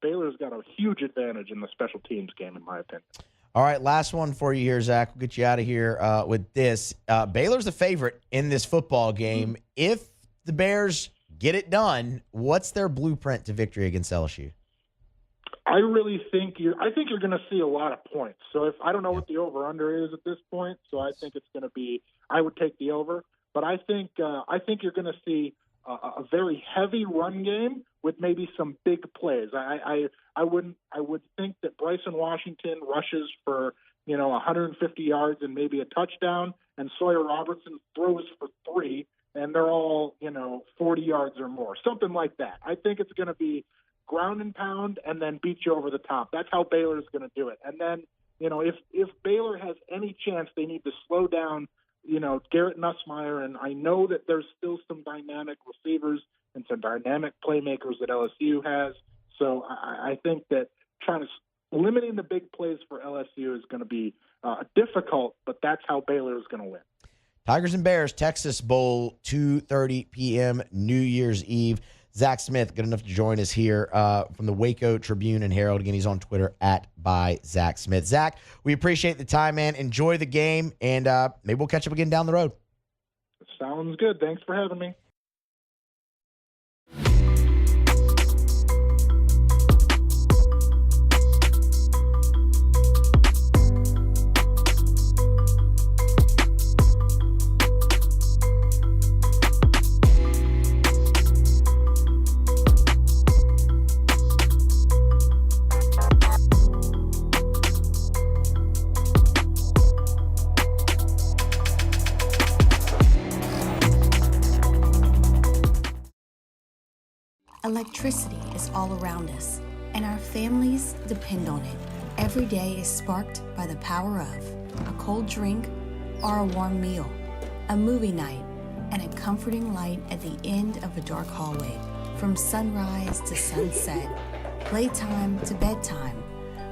Baylor's got a huge advantage in the special teams game, in my opinion. All right, last one for you here, Zach. We'll get you out of here with this. Baylor's the favorite in this football game. If the Bears get it done, what's their blueprint to victory against LSU? I really think you're going to see a lot of points. So I don't know what the over/under is at this point, so I think it's going to be. I would take the over, but I think you're going to see a very heavy run game with maybe some big plays. I would think that Bryson Washington rushes for 150 yards and maybe a touchdown, and Sawyer Robertson throws for 3, and they're all 40 yards or more, something like that. I think it's going to be ground and pound and then beat you over the top. That's how Baylor's going to do it. And then if Baylor has any chance, they need to slow down Garrett Nussmeier, and I know that there's still some dynamic receivers and some dynamic playmakers that LSU has. So I think that limiting the big plays for LSU is going to be difficult, but that's how Baylor is going to win. Tigers and Bears, Texas Bowl, 2:30 p.m. New Year's Eve. Zach Smith, good enough to join us here from the Waco Tribune and Herald. Again, he's on Twitter @ByZachSmith. Zach, we appreciate the time, man. Enjoy the game, and maybe we'll catch up again down the road. Sounds good. Thanks for having me. Electricity is all around us, and our families depend on it. Every day is sparked by the power of a cold drink or a warm meal, a movie night, and a comforting light at the end of a dark hallway. From sunrise to sunset, playtime to bedtime,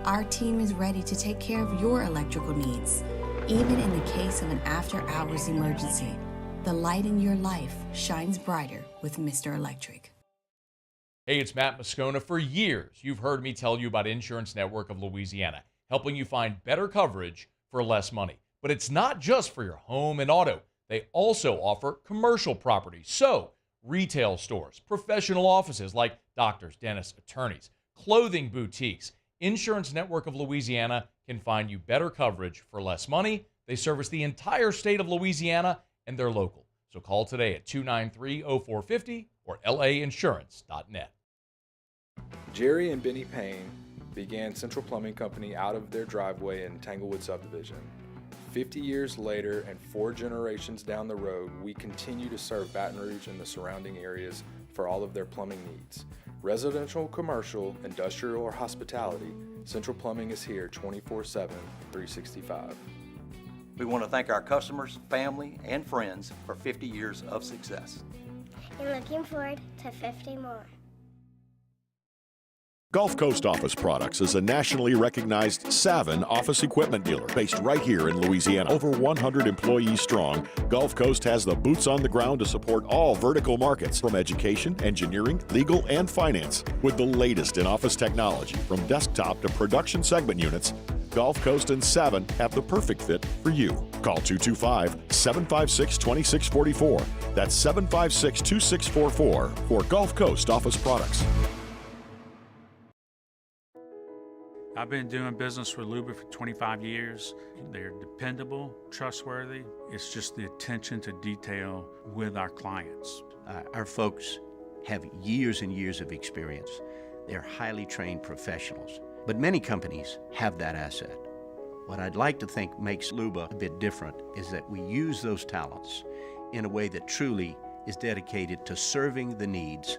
our team is ready to take care of your electrical needs. Even in the case of an after-hours emergency, the light in your life shines brighter with Mr. Electric. Hey, it's Matt Moscona. For years, you've heard me tell you about Insurance Network of Louisiana, helping you find better coverage for less money. But it's not just for your home and auto. They also offer commercial property. So, retail stores, professional offices like doctors, dentists, attorneys, clothing boutiques. Insurance Network of Louisiana can find you better coverage for less money. They service the entire state of Louisiana, and they're local. So call today at 293-0450 or lainsurance.net. Jerry and Benny Payne began Central Plumbing Company out of their driveway in Tanglewood subdivision. 50 years later and 4 generations down the road, we continue to serve Baton Rouge and the surrounding areas for all of their plumbing needs. Residential, commercial, industrial, or hospitality, Central Plumbing is here 24/7, 365. We want to thank our customers, family, and friends for 50 years of success. And looking forward to 50 more. Gulf Coast Office Products is a nationally recognized Savin office equipment dealer based right here in Louisiana. Over 100 employees strong, Gulf Coast has the boots on the ground to support all vertical markets, from education, engineering, legal, and finance. With the latest in office technology, from desktop to production segment units, Gulf Coast and Savin have the perfect fit for you. Call 225-756-2644. That's 756-2644 for Gulf Coast Office Products. I've been doing business with Luba for 25 years. They're dependable, trustworthy. It's just the attention to detail with our clients. Our folks have years and years of experience. They're highly trained professionals. But many companies have that asset. What I'd like to think makes Luba a bit different is that we use those talents in a way that truly is dedicated to serving the needs.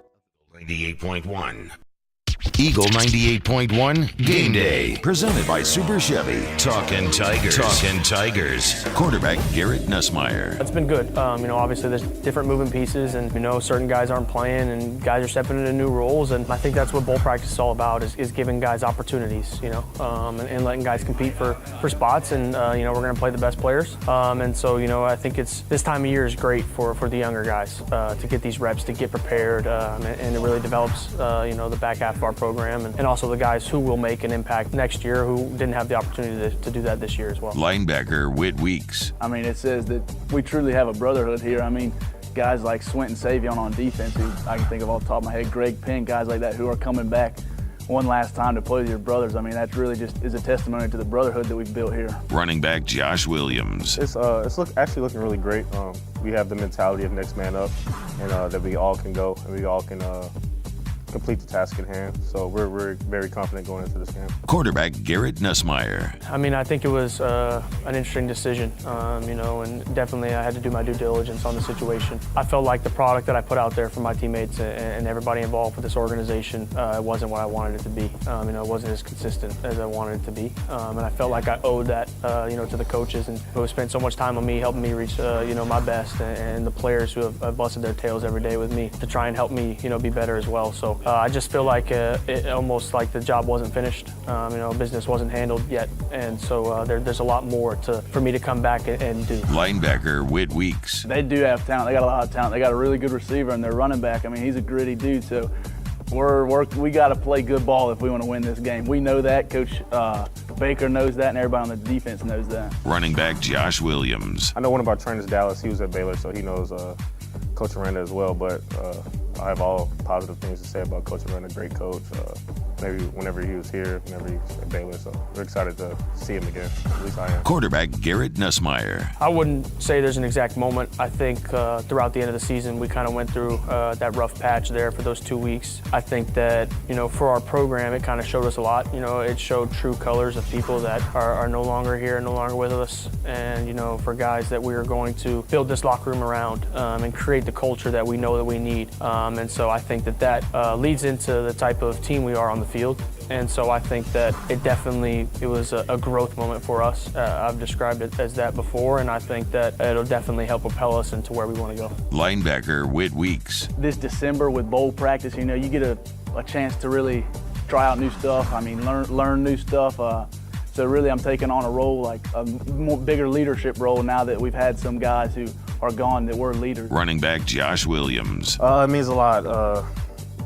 98.1. Eagle 98.1 Game Day. Presented by Super Chevy. Talkin' Tigers. Talkin' Tigers. Quarterback Garrett Nussmeier. It's been good. Obviously there's different moving pieces, and certain guys aren't playing and guys are stepping into new roles, and I think that's what bowl practice is all about, is giving guys opportunities, and letting guys compete for spots, and we're going to play the best players. I think this time of year is great for the younger guys to get these reps, to get prepared, and it really develops the back half of our program, and also the guys who will make an impact next year who didn't have the opportunity to do that this year as well. Linebacker Whit Weeks. It says that we truly have a brotherhood here. Guys like Swinton Savion on defense, who I can think of off the top of my head, Greg Penn, guys like that who are coming back one last time to play with your brothers. That really just is a testimony to the brotherhood that we've built here. Running back Josh Williams. It's actually looking really great. We have the mentality of next man up, and that we all can go and we all can complete the task at hand. So we're very confident going into this game. Quarterback Garrett Nussmeier. I think it was an interesting decision, and definitely I had to do my due diligence on the situation. I felt like the product that I put out there for my teammates and everybody involved with this organization, it wasn't what I wanted it to be. It wasn't as consistent as I wanted it to be, and I felt like I owed that, to the coaches and who have spent so much time on me, helping me reach, my best, and the players who have busted their tails every day with me to try and help me, be better as well. So I just feel like it almost like the job wasn't finished. Business wasn't handled yet, and so there's a lot more for me to come back and do. Linebacker Whit Weeks. They do have talent. They got a lot of talent. They got a really good receiver, and their running back. He's a gritty dude. So we got to play good ball if we want to win this game. We know that. Coach Baker knows that, and everybody on the defense knows that. Running back Josh Williams. I know one of our trainers, Dallas. He was at Baylor, so he knows Coach Aranda as well. But I have all positive things to say about Coach Aranda. Great coach. Maybe whenever he was here, whenever he was at Baylor. So we're excited to see him again. At least I am. Quarterback Garrett Nussmeier. I wouldn't say there's an exact moment. I think throughout the end of the season, we kind of went through that rough patch there for those 2 weeks. I think that, for our program, it kind of showed us a lot. It showed true colors of people that are no longer here, no longer with us. And, for guys that we are going to build this locker room around and create the culture that we know that we need. And so I think that leads into the type of team we are on the field. And so I think that it was a growth moment for us. I've described it as that before, and I think that it'll definitely help propel us into where we want to go. Linebacker Whit Weeks. This December with bowl practice, you get a chance to really try out new stuff. Learn new stuff. So really I'm taking on a role, like a bigger leadership role now that we've had some guys who are gone that were leaders. Running back Josh Williams. It means a lot.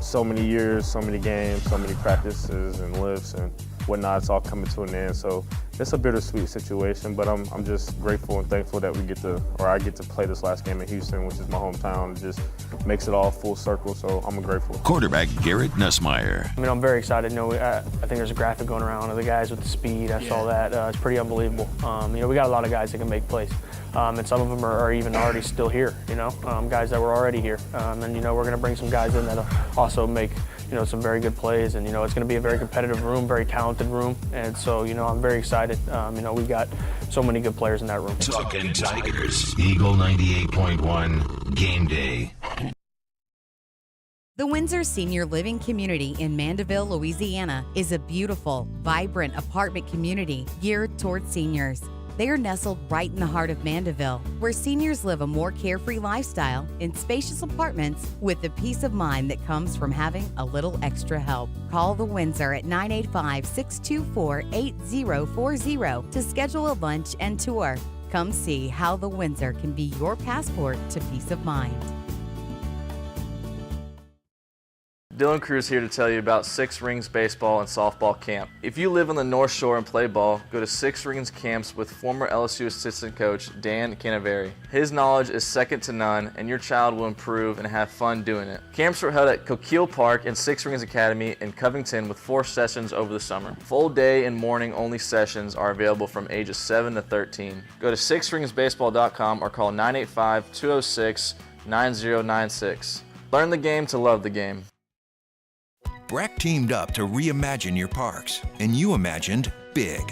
So many years, so many games, so many practices and lifts and whatnot. It's all coming to an end. So it's a bittersweet situation, but I'm just grateful and thankful that I get to play this last game in Houston, which is my hometown. It just makes it all full circle, so I'm grateful. Quarterback Garrett Nussmeier. I'm very excited. I think there's a graphic going around of the guys with the speed. I saw that. It's pretty unbelievable. We got a lot of guys that can make plays. And some of them are even already still here, guys that were already here. And we're going to bring some guys in that'll also make, some very good plays. And, it's going to be a very competitive room, very talented room. And so, I'm very excited. We've got so many good players in that room. Talkin' Tigers. Eagle 98.1 Game Day. The Windsor Senior Living Community in Mandeville, Louisiana is a beautiful, vibrant apartment community geared toward seniors. They are nestled right in the heart of Mandeville, where seniors live a more carefree lifestyle in spacious apartments with the peace of mind that comes from having a little extra help. Call the Windsor at 985-624-8040 to schedule a lunch and tour. Come see how the Windsor can be your passport to peace of mind. Dylan Cruz here to tell you about Six Rings Baseball and Softball Camp. If you live on the North Shore and play ball, go to Six Rings Camps with former LSU assistant coach Dan Canaveri. His knowledge is second to none, and your child will improve and have fun doing it. Camps are held at Coquille Park and Six Rings Academy in Covington with 4 sessions over the summer. Full day and morning only sessions are available from ages 7 to 13. Go to sixringsbaseball.com or call 985-206-9096. Learn the game to love the game. Breck teamed up to reimagine your parks, and you imagined big.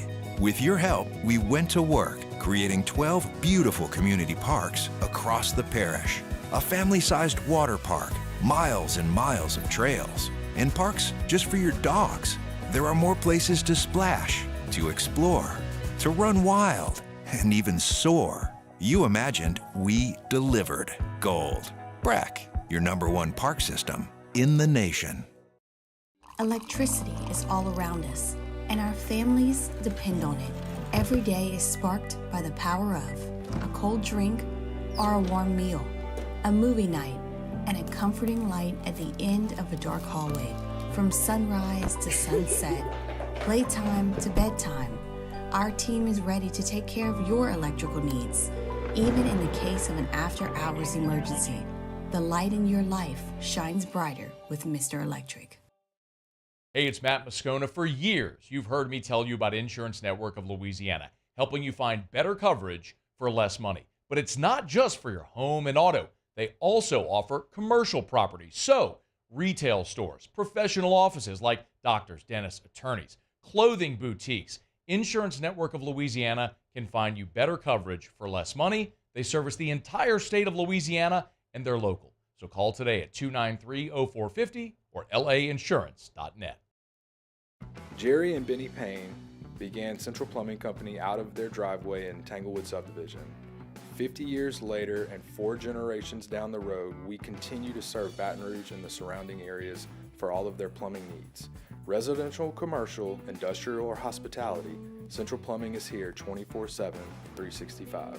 With your help, we went to work, creating 12 beautiful community parks across across the parish, a family-sized water park, miles and miles of trails, and parks just for your dogs. There are more places to splash, to explore, to run wild, and even soar. You imagined, we delivered. Gold. Breck, your #1 park system in the nation. Electricity is all around us, and our families depend on it. Every day is sparked by the power of a cold drink or a warm meal, a movie night, and a comforting light at the end of a dark hallway. From sunrise to sunset, playtime to bedtime, our team is ready to take care of your electrical needs. Even in the case of an after-hours emergency, the light in your life shines brighter with Mr. Electric. Hey, it's Matt Moscona. For years, you've heard me tell you about Insurance Network of Louisiana, helping you find better coverage for less money. But it's not just for your home and auto. They also offer commercial property. So, retail stores, professional offices like doctors, dentists, attorneys, clothing boutiques. Insurance Network of Louisiana can find you better coverage for less money. They service the entire state of Louisiana, and they're local. So call today at 293-0450 or lainsurance.net. Jerry and Benny Payne began Central Plumbing Company out of their driveway in Tanglewood subdivision. 50 years later and 4 generations down the road, we continue to serve Baton Rouge and the surrounding areas for all of their plumbing needs. Residential, commercial, industrial, or hospitality, Central Plumbing is here 24/7, 365.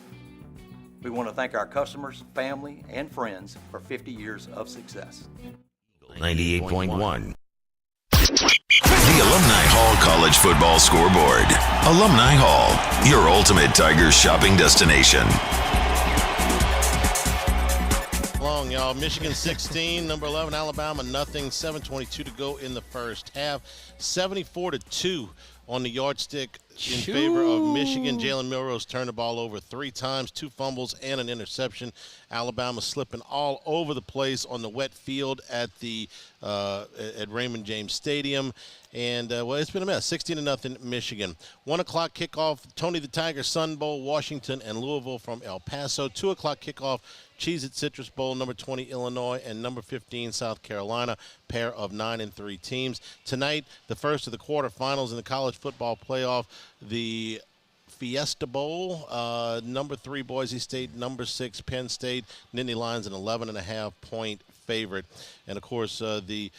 We want to thank our customers, family, and friends for 50 years of success. 98.1. The Alumni Hall College Football Scoreboard. Alumni Hall, your ultimate Tigers shopping destination. Long, y'all. Michigan 16, number 11, Alabama nothing. 7:22 to go in the first half. 74-2 on the yardstick in favor of Michigan. Jalen Milrose turned the ball over 3 times, 2 fumbles and an interception. Alabama slipping all over the place on the wet field at the at Raymond James Stadium. And, well, it's been a mess. 16-0 Michigan. 1 o'clock kickoff, Tony the Tiger Sun Bowl, Washington and Louisville from El Paso. 2 o'clock kickoff, Cheez-It Citrus Bowl, number 20 Illinois and number 15 South Carolina, pair of 9-3 teams. Tonight, the first of the quarterfinals in the college football playoff, the Fiesta Bowl, number 3 Boise State, number 6 Penn State. Nittany Lions an 11.5-point favorite. And, of course, the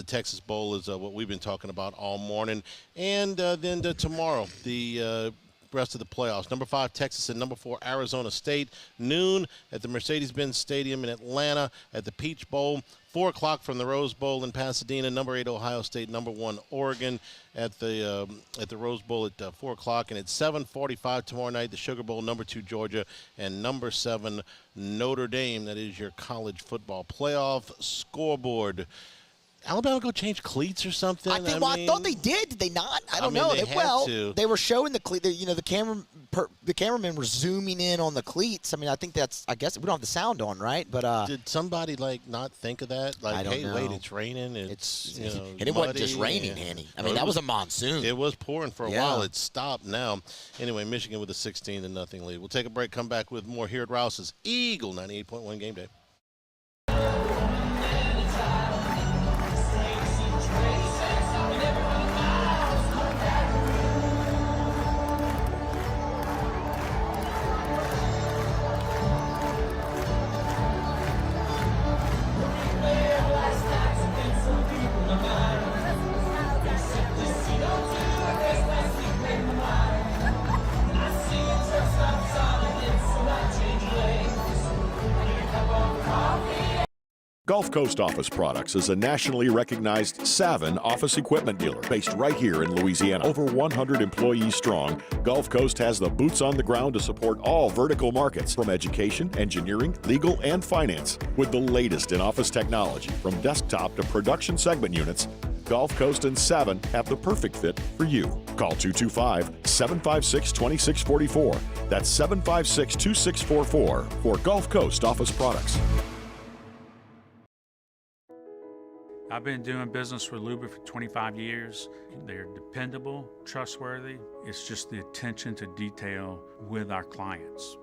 Texas Bowl is what we've been talking about all morning. And then tomorrow, the rest of the playoffs. Number 5, Texas, and number 4, Arizona State. Noon at the Mercedes-Benz Stadium in Atlanta at the Peach Bowl. 4 o'clock from the Rose Bowl in Pasadena. Number 8, Ohio State. Number 1, Oregon at the Rose Bowl at 4 o'clock. And at 7:45 tomorrow night, the Sugar Bowl. Number 2, Georgia, and number 7, Notre Dame. That is your college football playoff scoreboard. Alabama go change cleats or something? I thought they did. Did they not? I don't know. They were showing the cleat. The cameramen were zooming in on the cleats. I mean, I guess we don't have the sound on, right? But did somebody not think of that? Like, I don't know. Wait, it's raining. It's and it wasn't just raining, Hanny. I mean, that was a monsoon. It was pouring for a while. It stopped now. Anyway, Michigan with a 16-0 lead. We'll take a break. Come back with more here at Rouse's Eagle 98.1 Game Day. Gulf Coast Office Products is a nationally recognized Savin office equipment dealer based right here in Louisiana. Over 100 employees strong, Gulf Coast has the boots on the ground to support all vertical markets from education, engineering, legal, and finance. With the latest in office technology from desktop to production segment units, Gulf Coast and Savin have the perfect fit for you. Call 225-756-2644. That's 756-2644 for Gulf Coast Office Products. I've been doing business with Luba for 25 years. They're dependable, trustworthy. It's just the attention to detail with our clients.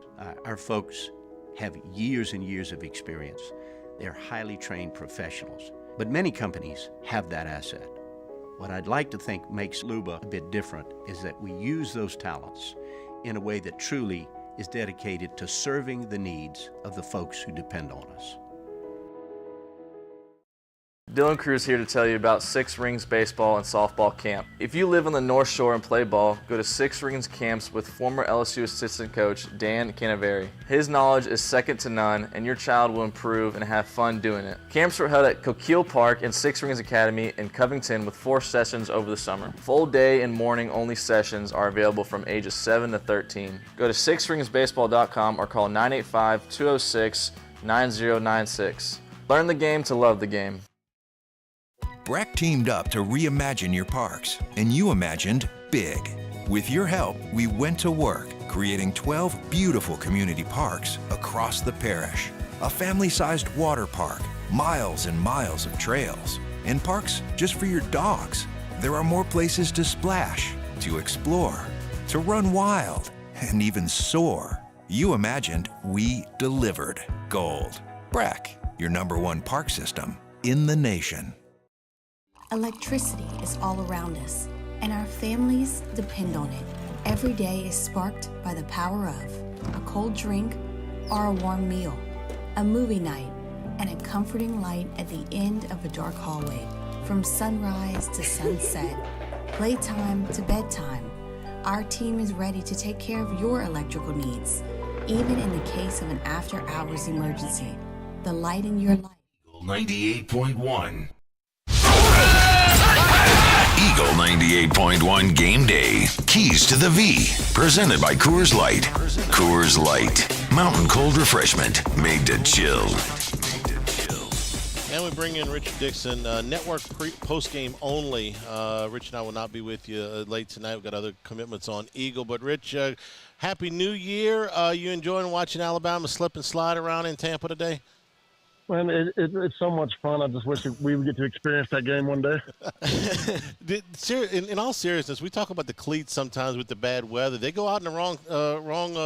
Our folks have years and years of experience. They're highly trained professionals. But many companies have that asset. What I'd like to think makes Luba a bit different is that we use those talents in a way that truly is dedicated to serving the needs of the folks who depend on us. Dylan Cruz here to tell you about Six Rings Baseball and Softball Camp. If you live on the North Shore and play ball, go to Six Rings Camps with former LSU assistant coach Dan Canaveri. His knowledge is second to none, and your child will improve and have fun doing it. Camps were held at Coquille Park and Six Rings Academy in Covington with 4 sessions over the summer. Full day and morning only sessions are available from ages 7 to 13. Go to sixringsbaseball.com or call 985-206-9096. Learn the game to love the game. Breck teamed up to reimagine your parks, and you imagined big. With your help, we went to work, creating 12 beautiful community parks across the parish. A family-sized water park, miles and miles of trails, and parks just for your dogs. There are more places to splash, to explore, to run wild, and even soar. You imagined, we delivered. Gold. Breck, your #1 park system in the nation. Electricity is all around us, and our families depend on it. Every day is sparked by the power of a cold drink or a warm meal, a movie night, and a comforting light at the end of a dark hallway. From sunrise to sunset, playtime to bedtime, our team is ready to take care of your electrical needs, even in the case of an after-hours emergency. The light in your life. 98.1. Eagle 98.1 Game Day. Keys to the V. Presented by Coors Light. Coors Light. Mountain cold refreshment made to chill. And we bring in Richard Dixon, network post-game only. Rich and I will not be with you late tonight. We've got other commitments on Eagle. But, Rich, Happy New Year. You enjoying watching Alabama slip and slide around in Tampa today? Man, it's so much fun. I just wish we would get to experience that game one day. In all seriousness, we talk about the cleats sometimes with the bad weather. They go out in the wrong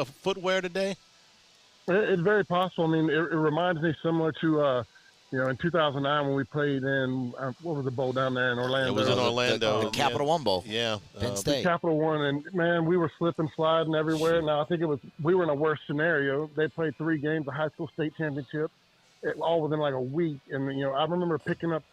footwear today? It's very possible. I mean, it reminds me similar to, in 2009 when we played in, what was the bowl down there in Orlando? It was in Orlando. The Capital One Bowl. Yeah. Penn State. The Capital One, and, man, we were slipping, sliding everywhere. Now, I think we were in a worse scenario. They played 3 games, the high school state championship, all within like a week. And, I remember picking up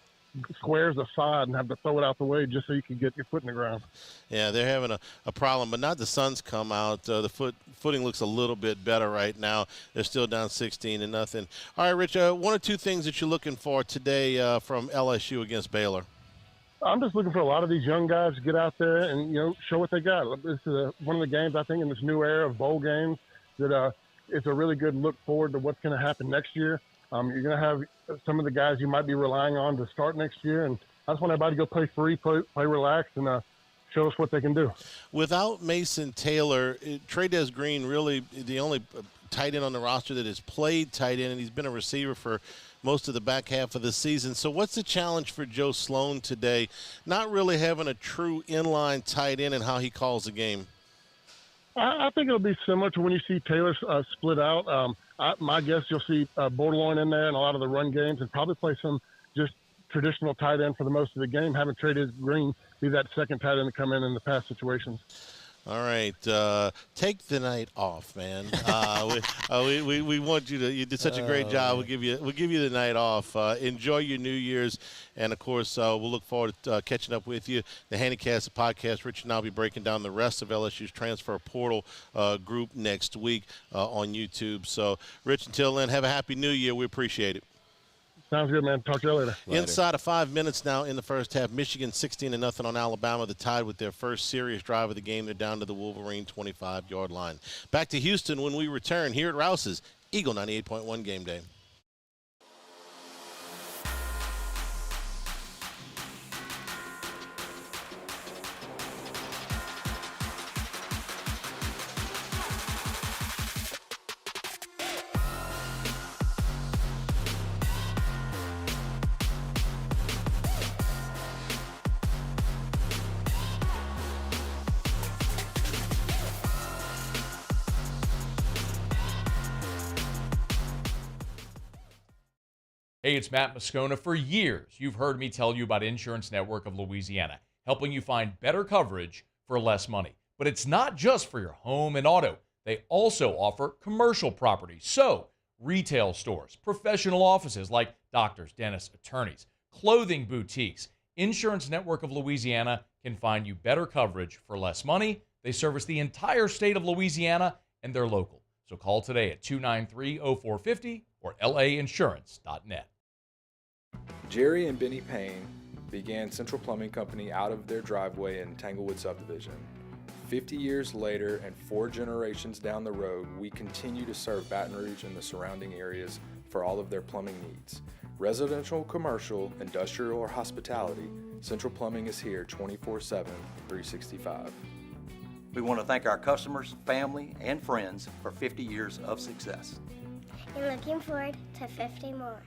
squares of sod and have to throw it out the way just so you could get your foot in the ground. Yeah, they're having a problem, but now the sun's come out. The footing looks a little bit better right now. They're still down 16-0. All right, Rich, 1 or 2 things that you're looking for today from LSU against Baylor. I'm just looking for a lot of these young guys to get out there and, show what they got. This is one of the games, I think, in this new era of bowl games that it's a really good look forward to what's going to happen next year. You're going to have some of the guys you might be relying on to start next year, and I just want everybody to go play free, play relaxed, and show us what they can do. Without Mason Taylor, Trey Green really the only tight end on the roster that has played tight end, and he's been a receiver for most of the back half of the season. So what's the challenge for Joe Sloan today, not really having a true inline tight end and how he calls the game? I think it'll be similar to when you see Taylor split out. My guess you'll see Borderline in there in a lot of the run games and probably play some just traditional tight end for the most of the game, having Trey Green be that second tight end to come in the pass situations. All right, take the night off, man. We want you to. You did such a great job. We'll give you the night off. Enjoy your New Year's, and of course, we'll look forward to catching up with you. The Handicast podcast. Rich and I'll be breaking down the rest of LSU's transfer portal group next week on YouTube. So, Rich, until then, have a happy New Year. We appreciate it. Sounds good, man. Talk to you later. Inside of 5 minutes now in the first half. Michigan 16-0 on Alabama. The Tide with their first serious drive of the game. They're down to the Wolverine 25-yard line. Back to Houston when we return here at Rouse's Eagle 98.1 Game Day. Hey, it's Matt Moscona. For years, you've heard me tell you about Insurance Network of Louisiana, helping you find better coverage for less money. But it's not just for your home and auto. They also offer commercial property. So, retail stores, professional offices like doctors, dentists, attorneys, clothing boutiques. Insurance Network of Louisiana can find you better coverage for less money. They service the entire state of Louisiana, and they're local. So call today at 293-0450 or lainsurance.net. Jerry and Benny Payne began Central Plumbing Company out of their driveway in Tanglewood subdivision. 50 years later and 4 generations down the road, we continue to serve Baton Rouge and the surrounding areas for all of their plumbing needs. Residential, commercial, industrial, or hospitality, Central Plumbing is here 24/7, 365. We want to thank our customers, family, and friends for 50 years of success. And looking forward to 50 more.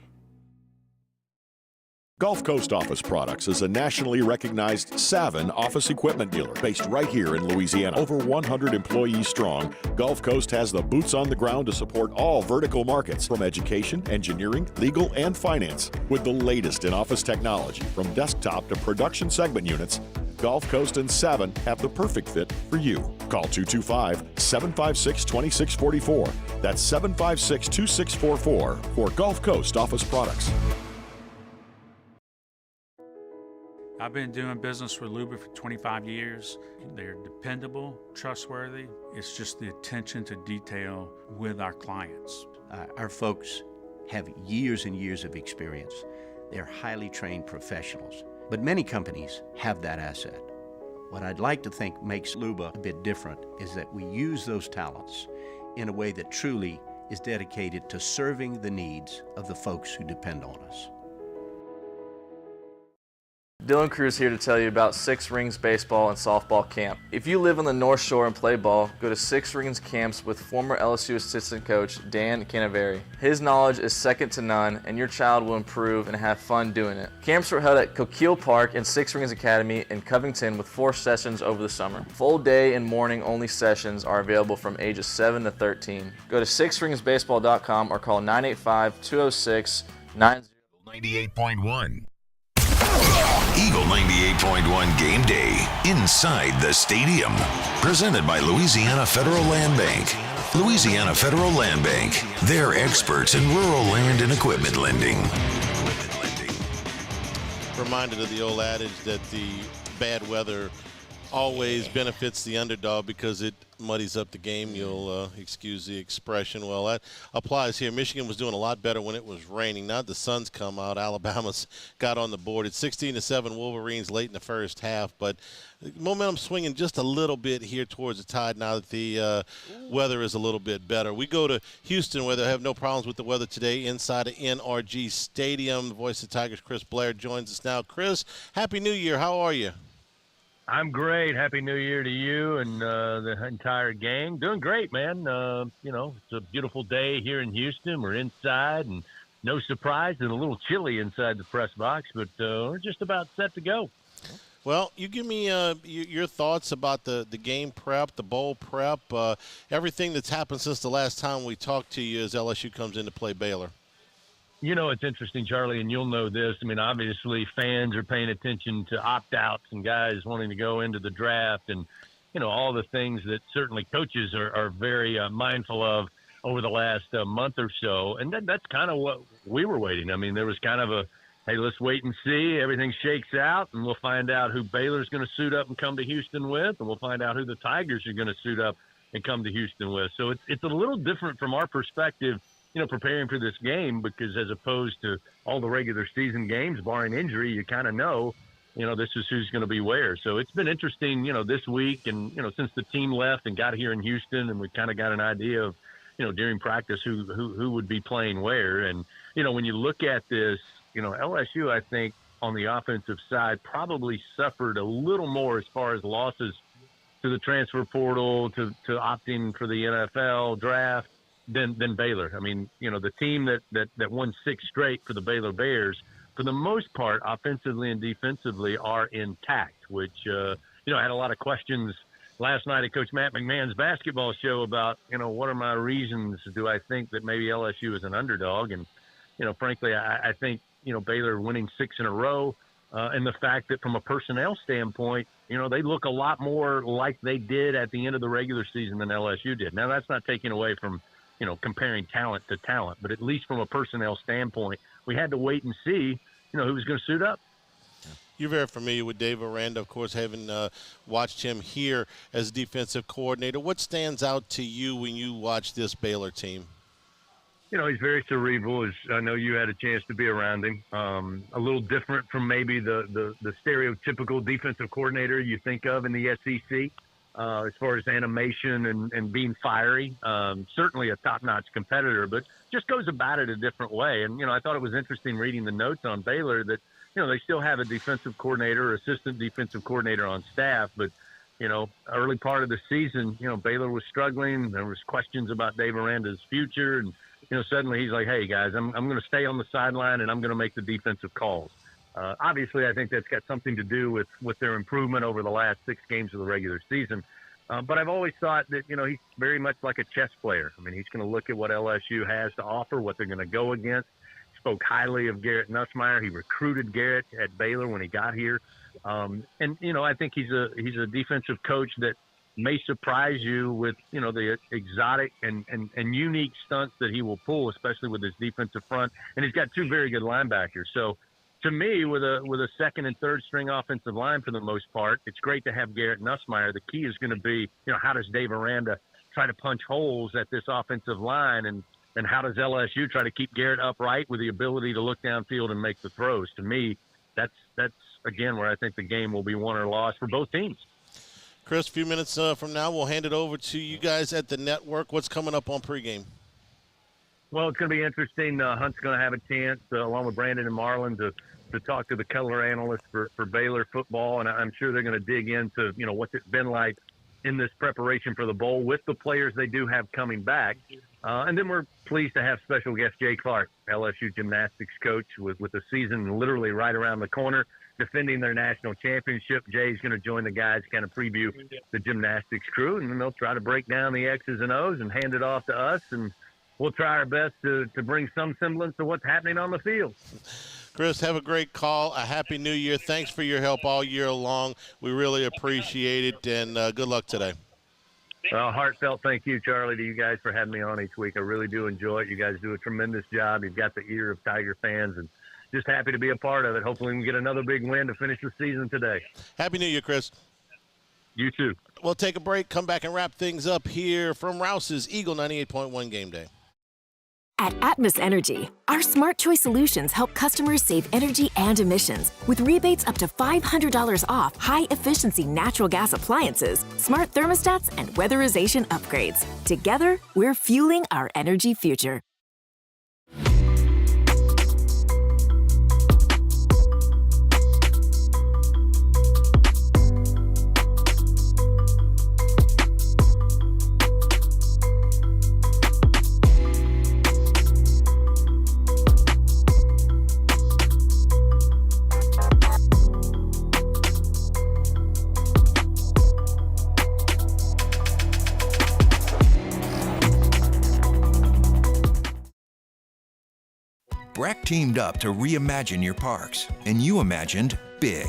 Gulf Coast Office Products is a nationally recognized Savin office equipment dealer based right here in Louisiana. Over 100 employees strong, Gulf Coast has the boots on the ground to support all vertical markets from education, engineering, legal, and finance. With the latest in office technology from desktop to production segment units, Gulf Coast and Savin have the perfect fit for you. Call 225-756-2644. That's 756-2644 for Gulf Coast Office Products. I've been doing business with Luba for 25 years. They're dependable, trustworthy. It's just the attention to detail with our clients. Our folks have years and years of experience. They're highly trained professionals, but many companies have that asset. What I'd like to think makes Luba a bit different is that we use those talents in a way that truly is dedicated to serving the needs of the folks who depend on us. Dylan Cruz here to tell you about Six Rings Baseball and Softball Camp. If you live on the North Shore and play ball, go to Six Rings Camps with former LSU assistant coach Dan Canaveri. His knowledge is second to none, and your child will improve and have fun doing it. Camps were held at Coquille Park and Six Rings Academy in Covington with 4 sessions over the summer. Full day and morning only sessions are available from ages 7 to 13. Go to sixringsbaseball.com or call 985-206-90. 98.1. Eagle 98.1 Game Day inside the stadium. Presented by Louisiana Federal Land Bank. Louisiana Federal Land Bank. They're experts in rural land and equipment lending. Reminded of the old adage that the bad weather always benefits the underdog because it muddies up the game. You'll excuse the expression. Well, that applies here. Michigan was doing a lot better when it was raining. Now the sun's come out. Alabama's got on the board. It's 16-7 Wolverines late in the first half, but momentum swinging just a little bit here towards the Tide now that the weather is a little bit better. We go to Houston where they have no problems with the weather today inside of NRG Stadium. The voice of the Tigers, Chris Blair, joins us now. Chris, Happy New Year. How are you? I'm great. Happy New Year to you and the entire gang. Doing great, man. It's a beautiful day here in Houston. We're inside, and no surprise, and a little chilly inside the press box, but we're just about set to go. Well, you give me your thoughts about the game prep, the bowl prep, everything that's happened since the last time we talked to you as LSU comes in to play Baylor. You know, it's interesting, Charlie, and you'll know this. I mean, obviously fans are paying attention to opt-outs and guys wanting to go into the draft and, all the things that certainly coaches are very mindful of over the last month or so. And that's kind of what we were waiting. I mean, there was kind of a, hey, let's wait and see. Everything shakes out, and we'll find out who Baylor's going to suit up and come to Houston with, and we'll find out who the Tigers are going to suit up and come to Houston with. So it's a little different from our perspective, preparing for this game, because as opposed to all the regular season games, barring injury, you kind of know, this is who's going to be where. So it's been interesting, this week and, since the team left and got here in Houston, and we kind of got an idea of, during practice who would be playing where. And, when you look at this, LSU, I think on the offensive side probably suffered a little more as far as losses to the transfer portal, to opting for the NFL draft, than Baylor. I mean, the team that won 6 straight for the Baylor Bears, for the most part, offensively and defensively, are intact, which, I had a lot of questions last night at Coach Matt McMahon's basketball show about, what are my reasons do I think that maybe LSU is an underdog? And, frankly, I think, Baylor winning 6 in a row, and the fact that from a personnel standpoint, they look a lot more like they did at the end of the regular season than LSU did. Now, that's not taking away from, comparing talent to talent, but at least from a personnel standpoint, we had to wait and see, who was going to suit up. You're very familiar with Dave Aranda, of course, having watched him here as defensive coordinator. What stands out to you when you watch this Baylor team? He's very cerebral. I know you had a chance to be around him. A little different from maybe the stereotypical defensive coordinator you think of in the SEC as far as animation and being fiery. Certainly a top-notch competitor, but just goes about it a different way. And, I thought it was interesting reading the notes on Baylor that, they still have a defensive coordinator or assistant defensive coordinator on staff, but, early part of the season, Baylor was struggling. There was questions about Dave Aranda's future, and suddenly he's like, hey, guys, I'm going to stay on the sideline and I'm going to make the defensive calls. Obviously, I think that's got something to do with their improvement over the last 6 games of the regular season. But I've always thought that, he's very much like a chess player. I mean, he's going to look at what LSU has to offer, what they're going to go against. Spoke highly of Garrett Nussmeier. He recruited Garrett at Baylor when he got here. And, I think he's a defensive coach that may surprise you with, the exotic and unique stunts that he will pull, especially with his defensive front. And he's got 2 very good linebackers. So to me, with a second and third string offensive line for the most part, it's great to have Garrett Nussmeier. The key is going to be, how does Dave Aranda try to punch holes at this offensive line, and how does LSU try to keep Garrett upright with the ability to look downfield and make the throws? To me, that's again where I think the game will be won or lost for both teams. Chris, a few minutes from now, we'll hand it over to you guys at the network. What's coming up on pregame? Well, it's going to be interesting. Hunt's going to have a chance, along with Brandon and Marlon, to talk to the color analyst for Baylor football, and I'm sure they're going to dig into, what's it been like in this preparation for the bowl with the players they do have coming back. And then we're pleased to have special guest Jay Clark, LSU gymnastics coach, with the season literally right around the corner, defending their national championship. Jay's going to join the guys, kind of preview the gymnastics crew, and then they'll try to break down the X's and O's and hand it off to us, and we'll try our best to bring some semblance to what's happening on the field. Chris, have a great call. A Happy New Year. Thanks for your help all year long. We really appreciate it, and good luck today. Well, heartfelt thank you, Charlie, to you guys for having me on each week. I really do enjoy it. You guys do a tremendous job. You've got the ear of Tiger fans, and just happy to be a part of it. Hopefully we can get another big win to finish the season today. Happy New Year, Chris. You too. We'll take a break, come back and wrap things up here from Rouse's Eagle 98.1 Game Day. At Atmos Energy, our Smart Choice solutions help customers save energy and emissions with rebates up to $500 off high-efficiency natural gas appliances, smart thermostats, and weatherization upgrades. Together, we're fueling our energy future. Breck teamed up to reimagine your parks, and you imagined big.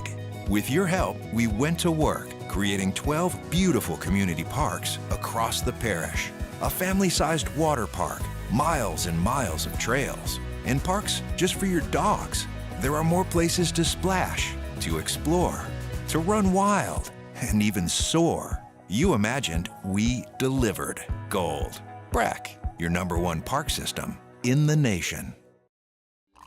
With your help, we went to work, creating 12 beautiful community parks across the parish. A family-sized water park, miles and miles of trails, and parks just for your dogs. There are more places to splash, to explore, to run wild, and even soar. You imagined, we delivered. Gold. Breck, your #1 park system in the nation.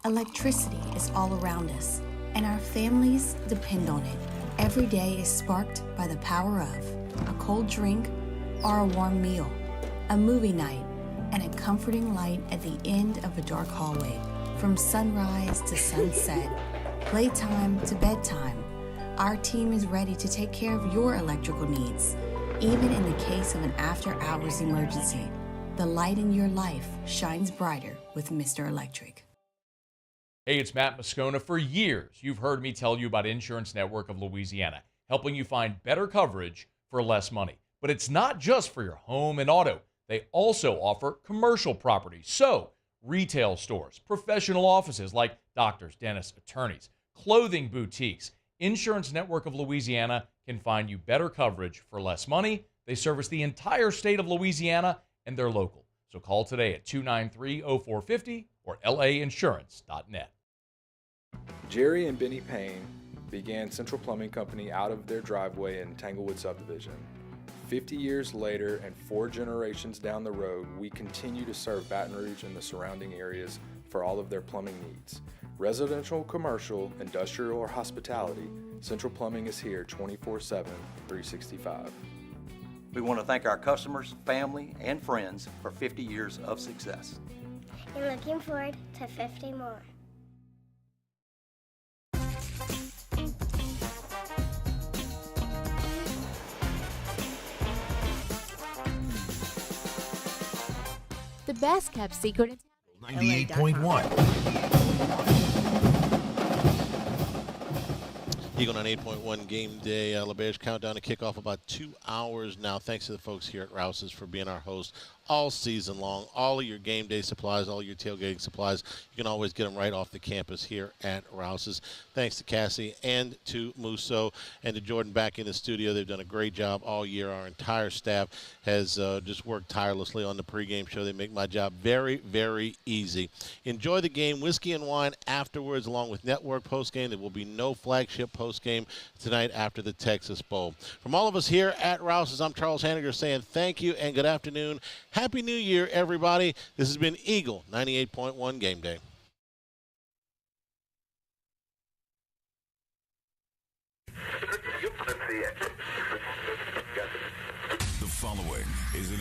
Electricity is all around us, and our families depend on it. Every day is sparked by the power of a cold drink or a warm meal, a movie night, and a comforting light at the end of a dark hallway. From sunrise to sunset, playtime to bedtime, our team is ready to take care of your electrical needs. Even in the case of an after-hours emergency, the light in your life shines brighter with Mr. Electric. Hey, it's Matt Moscona. For years, you've heard me tell you about Insurance Network of Louisiana, helping you find better coverage for less money. But it's not just for your home and auto. They also offer commercial property. So retail stores, professional offices like doctors, dentists, attorneys, clothing boutiques. Insurance Network of Louisiana can find you better coverage for less money. They service the entire state of Louisiana, and they're local. So call today at 293-0450 or lainsurance.net. Jerry and Benny Payne began Central Plumbing Company out of their driveway in Tanglewood subdivision. 50 years later and 4 generations down the road, we continue to serve Baton Rouge and the surrounding areas for all of their plumbing needs. Residential, commercial, industrial, or hospitality, Central Plumbing is here 24/7, 365. We want to thank our customers, family, and friends for 50 years of success. And looking forward to 50 more. The best kept secret in 98.1. Eagle 98.1 game day. LaBear's countdown to kickoff about 2 hours now. Thanks to the folks here at Rouse's for being our host all season long. All of your game day supplies, all your tailgating supplies, you can always get them right off the campus here at Rouse's. Thanks to Cassie and to Musso and to Jordan back in the studio. They've done a great job all year. Our entire staff has just worked tirelessly on the pregame show. They make my job very, very easy. Enjoy the game, whiskey and wine afterwards, along with network postgame. There will be no flagship postgame tonight after the Texas Bowl. From all of us here at Rouse's, I'm Charles Hanniger saying thank you and good afternoon. Happy New Year, everybody. This has been Eagle 98.1 Game Day. The following is an